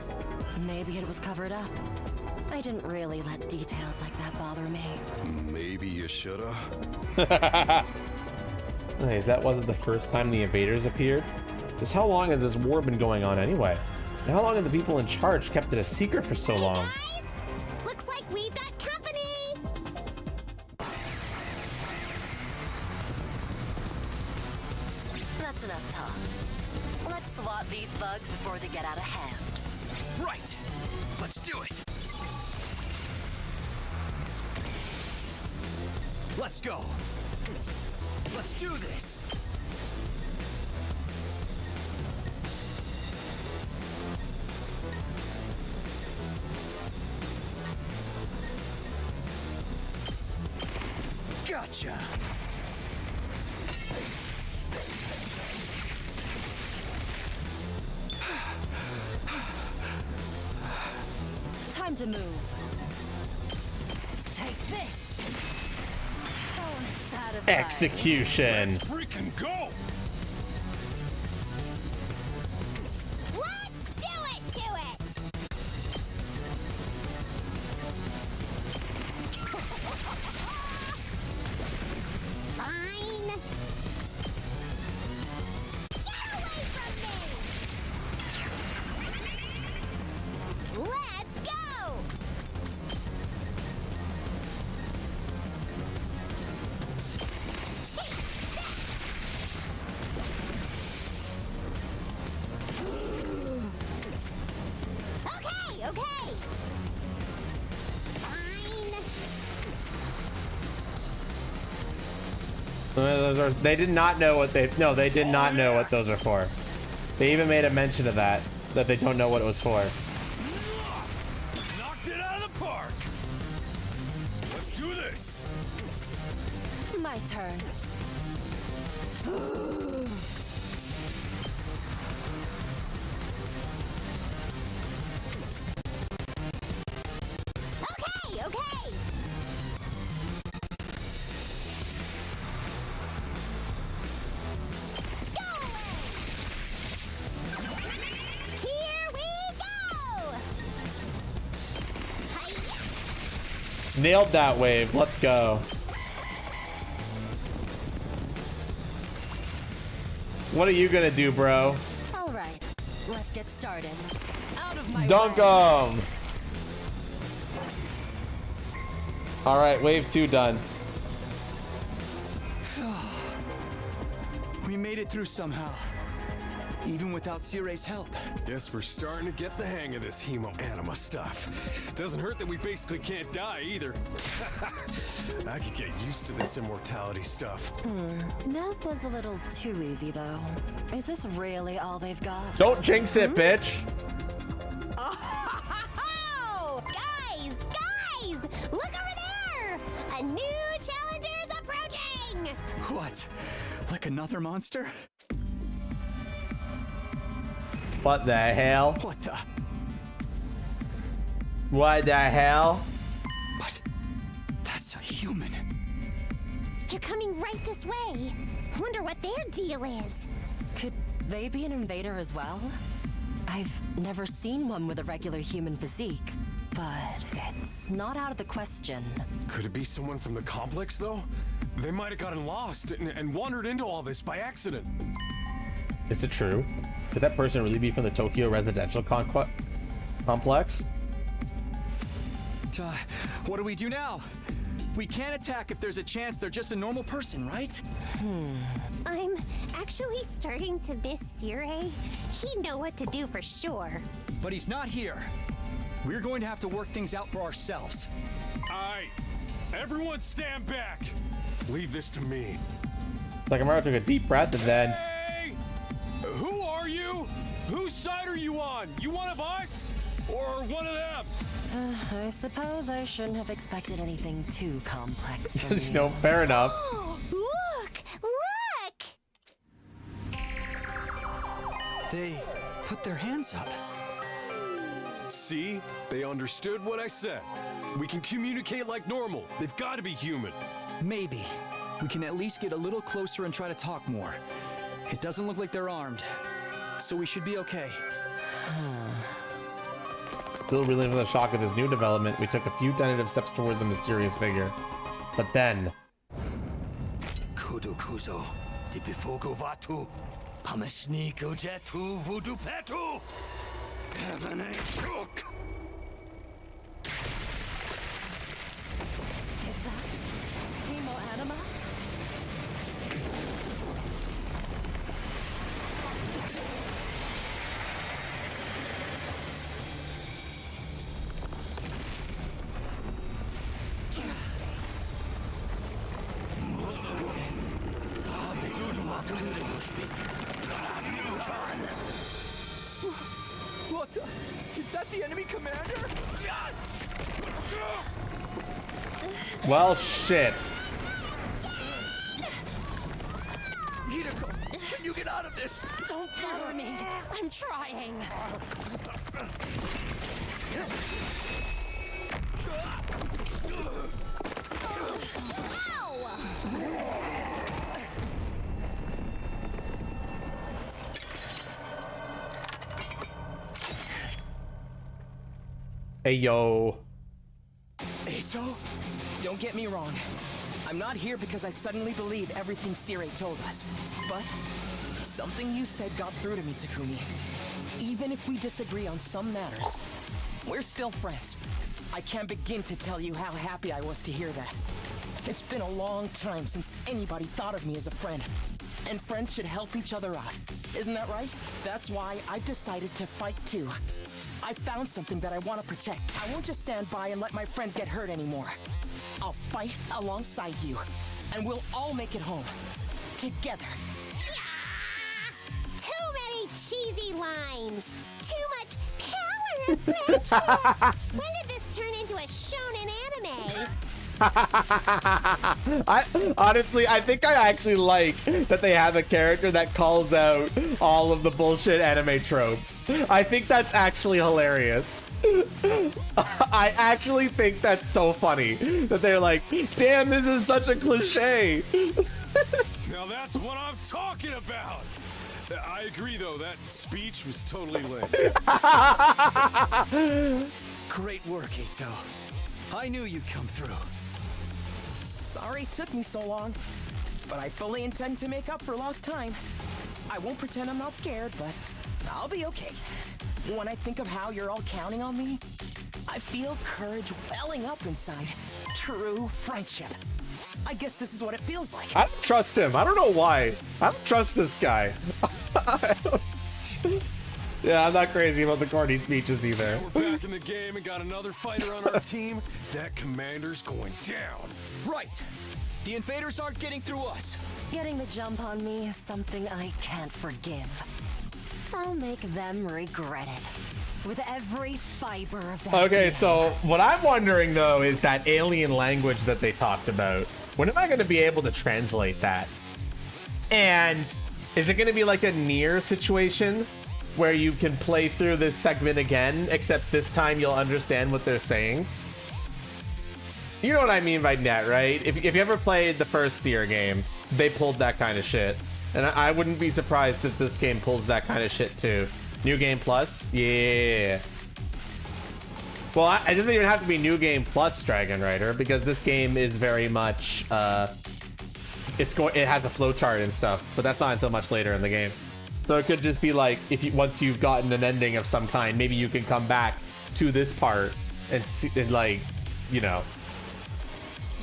Maybe it was covered up. I didn't really let details like that bother me. Maybe you shoulda. Nice, that wasn't the first time the invaders appeared. Just how long has this war been going on anyway? And how long have the people in charge kept it a secret for so long? Guys, looks like we've got company! That's enough talk. Let's swat these bugs before they get out of hand. Right. Let's do it. Let's go. Let's do this. Gotcha. Time to move. Take this. How unsatisfying. Execution. Let's freaking go. Let's do it to it! Fine. Get away from me! Let's go! Okay, okay. Fine. They did not know what they... No, they did not know what those are for. They even made a mention of that they don't know what it was for. Knocked it out of the park. Let's do this. My turn. Okay, okay. Here we go! Hiya! Nailed that wave. Let's go. What are you gonna do, bro? All right, let's get started. Out of my Dunk way. 'em! Alright, wave 2 done. We made it through somehow. Even without Sirei's help. Guess we're starting to get the hang of this hemo-anima stuff. Doesn't hurt that we basically can't die either. I could get used to this immortality stuff. That was a little too easy, though. Is this really all they've got? Don't jinx it, bitch! Oh! Guys! Guys! Look over there! A new challenger's approaching! What? Like another monster? What the hell? What the? What the hell? But that's a human. They're coming right this way. Wonder what their deal is. Could they be an invader as well? I've never seen one with a regular human physique, but it's not out of the question. Could it be someone from the complex, though? They might have gotten lost and wandered into all this by accident. Is it true? Could that person really be from the Tokyo residential complex? What do we do now? We can't attack if there's a chance they're just a normal person, right? I'm actually starting to miss Sirei. He'd know what to do for sure. But he's not here. We're going to have to work things out for ourselves. Alright, everyone stand back. Leave this to me. Takamaru took a deep breath and then... Hey! Who are you? Whose side are you on? You one of us? Or one of them? I suppose I shouldn't have expected anything too complex from you. No, fair enough. Look! Look! They put their hands up. See? They understood what I said. We can communicate like normal. They've got to be human. Maybe. We can at least get a little closer and try to talk more. It doesn't look like they're armed, so we should be okay. Still reeling from the shock of this new development, we took a few tentative steps towards the mysterious figure. But then... Kuzo, Dipifogo Vatu, Pamashniku Jetu Voodoo Petu, Heaven Choke. Is that Hemo Anima? What the? Is that the enemy commander? Well, shit. Hideko, can you get out of this? Don't bother me. I'm trying. Hey, yo. Eito, don't get me wrong. I'm not here because I suddenly believe everything Sirei told us. But something you said got through to me, Takumi. Even if we disagree on some matters, we're still friends. I can't begin to tell you how happy I was to hear that. It's been a long time since anybody thought of me as a friend. And friends should help each other out. Isn't that right? That's why I've decided to fight too. I found something that I want to protect. I won't just stand by and let my friends get hurt anymore. I'll fight alongside you, and we'll all make it home. Together. Too many cheesy lines. Too much power and friendship. When did this turn into a shonen anime? I think I actually like that they have a character that calls out all of the bullshit anime tropes. I think that's actually hilarious. I actually think that's so funny that they're like, damn, this is such a cliche. Now that's what I'm talking about. I agree, though. That speech was totally lame. Great work, Eito. I knew you'd come through. Sorry it took me so long, but I fully intend to make up for lost time. I won't pretend I'm not scared, but I'll be okay. When I think of how you're all counting on me, I feel courage welling up inside. True friendship. I guess this is what it feels like. I don't trust him. I don't know why. I don't trust this guy. Yeah, I'm not crazy about the corny speeches either. We're back in the game and got another fighter on our team. That commander's going down. Right. The invaders aren't getting through us. Getting the jump on me is something I can't forgive. I'll make them regret it. With every fiber of that. Okay, so what I'm wondering though is that alien language that they talked about. When am I going to be able to translate that? And is it going to be like a near situation where you can play through this segment again, except this time you'll understand what they're saying. You know what I mean by net, right? If you ever played the first Nier game, they pulled that kind of shit. And I wouldn't be surprised if this game pulls that kind of shit too. New Game Plus? Yeah. Well, it doesn't even have to be New Game Plus Dragon Rider, because this game is very much, it has a flowchart and stuff, but that's not until much later in the game. So it could just be like, once you've gotten an ending of some kind, maybe you can come back to this part and see, and like, you know.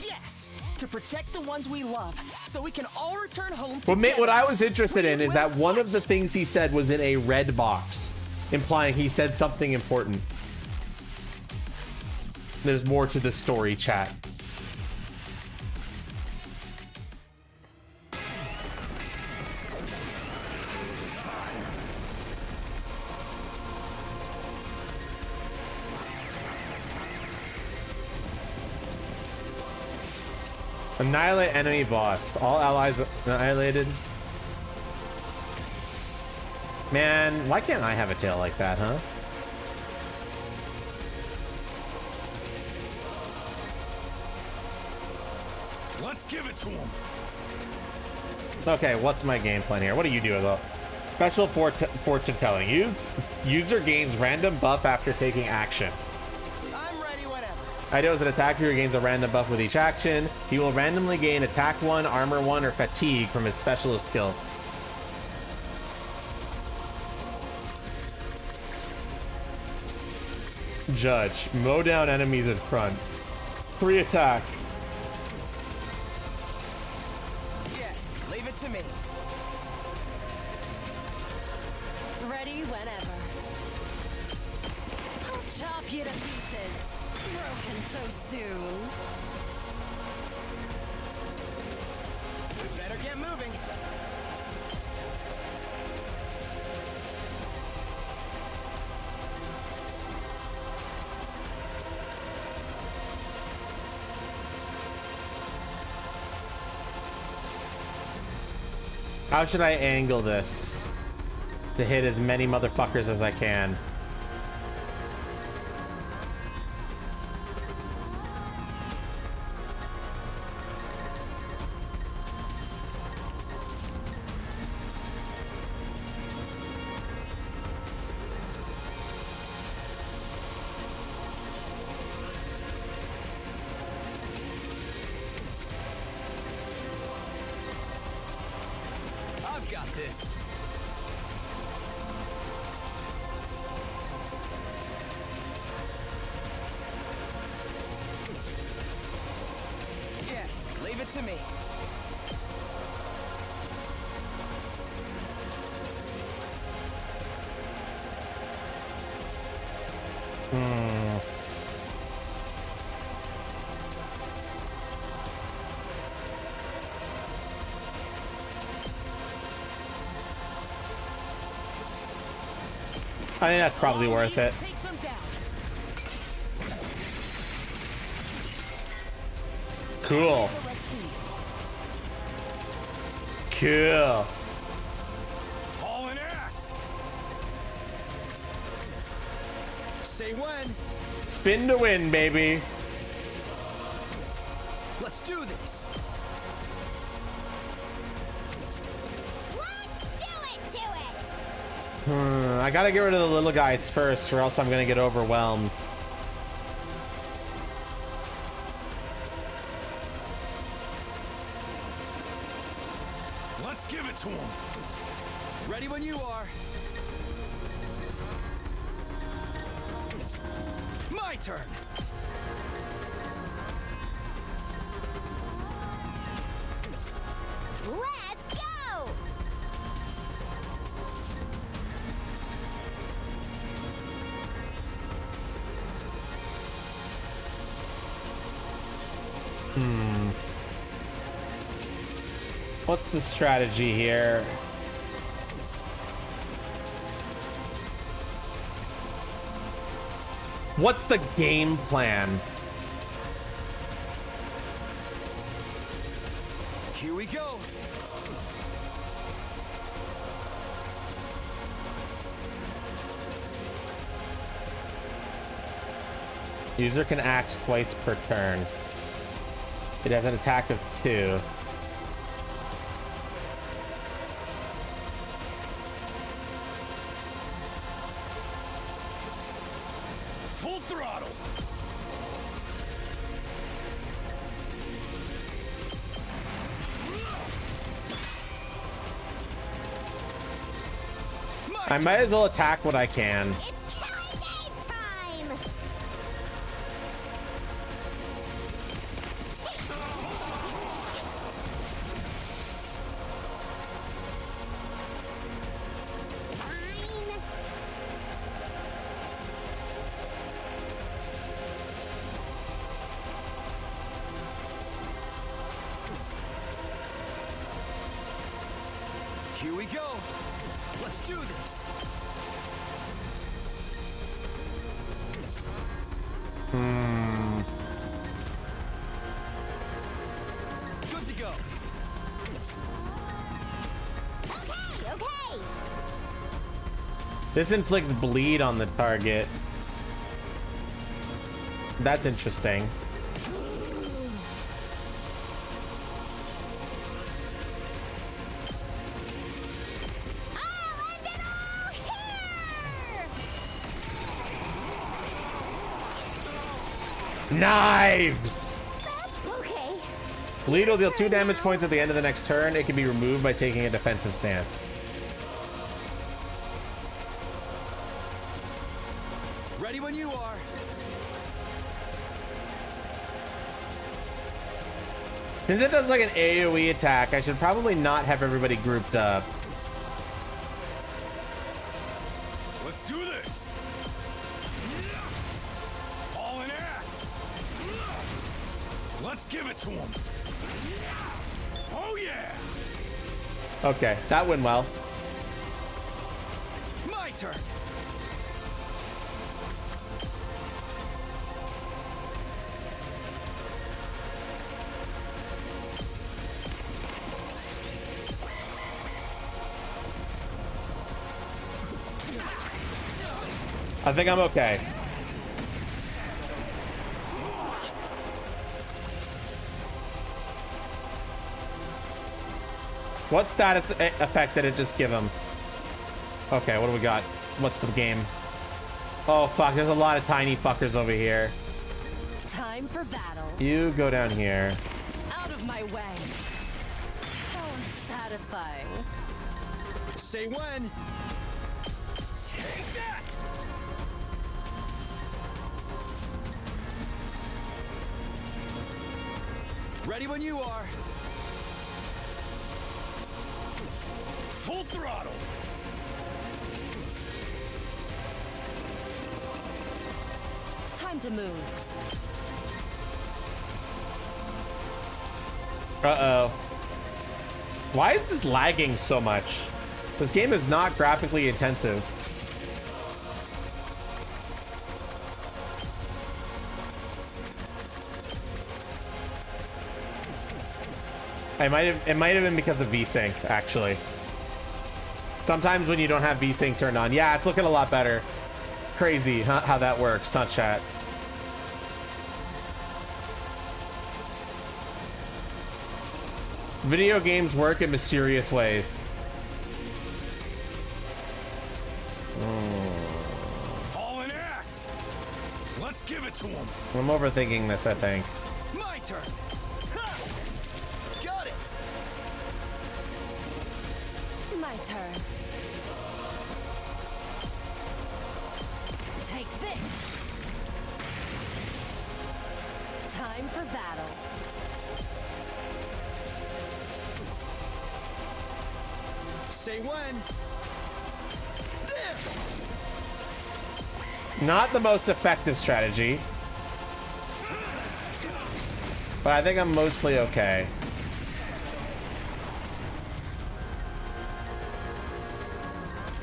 Yes, to protect the ones we love, so we can all return home Well, together. what I was interested in is that one of the things he said was in a red box, implying he said something important. There's more to this story, chat. Annihilate enemy boss. All allies annihilated. Man, why can't I have a tail like that, huh? Let's give it to him. Okay, what's my game plan here? What do you do though? Special fortune telling. User gains random buff after taking action. I'm ready whenever. Idea is an attacker who gains a random buff with each action. He will randomly gain attack 1, armor 1, or fatigue from his specialist skill. Judge. Mow down enemies in front. Free attack. Yes, leave it to me. Ready whenever. I'll chop you to pieces. Broken so soon. We better get moving. How should I angle this to hit as many motherfuckers as I can? I've got this. Yes, leave it to me. I think that's probably worth it. Take them down. Cool. Cool. Hauling ass. Say when. Spin to win, baby. Let's do this. I gotta get rid of the little guys first, or else I'm gonna get overwhelmed. Let's give it to him. Ready when you are. My turn. Let's go! What's the strategy here? What's the game plan? Here we go. User can act twice per turn. It has an attack of 2. Full throttle. I might as well attack what I can. It's killing game time! Fine. Here we go. Let's do this. Good to go. Okay, okay. This inflicts bleed on the target. That's interesting. Knives! Okay. Bleed will deal 2 damage points at the end of the next turn. It can be removed by taking a defensive stance. Ready when you are. Since it does like an AoE attack, I should probably not have everybody grouped up. Let's do this. Hauling ass. Let's give it to him. Oh yeah. Okay, that went well. My turn. I think I'm okay. What status effect did it just give him? Okay, what do we got? What's the game? Oh fuck, there's a lot of tiny fuckers over here. Time for battle. You go down here. Out of my way. How unsatisfying. Say when. Take that. Ready when you are. Full throttle. Time to move. Uh-oh. Why is this lagging so much? This game is not graphically intensive. It might have been because of VSync, actually. Sometimes when you don't have VSync turned on. Yeah, it's looking a lot better. Crazy how that works, huh, chat? Video games work in mysterious ways. Hauling ass. Let's give it to him. I'm overthinking this, I think. My turn. Ha! Got it. My turn. Take this. Time for battle. Say when. There. Not the most effective strategy. But I think I'm mostly okay.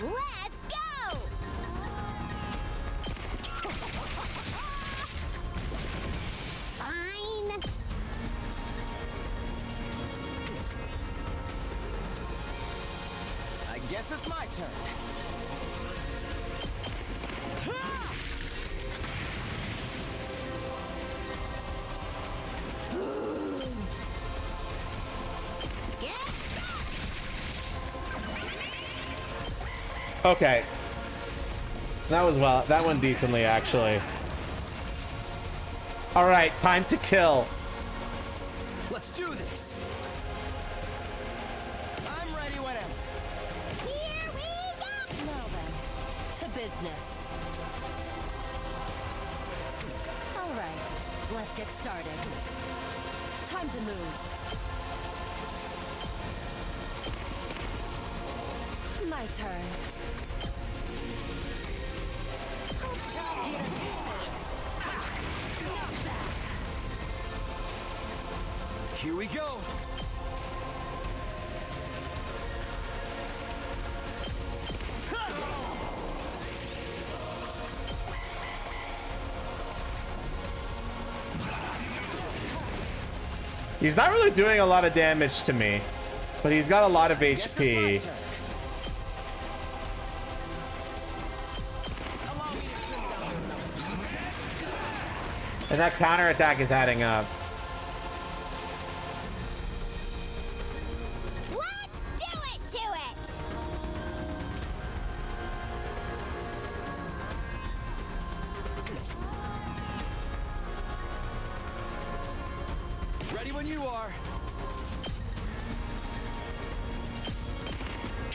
Let's go! Fine. I guess it's my turn. Okay. That went decently, actually. All right, time to kill. Let's do this. I'm ready whenever. Here we go! Now then, to business. All right, let's get started. Time to move. My turn. I'll chop you to pieces. Not bad. Here we go. He's not really doing a lot of damage to me, but he's got a lot of HP. And that counterattack is adding up. Let's do it to it! Ready when you are.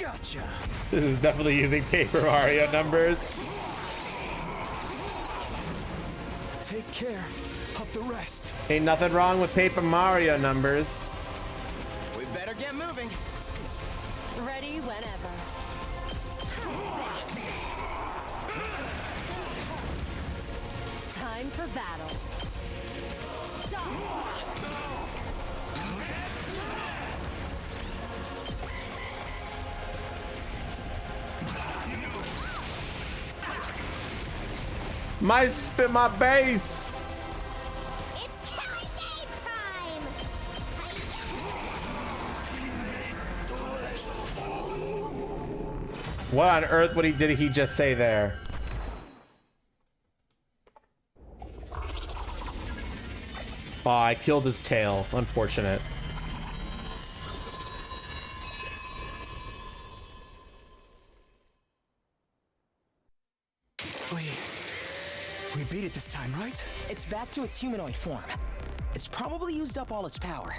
Gotcha. This is definitely using Paper Mario numbers. Take care of the rest. Ain't nothing wrong with Paper Mario numbers. We better get moving. Ready whenever. Time for battle. My spit my base. It's killing game time! What on earth did he just say there? Oh, I killed his tail. Unfortunate. We beat it this time, right? It's back to its humanoid form. It's probably used up all its power.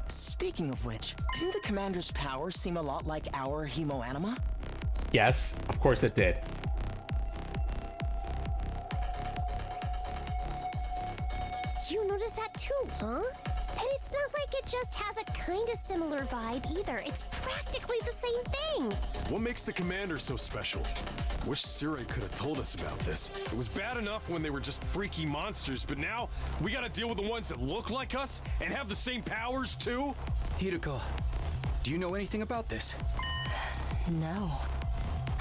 Speaking of which, didn't the commander's power seem a lot like our hemoanima? Yes, of course it did. You noticed that too, huh? And it's not like it just has a kind of similar vibe either. It's practically the same thing. What makes the commander so special? Wish Siri could have told us about this. It was bad enough when they were just freaky monsters, but now we gotta deal with the ones that look like us and have the same powers too? Hiroko, do you know anything about this? No.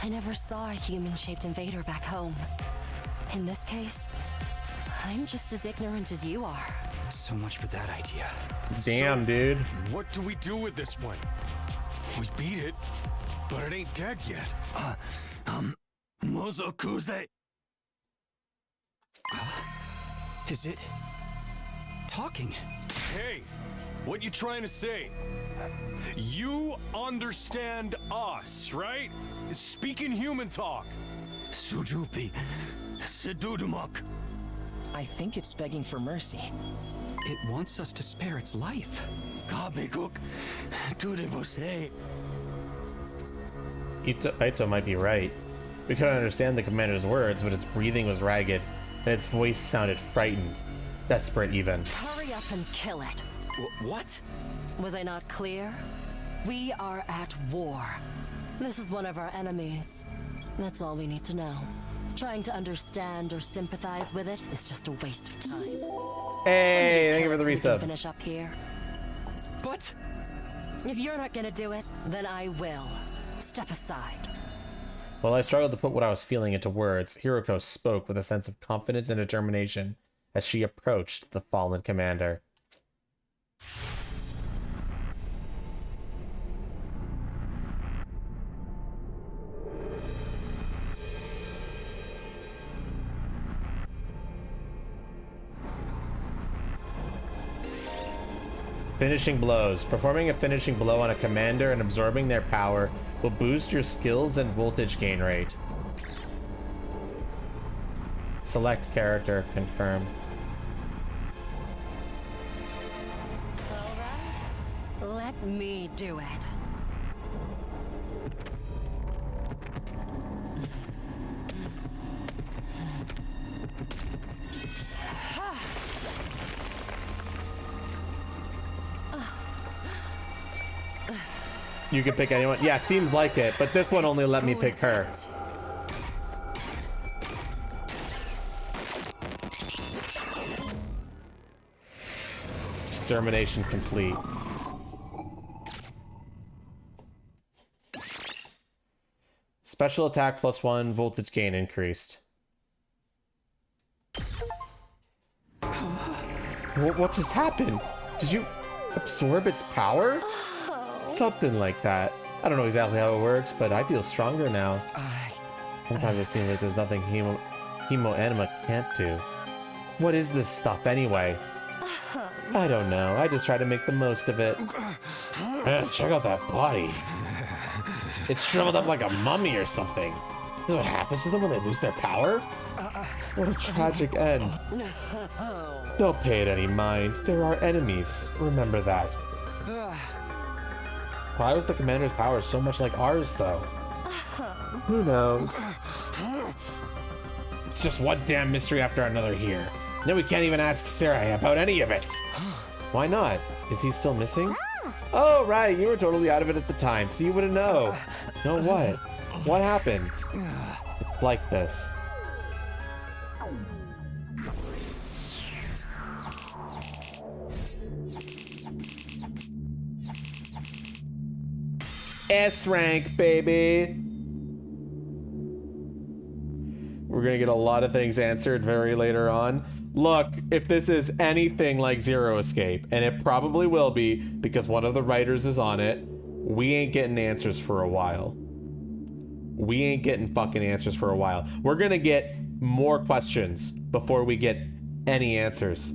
I never saw a human-shaped invader back home. In this case, I'm just as ignorant as you are. So much for that idea. Damn, dude. What do we do with this one? We beat it, but it ain't dead yet. Mozokuze. Is it talking? Hey, what you trying to say? You understand us, right? Speaking human talk. Sujupi. Sedudumak. I think it's begging for mercy. It wants us to spare its life. Kabekuk. Tudevose. Ito might be right. We couldn't understand the commander's words, but its breathing was ragged, and its voice sounded frightened. Desperate, even. Hurry up and kill it. What? Was I not clear? We are at war. This is one of our enemies. That's all we need to know. Trying to understand or sympathize with it is just a waste of time. Hey, thank you for the We can resub. finish up here. But if you're not gonna do it, then I will. Step aside. While I struggled to put what I was feeling into words, Hiroko spoke with a sense of confidence and determination as she approached the fallen commander. Finishing blows. Performing a finishing blow on a commander and absorbing their power will boost your skills and voltage gain rate. Select character, confirm. Let me do it. You can pick anyone. Yeah, seems like it, but this one only let me pick her. Extermination complete. Special attack +1, voltage gain increased. What just happened? Did you absorb its power? Something like that. I don't know exactly how it works, but I feel stronger now. Sometimes it seems like there's nothing Hemo Anima can't do. What is this stuff anyway? I don't know. I just try to make the most of it. Man, check out that body. It's shriveled up like a mummy or something. Is that what happens to them when they lose their power? What a tragic end. Don't pay it any mind. They're our enemies. Remember that. Why was the commander's power so much like ours, though? Who knows? It's just one damn mystery after another here. Now we can't even ask Sarai about any of it. Why not? Is he still missing? Oh, right. You were totally out of it at the time, so you wouldn't know. Know what? What happened? It's like this. S rank, baby. We're gonna get a lot of things answered very later on. Look, if this is anything like Zero Escape, and it probably will be because one of the writers is on it, we ain't getting answers for a while. We ain't getting fucking answers for a while. We're gonna get more questions before we get any answers.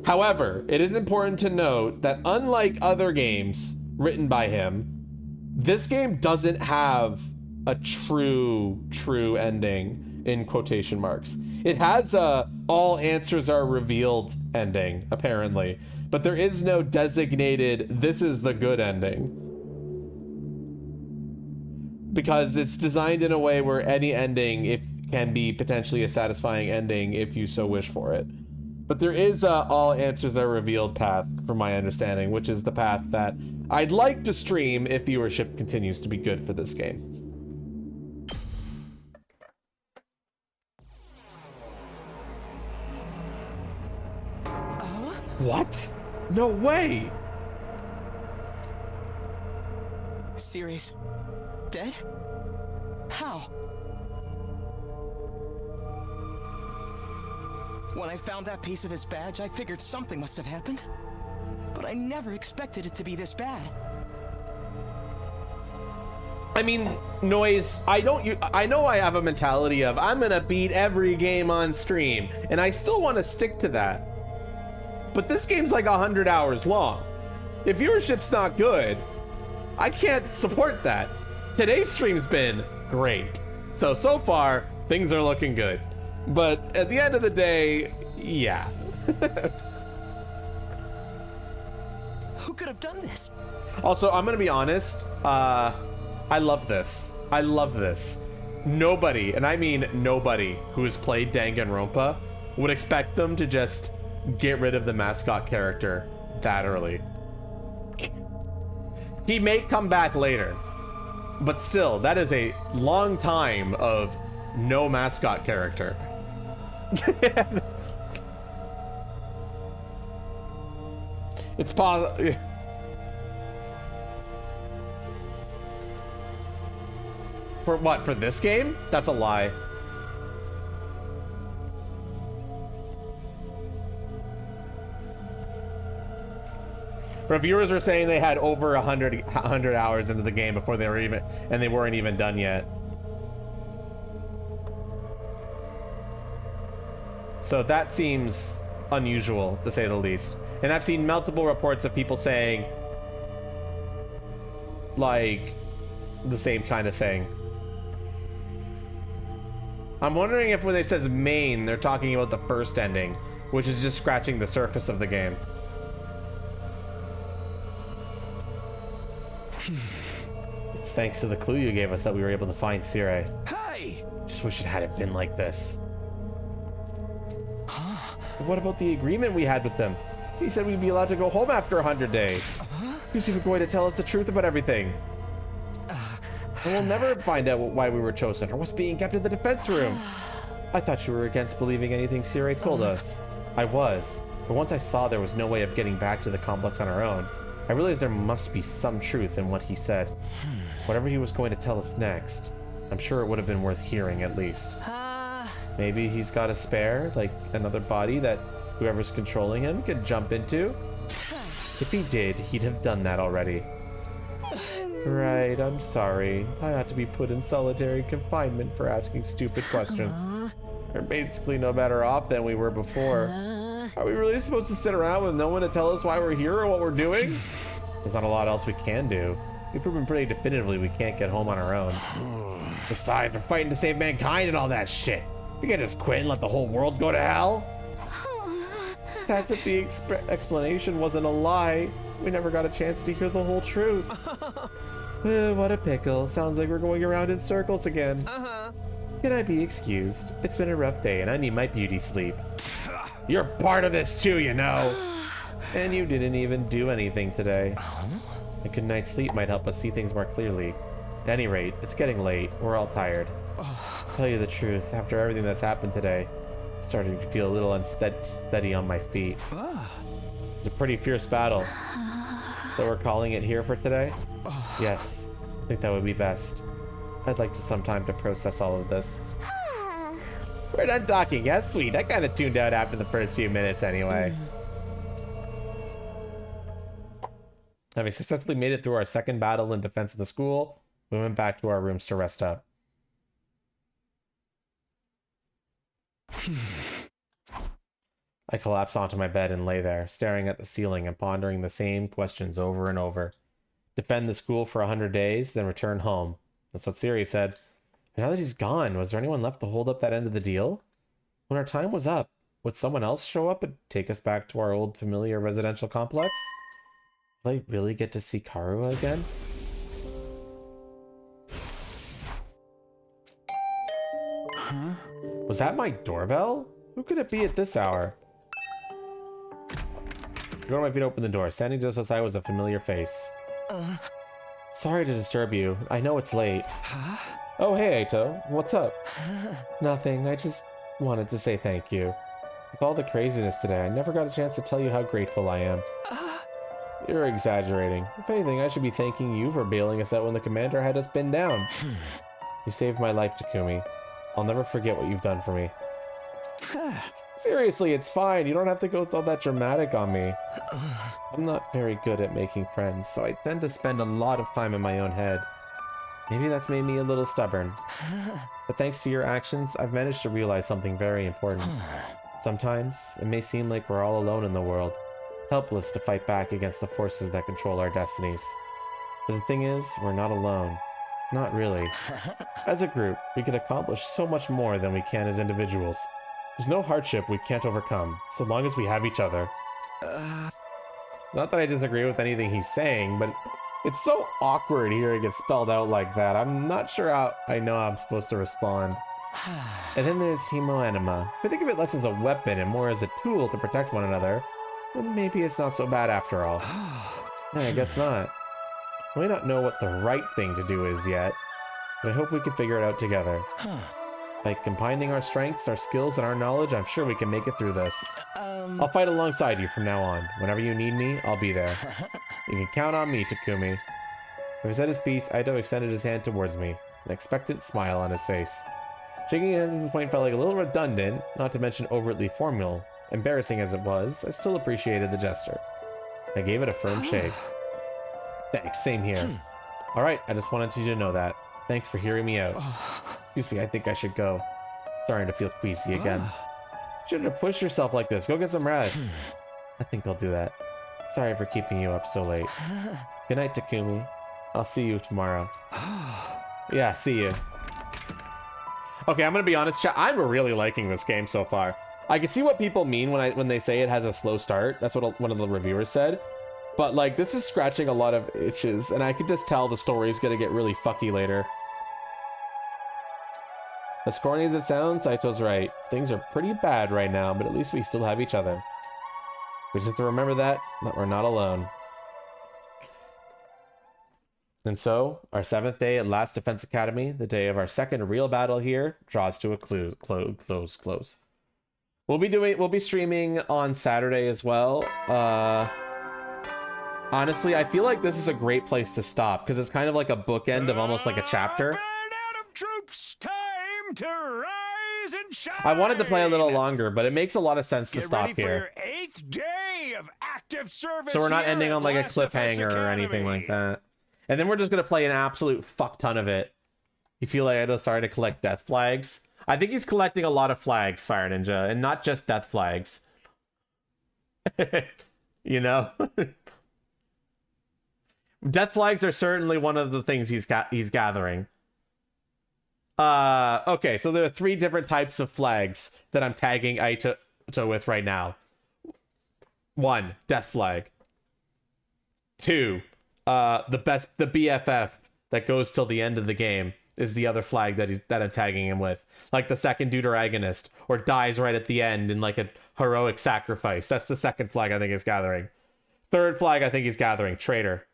However, it is important to note that unlike other games written by him, this game doesn't have a true ending in quotation marks. It has a all answers are revealed ending, apparently, but there is no designated this is the good ending. Because it's designed in a way where any ending can be potentially a satisfying ending if you so wish for it. But there is a all answers are revealed path, from my understanding, which is the path that I'd like to stream if viewership continues to be good for this game. What? No way! Series dead? How? When I found that piece of his badge, I figured something must have happened. But I never expected it to be this bad. I mean, Noise, I know I have a mentality of I'm gonna beat every game on stream, and I still want to stick to that. But this game's like 100 hours long. If viewership's not good, I can't support that. Today's stream's been great. So far, things are looking good. But at the end of the day, yeah. Who could have done this? Also, I'm gonna be honest, I love this. I love this. Nobody, and I mean nobody, who has played Danganronpa would expect them to just get rid of the mascot character that early. He may come back later, but still, that is a long time of no mascot character. It's possible. For what? For this game? That's a lie. Reviewers are saying they had over 100 hours into the game before they weren't even done yet. So that seems unusual, to say the least. And I've seen multiple reports of people saying like the same kind of thing. I'm wondering if when it says main, they're talking about the first ending, which is just scratching the surface of the game. It's thanks to the clue you gave us that we were able to find Sire. Hey! Just wish it hadn't been like this. What about the agreement we had with them? He said we'd be allowed to go home after 100 days. He was even going to tell us the truth about everything. And we'll never find out why we were chosen or what's being kept in the defense room. I thought you were against believing anything Sire told us. I was, but once I saw there was no way of getting back to the complex on our own, I realized there must be some truth in what he said. Whatever he was going to tell us next, I'm sure it would have been worth hearing at least. Maybe he's got a spare, like another body that whoever's controlling him could jump into. If he did, he'd have done that already. Right, I'm sorry. I ought to be put in solitary confinement for asking stupid questions. We're basically no better off than we were before. Are we really supposed to sit around with no one to tell us why we're here or what we're doing? There's not a lot else we can do. We've proven pretty definitively we can't get home on our own. Besides, we're fighting to save mankind and all that shit. We can't just quit and let the whole world go to hell. That's if the explanation wasn't a lie. We never got a chance to hear the whole truth. What a pickle. Sounds like we're going around in circles again. Can I be excused? It's been a rough day and I need my beauty sleep. You're part of this too, you know. And you didn't even do anything today. A good night's sleep might help us see things more clearly. At any rate, it's getting late. We're all tired. To tell you the truth, after everything that's happened today, I'm starting to feel a little unsteady on my feet. It's a pretty fierce battle. So we're calling it here for today? Yes, I think that would be best. I'd like to some time to process all of this. We're done talking. Yeah, sweet. I kind of tuned out after the first few minutes anyway. Having successfully made it through our second battle in defense of the school, we went back to our rooms to rest up. I collapsed onto my bed and lay there, staring at the ceiling and pondering the same questions over and over. Defend the school for 100 days, then return home. That's what Siri said. And now that he's gone, was there anyone left to hold up that end of the deal? When our time was up, would someone else show up and take us back to our old familiar residential complex? Will I really get to see Karua again? Huh? Was that my doorbell? Who could it be at this hour? I got my feet, open the door. Standing just outside was a familiar face. Sorry to disturb you. I know it's late. Huh? Oh, hey, Aito. What's up? Nothing. I just wanted to say thank you. With all the craziness today, I never got a chance to tell you how grateful I am. You're exaggerating. If anything, I should be thanking you for bailing us out when the commander had us pinned down. You saved my life, Takumi. I'll never forget what you've done for me. Seriously, it's fine. You don't have to go all that dramatic on me. I'm not very good at making friends, so I tend to spend a lot of time in my own head. Maybe that's made me a little stubborn. But thanks to your actions, I've managed to realize something very important. Sometimes, it may seem like we're all alone in the world, helpless to fight back against the forces that control our destinies. But the thing is, we're not alone. Not really. As a group, we can accomplish so much more than we can as individuals. There's no hardship we can't overcome, so long as we have each other. It's not that I disagree with anything he's saying, but it's so awkward hearing it spelled out like that. I'm not sure how I know I'm supposed to respond. And then there's Hemo-Enema. If I think of it less as a weapon and more as a tool to protect one another, then maybe it's not so bad after all. I guess not. I may not know what the right thing to do is yet, but I hope we can figure it out together. By combining our strengths, our skills, and our knowledge, I'm sure we can make it through this. I'll fight alongside you from now on. Whenever you need me, I'll be there. You can count on me, Takumi. When he said his piece, Aito extended his hand towards me, an expectant smile on his face. Shaking hands at this point felt like a little redundant, not to mention overtly formal. Embarrassing as it was, I still appreciated the gesture. I gave it a firm shake. Thanks, same here. Alright, I just wanted you to know that. Thanks for hearing me out. Excuse me, I think I should go. Starting to feel queasy again. Shouldn't have pushed yourself like this. Go get some rest. I think I'll do that. Sorry for keeping you up so late. Good night, Takumi. I'll see you tomorrow. Yeah, see you. Okay, I'm gonna be honest, chat. I'm really liking this game so far. I can see what people mean when they say it has a slow start. That's what one of the reviewers said. But like, this is scratching a lot of itches, and I could just tell the story's gonna get really fucky later. As corny as it sounds, Saito's right. Things are pretty bad right now, but at least we still have each other. We just have to remember that we're not alone. And so, our 7th day at Last Defense Academy, the day of our second real battle here, draws to a close. We'll be streaming on Saturday as well. Honestly, I feel like this is a great place to stop because it's kind of like a bookend of almost like a chapter. Troops, time to rise and shine. I wanted to play a little longer, but it makes a lot of sense to Get stop ready for here. your 8th day of active service. So we're not here ending at on like a Last Defense cliffhanger or anything like that. And then we're just going to play an absolute fuck ton of it. You feel like Ido's starting to collect death flags? I think he's collecting a lot of flags, Fire Ninja, and not just death flags. You know? Death flags are certainly one of the things he's gathering. Okay, so there are 3 different types of flags that I'm tagging Ito with right now. 1, death flag. 2, the BFF that goes till the end of the game is the other flag that I'm tagging him with. Like the second deuteragonist, or dies right at the end in like a heroic sacrifice. That's the second flag I think he's gathering. 3rd flag I think he's gathering, traitor.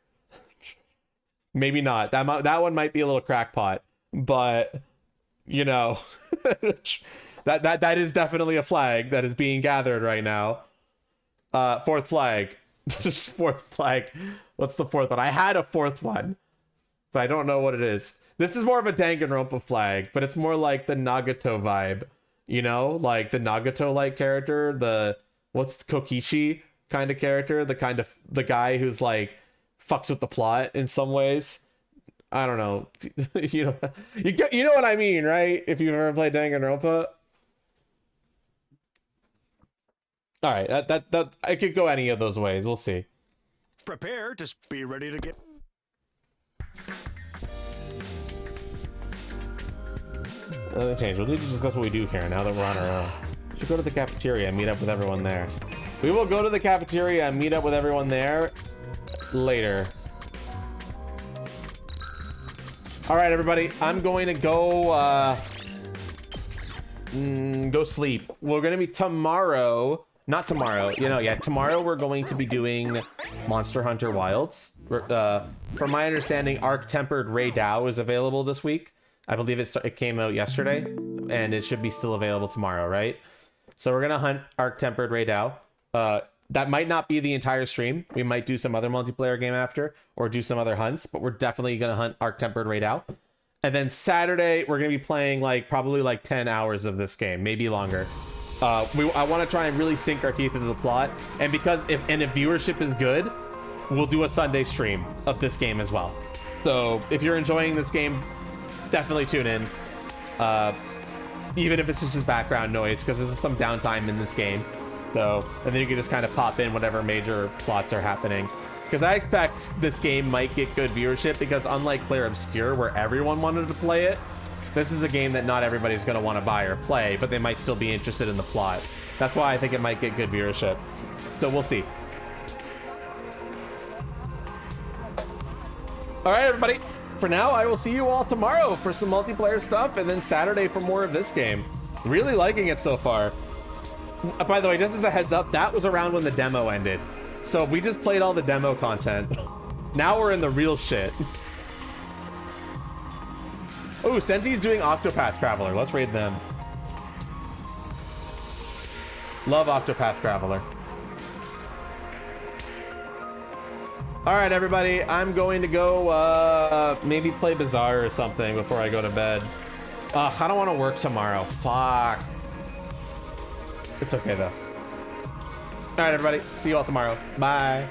Maybe not. That one might be a little crackpot, but you know, that is definitely a flag that is being gathered right now. 4th flag. Just 4th flag. What's the 4th one? I had a 4th one, but I don't know what it is. This is more of a Danganronpa flag, but it's more like the Nagato vibe. You know, like the Nagato-like character, what's Kokichi kind of character, the guy who's like fucks with the plot in some ways. I don't know. you know what I mean, right? If you've ever played Danganronpa. All right, that I could go any of those ways. We'll see. Prepare to be ready to get. Let me change. We'll need to discuss what we do here now that we're on our own. We should go to the cafeteria and meet up with everyone there. We will go to the cafeteria and meet up with everyone there later. All right, everybody. I'm going to go go sleep. We're going to be tomorrow. Not tomorrow. Tomorrow we're going to be doing Monster Hunter Wilds. From my understanding, Arc Tempered Ray Dow is available this week. I believe it came out yesterday, and it should be still available tomorrow, right? So we're going to hunt Arc Tempered Ray Dow. That might not be the entire stream. We might do some other multiplayer game after, or do some other hunts, but we're definitely going to hunt Arc Tempered Ray Dow. And then Saturday, we're going to be playing probably 10 hours of this game, maybe longer. I want to try and really sink our teeth into the plot. And if viewership is good, we'll do a Sunday stream of this game as well. So if you're enjoying this game, definitely tune in. Even if it's just background noise, because there's some downtime in this game. So, and then you can just kind of pop in whatever major plots are happening. Because I expect this game might get good viewership, because unlike Claire Obscure, where everyone wanted to play it, this is a game that not everybody's going to want to buy or play, but they might still be interested in the plot. That's why I think it might get good viewership. So we'll see. All right, everybody. For now, I will see you all tomorrow for some multiplayer stuff, and then Saturday for more of this game. Really liking it so far. By the way, just as a heads up, that was around when the demo ended. So we just played all the demo content. Now we're in the real shit. Oh, Senti's doing Octopath Traveler. Let's raid them. Love Octopath Traveler. All right, everybody. I'm going to go maybe play Bazaar or something before I go to bed. I don't want to work tomorrow. Fuck. It's okay, though. All right, everybody. See you all tomorrow. Bye.